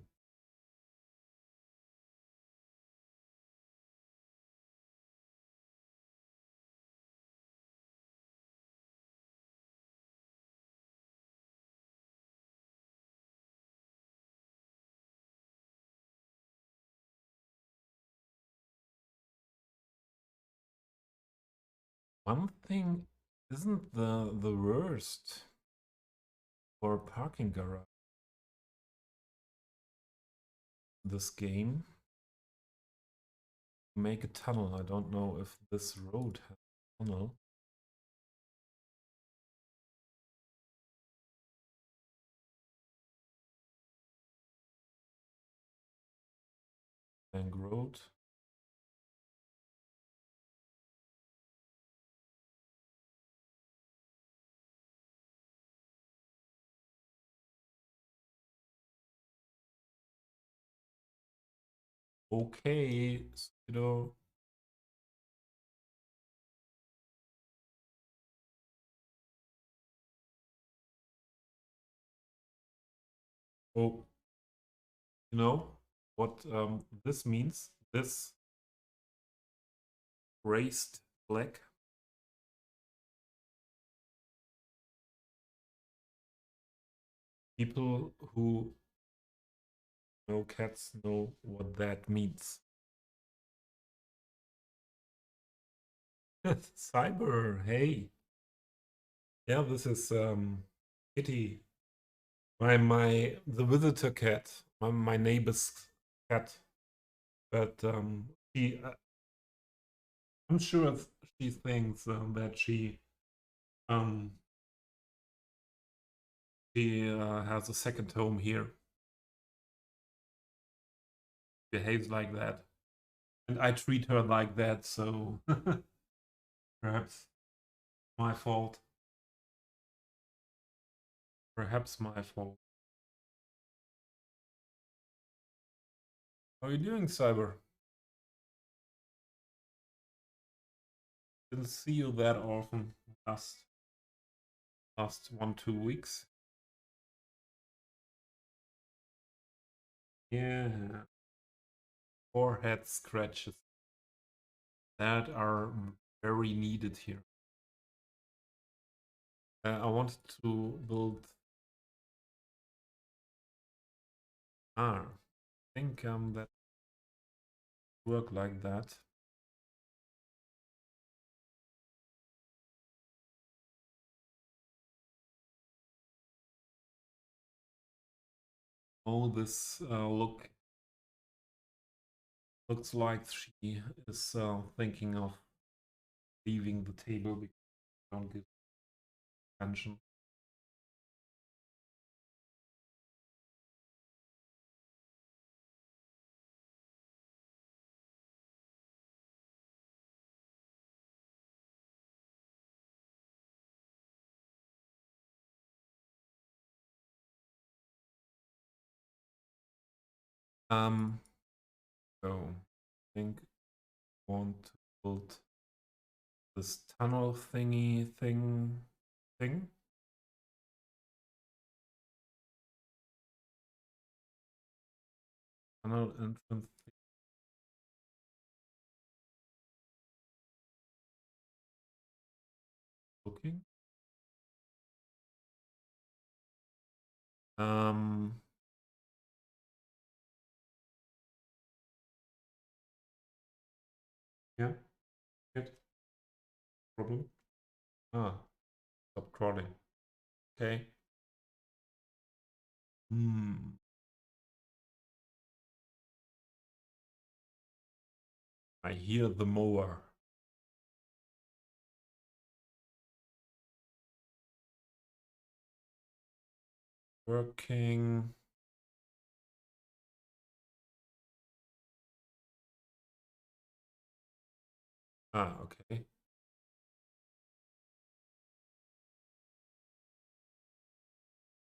[SPEAKER 1] One thing isn't the worst for a parking garage. This game. Make a tunnel. I don't know if this road has a tunnel. Bank Road. Okay, Sudo. Oh, you know what this means? This raised black. People who know cats know what that means. Cyber, hey. Yeah, this is Kitty. The visitor cat, my neighbor's cat. But I'm sure she thinks that um, she has a second home here. Behaves like that, and I treat her like that. So perhaps my fault. Perhaps my fault. How are you doing, Cyber? Didn't see you that often last 1-2 weeks. Yeah. Forehead scratches that are very needed here. I wanted to build. I think that work like that. Oh, this looks like she is thinking of leaving the table because I don't give attention. Um, so I think I want to build this tunnel thing. Tunnel entrance looking. Um, yeah, good problem. Ah, stop crawling. Okay. Hmm. I hear the mower. Working. Ah, okay.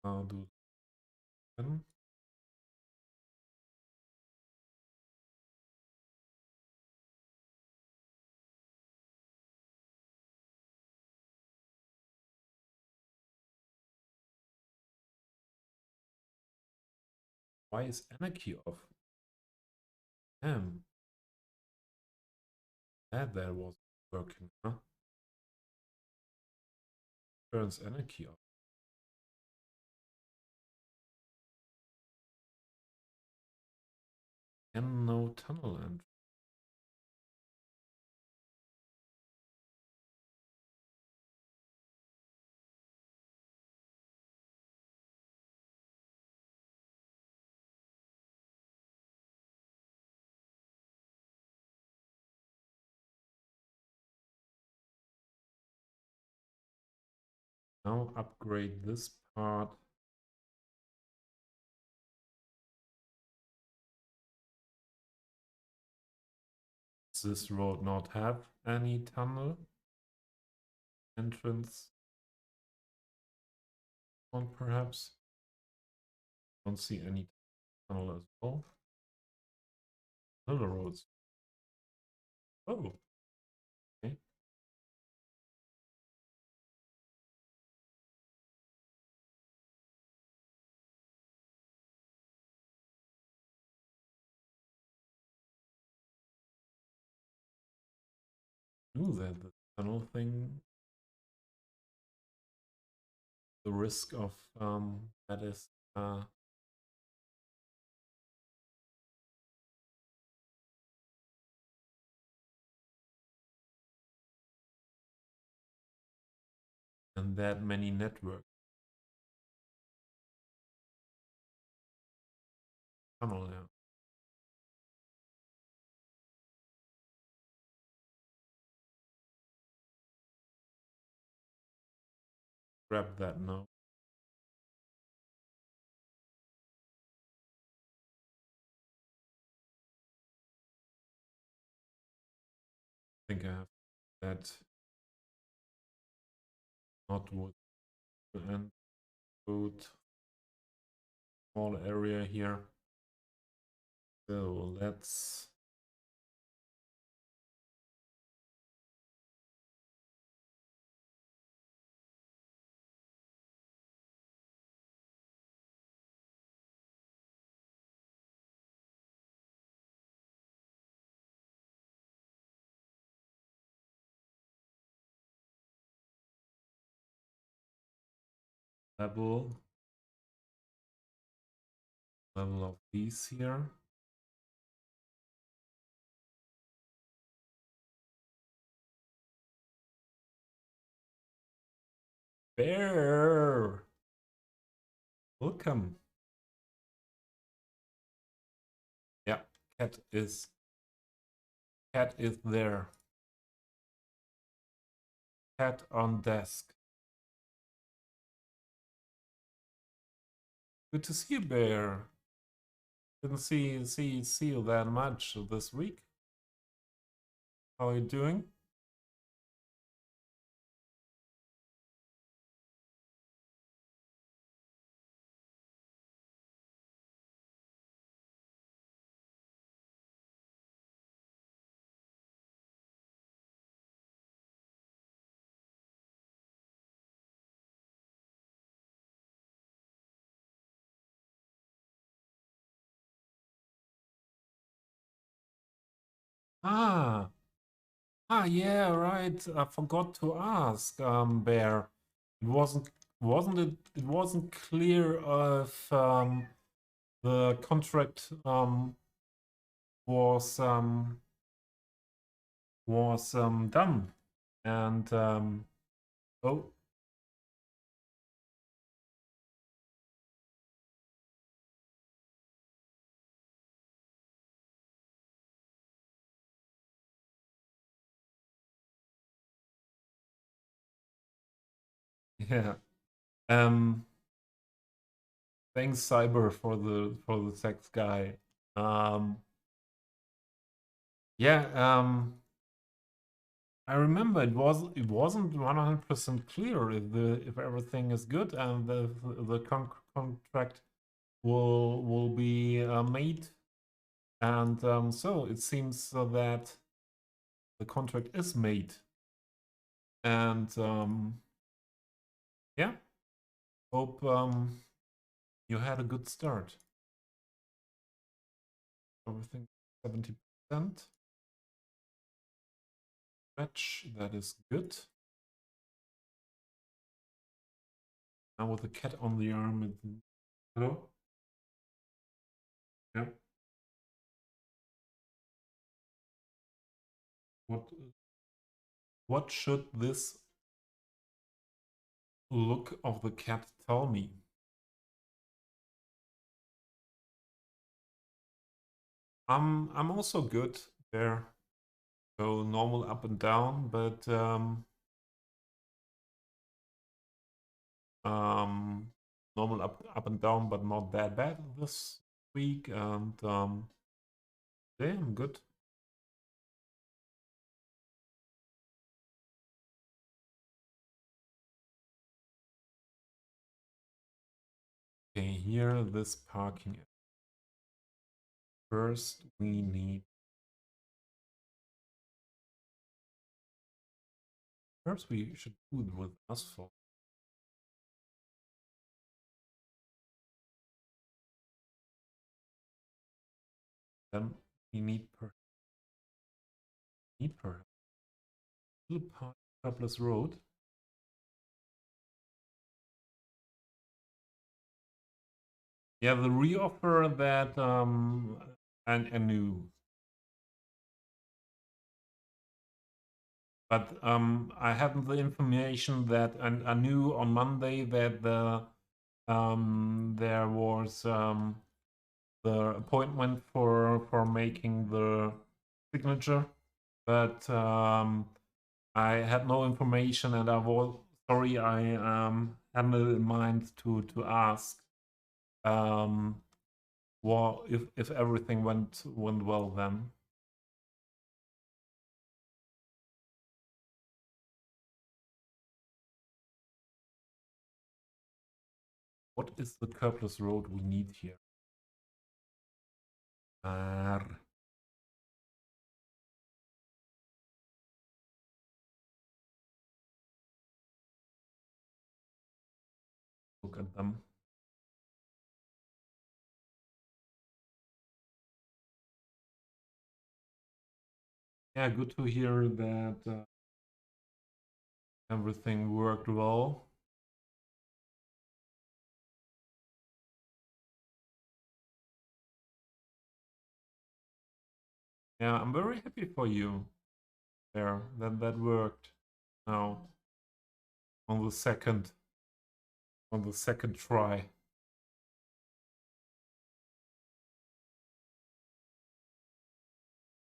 [SPEAKER 1] I'll do then. Why is anarchy off? Damn, that was working, huh? Turns anarchy off. And no tunnel end. Now upgrade this part. Does this road not have any tunnel entrance? One perhaps. Don't see any tunnel as well. Other roads. Oh, okay. Knew that the tunnel thing, the risk of that is and that many network tunnel, yeah. Grab that now. I think I have that not wood and wood small area here. So let's level of these here. Bear, welcome. Yeah, cat is there. Cat on desk. Good to see you, Bear. Didn't see you that much this week. How are you doing? Ah, yeah, right. I forgot to ask, Bear. It wasn't clear if the contract was done. And oh, yeah. Um, thanks, Cyber, for the sex guy. Um, yeah. I remember it wasn't 100% clear if everything is good and the contract will be made, and so it seems that the contract is made, and yeah, hope you had a good start. Everything 70% match, that is good. Now with the cat on the arm, hello. Yeah. What what should this look of the cat tell me? I'm also good there. So normal up and down, but um, normal up and down, but not that bad this week. And yeah, I'm good. Okay, here this parking. First, we need. First, we should do it with asphalt. Then we need per little part Surplus Road. Yeah, the reoffer that I knew, but I hadn't the information that I knew on Monday that there was the appointment for making the signature, but I had no information, and I was sorry. I hadn't it in mind to ask what if everything went well then. What is the Curpless Road we need here? Look at them. Yeah, good to hear that everything worked well. Yeah, I'm very happy for you there that that worked now on the second try.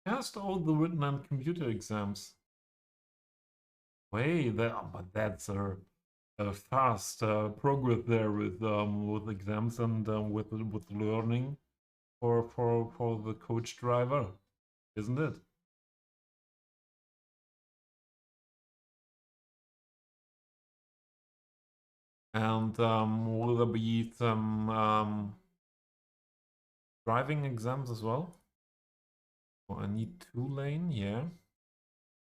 [SPEAKER 1] Passed all the written and computer exams. Way there, but that's a fast progress there with exams and with learning for the coach driver, isn't it? And will there be some driving exams as well? Oh, I need 2-lane, yeah.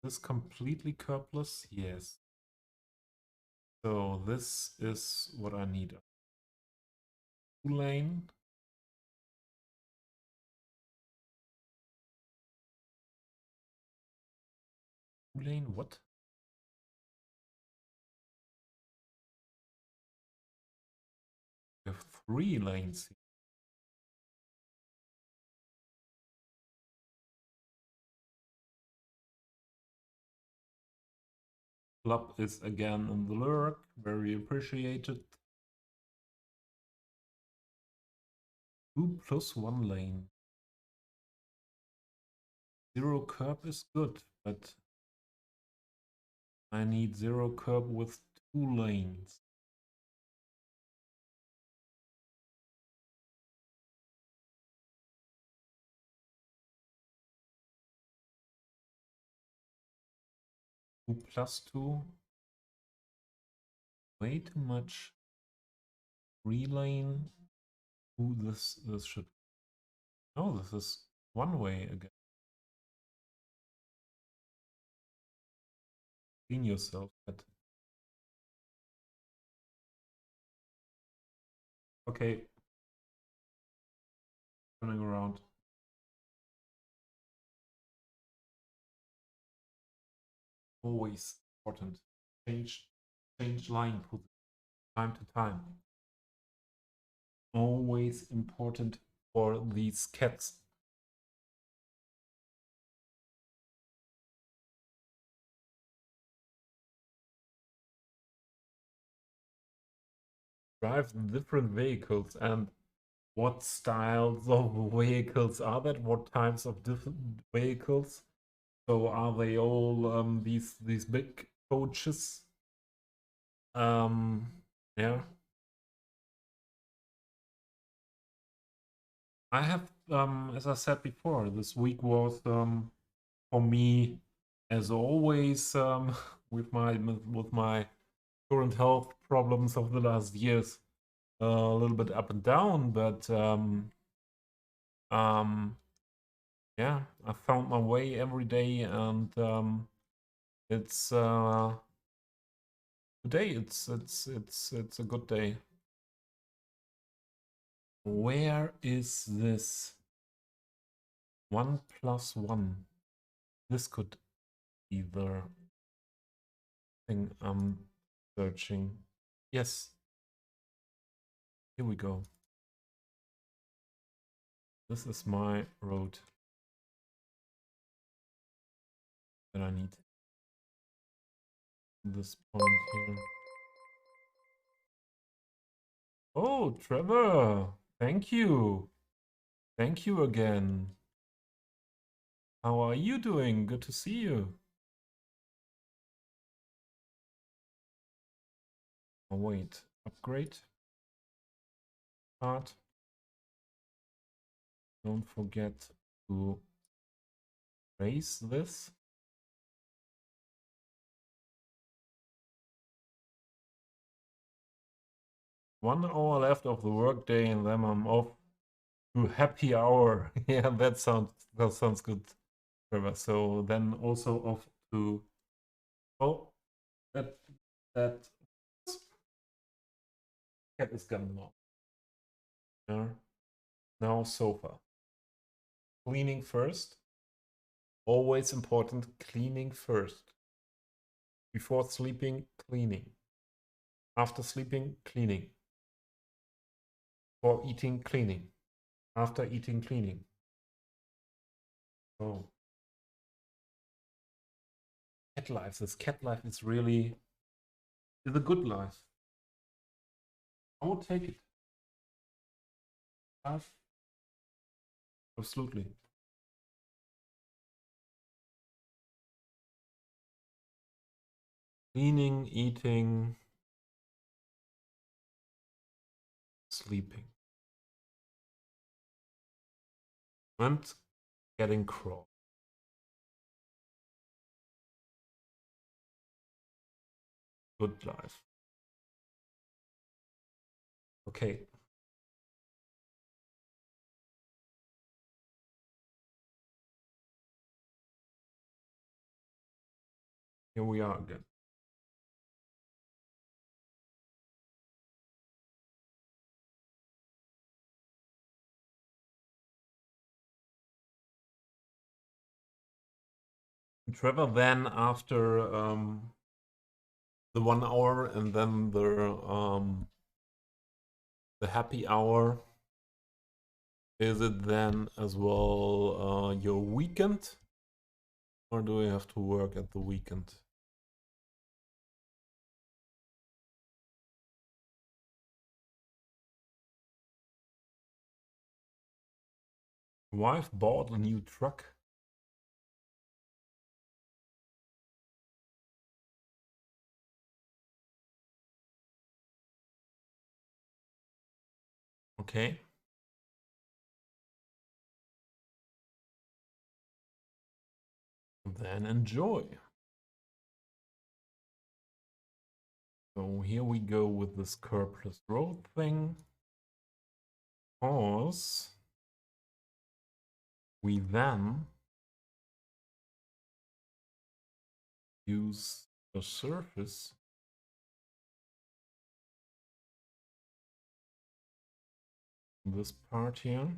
[SPEAKER 1] This completely curbless, yes. So this is what I need. 2-lane. Two-lane, what? We have 3 lanes. Club is again in the lurk, very appreciated. 2 plus 1 lane. 0 curb is good, but I need 0 curb with 2 lanes. Two plus 2. Way too much. 3 lane. Ooh, this should. No, this is 1 way again. Clean yourself. But... Okay. Turning around. Always important. Change line from time to time. Always important for these cats. Drive different vehicles, and what styles of vehicles are that? What types of different vehicles? So are they all these big coaches? Yeah. I have as I said before, this week was for me, as always, with my current health problems of the last years, a little bit up and down, but um, yeah, I found my way every day, and it's today. It's a good day. Where is this 1 plus 1? This could be the thing I'm searching. Yes, here we go. This is my road that I need. This point here. Oh, Trevor, thank you. Thank you again. How are you doing? Good to see you. Oh, wait, upgrade part. Don't forget to raise this. 1 hour left of the workday, and then I'm off to happy hour. Yeah, that sounds good, Trevor. So then also off to oh that that cat is gone now. Yeah. Now sofa. Cleaning first. Always important. Cleaning first. Before sleeping, cleaning. After sleeping, cleaning. Before eating, cleaning. After eating, cleaning. Oh, cat life. This cat life is a good life. I would take it. Absolutely. Cleaning, eating, sleeping, and getting crawl. Good life. Okay. Here we are again. Trevor, then after the 1 hour and then the happy hour, is it then as well your weekend? Or do you have to work at the weekend? Wife bought a new truck. Okay. Then enjoy. So here we go with this curb plus road thing. Pause. We then use a surface this part here,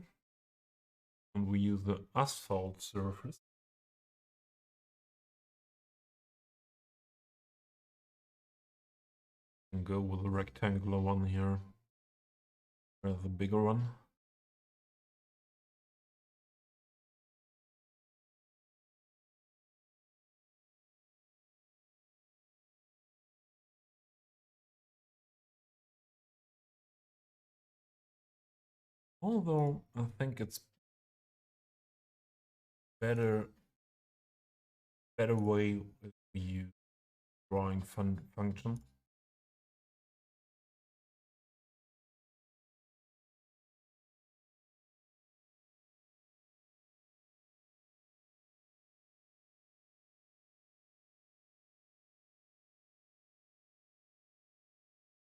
[SPEAKER 1] and we use the asphalt surface. And go with the rectangular one here, or the bigger one. Although I think it's better way if we use drawing function.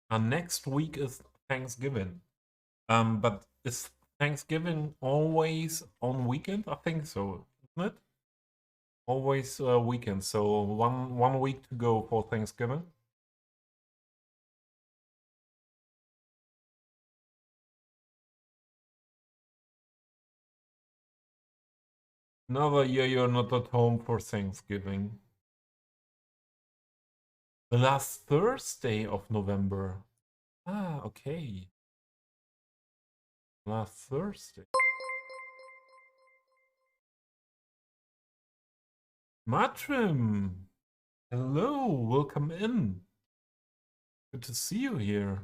[SPEAKER 1] And next week is Thanksgiving. But is Thanksgiving always on weekend? I think so, isn't it? Always weekend. So one week to go for Thanksgiving. Another year you're not at home for Thanksgiving. The last Thursday of November. Ah, okay. Last Thursday. Matrim! Hello, welcome in. Good to see you here.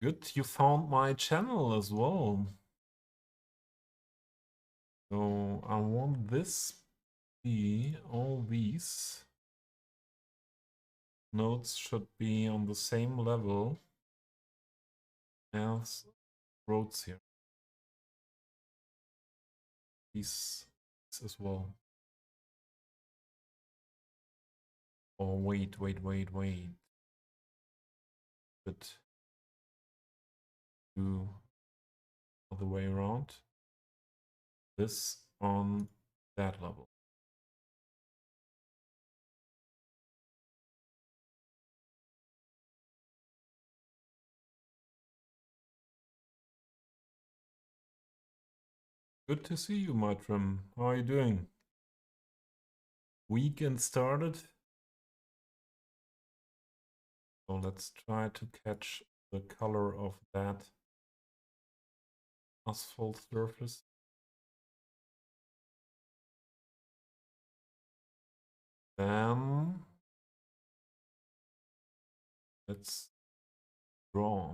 [SPEAKER 1] Good, you found my channel as well. So I want this be all these nodes should be on the same level as roads here. These as well. Oh wait. But other way around. This on that level. Good to see you, Matrim. How are you doing? Weekend started. So let's try to catch the color of that asphalt surface. Then let's draw.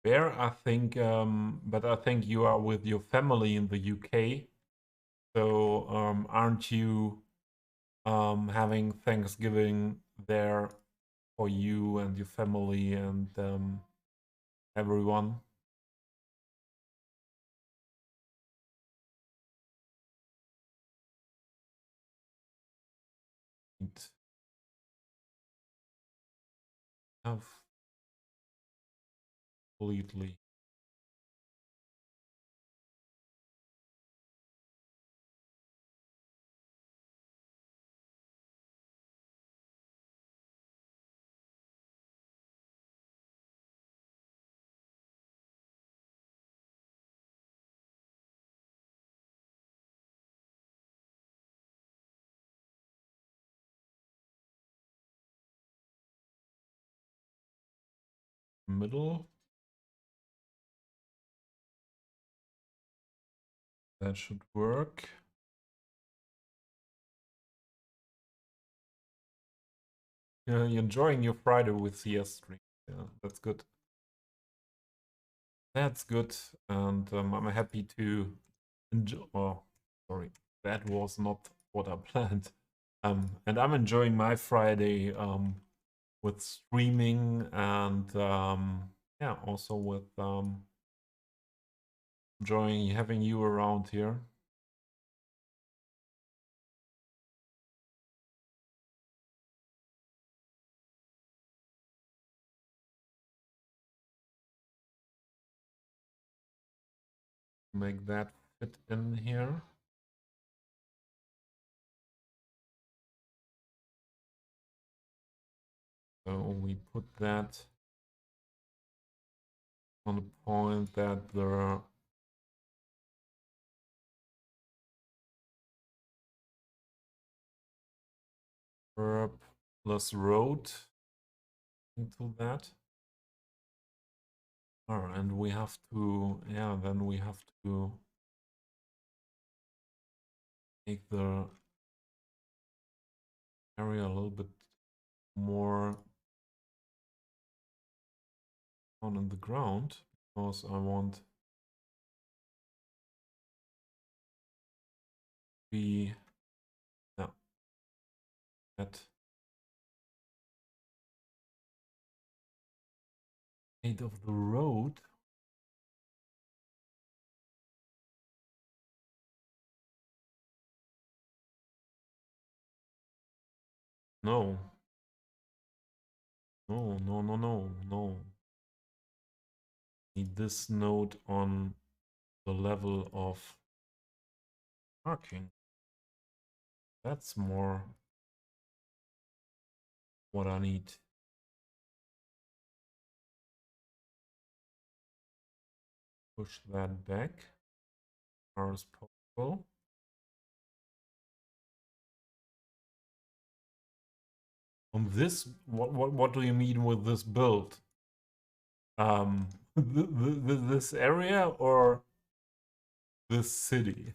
[SPEAKER 1] Where I think, but I think you are with your family in the UK. So aren't you having Thanksgiving there for you and your family and everyone? Have completely. Middle. That should work. Yeah, you're enjoying your Friday with CS stream. Yeah, that's good. That's good, and I'm happy to enjoy. Oh, sorry, that was not what I planned. And I'm enjoying my Friday with streaming and yeah, also with enjoying having you around here. Make that fit in here. So we put that on the point that the verb plus road into that. Oh, and we have to, yeah, then we have to make the area a little bit more down in the ground because I want to be, yeah, at 8 of the road. No. No, no, no, no, no. Need this node on the level of parking. That's more what I need. Push that back as far as possible. On this, what do you mean with this build? This area or this city?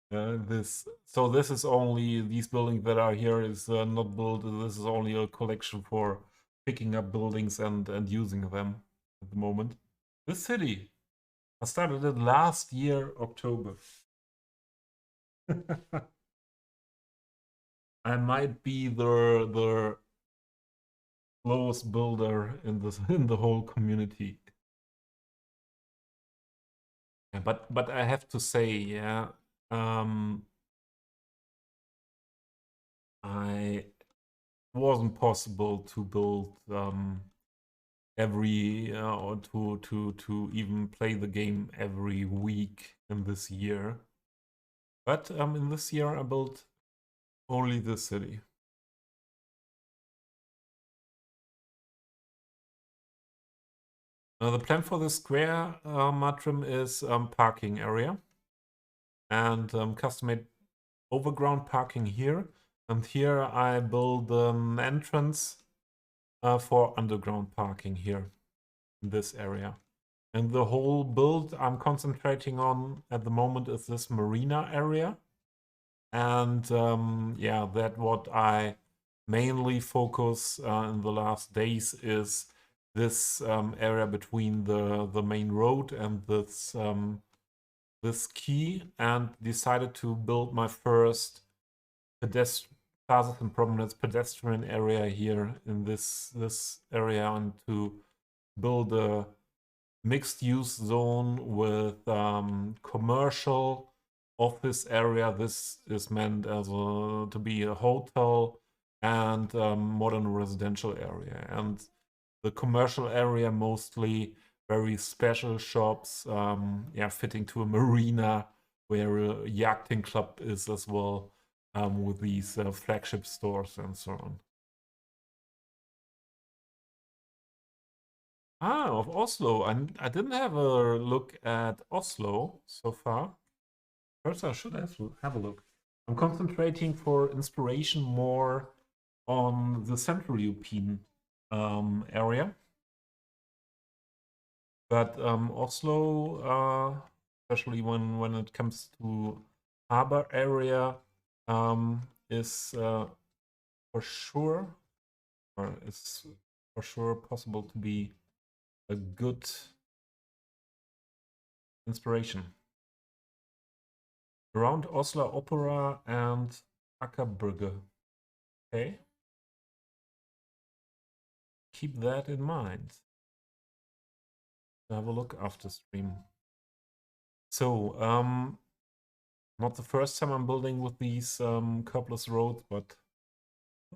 [SPEAKER 1] This, so this is only, these buildings that are here is not built. This is only a collection for picking up buildings and using them at the moment. This city, I started it last year, October. I might be the lowest builder in this in the whole community. Yeah, but I have to say, yeah, wasn't possible to build every or to even play the game every week in this year. But in this year I built only the city. The plan for the square Matrim is parking area and custom-made overground parking here. And here I build an entrance for underground parking here in this area. And the whole build I'm concentrating on at the moment is this marina area. And yeah, that what I mainly focus in the last days is this area between the main road and this quay, and decided to build my first plazas and promenades pedestrian area here in this area, and to build a mixed use zone with commercial office area. This is meant as to be a hotel and modern residential area, and the commercial area mostly very special shops, yeah, fitting to a marina where a yachting club is as well, with these flagship stores and so on. Ah, of Oslo. I didn't have a look at Oslo so far. First, I should have a look. I'm concentrating for inspiration more on the Central European area. But Oslo, especially when it comes to harbor area, is for sure, or is for sure possible to be a good inspiration. Around Oslo Opera and Ackerbrücke. Okay. Keep that in mind. Have a look after stream. So, not the first time I'm building with these curbless roads, but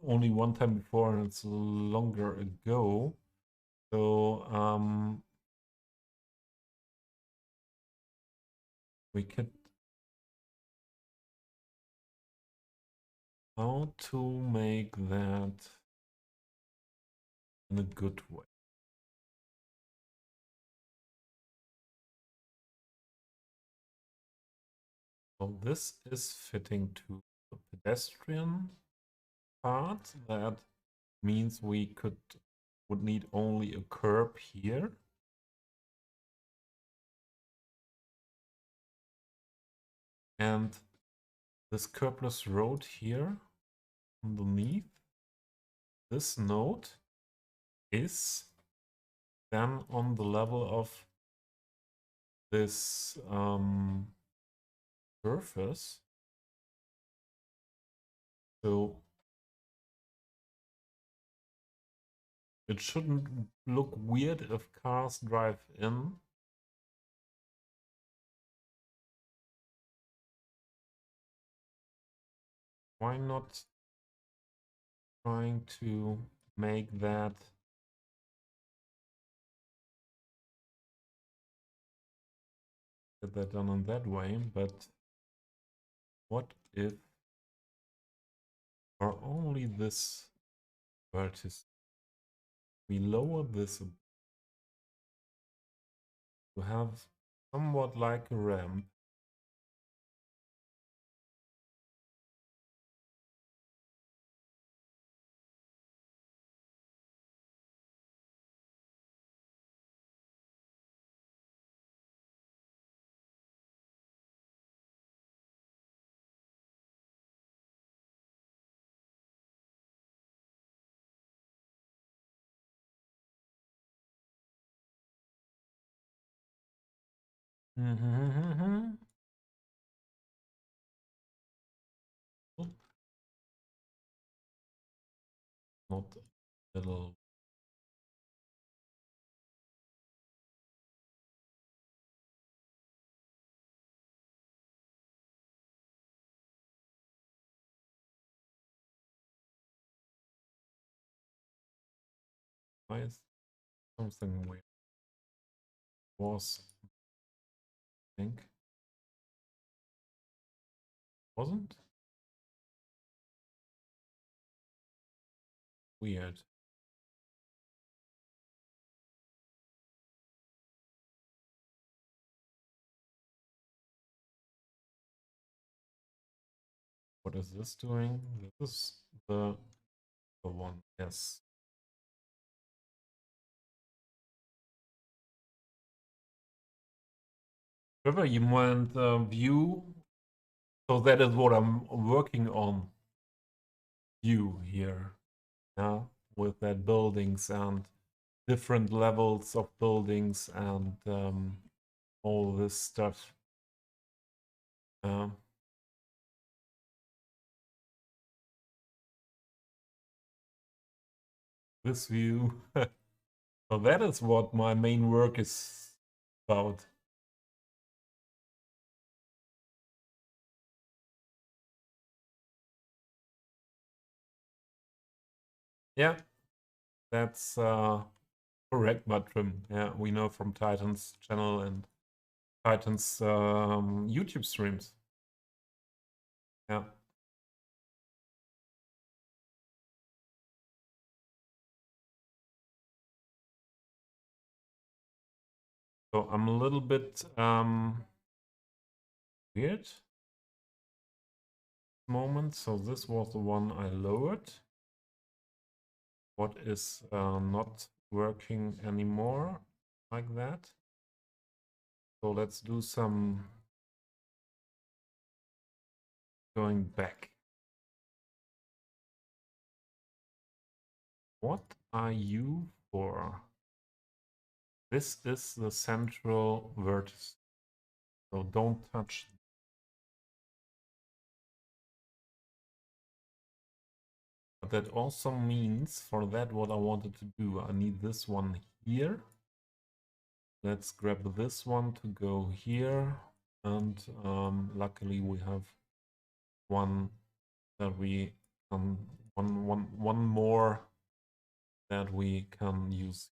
[SPEAKER 1] only one time before, and it's longer ago. So, we could... How to make that in a good way? So this is fitting to the pedestrian part. That means we would need only a curb here. And this curbless road here underneath this node is then on the level of this surface. So it shouldn't look weird if cars drive in. Why not trying to make that get that done in that way? But what if for only this vertex we lower this to have somewhat like a ramp? Not a little. Why is something weird? Was, I think, wasn't? Weird. What is this doing? This is the one, yes. River, you want view? So that is what I'm working on. View here, yeah, with that buildings and different levels of buildings and all this stuff. This view. So that is what my main work is about. Yeah, that's correct, Matrim. Yeah, we know from Titan's channel and Titan's YouTube streams. Yeah. So I'm a little bit weird moment. So this was the one I lowered. What is not working anymore like that? So let's do some going back. What are you for? This is the central vertex. So don't touch. But that also means for that what I wanted to do, I need this one here. Let's grab this one to go here. And luckily we have one that we can, one more that we can use.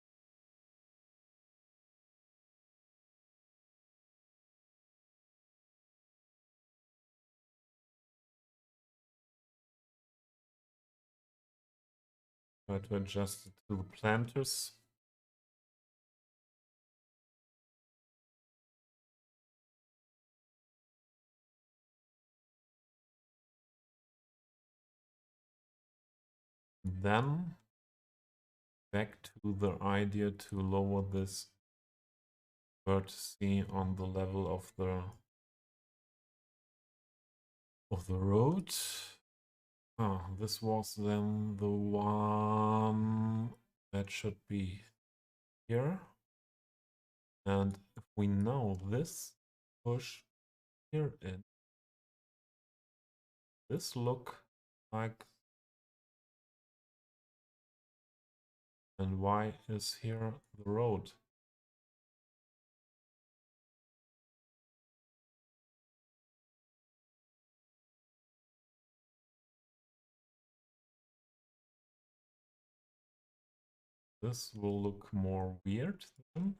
[SPEAKER 1] Try to adjust it to the planters. Then back to the idea to lower this vertex on the level of the road. Oh, this was then the one that should be here. And if we know this, push here in, this look like, and why is here the road? This will look more weird then.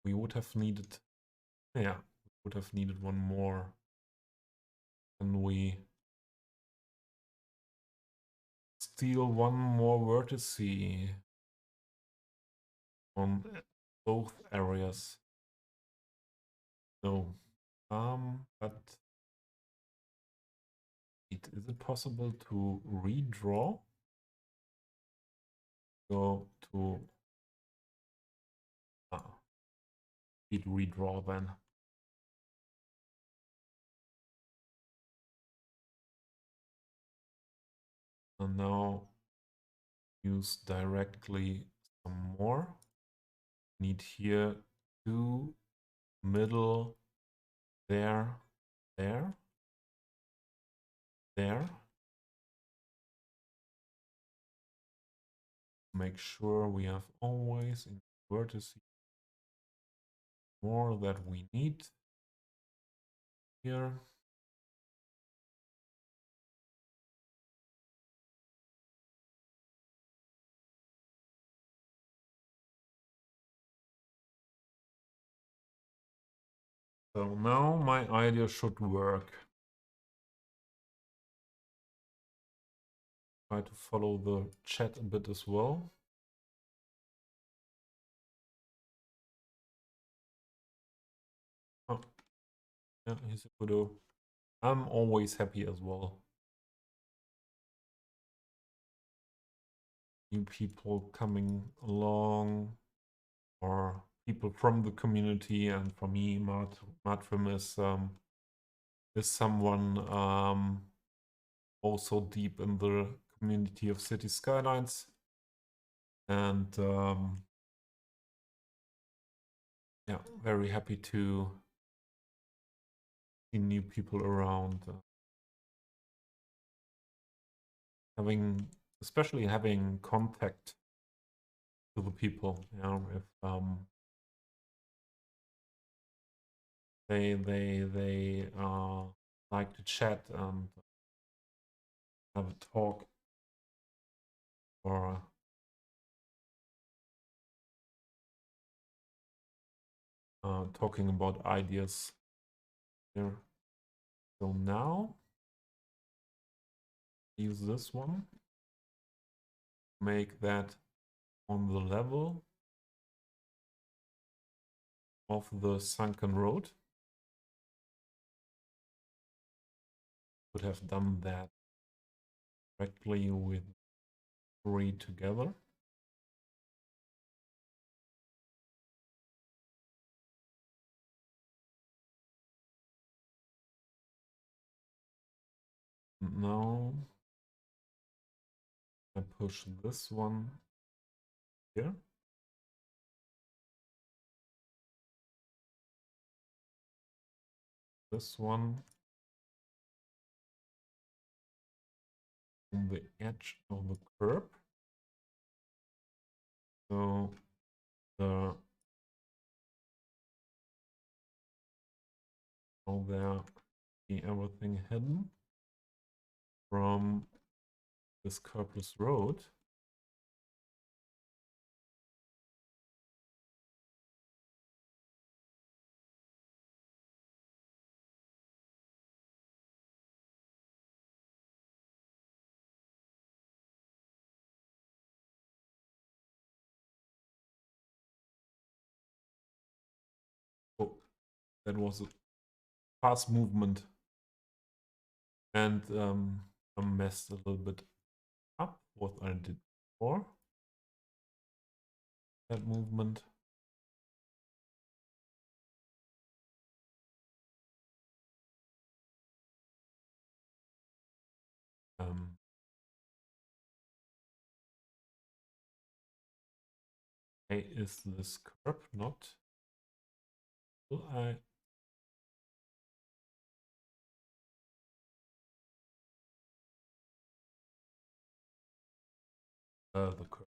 [SPEAKER 1] We would have needed, yeah, we would have needed one more. Can we steal one more vertex on both areas? No. But is it possible to redraw? Go to redraw then. And now use directly some more. Need here 2, middle, there, there. Make sure we have always in vertices more that we need here. So now my idea should work. Try to follow the chat a bit as well. Oh, yeah, he's a widow. I'm always happy as well. New people coming along, or people from the community, and for me, Martrim is someone also deep in the community of Cities Skylines, and yeah, very happy to see new people around. Especially having contact to the people, you know, if they like to chat and have a talk, or talking about ideas here. So now use this one, make that on the level of the sunken road. Could have done that directly with 3 together. Now I push this one here. This one on the edge of the curb. So now there be everything hidden from this curbless road. Oh, that was a fast movement, and I messed a little bit up what I did before that movement. Okay, is this curb not? Will I? The curb.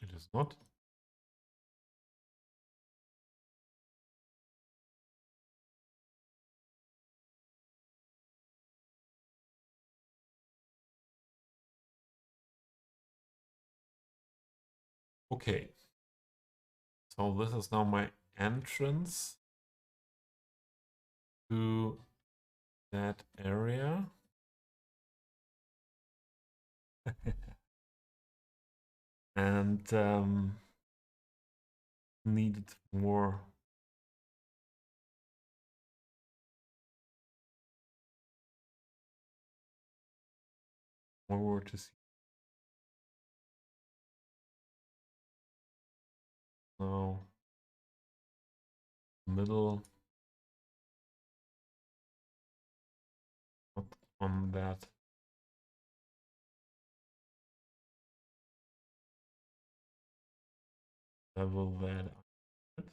[SPEAKER 1] It is not. Okay. So this is now my entrance to that area. And needed more to see. Now middle, not on that level that I did.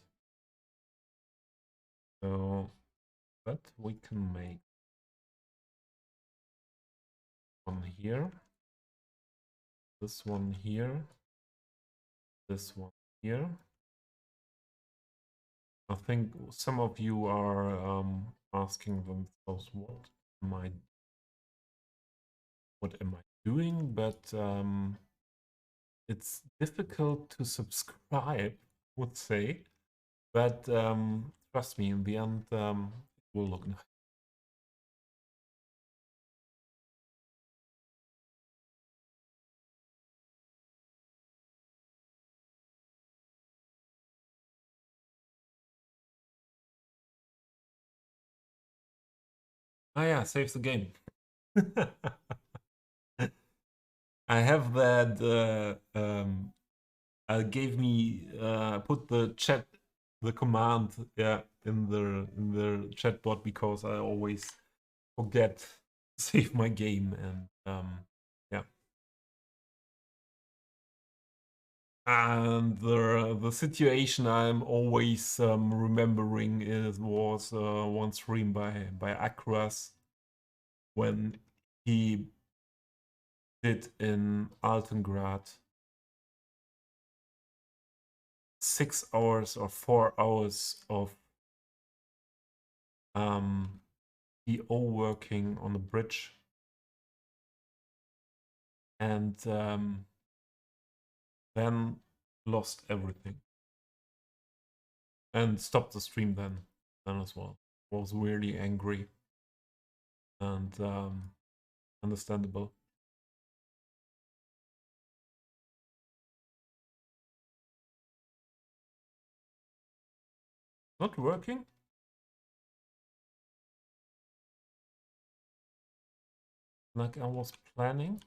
[SPEAKER 1] So, but we can make one here, this one here, this one here. I think some of you are asking themselves, what am I doing? But it's difficult to subscribe, I would say. But trust me, in the end, it will look nice. Ah, yeah, saves the game. I have that. Gave me put the chat, the command, yeah, in the chatbot because I always forget to save my game and yeah. And the situation I'm always remembering was one stream by Akras when he did in Altengrad 6 hours or 4 hours of PO working on the bridge and then lost everything and stopped the stream then as well. Was really angry and understandable. Not working? Like I was planning?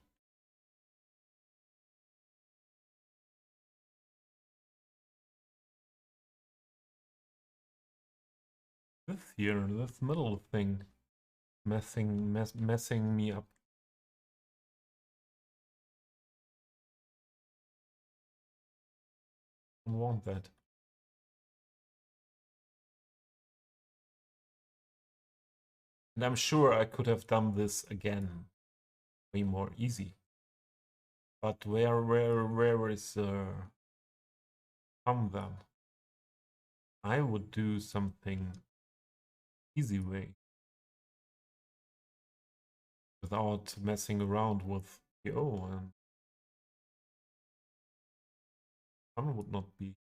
[SPEAKER 1] This here, this middle thing, messing me up. I don't want that. And I'm sure I could have done this again, way more easy. But where is fun then? I would do something easy way without messing around with PO, and fun would not be.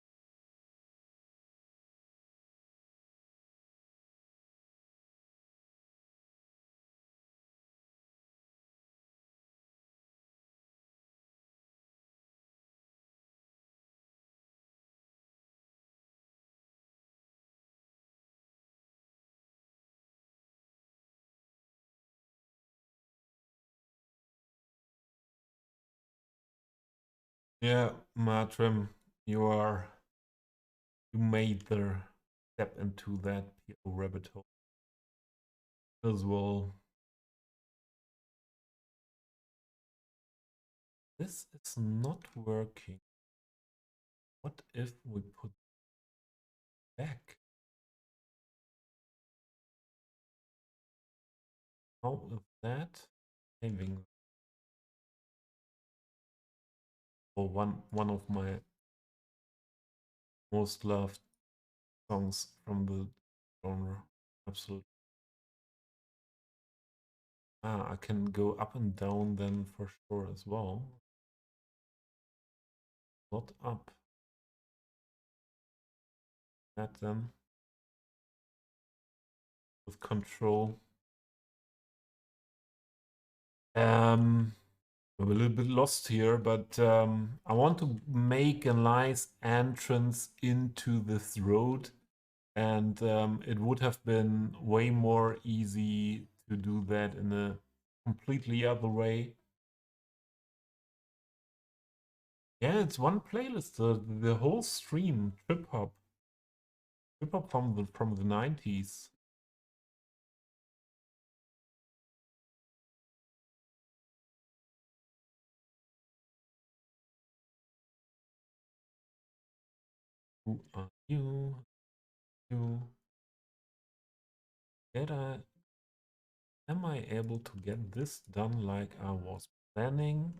[SPEAKER 1] Yeah, Matrim, you made the step into that PO rabbit hole as well. This is not working. What if we put back? How is that saving? Or one of my most loved songs from the genre. Absolutely. Ah, I can go up and down then for sure as well. Not up. That then with control. I'm a little bit lost here, but I want to make a nice entrance into this road, and it would have been way more easy to do that in a completely other way. Yeah, it's one playlist. The whole stream, trip hop from the 90s. Who are you? You. Did I? Am I able to get this done like I was planning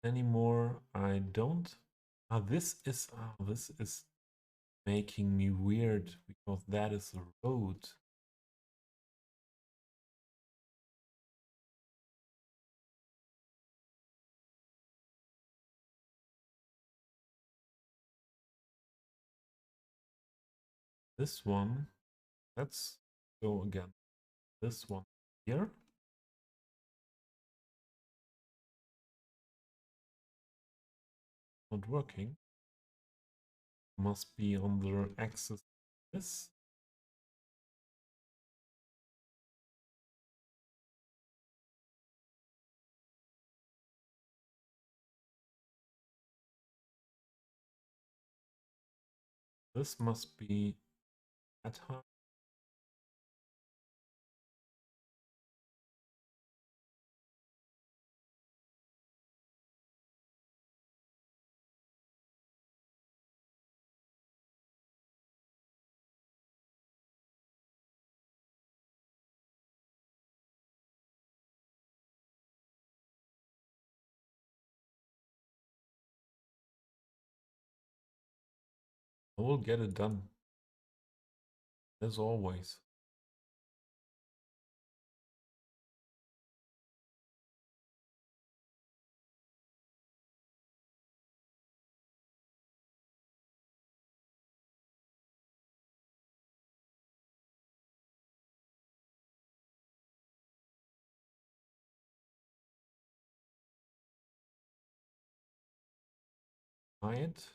[SPEAKER 1] anymore? I don't. This is making me weird because that is a road. this one, let's go again. This one here. Not working. Must be on the axis this. This must be at height. I will get it done. As always. Height.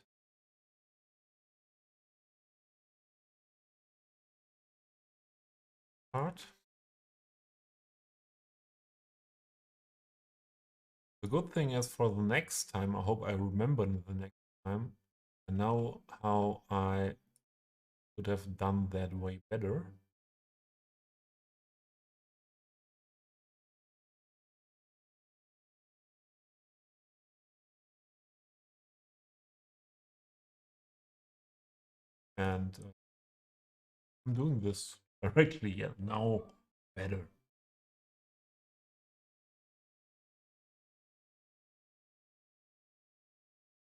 [SPEAKER 1] Part. The good thing is for the next time, I hope I remember the next time. I know how I could have done that way better. And I'm doing this directly yet now better.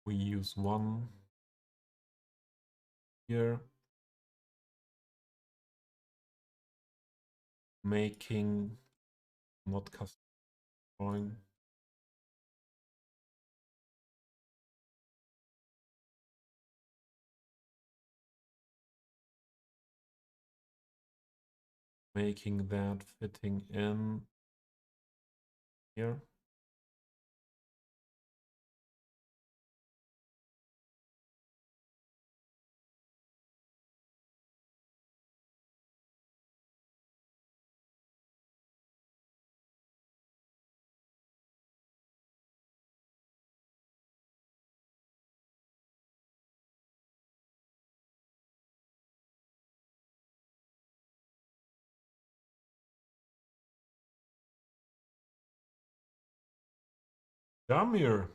[SPEAKER 1] We use one here, making not custom drawing. Making that fitting in here. Come here.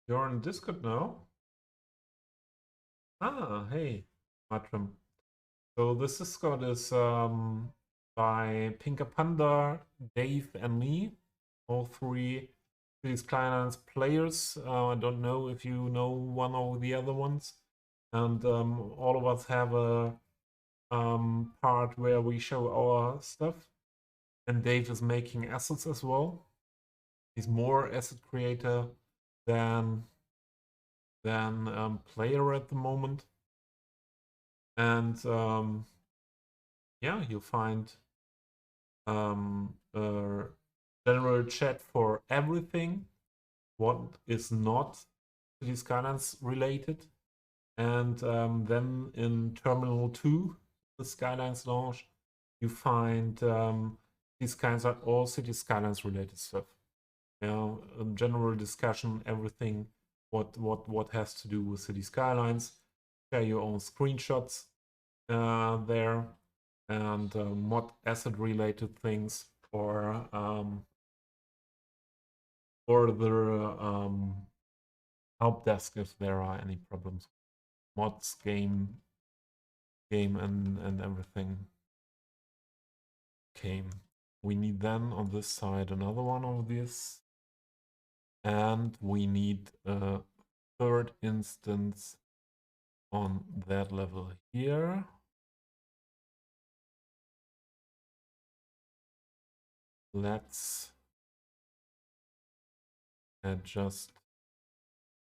[SPEAKER 1] You're on Discord now? Ah, hey, Matrim. So this Discord is by Pinker Panda, Dave, and me. All three Cities Skylines players. I don't know if you know one or the other ones. And all of us have a part where we show our stuff. And Dave is making assets as well. He's more asset creator than player at the moment. And yeah, you'll find a general chat for everything what is not Cities Skylines related. And then in Terminal 2, the Skylines launch, you find these kinds of all Cities Skylines related stuff. You know, general discussion, everything what has to do with Cities Skylines. Share your own screenshots there, and mod asset related things, or the help desk if there are any problems. Mods, game and everything. Okay, we need then on this side another one of this, and we need a third instance on that level here. let's adjust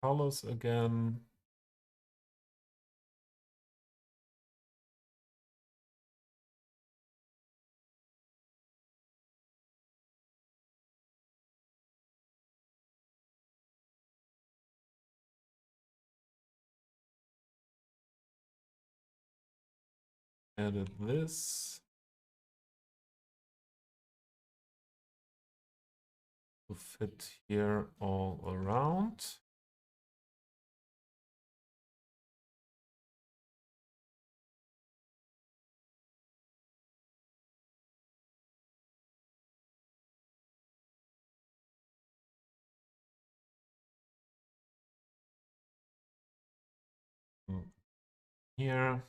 [SPEAKER 1] colors again. Edit this to fit here all around. Here.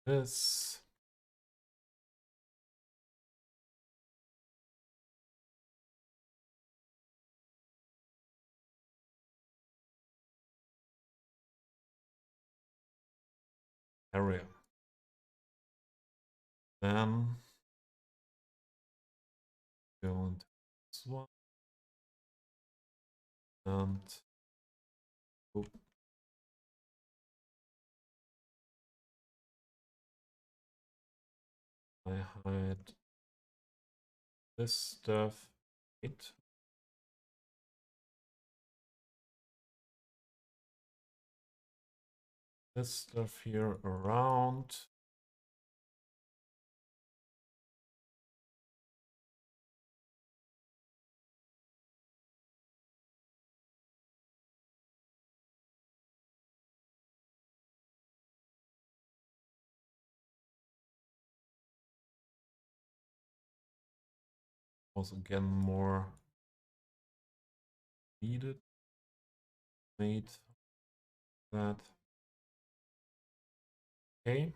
[SPEAKER 1] This. Area. Then go into this one and I hide this stuff. This stuff here around. Also again more needed. Made that. Okay.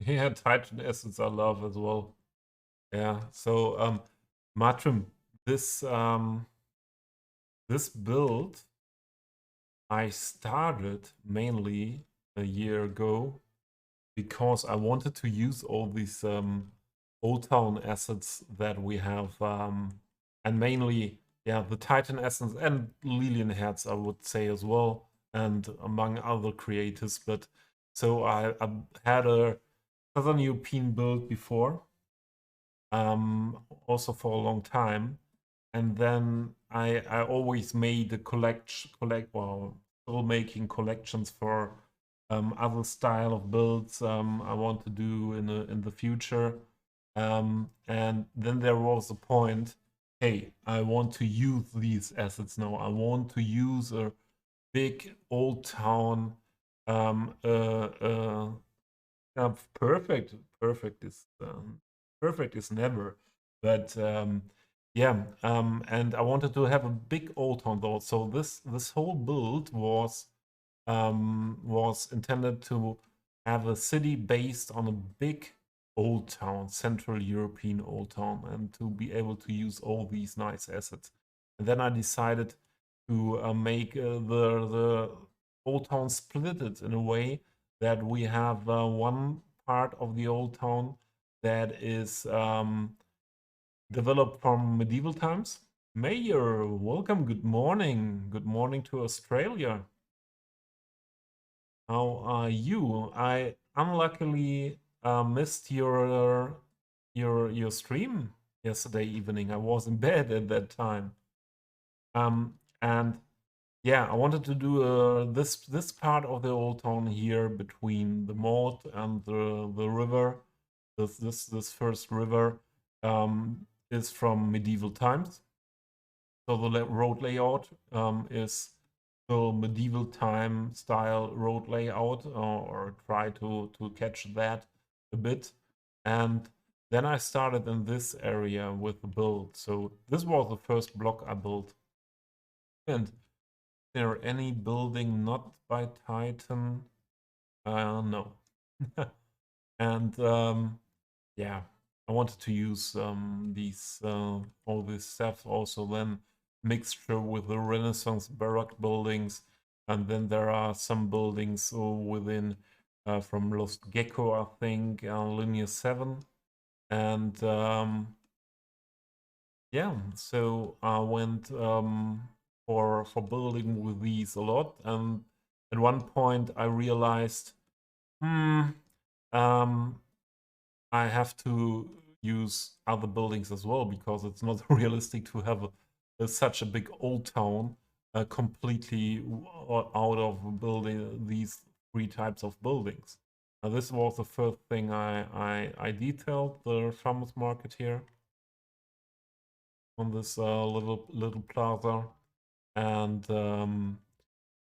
[SPEAKER 1] Yeah, Titan assets I love as well. Yeah. So Matrim, this build I started mainly a year ago because I wanted to use all these Old Town assets that we have, and mainly, yeah, the Titan essence and Lilian heads, I would say as well, and among other creators. But so I had a Southern European build before, also for a long time, and then I always made a well, still making collections for other style of builds I want to do in the future. And then there was a point, hey, I want to use these assets now. I want to use a big old town. Um, uh, uh, perfect, perfect is never, but yeah, and I wanted to have a big old town though. So this whole build was intended to have a city based on a big old town, Central European old town, and to be able to use all these nice assets. And then I decided to make the old town split it in a way that we have one part of the old town that is developed from medieval times. Mayor, welcome. Good morning. Good morning to Australia. How are you? I unluckily missed your stream yesterday evening. I was in bed at that time. And yeah, I wanted to do this part of the old town here between the moat and the river. This first river is from medieval times. So the road layout is the medieval time style road layout, or try to catch that a bit. And then I started in this area with the build. So this was the first block I built. And there any building not by Titan? No. And yeah, I wanted to use these all this stuff also then mixture with the Renaissance Baroque buildings, and then there are some buildings within from Lost Gecko, I think, Linear 7, and yeah, so I went for building with these a lot, and at one point I realized, um, I have to use other buildings as well, because it's not realistic to have such a big old town completely out of building these three types of buildings. Now, this was the first thing I detailed, the farmers market here on this little plaza. And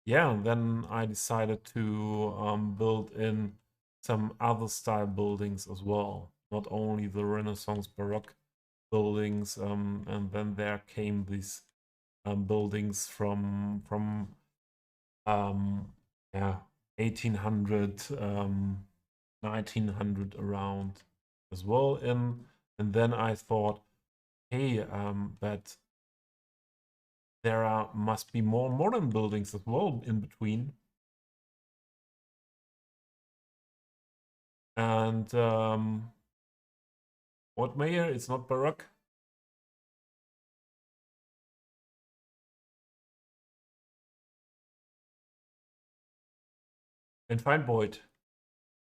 [SPEAKER 1] yeah, then I decided to build in some other style buildings as well, not only the Renaissance Baroque buildings. And then there came these buildings from yeah, 1800, 1900 around as well. And then I thought, hey, but there must be more modern buildings as well in between. And what, Mayor? It's not Baroque. And Feinboyd.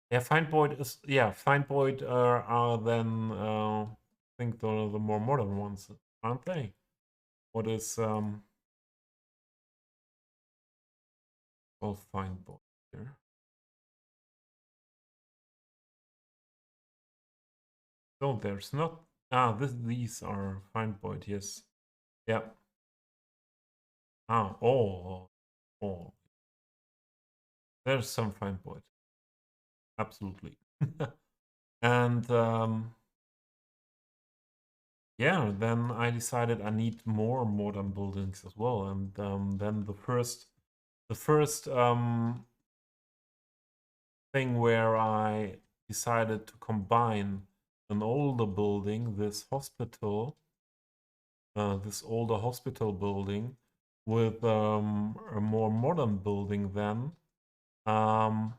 [SPEAKER 1] Yeah, Feinboyd is, yeah, Feinboyd are then I think the more modern ones, aren't they? What is oh, Feinboyd here? No, there's not. Ah, these are Feinboyd, yes. Yeah. Ah, oh, there's some Feinboyd. Absolutely. And yeah, then I decided I need more modern buildings as well. And then the first thing where I decided to combine an older building, this older hospital building, with a more modern building then, or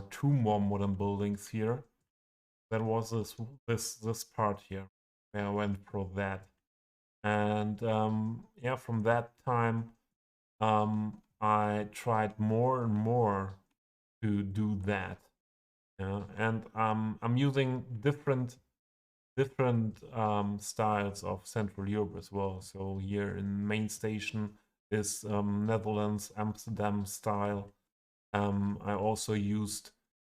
[SPEAKER 1] two more modern buildings here. There was this part here where I went for that. And yeah, from that time, I tried more and more to do that. Yeah, and I'm using different styles of Central Europe as well. So here in main station is Netherlands, Amsterdam style. I also used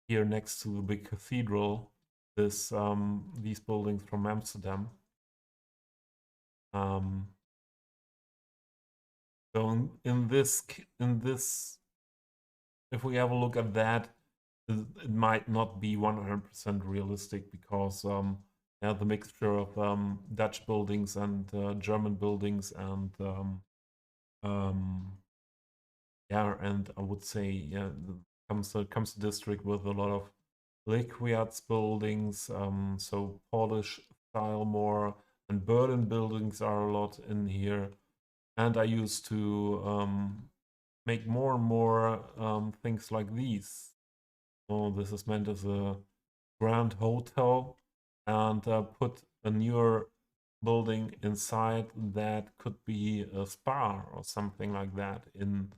[SPEAKER 1] here next to the big cathedral these buildings from Amsterdam. So in this, if we have a look at that, it might not be 100% realistic, because yeah, the mixture of Dutch buildings and German buildings, and yeah, and I would say, yeah, comes a district with a lot of Liquiats buildings, so Polish style more, and Berlin buildings are a lot in here. And I used to make more and more things like these. So this is meant as a grand hotel, and put a newer building inside that could be a spa or something like that in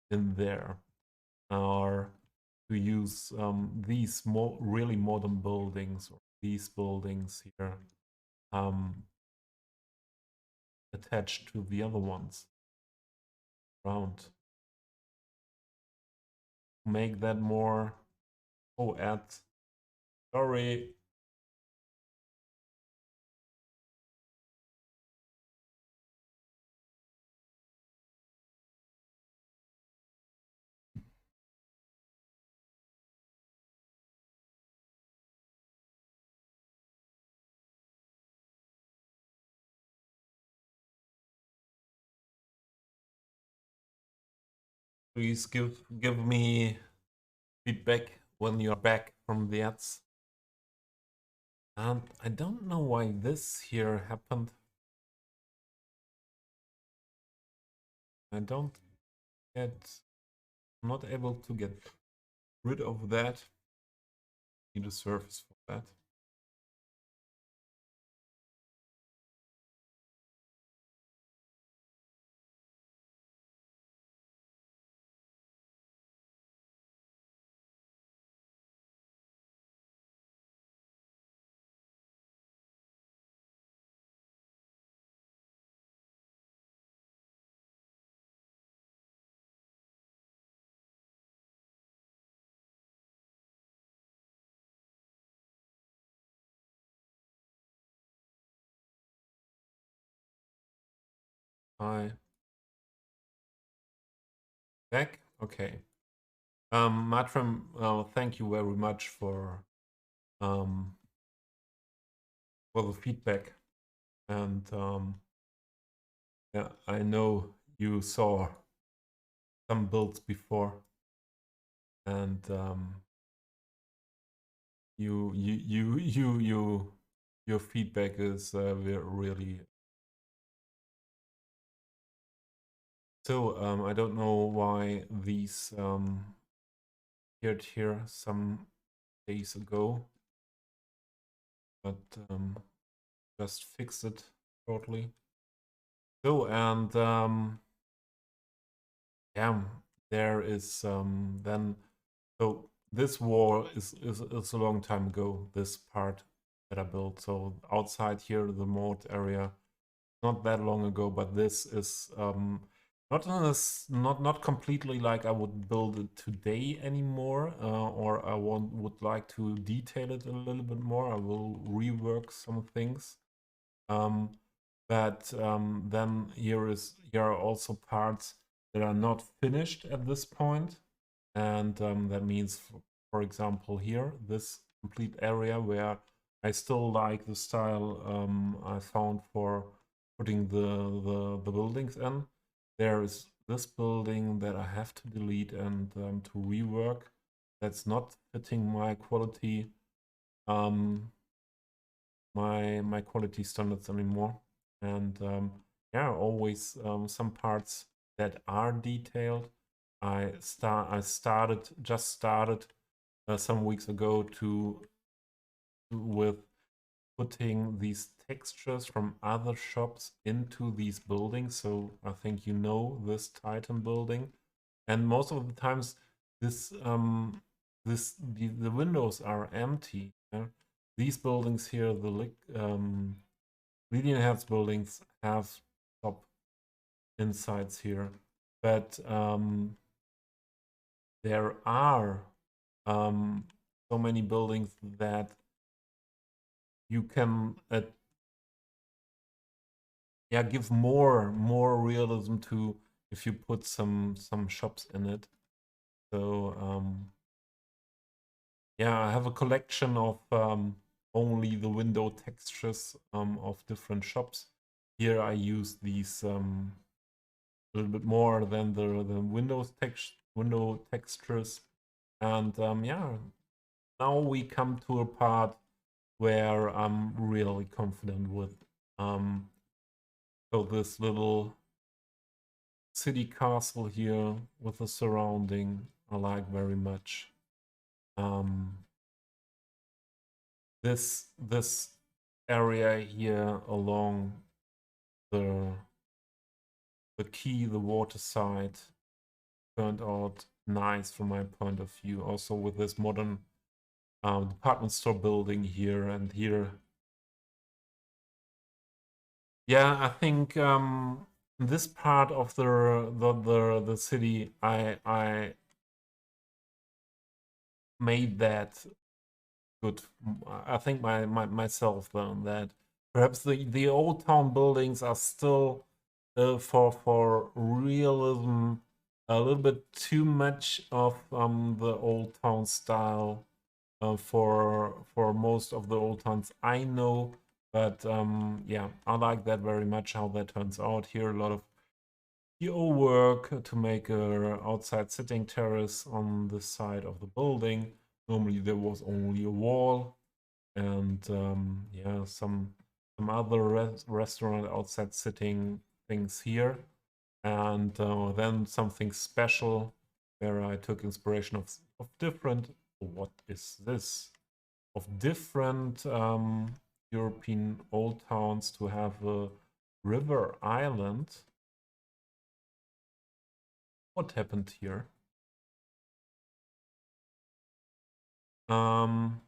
[SPEAKER 1] there, or to use these really modern buildings, or these buildings here, attached to the other ones around. Make that more. Oh, add. Sorry. Please give me feedback when you're back from the ads. And I don't know why this here happened. I don't get, I'm not able to get rid of that. Need a surface for that. Hi. Back? Okay. Matram, thank you very much for the feedback. And yeah, I know you saw some builds before, and your feedback is really. So I don't know why these appeared here some days ago, but just fixed it shortly. So and yeah, there is then. So this wall is a long time ago. This part that I built. So outside here, the moat area, not that long ago. But this is not completely like I would build it today anymore, or I would like to detail it a little bit more. I will rework some things. But then here are also parts that are not finished at this point. And that means, for example, here, this complete area where I still like the style I found for putting the buildings in. There is this building that I have to delete and to rework. That's not fitting my quality my quality standards anymore. And yeah, always some parts that are detailed. I just started some weeks ago with putting these textures from other shops into these buildings. So I think you know this Titan building, and most of the times the windows are empty. Yeah? These buildings here, the Leading Heads buildings, have top insides here, but there are so many buildings that you can yeah, give more realism to if you put some shops in it. So yeah, I have a collection of only the window textures of different shops. Here I use these a little bit more than the window textures, and yeah, now we come to a part where I'm really confident with. So this little city castle here with the surrounding I like very much. This area here along the quay, the water side, turned out nice from my point of view. Also with this modern department store building here, and here Yeah, I think this part of the city, I made that good. I think myself that perhaps the old town buildings are still for realism a little bit too much of the old town style for most of the old towns I know. But yeah, I like that very much how that turns out here. A lot of PO work to make a outside sitting terrace on the side of the building. Normally there was only a wall and yeah, some other restaurant outside sitting things here, and then something special where I took inspiration of different. What is this? Of different European old towns to have a river island. What happened here? Um,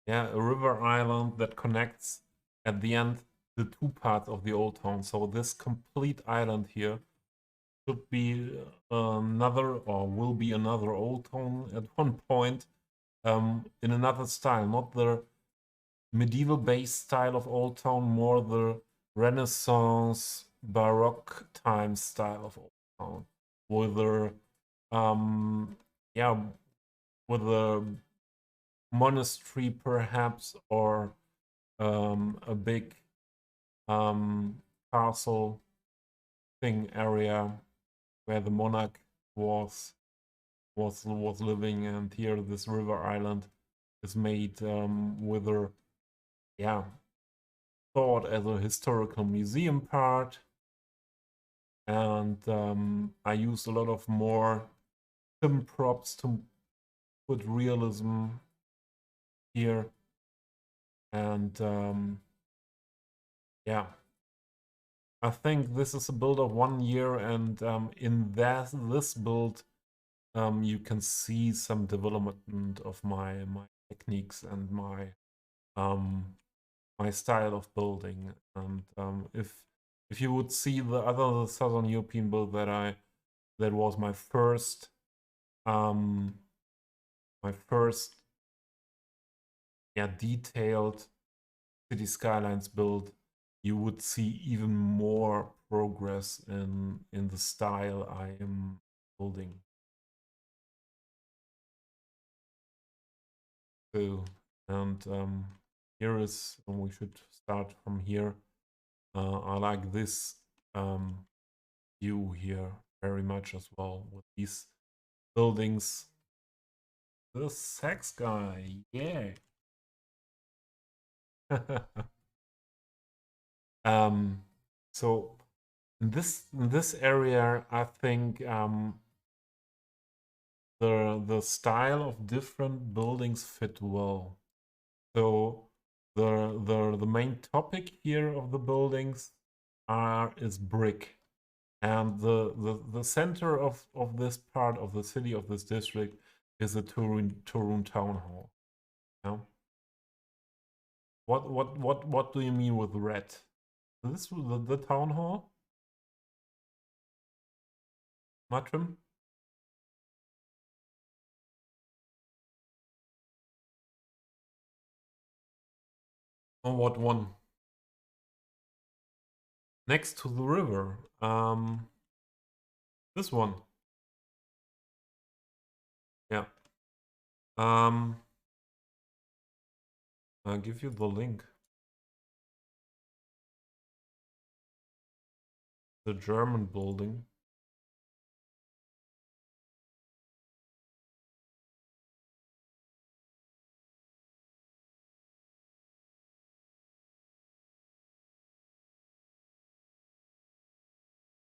[SPEAKER 1] yeah, a river island that connects at the end the two parts of the old town. So this complete island here should be another or will be another old town at one point in another style, not the medieval based style of old town, more the Renaissance Baroque time style of old town, with the yeah, with a monastery perhaps, or a big um, castle thing area where the monarch was was living, and here this river island is made with a yeah thought as a historical museum part, and I used a lot of more sim props to put realism here, and yeah, I think this is a build of 1 year, and in this build you can see some development of my techniques and um, my style of building. And if you would see the other Southern European build that was um, my first yeah detailed Cities Skylines build, you would see even more progress in the style I am building. So, and here is, and we should start from here. I like this view here very much as well with these buildings. The sex guy, yeah. um, so in this area, I think the style of different buildings fit well. So the main topic here of the buildings is brick, and the center of this part of the city, of this district, is the Turun town hall. Yeah. What do you mean with red? This the town hall, Matrim? Or what one? Next to the river. This one. Yeah. Um, I'll give you the link. The German building.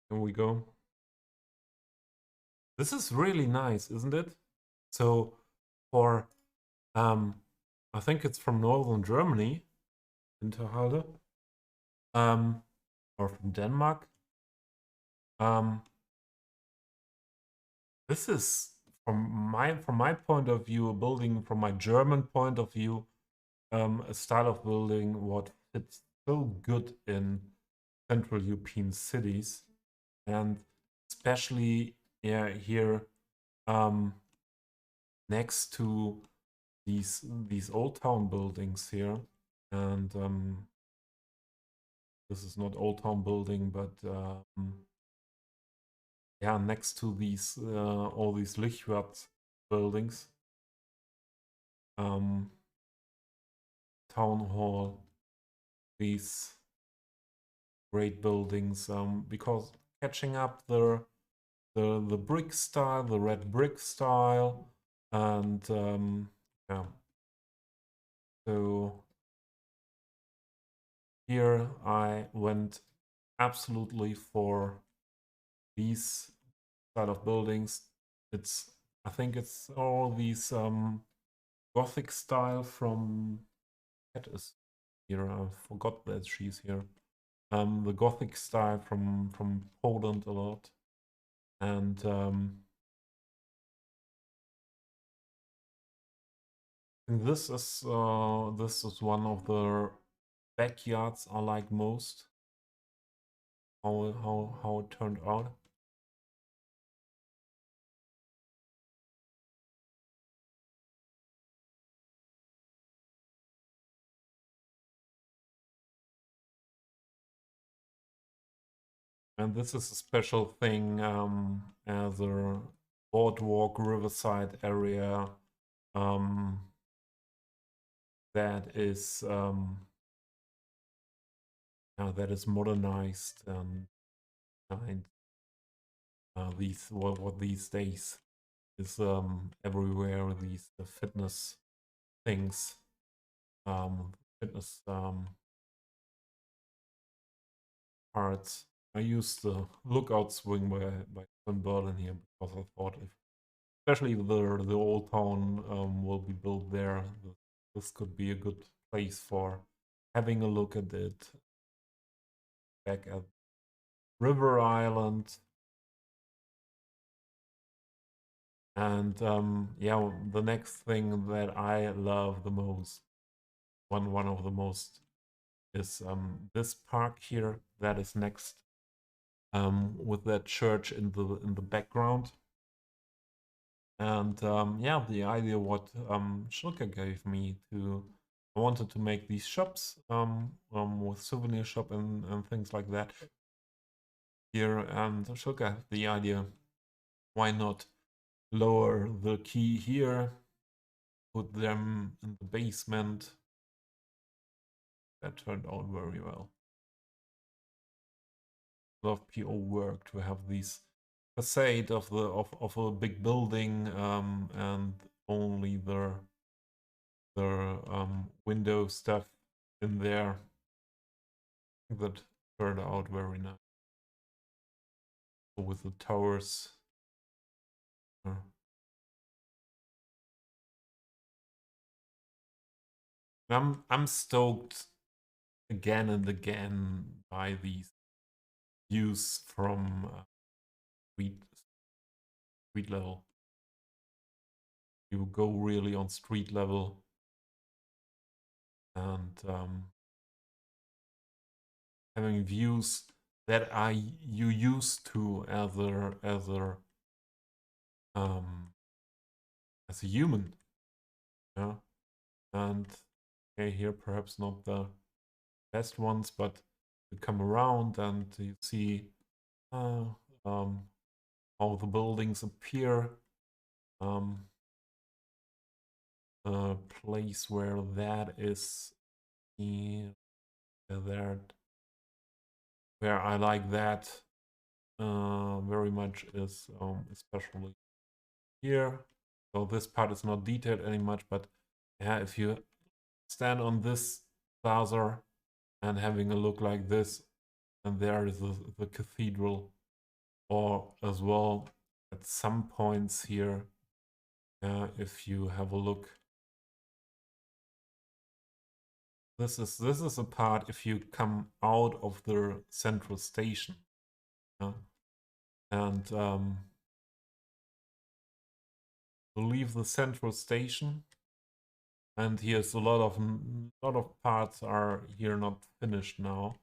[SPEAKER 1] Here we go. This is really nice, isn't it? So for I think it's from northern Germany, Winterhalde, um, or from Denmark. Um, this is from my point of view, a building from my German point of view, a style of building what it's so good in Central European cities, and especially here next to these old town buildings here, and this is not old town building, but yeah, next to these all these Lichtwart buildings, town hall, these great buildings, because catching up the brick style, the red brick style, and yeah. So here I went absolutely for these style of buildings. I think it's all these Gothic style from Cat is here. I forgot that she's here. The Gothic style from Poland a lot, and this is one of the backyards I like most. How it turned out. And this is a special thing as a boardwalk riverside area that is modernized and these what these days is everywhere, these fitness things, fitness parts. I used the lookout swing by Twin Berlin here because I thought if especially the old town will be built there, this could be a good place for having a look at it. Back at River Island. And yeah, the next thing that I love the most, one of the most, is this park here that is next, with that church in the background. And yeah, the idea what Schilke gave me to, I wanted to make these shops with souvenir shop and things like that here. And Schilke had the idea, why not lower the key here, put them in the basement. That turned out very well. A lot of PO work to have these facade of a big building and only the window stuff in there. That turned out very nice. With the towers. I'm stoked again and again by these views from street level. You go really on street level, and having views that you used to as a human, yeah. And okay, here perhaps not the best ones, but you come around and you see how the buildings appear. The place where that is there, where I like that very much is especially here. So this part is not detailed any much, but yeah, if you stand on this plaza and having a look like this, and there is the cathedral, or as well at some points here, if you have a look. This is a part if you come out of the central station, and leave the central station, And here's a lot of parts are here not finished now.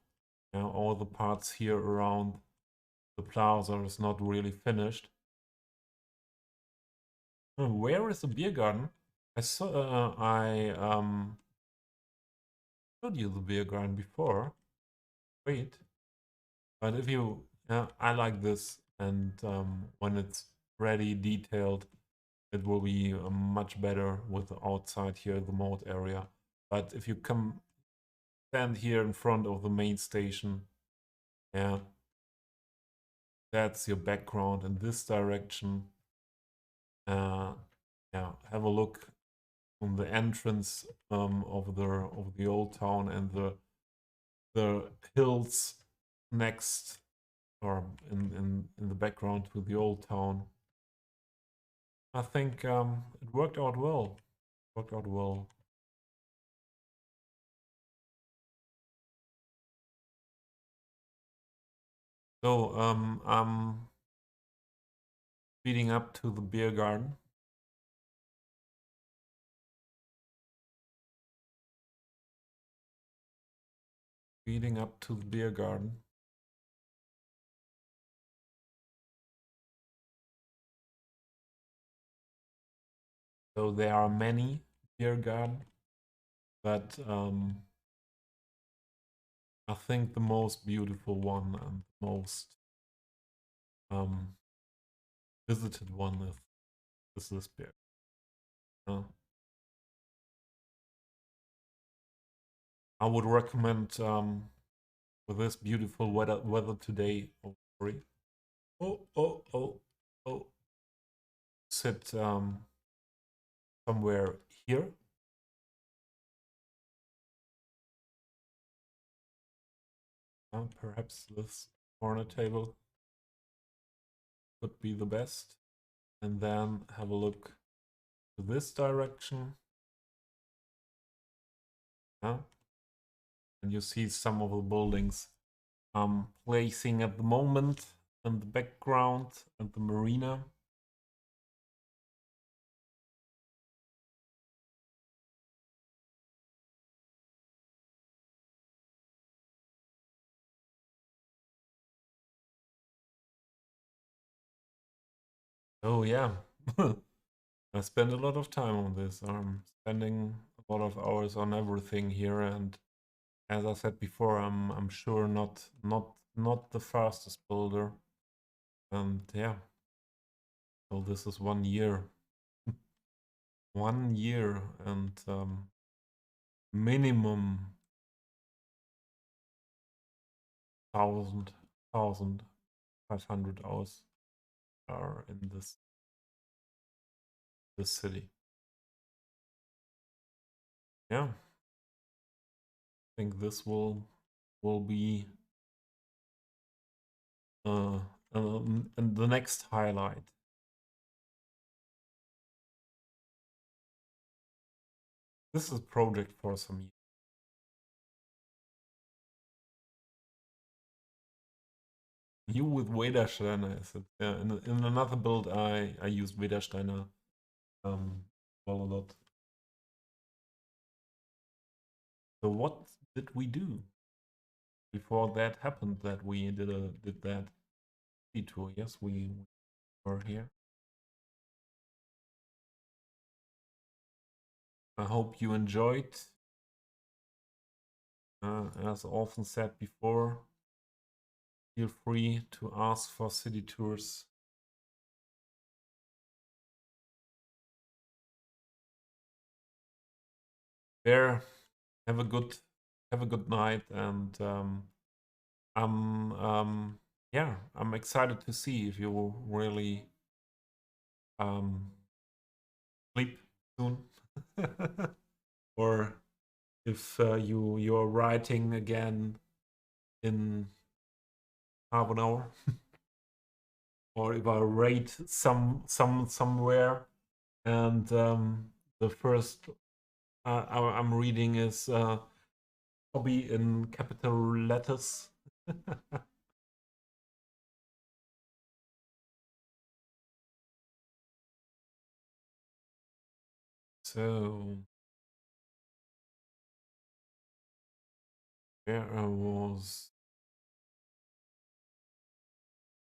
[SPEAKER 1] All the parts here around the plaza is not really finished. Where is the beer garden? I saw I showed you the beer garden before. Wait, but if you I like this, and when it's ready, detailed, it will be much better with the outside here, the moat area. But if you come stand here in front of the main station, yeah, that's your background in this direction. Yeah, have a look on the entrance of the old town and the hills next or in the background to the old town. I think it worked out well. Worked out well. So I'm speeding up to the beer garden. Speeding up to the beer garden. So there are many beer garden, but I think the most beautiful one and most um, visited one is this beer. I would recommend with this beautiful weather today. Oh, sorry. Oh. Sit somewhere here. Perhaps this corner table could be the best. And then have a look to this direction. And you see some of the buildings I'm placing at the moment in the background and the marina. Oh yeah, I spend a lot of time on this. I'm spending a lot of hours on everything here, and as I said before, I'm sure not the fastest builder. And yeah, so this is 1 year, 1 year, and minimum thousand 500 hours are in this city. Yeah, I think this will be uh, and the next highlight. This is a project for some years. You with Wedersteiner, I said. Yeah, in another build, I used Wedersteiner well a lot. So what did we do before that happened? That we did that detour? Yes, we were here. I hope you enjoyed. As often said before, feel free to ask for city tours. There, have a good night, and I'm yeah, I'm excited to see if you will really um, sleep soon, or if you're writing again in half an hour, or if I rate somewhere, and the first I'm reading is hobby in capital letters. So There was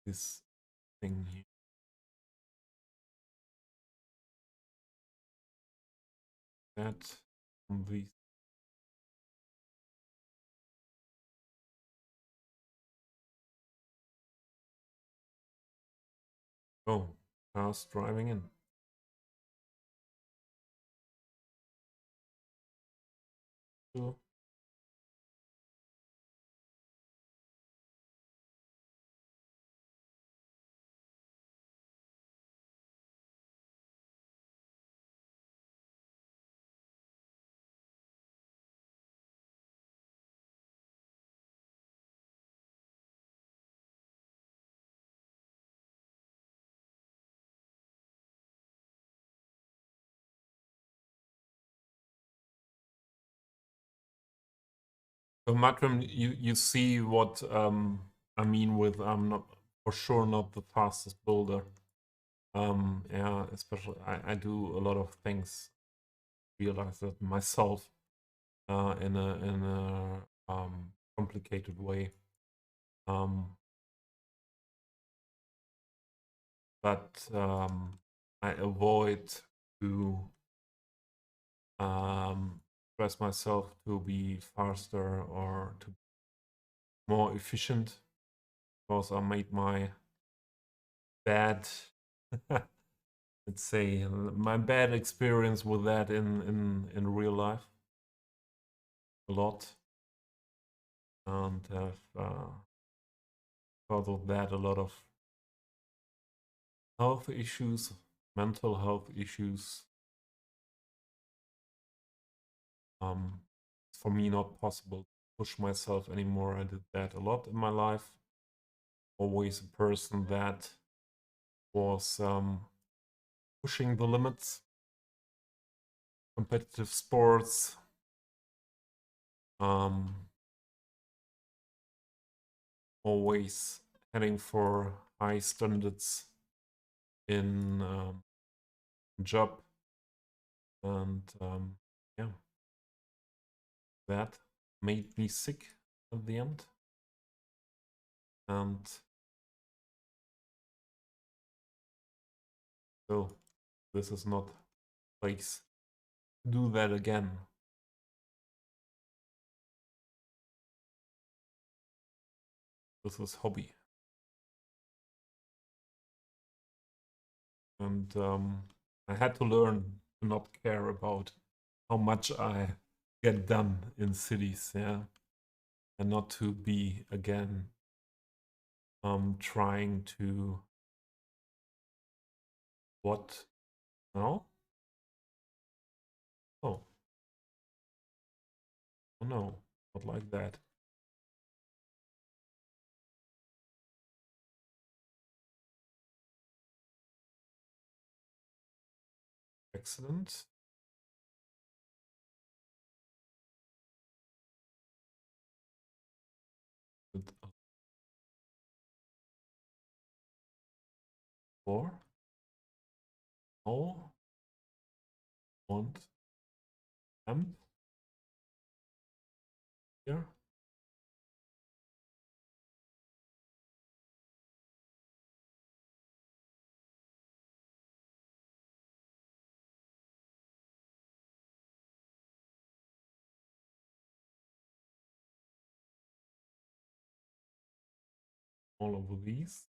[SPEAKER 1] this thing here. That on these. Oh, cars driving in. So, so Matrim, you see what I mean with I'm not for sure not the fastest builder. Yeah, especially I do a lot of things. Realize that myself in a complicated way. But I avoid to stress myself to be faster or to be more efficient because I made my bad, let's say, my bad experience with that in real life a lot, and have because of that a lot of health issues, mental health issues. It's for me not possible to push myself anymore. I did that a lot in my life. Always a person that was pushing the limits, competitive sports, um, always heading for high standards in job, and yeah, that made me sick at the end. And so this is not a place to do that again. This is hobby. And I had to learn to not care about how much I get done in cities, yeah, and not to be again trying to what now? Oh, oh no, not like that. Excellent. With a 4. Oh, want temp here. All over these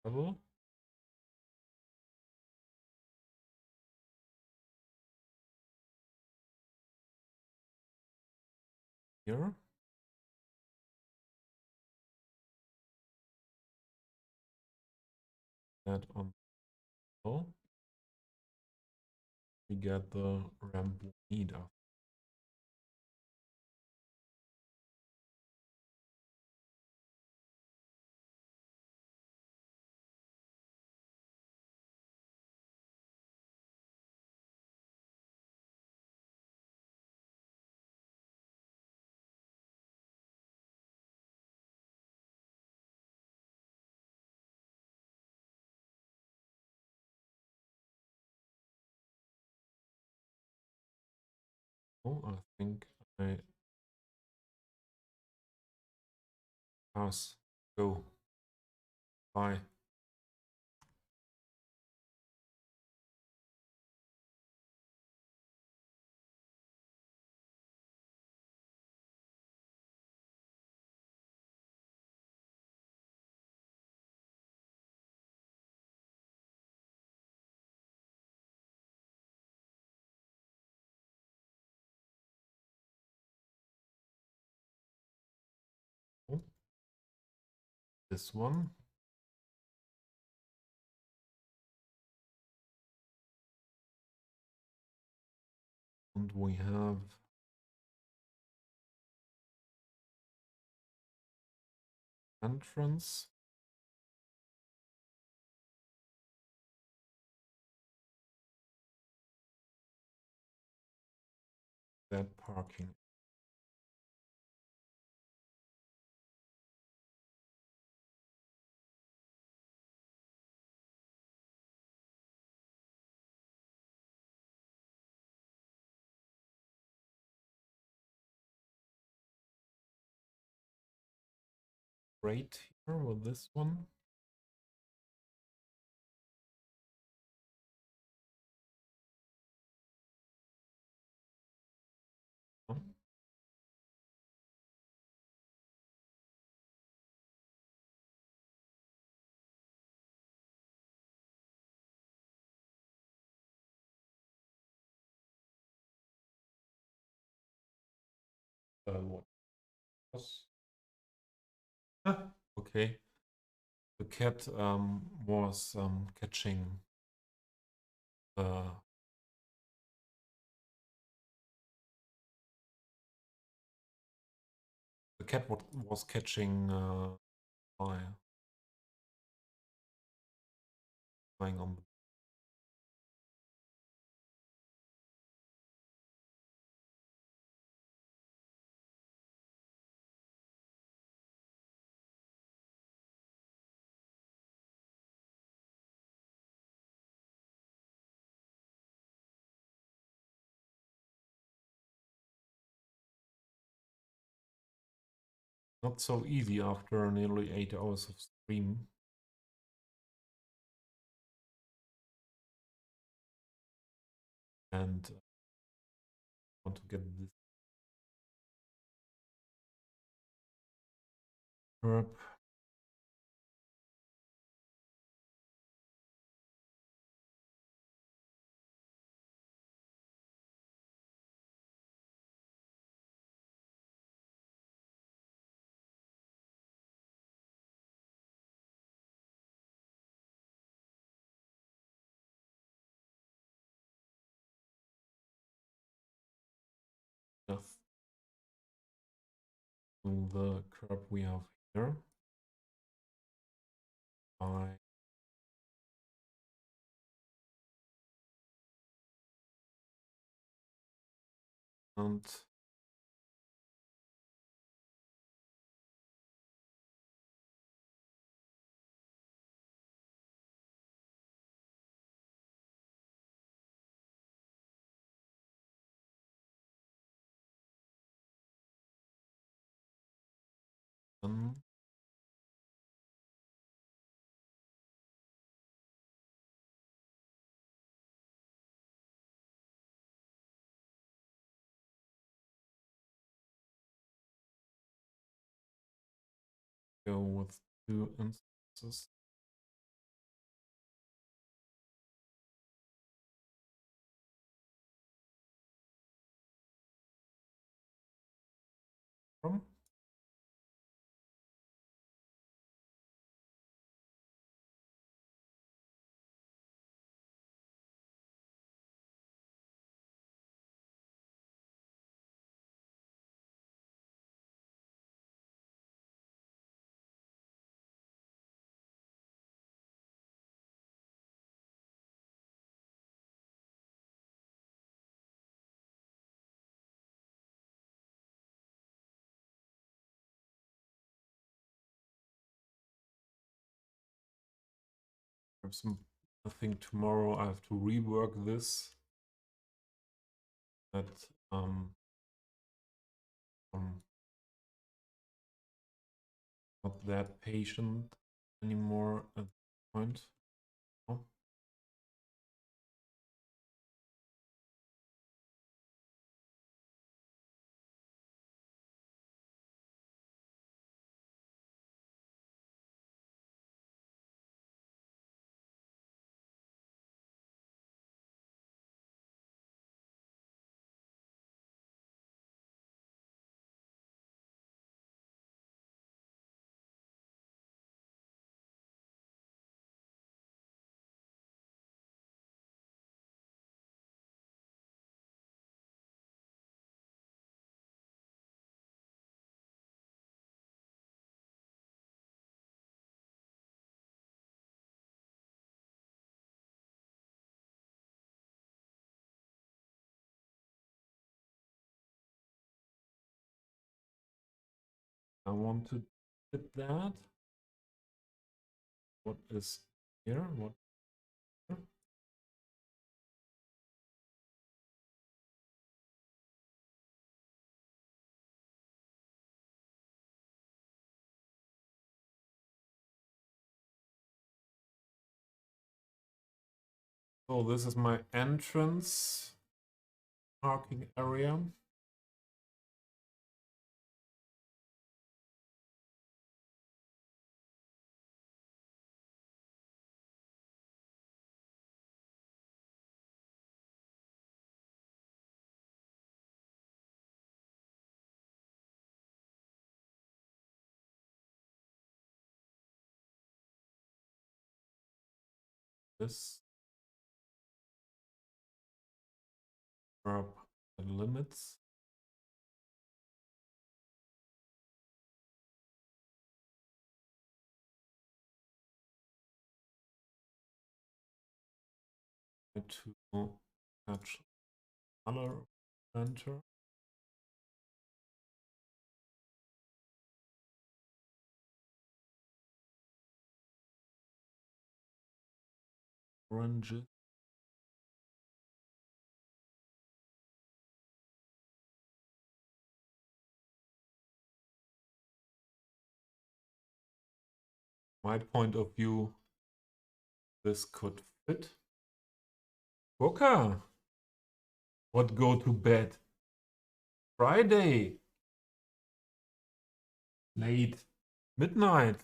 [SPEAKER 1] level here. That on oh, we get the ramp we need after. Oh, I think I pass. Go. Bye. Oh, this one. And we have entrance. That parking. Right here with this one. Oh, what was? Ah, okay. The cat was catching the cat was catching fire, flying on the. Not so easy after nearly 8 hours of stream. And want to get this herb. Just to the curb we have here. I and then go with 2 instances. From I think tomorrow I have to rework this. That I'm not that patient anymore at this point. Oh. I want to fit that. What is here? What here? So this is my entrance parking area. This up the limits. To touch color center. Orange. My point of view, this could fit. Booker, what go to bed? Friday. Late. Midnight.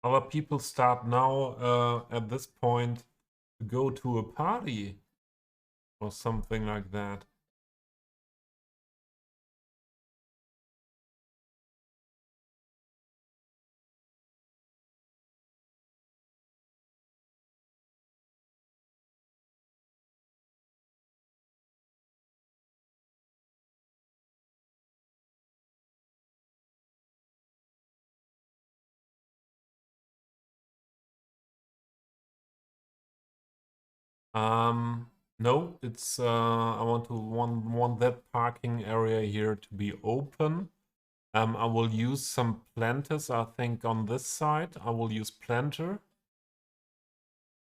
[SPEAKER 1] Other people start now at this point to go to a party or something like that. No, it's I want that parking area here to be open. I will use some planters, I think, on this side. I will use planter.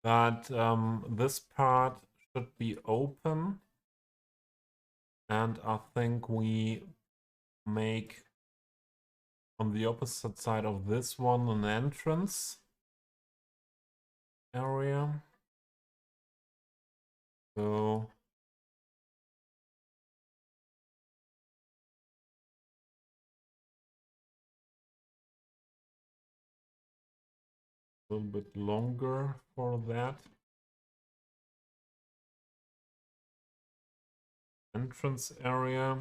[SPEAKER 1] But this part should be open. And I think we make on the opposite side of this one an entrance area. So a little bit longer for that. Entrance area.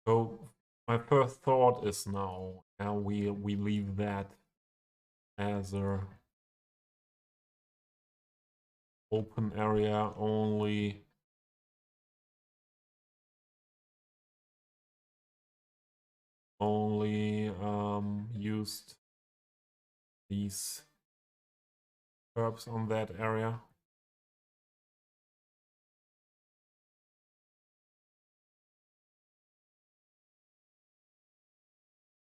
[SPEAKER 1] So my first thought is now we leave that as a open area only. Used these curbs on that area.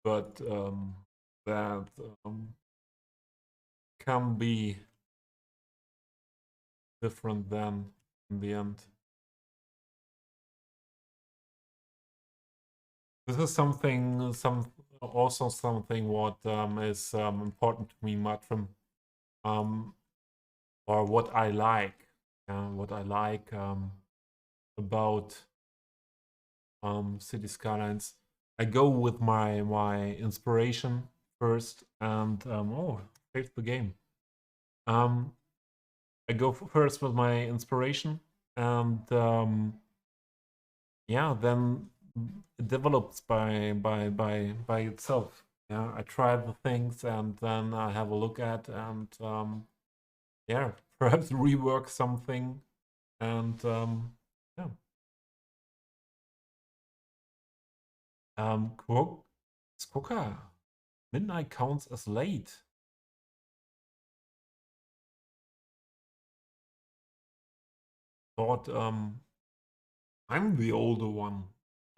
[SPEAKER 1] but that can be different then in the end. This is also something what is important to me, Matrim, um, or what I like, about City Skylines. I go with my inspiration first, and oh, saved the game. Um, I go first with my inspiration, and yeah, then it develops by itself. Yeah, I try the things, and then I have a look at, and yeah, perhaps rework something, and yeah. Skoka, midnight counts as late. Thought I'm the older one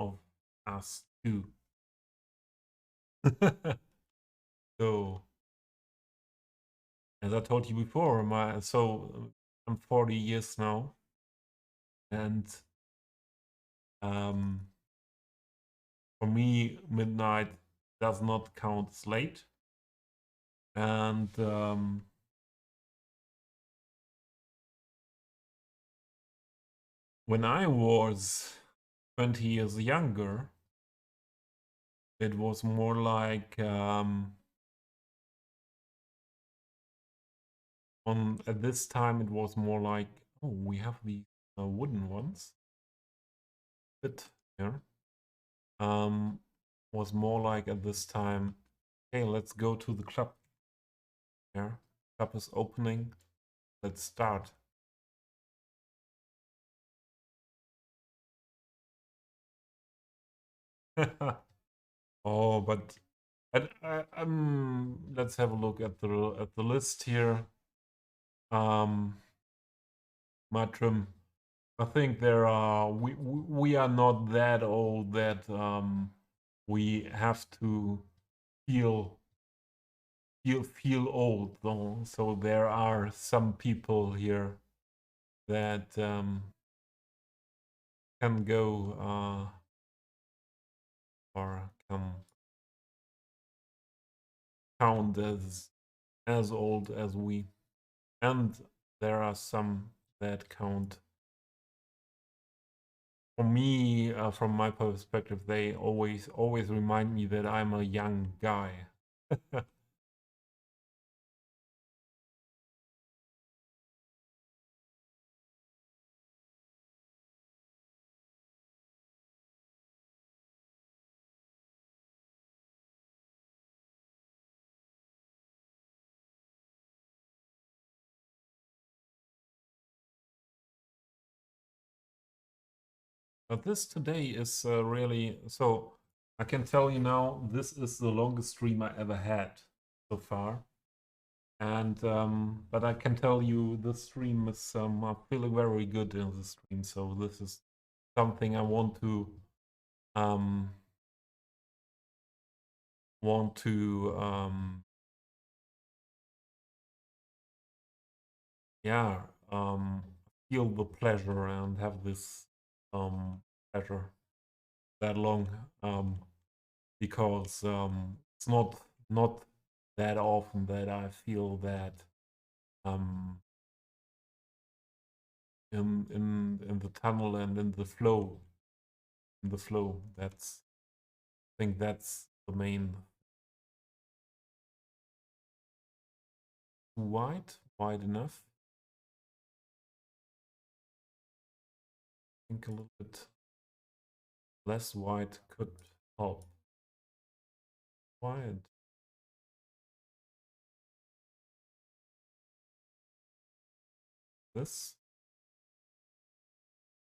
[SPEAKER 1] of us two. So, as I told you before, I'm 40 years now, and um, for me, midnight does not count as late. And when I was 20 years younger, it was more like at this time it was more like, oh, we have these wooden ones. But yeah, was more like at this time, hey, let's go to the club. Yeah, club is opening. Let's start. Oh, but let's have a look at the list here. Matrim, I think there are we are not that old that we have to feel feel old though. So there are some people here that can go or can count as old as we, and there are some that count. For me, from my perspective, they always remind me that I'm a young guy. But this today is really so. I can tell you now, this is the longest stream I ever had so far. And but I can tell you, the stream is I'm feeling very good in the stream. So this is something I um, want to yeah feel the pleasure and have this pleasure that long, because it's not that often that I feel that um, in the tunnel and in the flow. In the flow, that's I think that's the main. Wide enough. I think a little bit less wide could help. Wide. This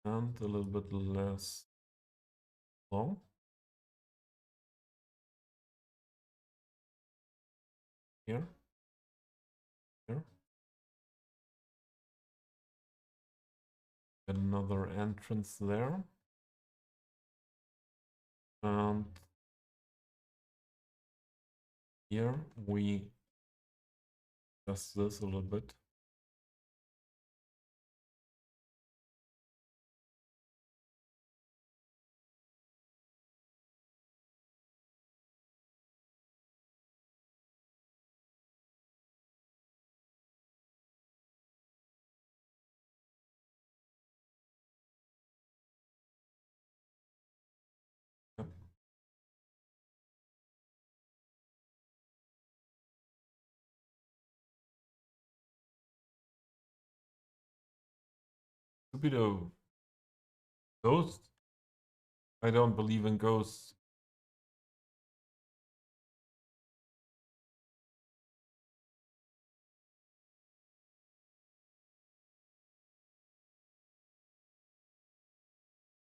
[SPEAKER 1] and a little bit less long. Here. Here. Another entrance there. And Here we adjust this a little bit. Yep. Could be the ghost. I don't believe in ghosts.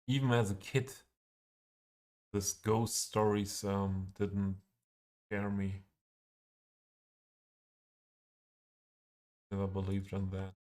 [SPEAKER 1] Even as a kid, this ghost stories didn't scare me. Never believed in that.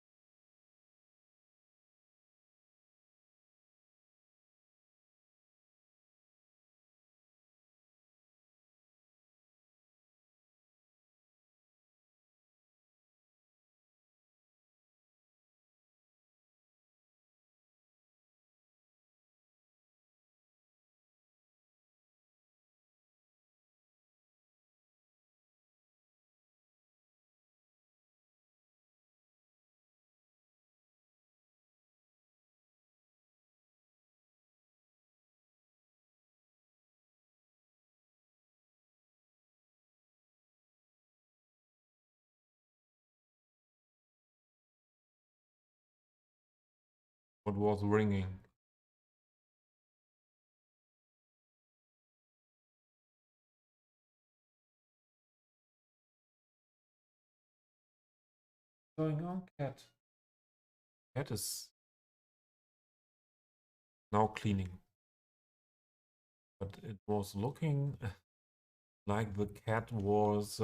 [SPEAKER 1] What was ringing? What's going on, cat? Cat is now cleaning. But it was looking like the cat was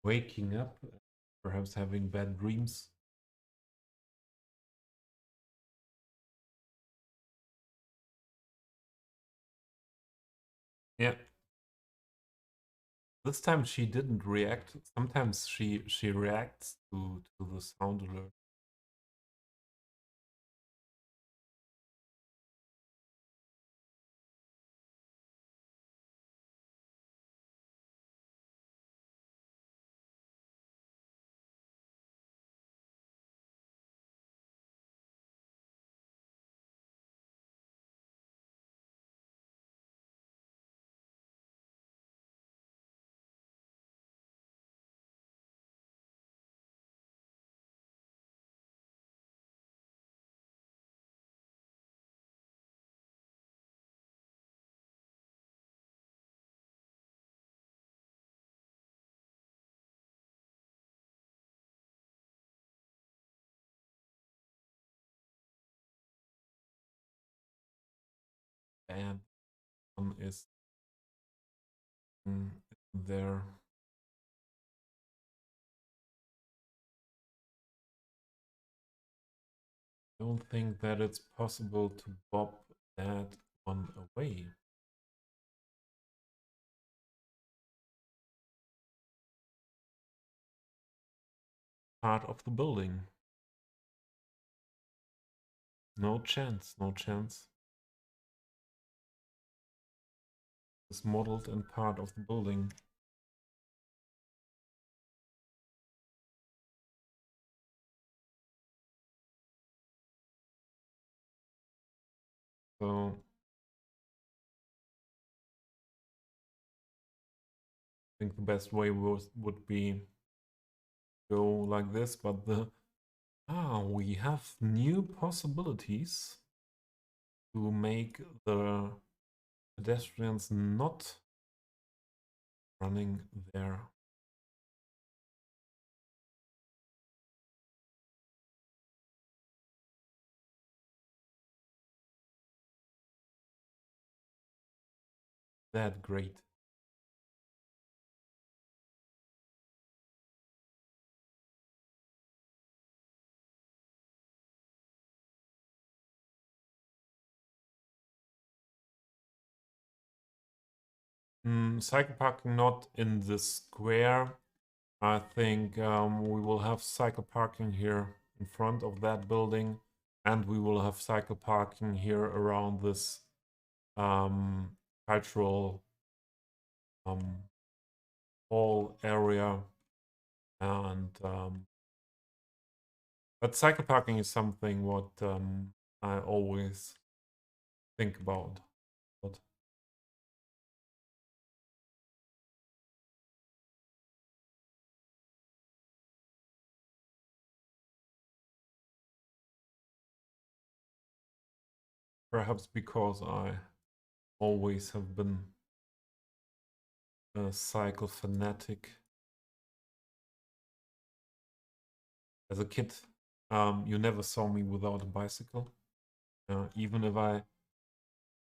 [SPEAKER 1] waking up, perhaps having bad dreams. Yeah. This time she didn't react. Sometimes she reacts to the sound alert. And one is there. I don't think that it's possible to bob that one away. Part of the building. No chance, no chance. It's modeled and part of the building. So I think the best way would be go like this, but we have new possibilities to make the pedestrians not running there. That great. cycle parking not in the square. I think we will have cycle parking here in front of that building, and we will have cycle parking here around this cultural hall area. And but cycle parking is something what I always think about. But perhaps because I always have been a cycle fanatic. As a kid, you never saw me without a bicycle. Even if I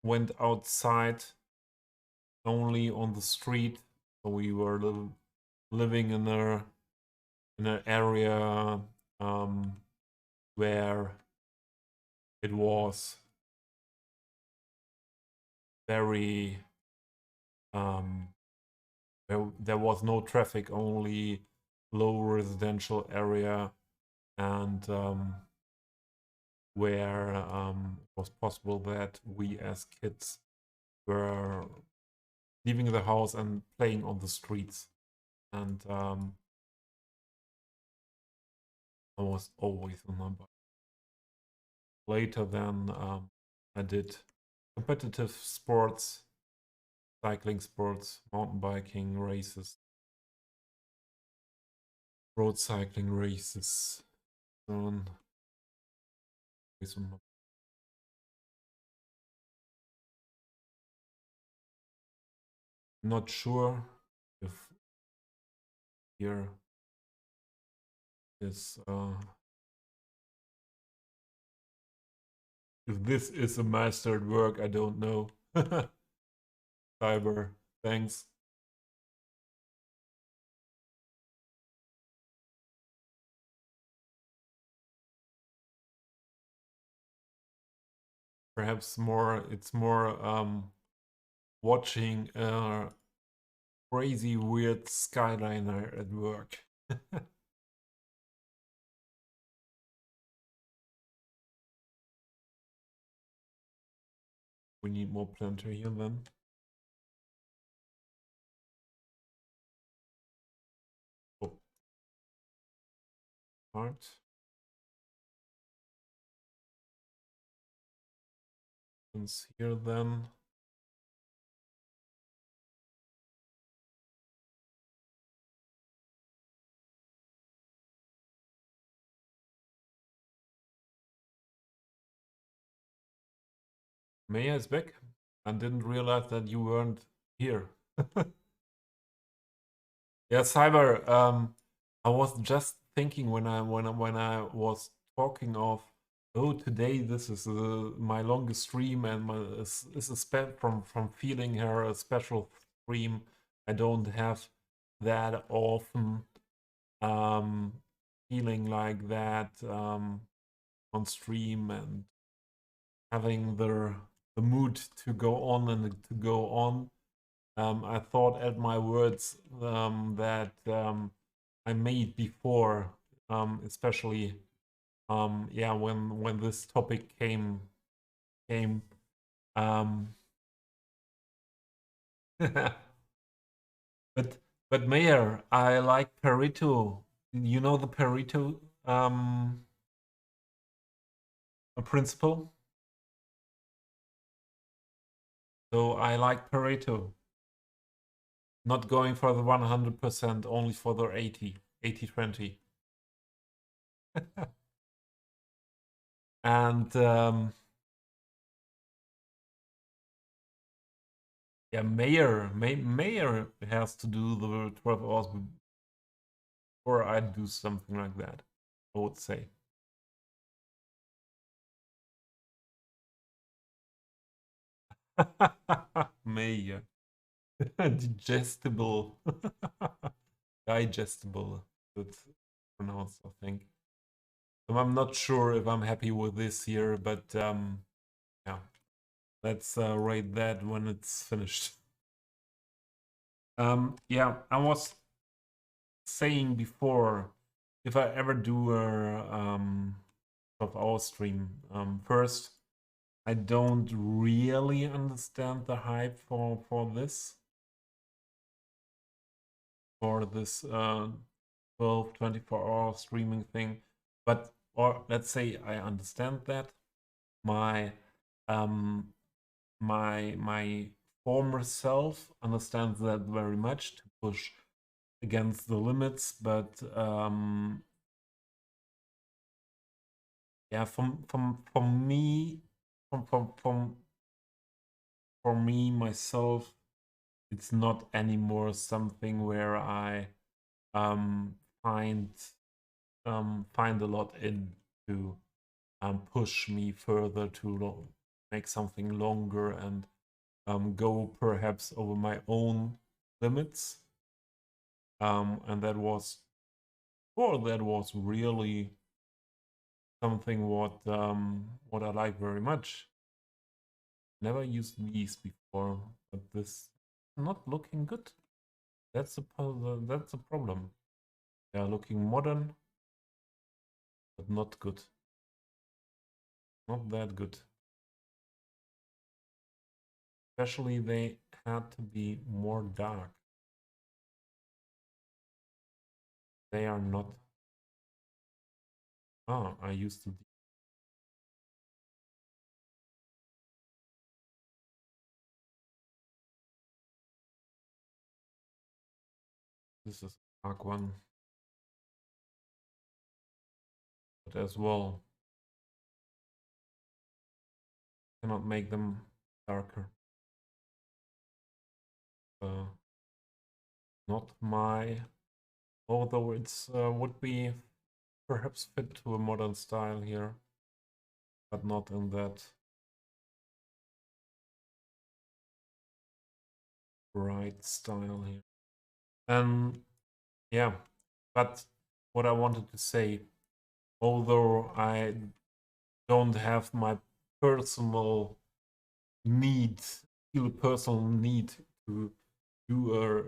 [SPEAKER 1] went outside only on the street, so we were living in an area where it was very there was no traffic, only low residential area, and where it was possible that we as kids were leaving the house and playing on the streets. And I was always on my bike. Later then I did competitive sports, cycling sports, mountain biking races, road cycling races, so on. Not sure if here is if this is a mastered work. I don't know. Cyber, thanks. Perhaps more. It's more watching a crazy weird skyliner at work. We need more planter here then. Oh. Part. Here then. Maya is back. I didn't realize that you weren't here. Yeah, Cyber. I was just thinking when I was talking of, oh, today this is my longest stream, and this is from feeling her a special stream. I don't have that often feeling like that on stream and having the mood to go on and to go on. I thought at my words that I made before, especially yeah, when this topic came. Um, but Mayor, I like Pareto. You know the Pareto principle. So I like Pareto. Not going for the 100%, only for the 80-20. And yeah, Mayor has to do the 12 hours before I do something like that, I would say. Mayor. Digestible. Digestible. That's pronounced, I think. So I'm not sure if I'm happy with this here, but yeah. Let's rate that when it's finished. Yeah, I was saying before, if I ever do a of our stream, first, I don't really understand the hype for this 12, 24-hour streaming thing. But or let's say I understand that my um my former self understands that very much to push against the limits, but yeah, from me, for me myself, it's not anymore something where I um find find a lot in to push me further to make something longer and go perhaps over my own limits. And that was, or that was really something what I like very much. Never used these before, but this not looking good. That's that's a problem. They are looking modern, but not good. Not that good. Especially they had to be more dark. They are not. Ah, I used to. This is dark one, but as well cannot make them darker. Uh, Not my. Although it's would be perhaps fit to a modern style here, but not in that bright style here. And yeah, but what I wanted to say, although I don't have my personal need, feel a personal need to do a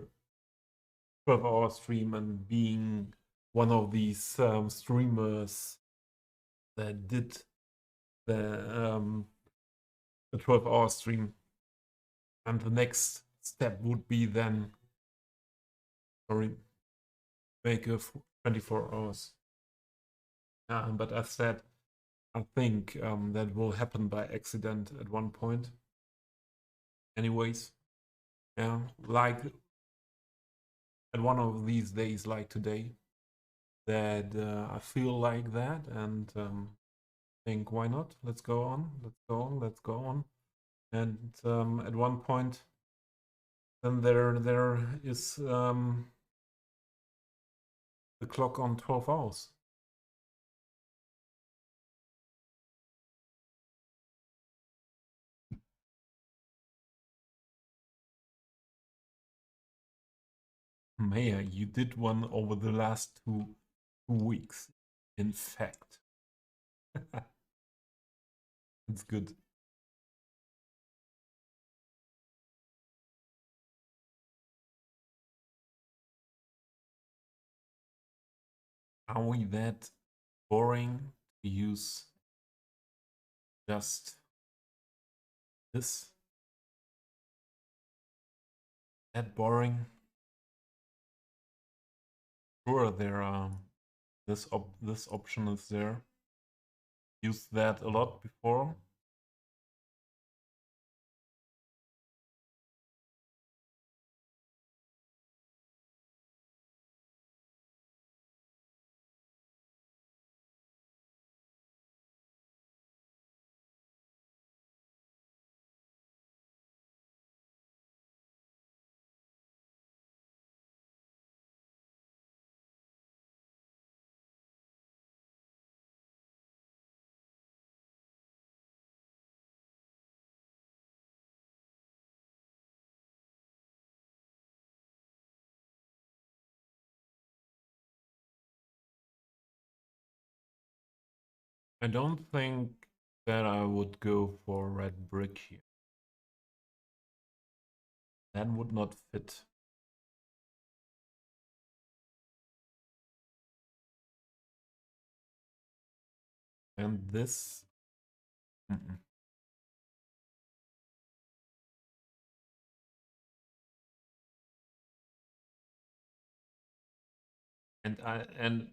[SPEAKER 1] 12-hour stream and being one of these streamers that did the 12-hour stream. And the next step would be then, sorry, make a 24 hours. But as said, I think that will happen by accident at one point. Anyways, yeah, like at one of these days, like today, that I feel like that and think, why not? Let's go on, let's go on, let's go on. And at one point, then there is the clock on 12 hours. Maya, you did one over the last 2 weeks. In fact, it's good. Are we that boring to use just this? That boring? Sure, there are this option is there. Used that a lot before. I don't think that I would go for red brick here. That would not fit. And this. Mm-mm. And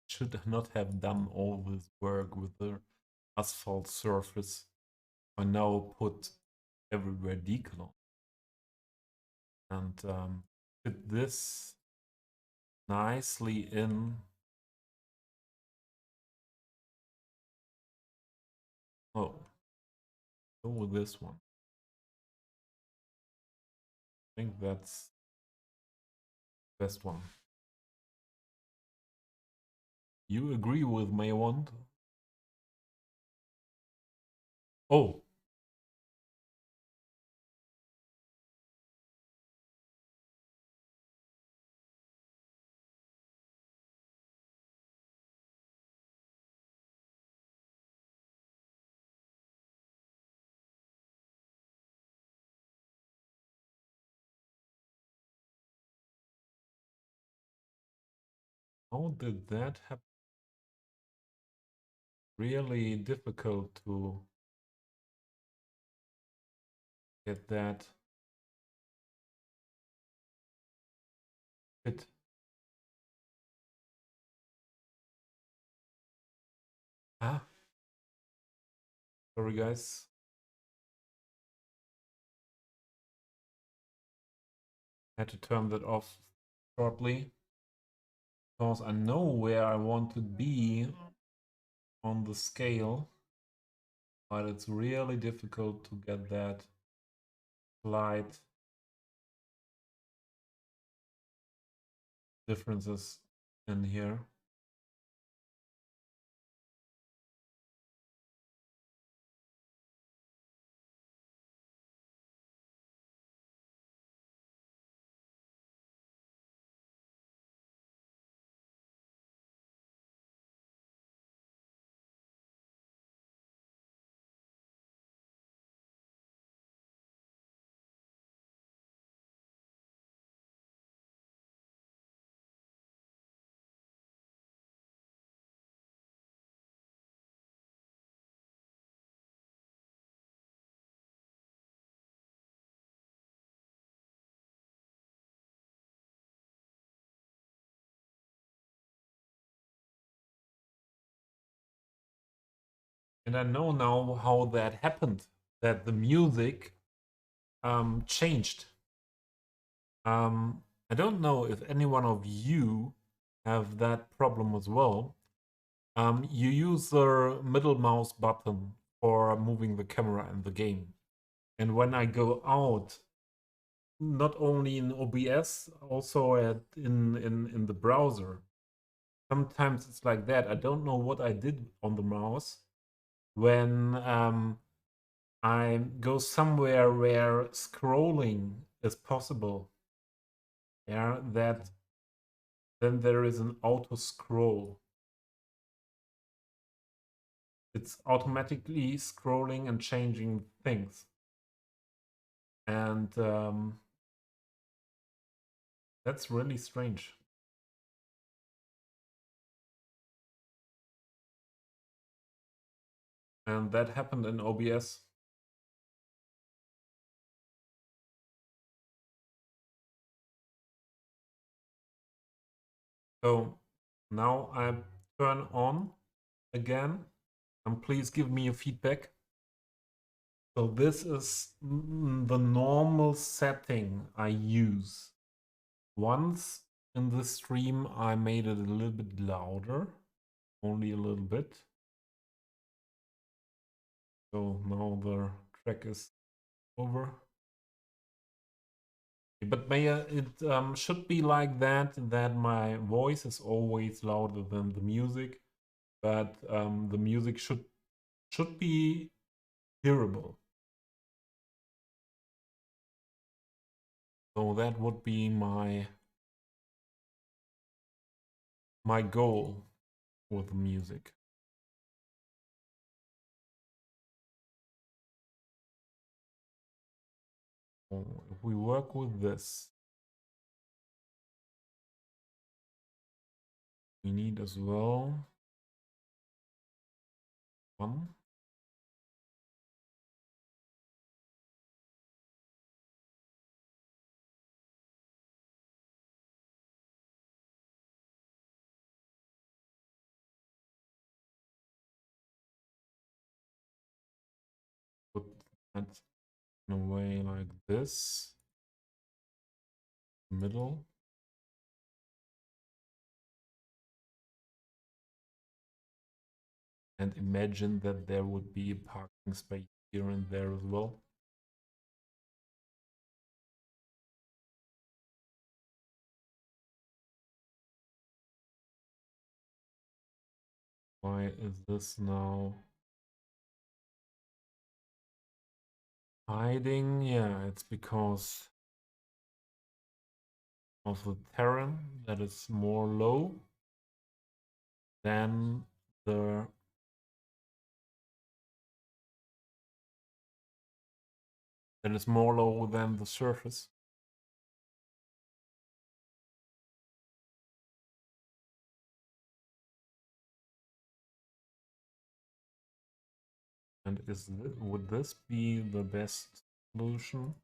[SPEAKER 1] should not have done all this work with the asphalt surface. I now put everywhere decal and fit this nicely in. Oh, go with this one. I think that's the best one. You agree with my wand? Oh, how did that happen? Really difficult to get that fit. Ah, sorry guys. Had to turn that off shortly because I know where I want to be on the scale, but it's really difficult to get that slight differences in here. And I know now how that happened, that the music changed. I don't know if any one of you have that problem as well. You use the middle mouse button for moving the camera in the game. And when I go out, not only in OBS, also in the browser, sometimes it's like that. I don't know what I did on the mouse when I go somewhere where scrolling is possible. Yeah, that then there is an auto scroll. It's automatically scrolling and changing things. And that's really strange. And that happened in OBS. So now I turn on again, and please give me a feedback. So this is the normal setting I use. Once in the stream, I made it a little bit louder, only a little bit. So now the track is over. But Maya, it should be like that, that my voice is always louder than the music, but the music should be hearable. So that would be my goal with the music. So if we work with this, we need as well one. Put that in a way like this. Middle. And imagine that there would be a parking space here and there as well. Why is this now hiding? Yeah, it's because of the terrain that is more low than the surface. And would this be the best solution,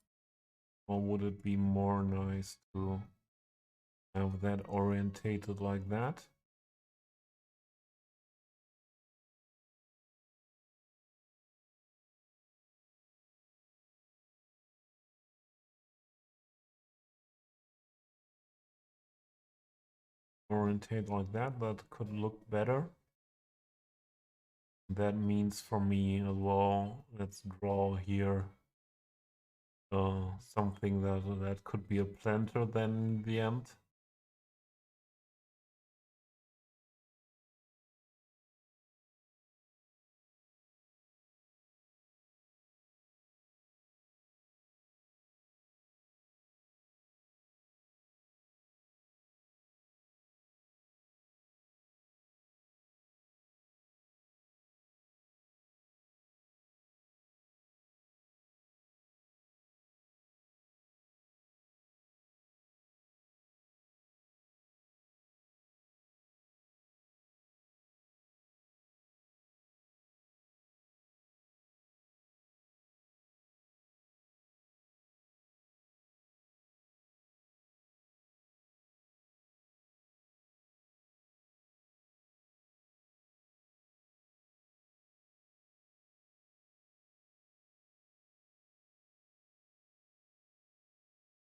[SPEAKER 1] or would it be more nice to have that orientated like that? Orientate like that, that could look better. That means for me as well, let's draw here something that could be a planter then in the end.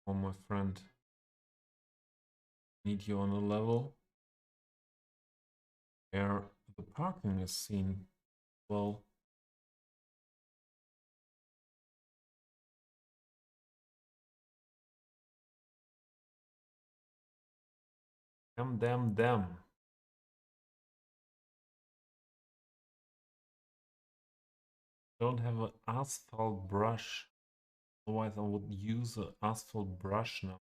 [SPEAKER 1] Oh, my friend, need you on a level where the parking is seen well. Damn. Don't have an asphalt brush. Otherwise, I would use an asphalt brush now.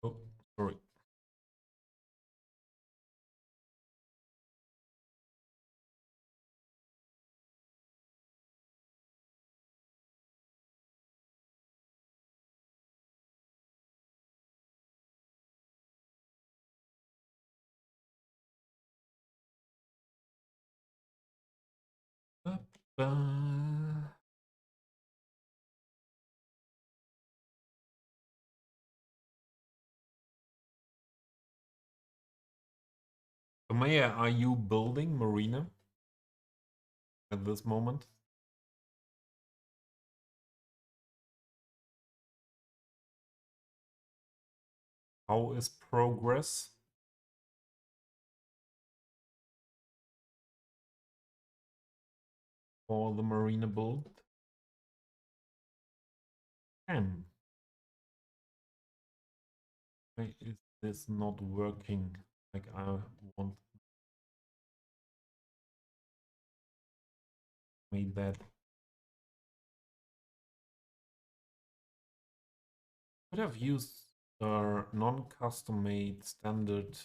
[SPEAKER 1] Oh, sorry. Maya, are you building Marina at this moment? How is progress? For the Marina build? 10. Why is is not working like I want. Made that. Could have used a non-custom made standard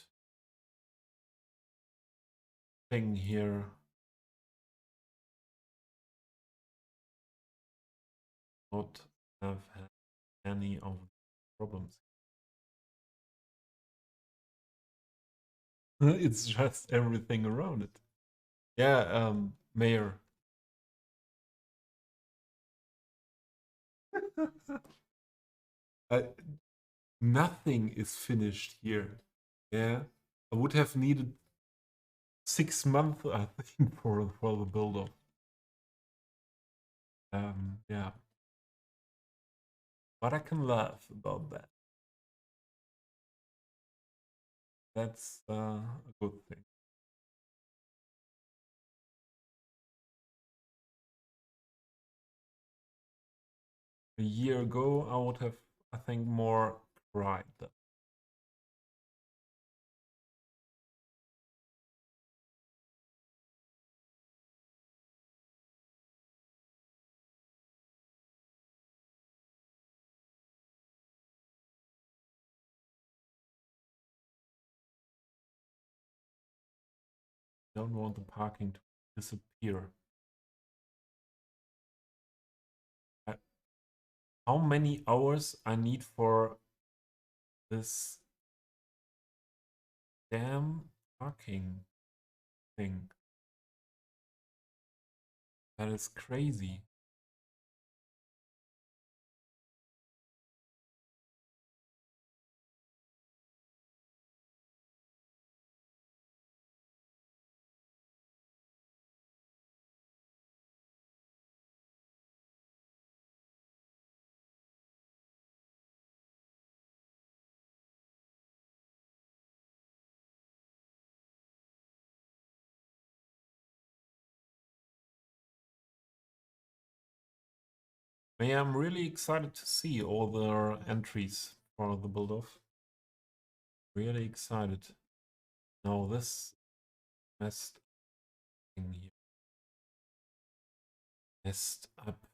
[SPEAKER 1] thing here. Not have had any of the problems. It's just everything around it. Yeah, Mayor. uh, Nothing is finished here. Yeah, I would have needed 6 months, I think, for the build-up. Yeah, but I can laugh about that. That's a good thing. A year ago, I would have, I think, more cried. Don't want the parking to disappear. I, how many hours I need for this damn parking thing? That is crazy. I'm really excited to see all the entries for the build-off. Really excited. Now this messed thing here. Messed up.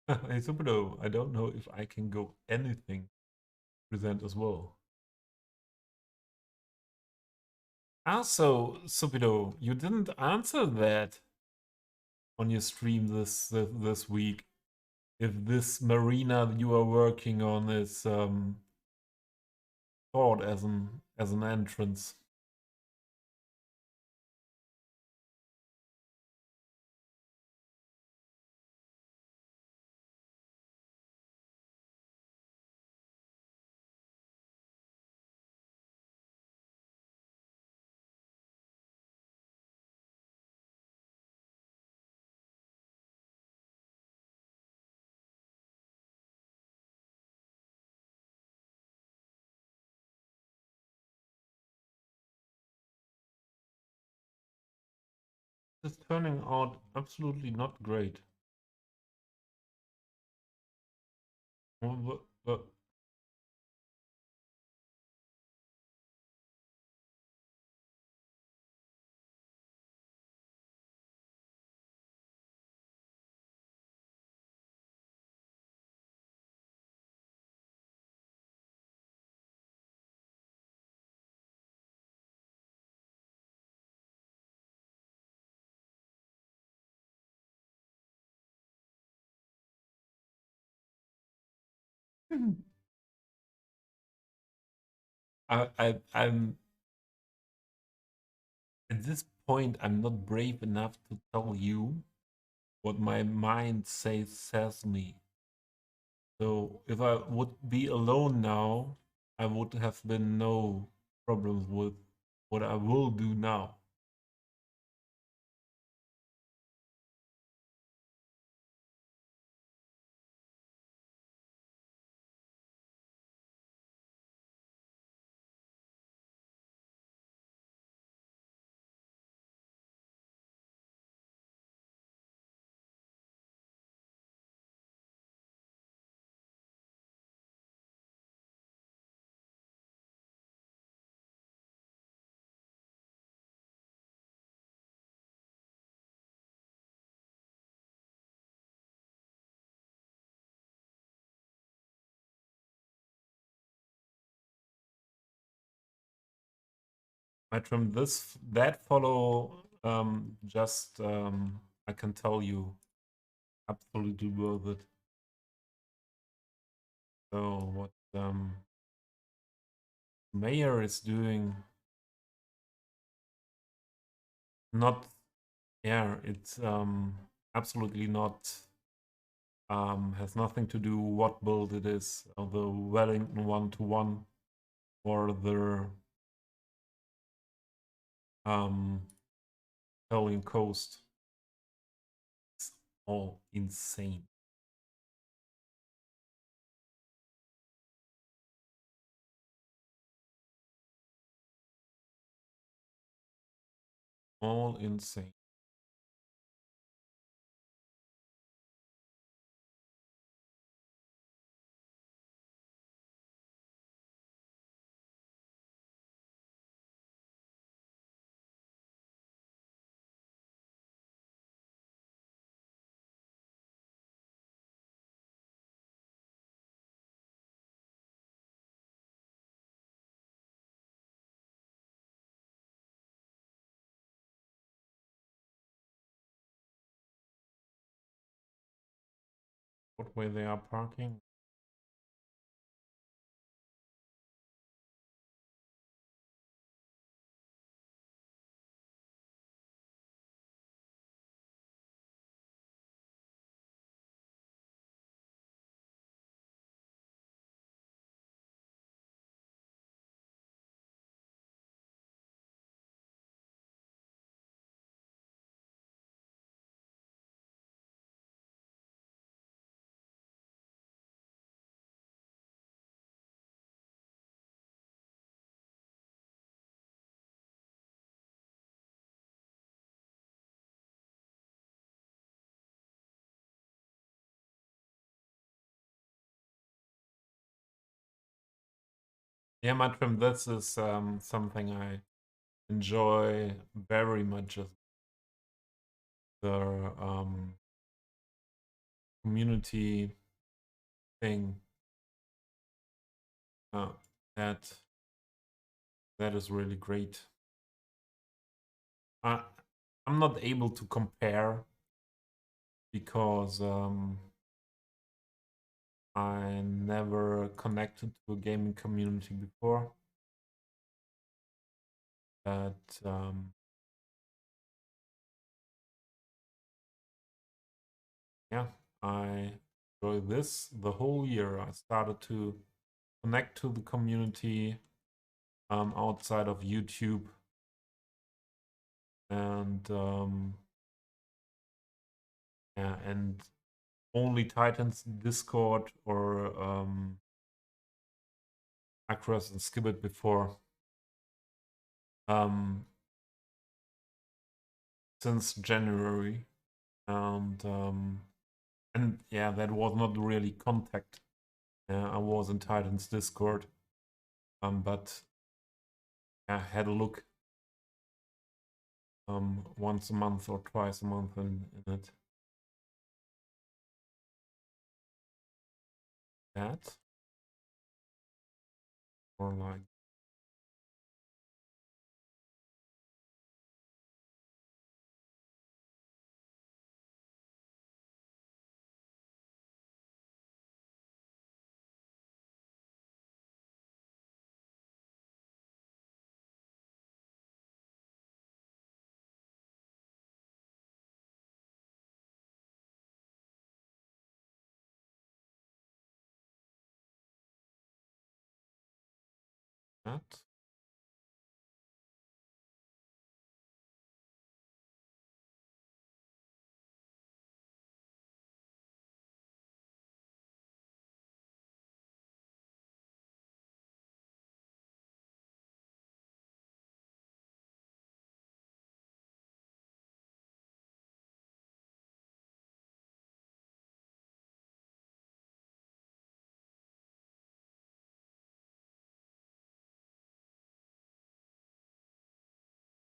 [SPEAKER 1] Hey Supido, I don't know if I can go anything present as well. Also, Supido, you didn't answer that on your stream this week. If this marina you are working on is thought as an entrance. It's turning out absolutely not great. But I'm at this point I'm not brave enough to tell you what my mind says me. So if I would be alone now, I would have been no problems with what I will do now. Right from that follow, just I can tell you, absolutely worth it. So what Mayor is doing, not, yeah, it's absolutely not, has nothing to do what build it is, the Wellington 1-to-1 or the Italian coast. It's all insane. All insane. What way they are parking? Yeah, my trim, this is something I enjoy very much, as the community thing. Uh, that that is really great. Uh, I'm not able to compare because I never connected to a gaming community before. But yeah, I enjoy this the whole year. I started to connect to the community outside of YouTube, and yeah, and only Titans Discord or Across and Skibbit before. Um, since January, and yeah, that was not really contact. I was in Titans Discord, but I had a look once a month or twice a month in it. That or like that.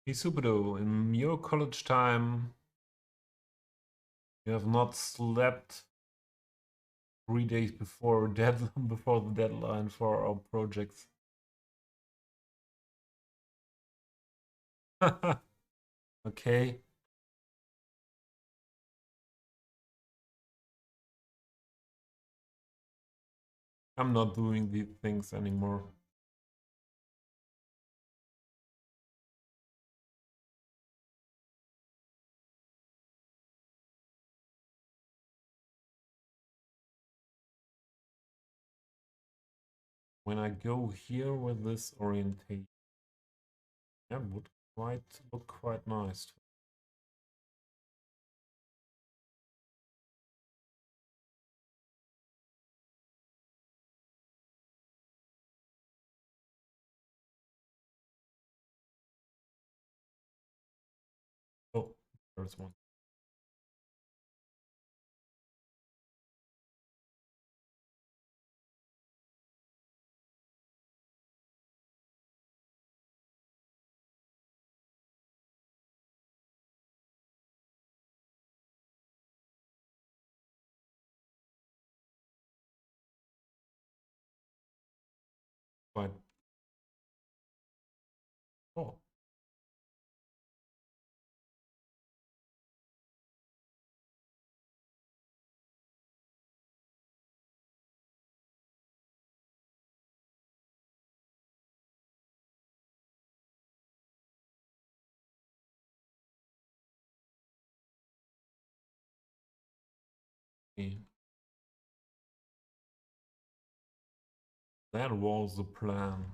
[SPEAKER 1] Hey Subido, in your college time, you have not slept 3 days before before the deadline for our projects. Okay. I'm not doing these things anymore. When I go here with this orientation, yeah, would look quite nice. Oh, there's one. Quite. Oh, okay. That was the plan.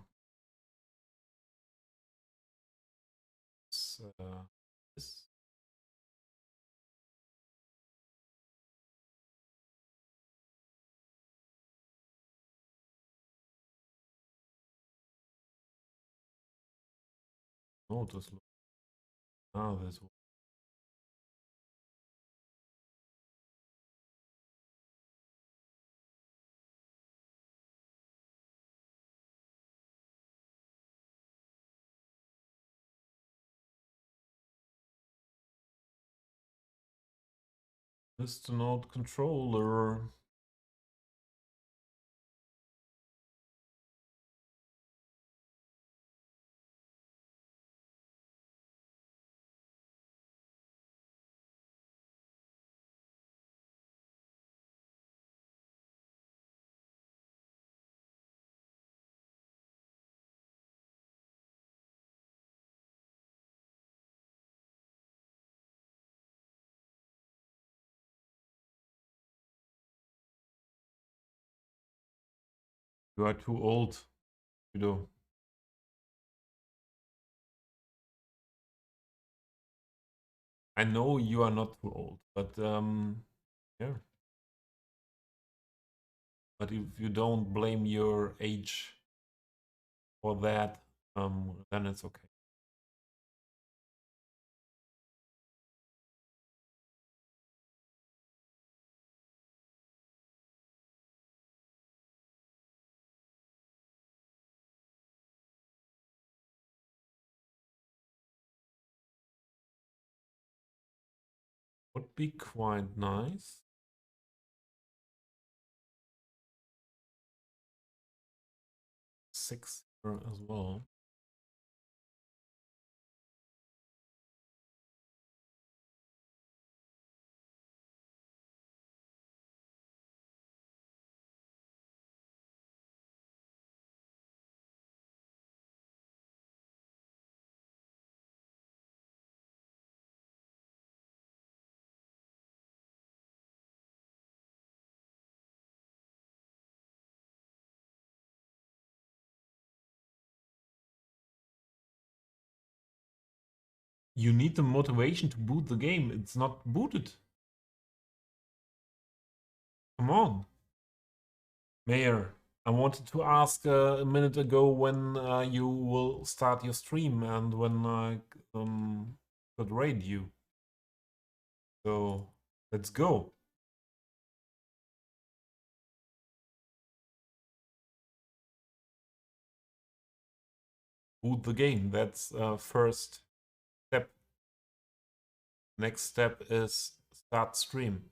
[SPEAKER 1] This. No, this. Ah, this one. Mr. Node controller. You are too old, you know. I know you are not too old, but yeah. But if you don't blame your age for that, then it's okay. Would be quite nice. Six as well. You need the motivation to boot the game. It's not booted. Come on. Mayor, I wanted to ask a minute ago when you will start your stream and when I could raid you. So let's go. Boot the game. That's first step. Next step is start stream.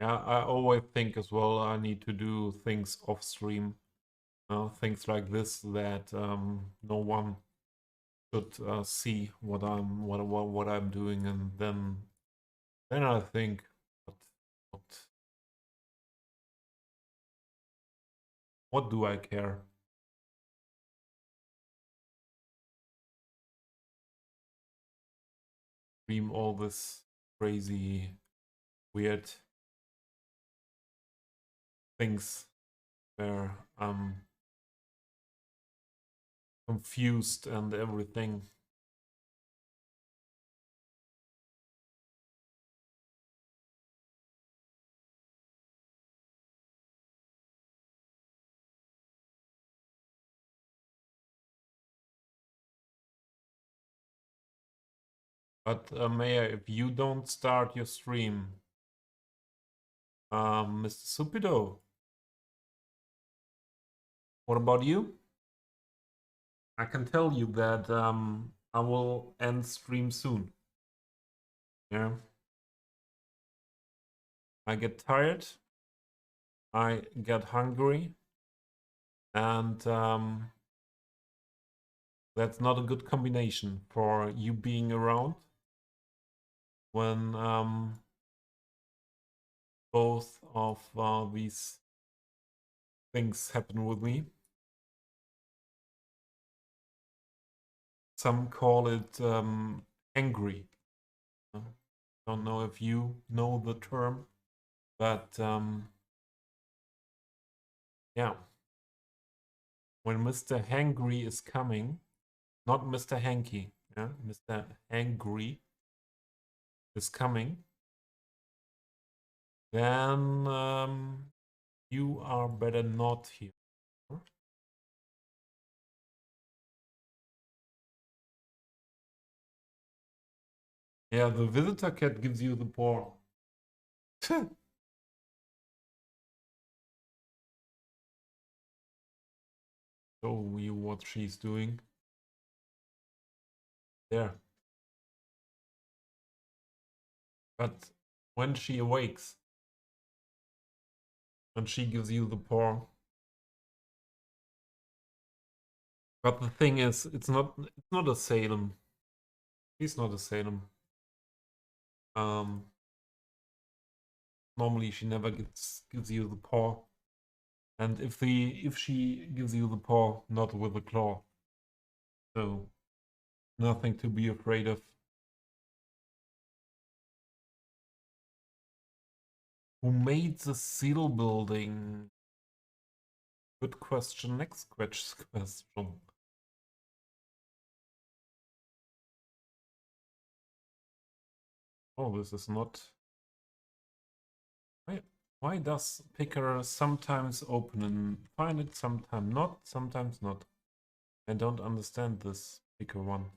[SPEAKER 1] Yeah, I always think as well I need to do things off stream. Things like this that no one should see what I'm doing, and then I think what what do I care? Stream all this crazy weird things where I'm confused and everything. But Maya, if you don't start your stream, Mr. Supido, what about you? I can tell you that I will end stream soon. Yeah. I get tired, I get hungry, and that's not a good combination for you being around when both of these things happen with me. Some call it angry. Don't know if you know the term, but yeah. When Mr. Hangry is coming, not Mr. Hanky, yeah? Mr. Hangry is coming, then you are better not here. Yeah, the visitor cat gives you the paw. Show you what she's doing. There. But when she awakes and she gives you the paw. But the thing is, it's not a Salem. He's not a Salem. Normally she never gives you the paw. And if she gives you the paw, not with a claw. So nothing to be afraid of. Who made the seal building? Good question. Next question. Oh, this is not. Why does Picker sometimes open and find it, sometimes not, sometimes not? I don't understand this Picker one.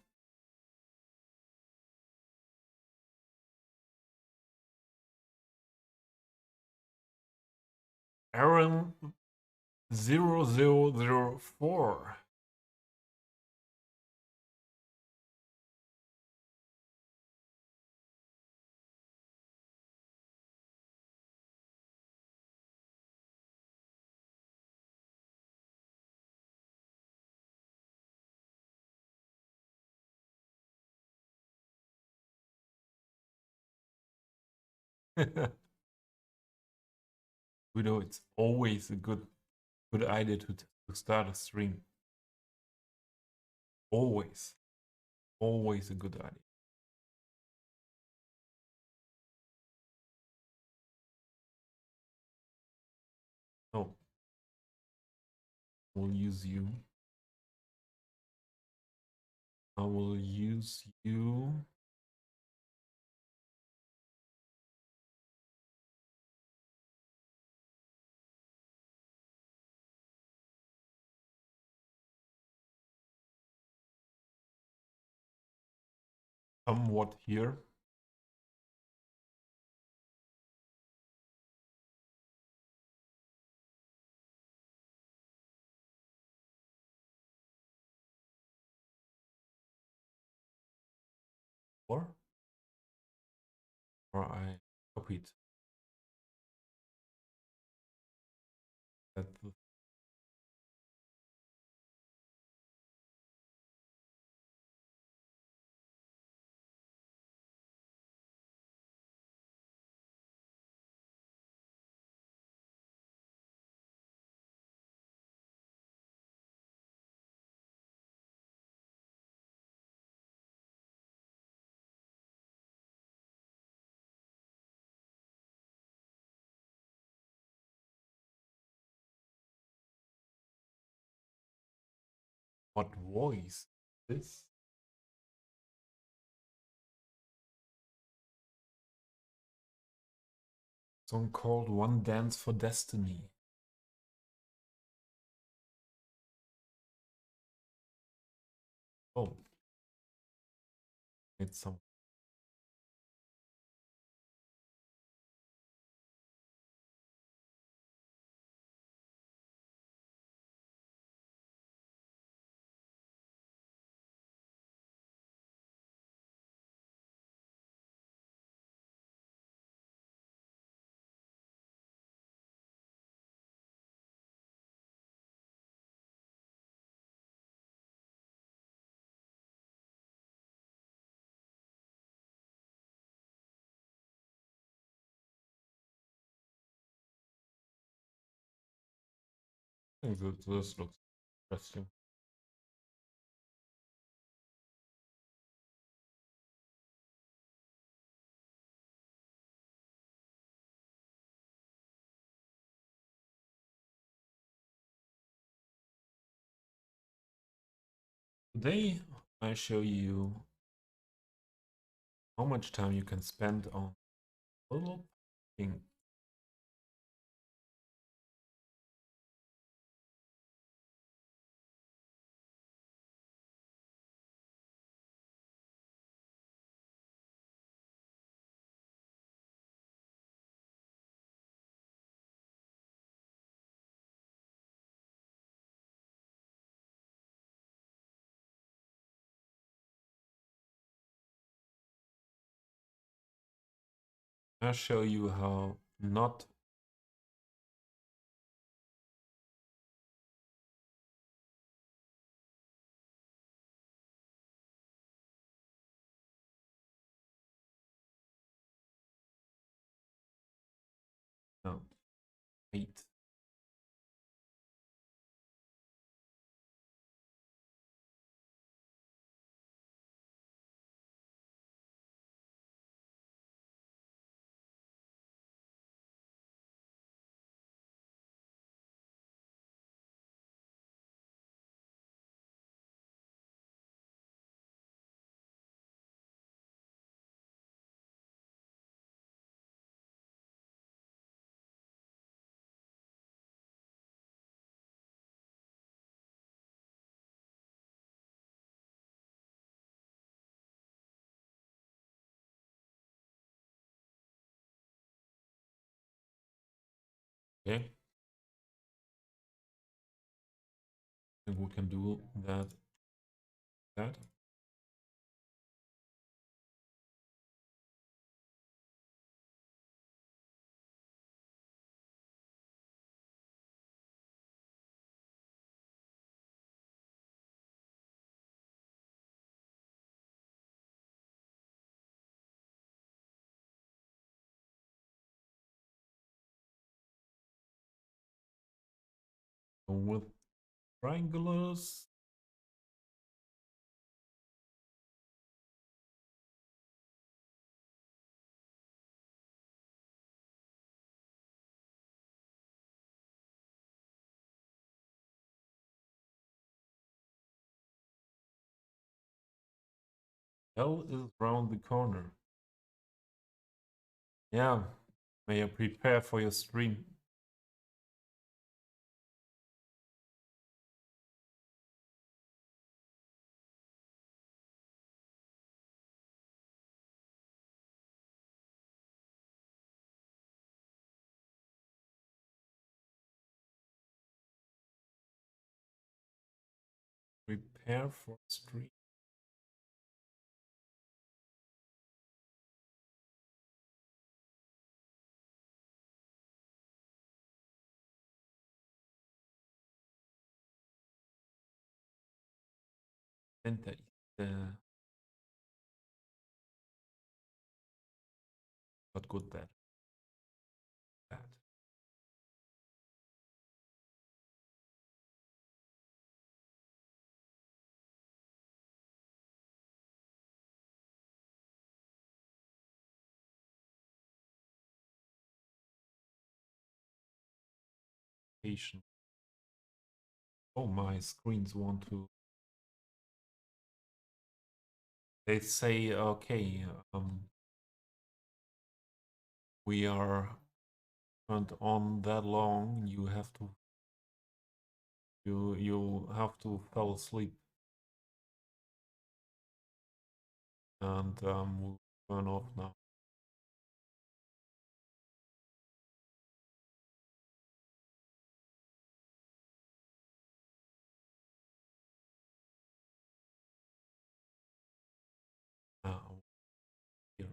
[SPEAKER 1] Aaron 0004. You know, it's always a good idea to start a stream. Always, always a good idea. So we'll use you. I will use you. Somewhat here. Or I copied that. What voice is this? Song called One Dance for Destiny. Oh, it's some. I think this looks interesting. Today, I show you how much time you can spend on little thing. I'll show you how not. No, wait. Okay, I think we can do that. That. with triangulars. Hell is round the corner. Yeah, may you prepare for your stream. Prepare for stream. Enter is not good that bad. Patient. Oh, my screens want to. They say, okay, we are turned on that long. You have to. You have to fall asleep, and we'll turn off now. Here.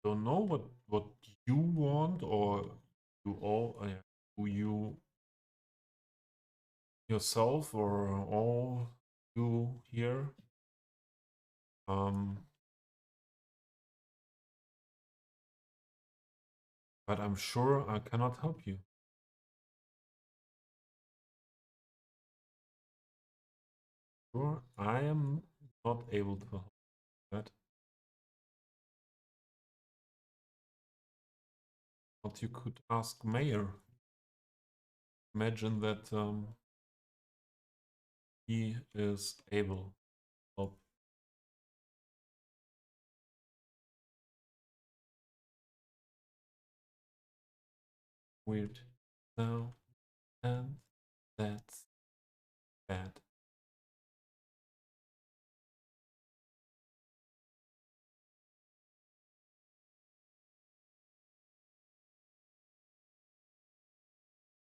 [SPEAKER 1] Don't know what you want, or you all do you yourself or all you here. But I'm sure I cannot help you. Sure, I am not able to help that. But you could ask Mayor. Imagine that he is able to help. Weird. No, and that's bad.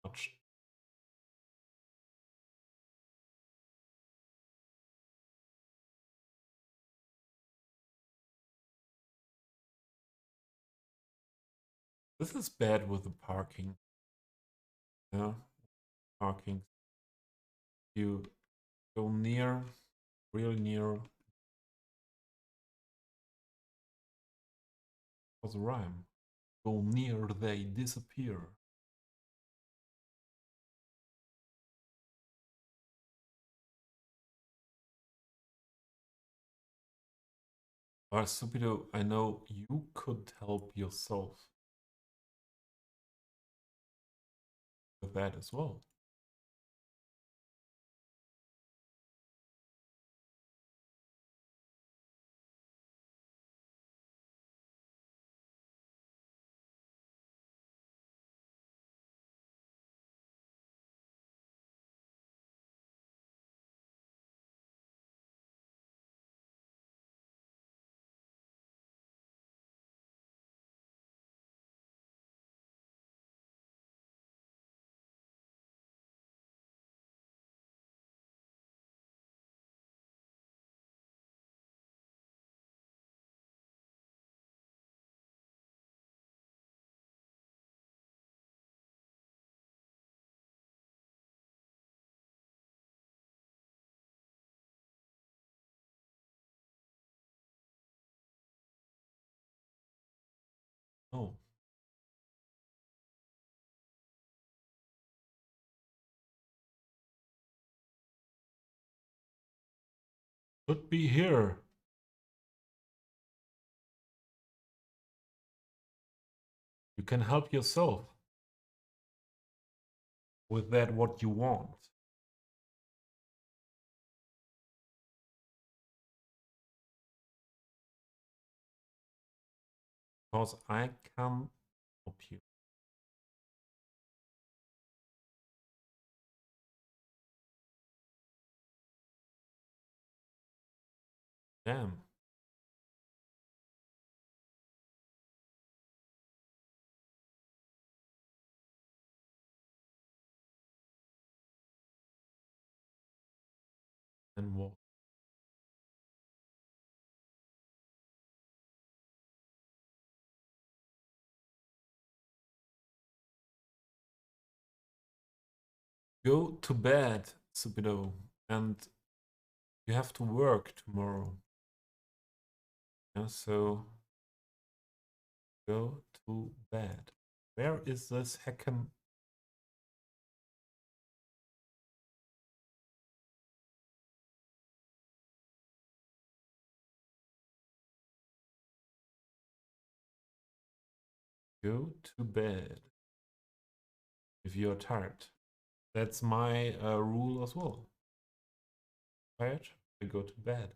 [SPEAKER 1] Much. This is bad with the parking. Yeah, parking. You go near, real near. What's the rhyme? Go near, they disappear. Or Stupido, I know you could help yourself with that as well. Should be here. You can help yourself with that what you want. Because I can help you. Damn. And what? Go to bed, Subido. And you have to work tomorrow. Yeah, so go to bed. Where is this heckin'? Go to bed if you're tired. That's my rule as well. Tired, I go to bed.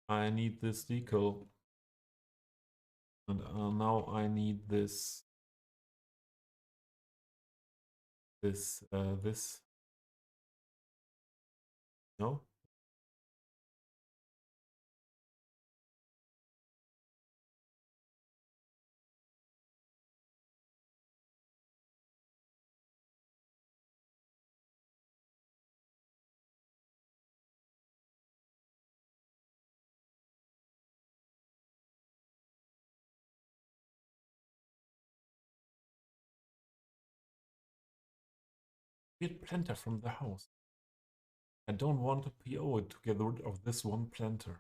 [SPEAKER 1] I need this decal. And now I need this. This. No? Get planter from the house. I don't want to PO it to get rid of this one planter.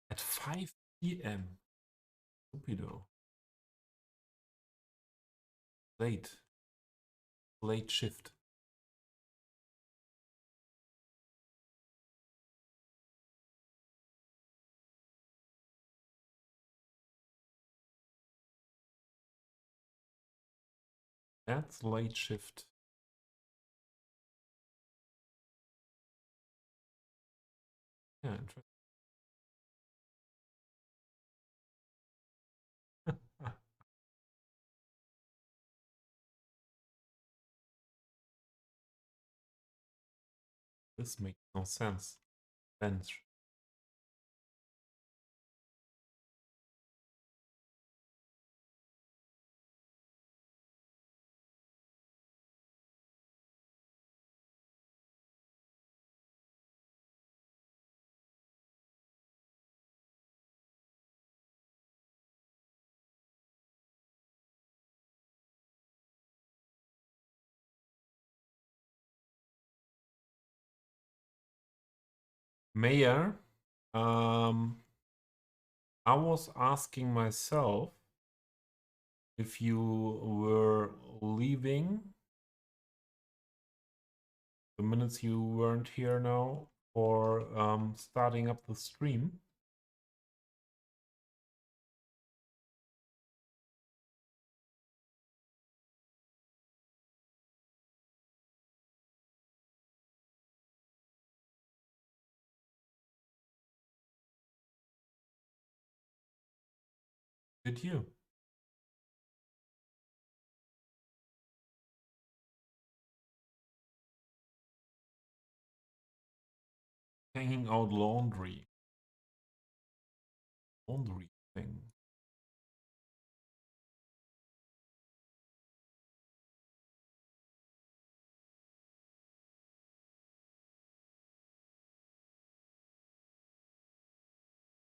[SPEAKER 1] At 5 p.m. Stupido. Late. Late shift. That's late shift. Yeah, interesting. This makes no sense. Bench. Mayor, I was asking myself if you were leaving the minutes you weren't here now or starting up the stream. Did you? Hanging out laundry. Laundry thing.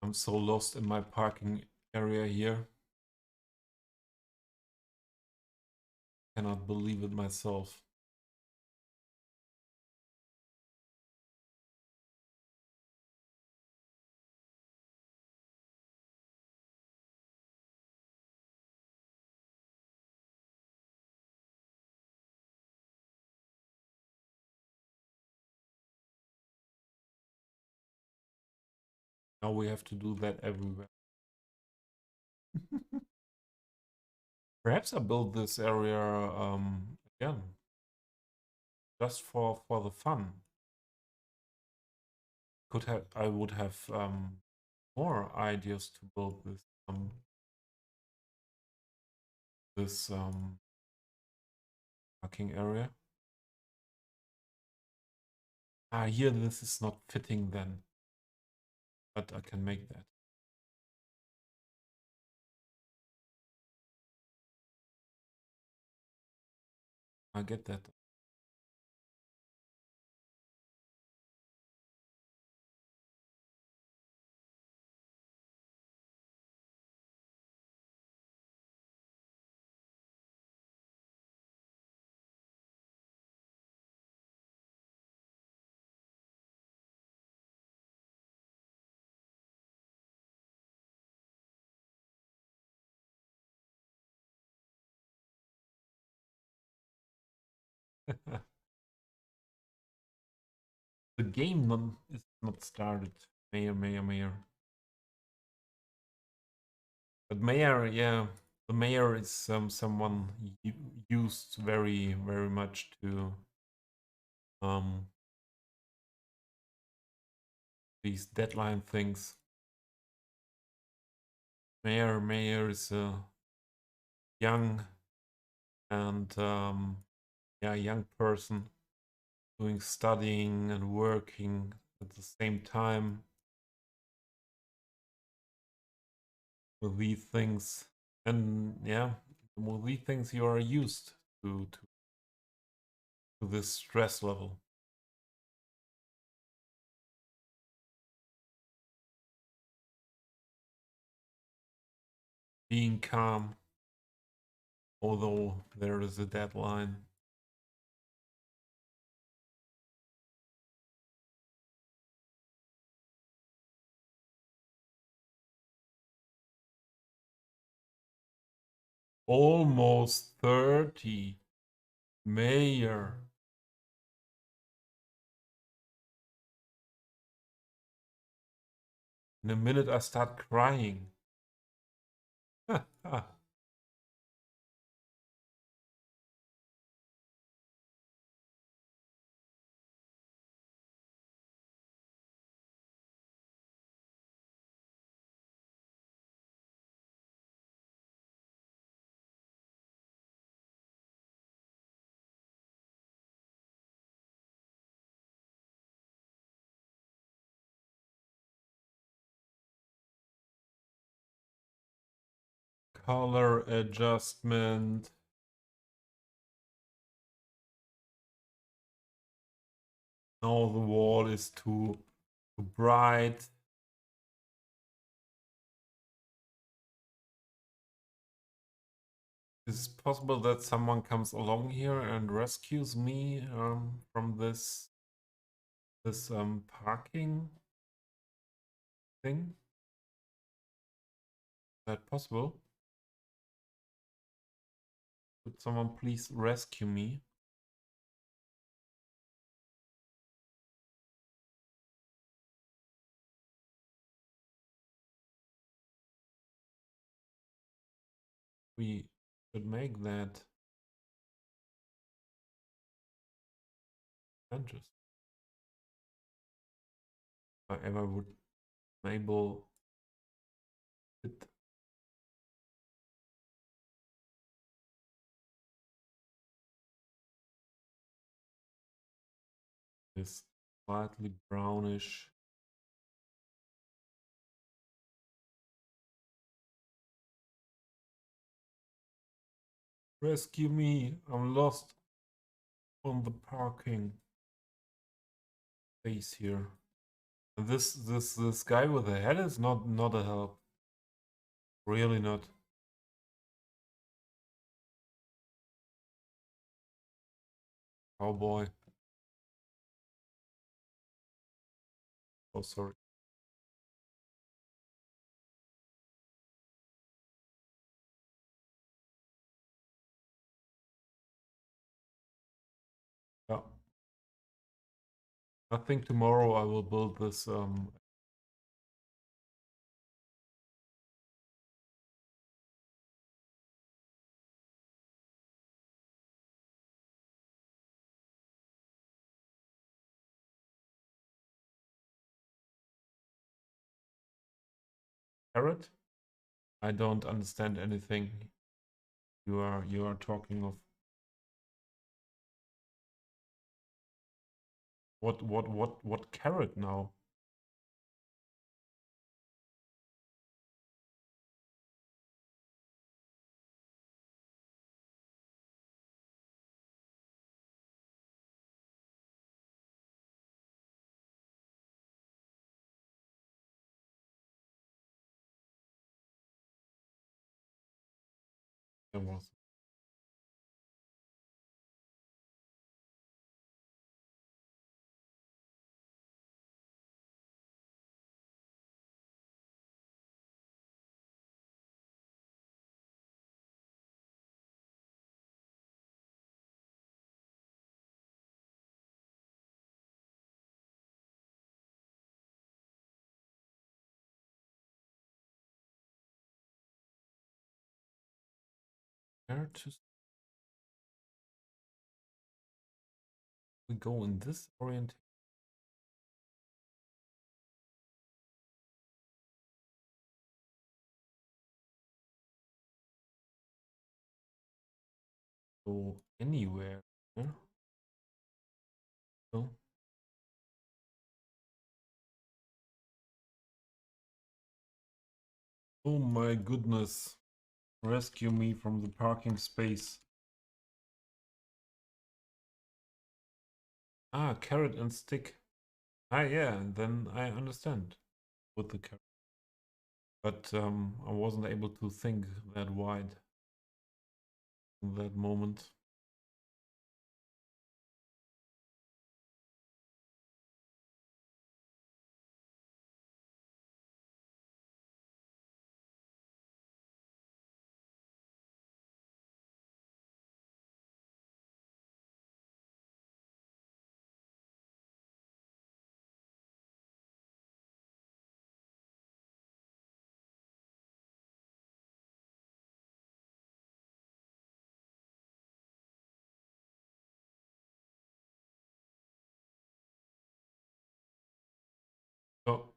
[SPEAKER 1] I'm so lost in my parking area here. Cannot believe it myself. Now we have to do that everywhere. Perhaps I build this area again, just for the fun. I would have more ideas to build this parking area. Ah, here this is not fitting then, but I can make that. I get that. The game is not started. Mayor. But mayor, yeah, the mayor is someone used very much to um these deadline things. Mayor is a young and yeah, young person doing studying and working at the same time with these things. And yeah, with these things you are used to this stress level. Being calm, although there is a deadline. Almost 30. Mayor. In a minute I start crying. Color adjustment. Now the wall is too bright. Is it possible that someone comes along here and rescues me from this parking thing? Is that possible? Could someone please rescue me? We should make that advantageous. If I ever would enable it. This slightly brownish. Rescue me! I'm lost on the parking space here. And this guy with the head is not a help. Really not. Cowboy. Oh, sorry. Yeah. I think tomorrow I will build this carrot? I don't understand anything you are talking of. What carrot now? There was where to we go in this orientation? Go anywhere? Yeah? No. Oh my goodness. Rescue me from the parking space. Ah, carrot and stick. Ah, yeah, then I understand with the carrot. But I wasn't able to think that wide in that moment. So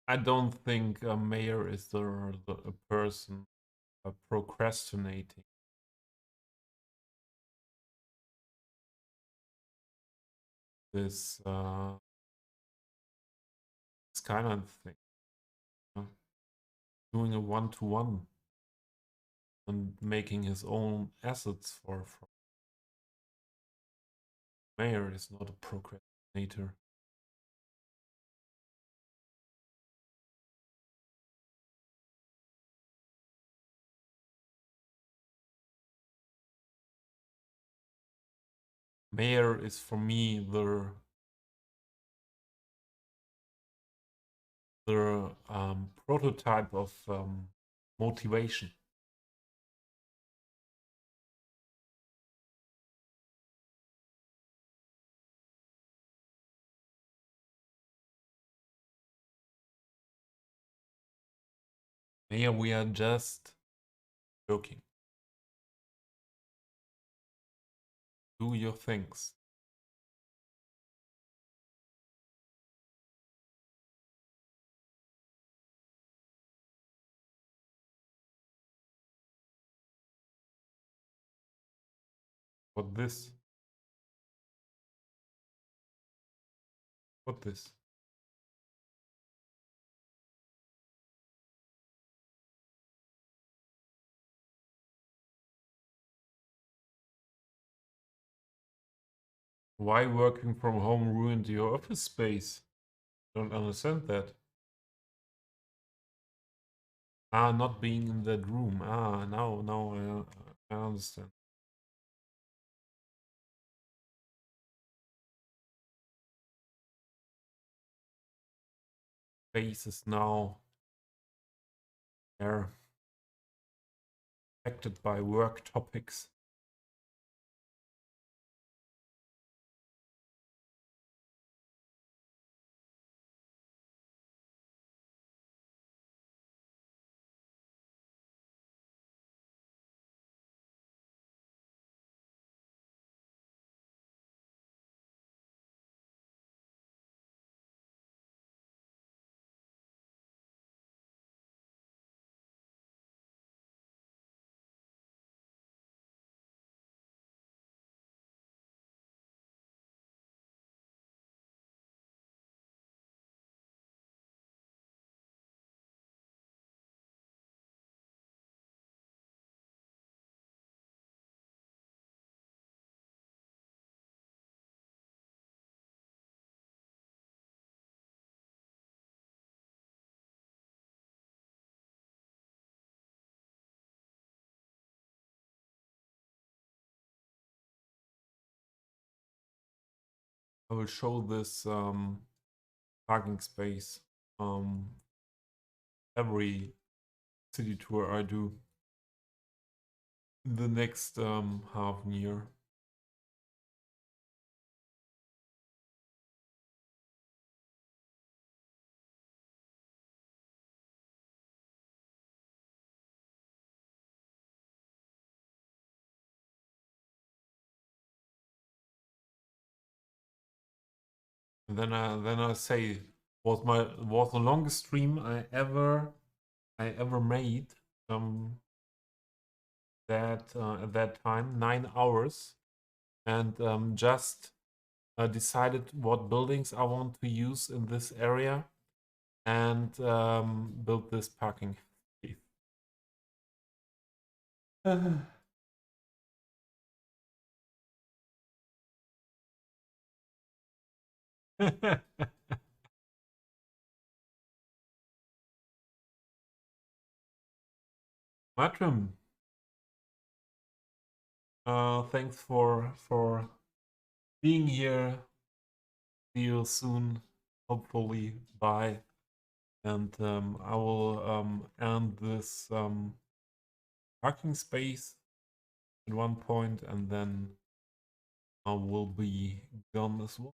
[SPEAKER 1] I don't think a mayor is a person procrastinating this kind of thing. uh, Doing a one-to-one and making his own assets for mayor is not a procrastinator. Mayor is for me the prototype of motivation. Mayor, we are just joking. Do your things. What this? What this? Why working from home ruined your office space? Don't understand that. Ah, not being in that room. Ah, now I understand. Space is now they're affected by work topics. I will show this parking space every city tour I do in the next half year. And then I say was the longest stream I ever made. That at that time 9 hours, and just decided what buildings I want to use in this area, and built this parking space. Matrim, thanks for being here. See you soon, hopefully. Bye. And I will end this parking space at one point, and then I will be gone as well.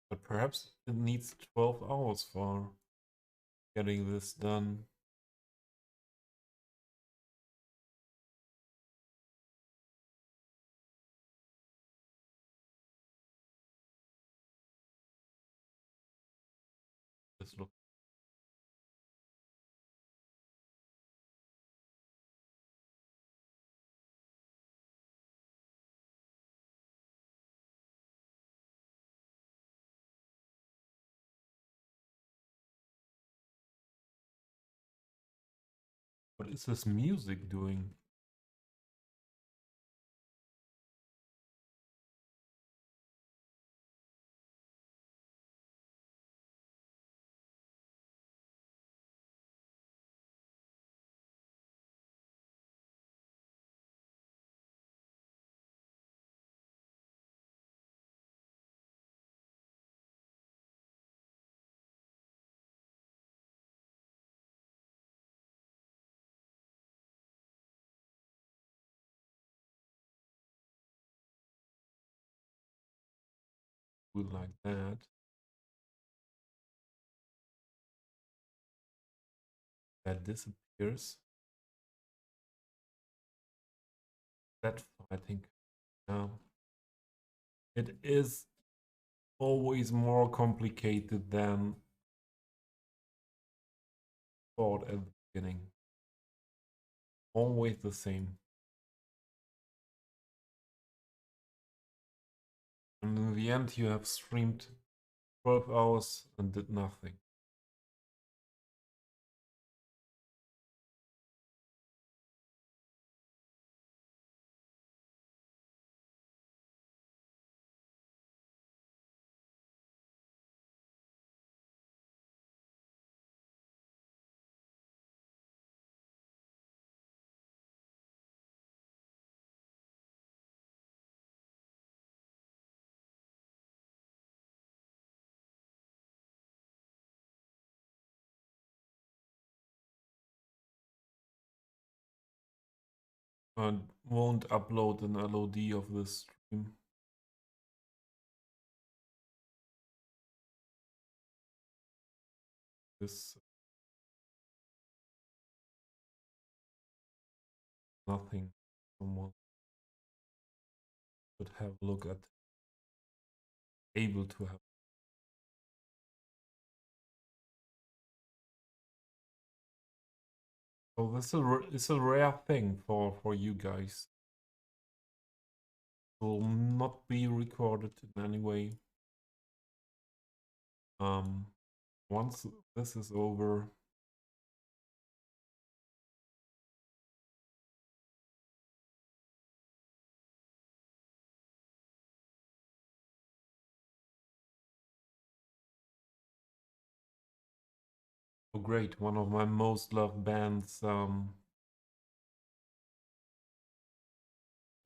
[SPEAKER 1] But perhaps it needs 12 hours for getting this done. This look. What is this music doing? Good like that. That disappears. That I think. It is always more complicated than thought at the beginning. Always the same. And in the end, you have streamed 12 hours and did nothing. I won't upload an LOD of this stream. This nothing. Someone could have a look at. Able to have. So this is a rare thing for you guys. It will not be recorded in any way. Once this is over, oh great, one of my most loved bands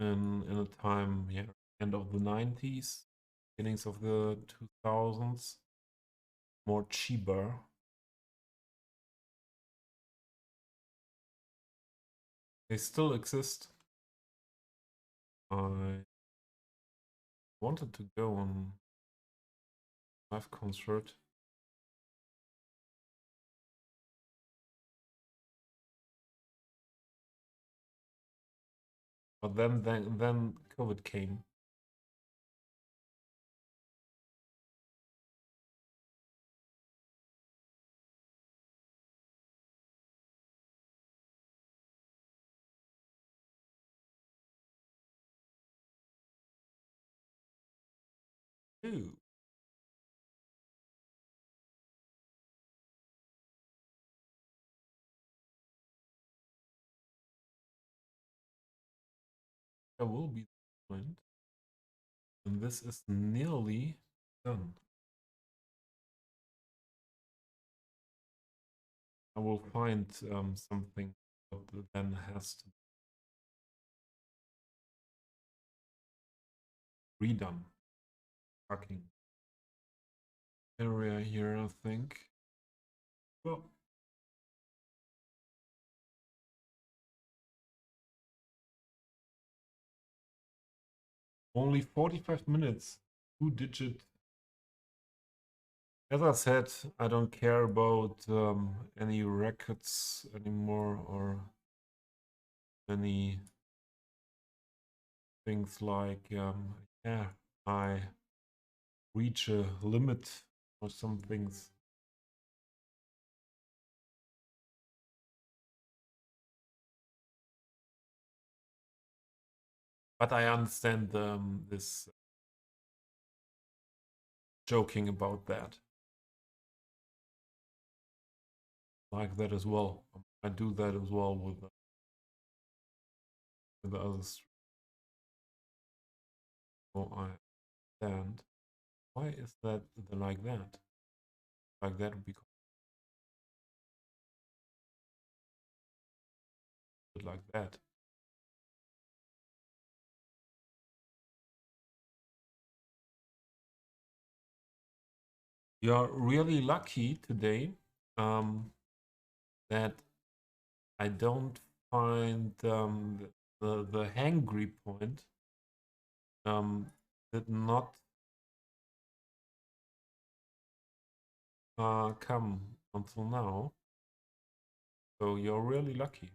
[SPEAKER 1] in a time, yeah, end of the 90s, beginnings of the 2000s, more cheaper. They still exist. I wanted to go on live concert. But then COVID came. Ooh. There will be the point. And this is nearly done. I will find something that then has to be redone. Parking area here, I think. Well, only 45 minutes. 2-digit. As I said, I don't care about any records anymore or any things like, yeah, I reach a limit or some things. But I understand this joking about that. Like that as well. I do that as well with the others. So I understand. Why is that like that? Like that would be like that. You're really lucky today that I don't find the hangry point did not come until now. So you're really lucky.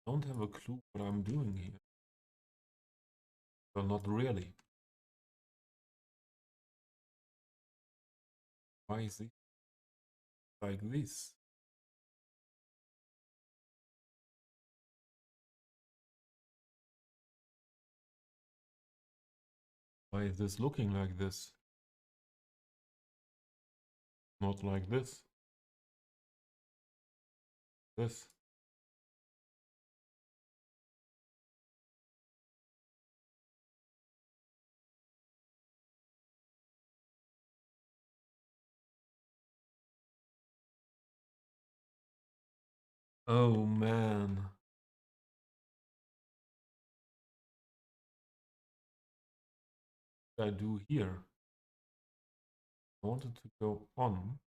[SPEAKER 1] I don't have a clue what I'm doing here. Well, not really. Why is it like this? Why is this looking like this? Not like this. This. Oh man. What I do here? I wanted to go on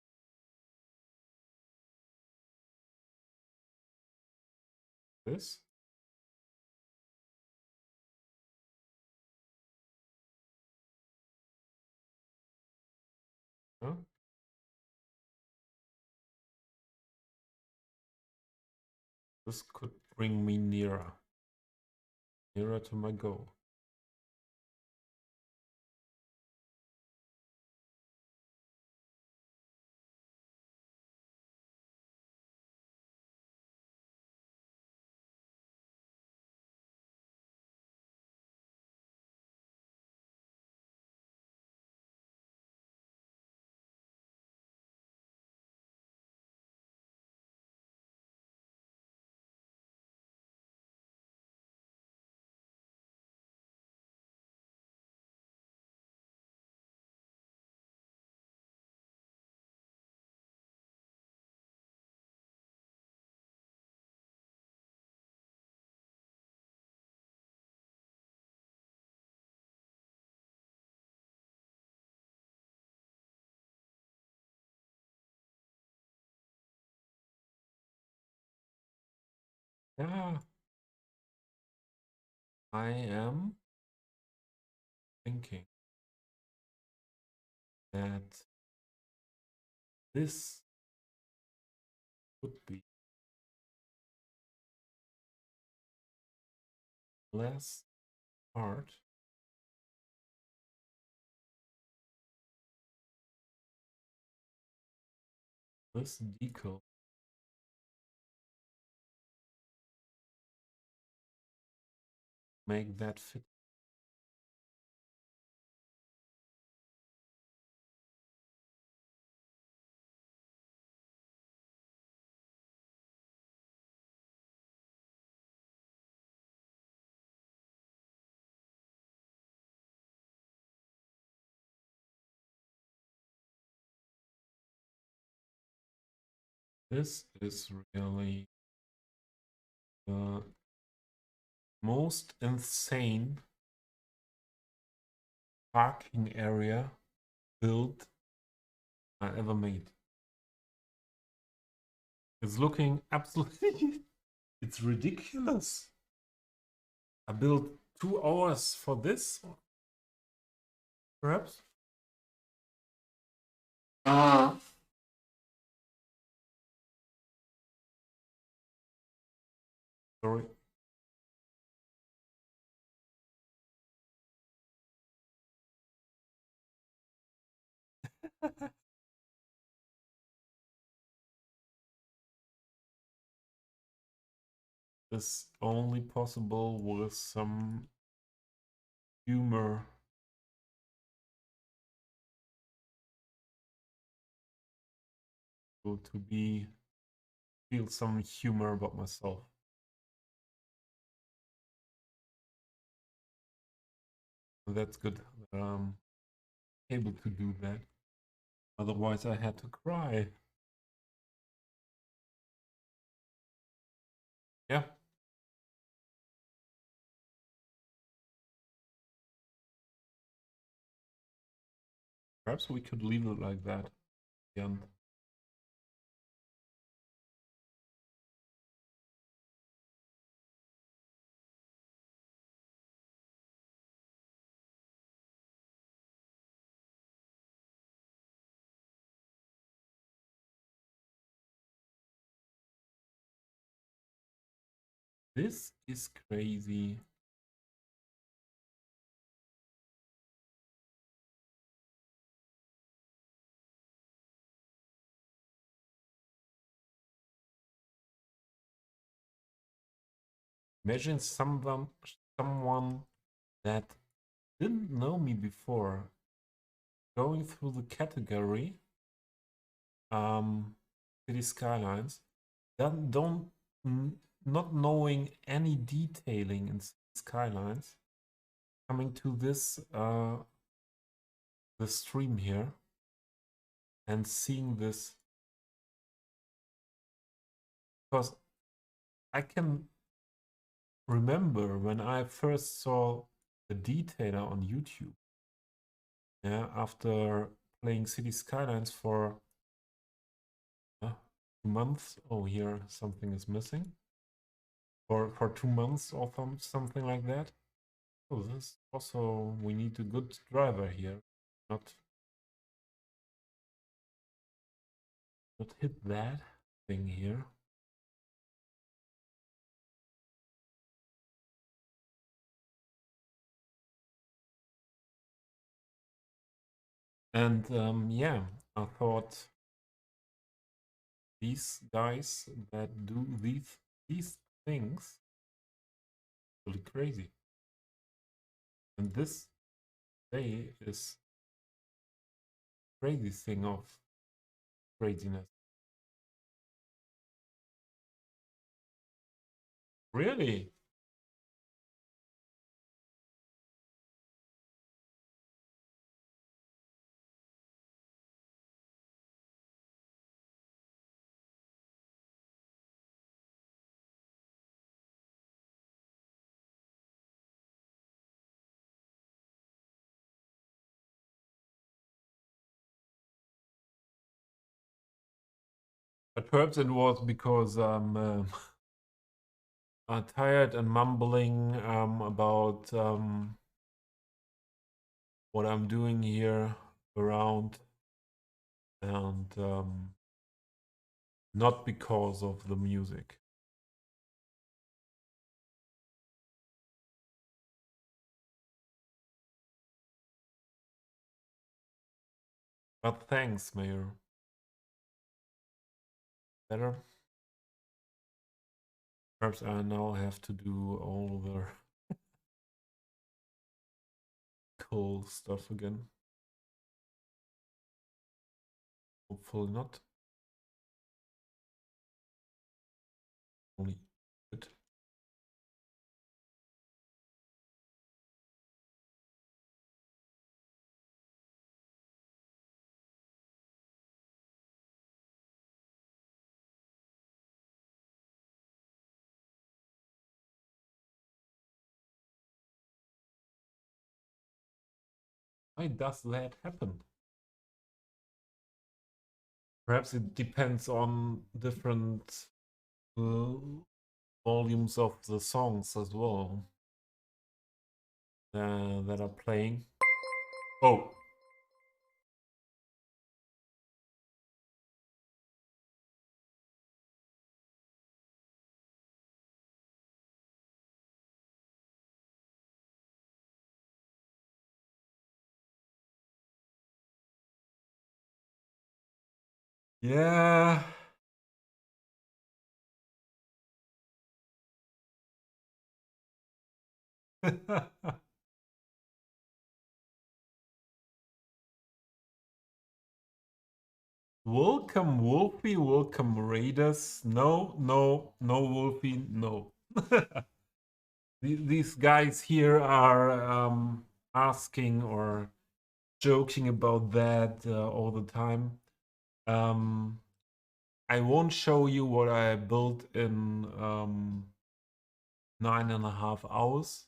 [SPEAKER 1] this. Huh? This could bring me nearer. Nearer to my goal. Yeah, I am thinking that this would be less hard. This decal make that fit. This is really the most insane parking area built I ever made. It's looking absolutely, it's ridiculous. I built 2 hours for this, perhaps. Sorry. This only possible with some humor. So to feel some humor about myself. That's good that I'm able to do that. Otherwise, I had to cry. Yeah. Perhaps we could leave it like that. Again. This is crazy. Imagine someone that didn't know me before going through the category City Skylines, then not knowing any detailing in City Skylines, coming to this the stream here and seeing this, because I can remember when I first saw the detailer on YouTube. Yeah, after playing City Skylines for 2 months. Oh, here something is missing. For 2 months or something like that. Oh, this also, we need a good driver here. Not hit that thing here. And yeah, I thought these guys that do these things really crazy. And this day is crazy thing of craziness. Really? But perhaps it was because tired and mumbling about what I'm doing here around, and not because of the music. But thanks, Mayor. Better? Perhaps I now have to do all the cool stuff again. Hopefully not. Only good. Why does that happen? Perhaps it depends on different uh, volumes of the songs as well that are playing. Oh, yeah. Welcome, Wolfie. Welcome, Raiders. No, no, no, Wolfie. No. These guys here are asking or joking about that all the time. Um, I won't show you what I built in 9.5 hours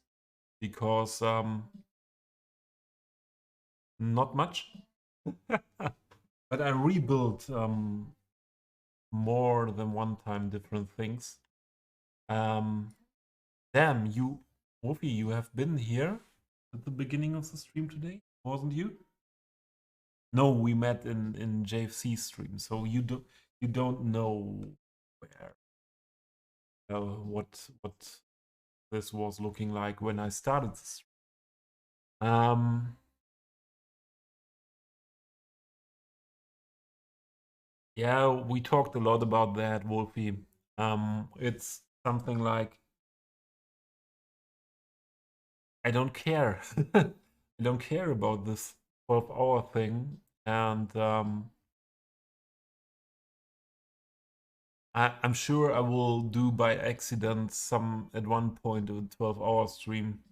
[SPEAKER 1] because not much. But I rebuilt more than one time different things. Um, Damn, Wolfie, you have been here at the beginning of the stream today, wasn't you? No, we met in JFC stream, so you don't know where what this was looking like when I started the stream. Yeah, we talked a lot about that, Wolfie. It's something like I don't care. I don't care about this 12-hour thing, and I'm sure I will do by accident some at one point a 12-hour stream,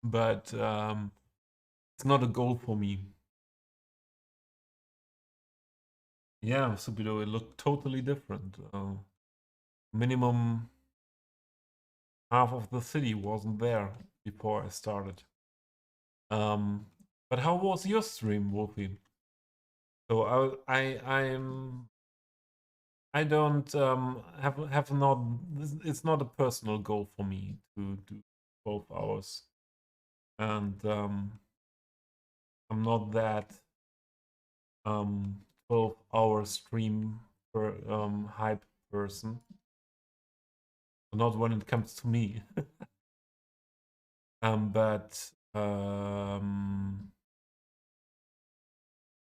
[SPEAKER 1] but it's not a goal for me. Yeah, Subido, it looked totally different. Minimum half of the city wasn't there before I started. Um, but how was your stream, Wolfie? So I don't have not. It's not a personal goal for me to do 12 hours, and I'm not that 12-hour stream per hype person. Not when it comes to me. But a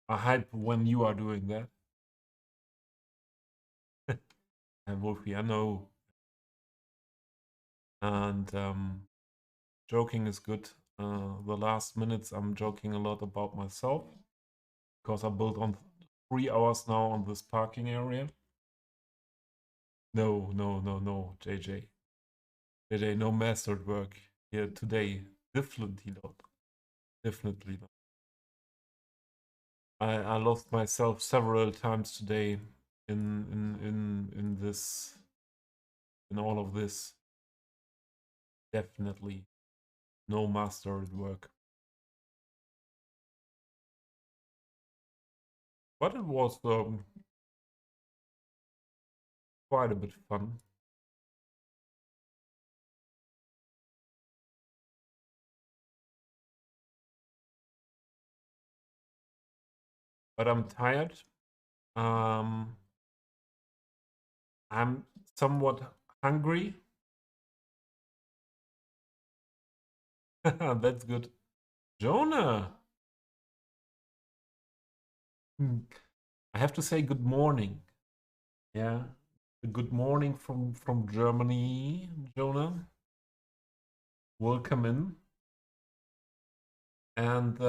[SPEAKER 1] hype when you are doing that. And Wolfie, I know. And joking is good. The last minutes I'm joking a lot about myself because I built on 3 hours now on this parking area. No, no, no, no, JJ. JJ, no mastered work here today. Definitely not. Definitely not. I lost myself several times today in this in all of this. Definitely no mastered work. But it was quite a bit fun. but I'm tired. Um, I'm somewhat hungry. That's good. Jonah, hmm, I have to say good morning. Yeah, good morning from Germany, Jonah. Welcome in. And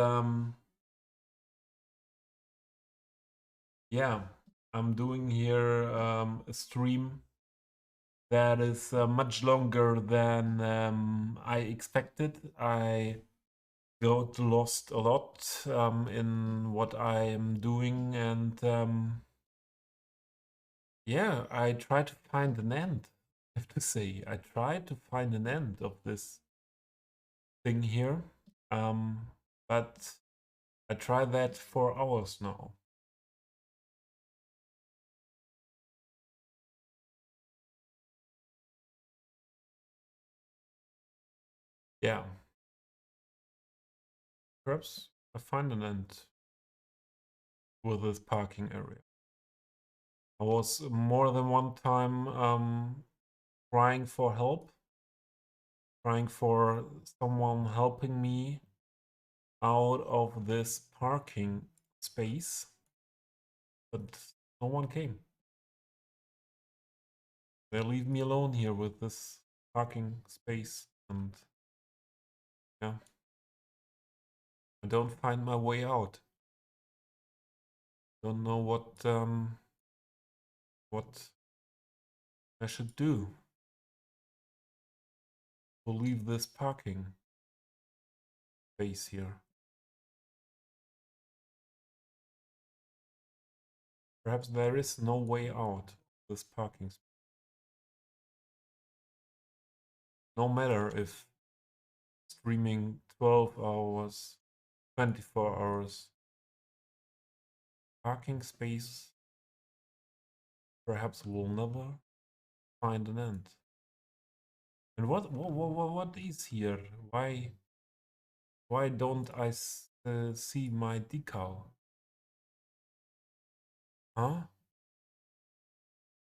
[SPEAKER 1] yeah, I'm doing here a stream that is much longer than I expected. I got lost a lot in what I am doing, and yeah, I try to find an end. I have to say, I try to find an end of this thing here, um, but I tried that for hours now. Yeah, perhaps I find an end with this parking area. I was more than one time trying for help, trying for someone helping me out of this parking space, but no one came. They leave me alone here with this parking space, and yeah, I don't find my way out. Don't know what I should do to leave this parking space here. Perhaps there is no way out of this parking space. No matter if streaming 12 hours, 24 hours, parking space perhaps will never find an end. And what is here? Why don't I see my decal? Huh?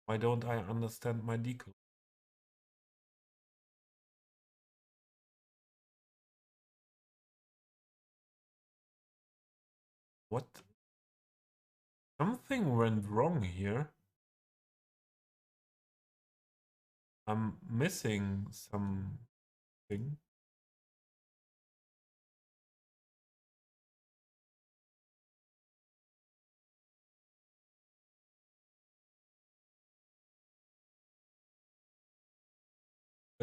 [SPEAKER 1] Why don't I understand my decal? What? Something went wrong here. I'm missing something.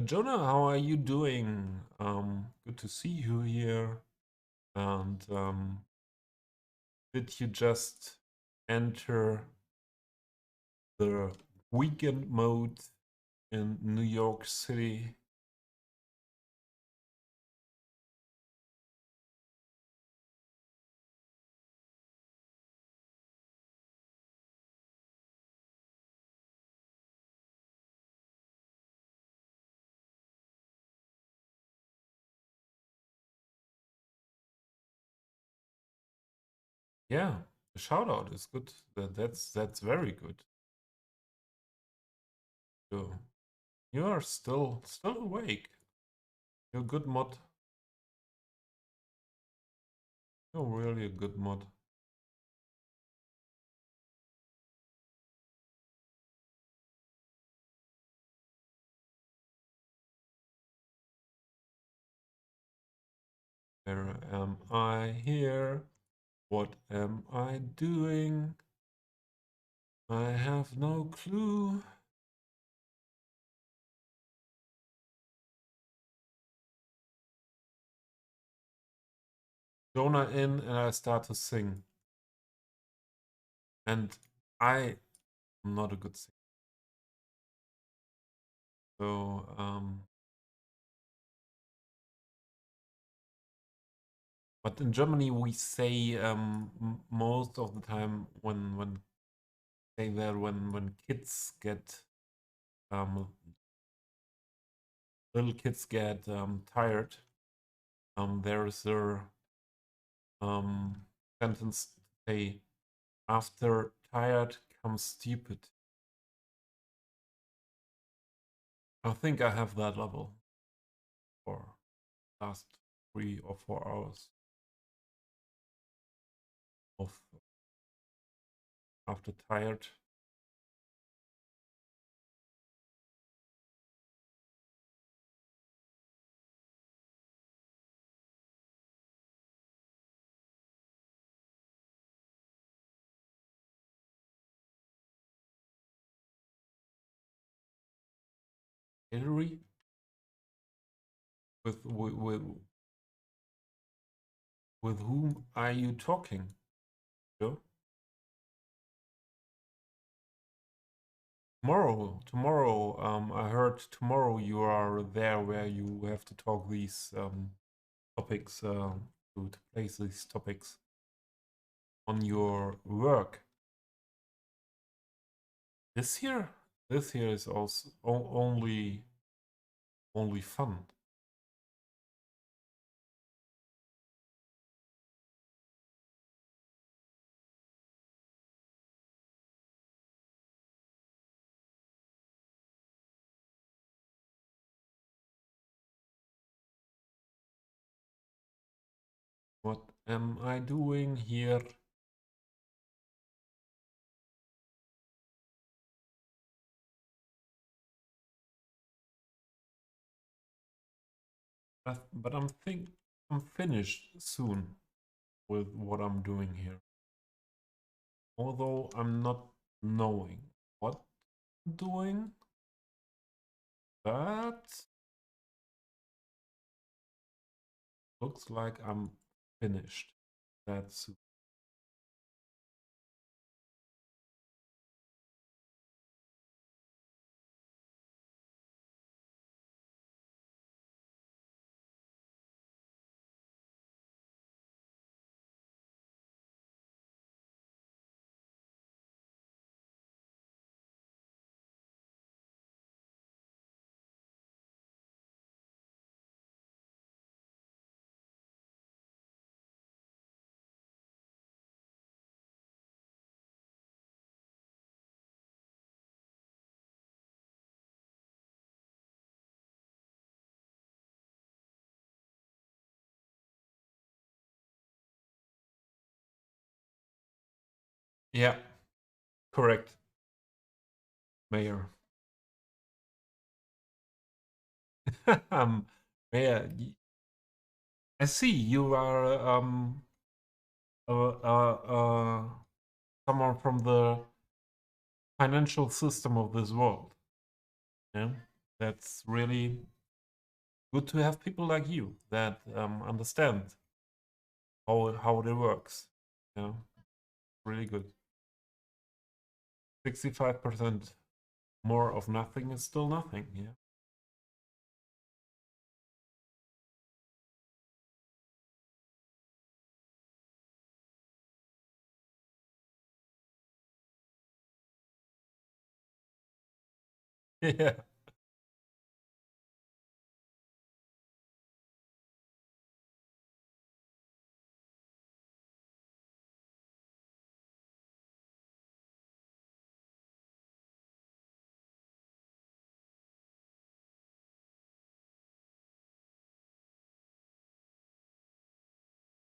[SPEAKER 1] Jonah, how are you doing? Good to see you here. And did you just enter the weekend mode in New York City? Yeah, the shout out is good. That's very good. So you are still awake. You're a good mod. You're really a good mod. Where am I here? What am I doing? I have no clue. Jonah in and I start to sing. And I am not a good singer. So but in Germany we say most of the time when say that when kids get little kids get tired, there is a sentence to say After tired comes stupid. I think I have that level for last 3 or 4 hours of after tired. Hillary, with whom are you talking? Joe? Tomorrow. I heard tomorrow you are there where you have to talk these topics to place these topics on your work. This year is also only fun. What am I doing here? But I'm finished soon with what I'm doing here. Although I'm not knowing what I'm doing, but looks like I'm finished. That's yeah, correct, Mayor. Mayor, I see you are someone from the financial system of this world. Yeah, that's really good to have people like you that understand how it works. Yeah, really good. 65% more of nothing is still nothing. Yeah. Yeah.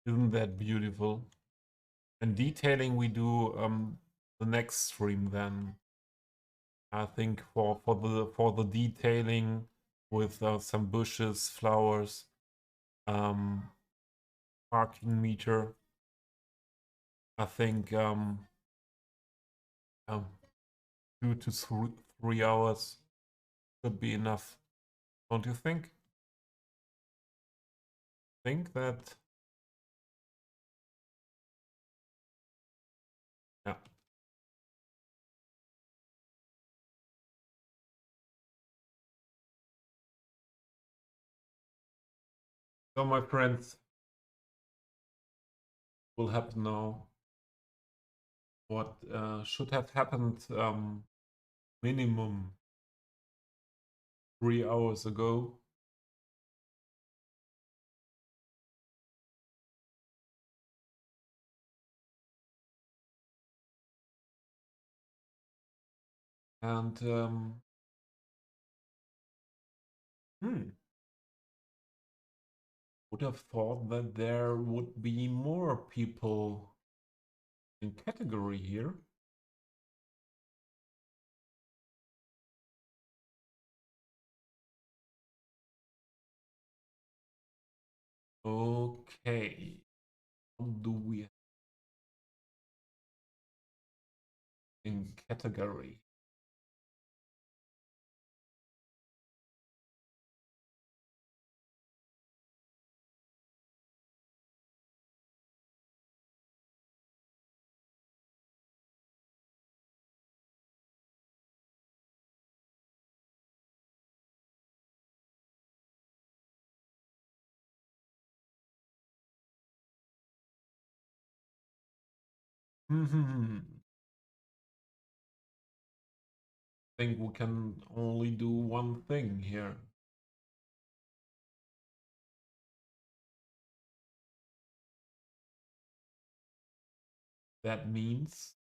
[SPEAKER 1] Isn't that beautiful? And detailing we do the next stream then. I think for the detailing with some bushes, flowers, um, parking meter. I think um 2 to 3 hours could be enough. Don't you think? Think that? Yeah. So my friends, will happen now. What should have happened minimum 3 hours ago. And would have thought that there would be more people in category here. Okay, what do we have in category? Hmm. I think we can only do one thing here. That means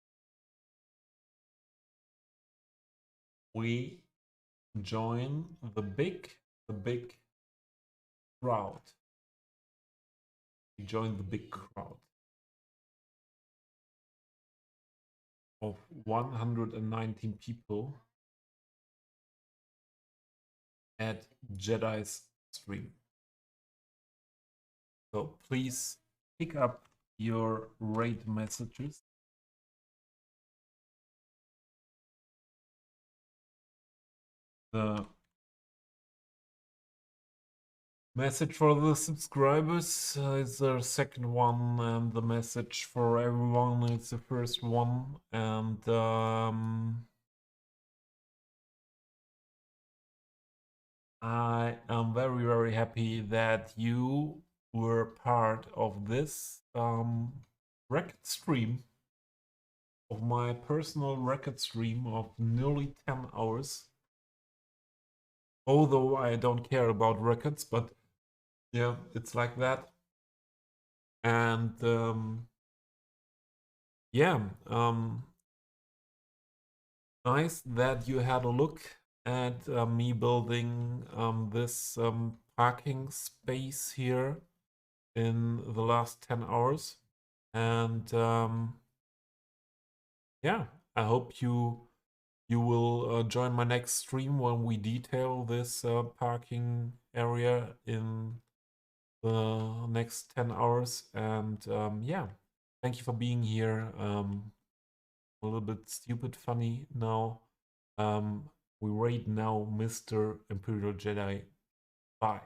[SPEAKER 1] we join the big crowd. We join the big crowd of 119 people at Jedi's stream. So please pick up your raid messages. The message for the subscribers is the second one, and the message for everyone is the first one. And I am very, very happy that you were part of this record stream, of my personal record stream of nearly 10 hours. Although I don't care about records, but yeah, it's like that. And yeah, nice that you had a look at me building this parking space here in the last 10 hours. And yeah, I hope you will join my next stream when we detail this parking area in the next 10 hours. And yeah, thank you for being here. A little bit stupid funny now. We rate now Mr. Imperial Jedi 5.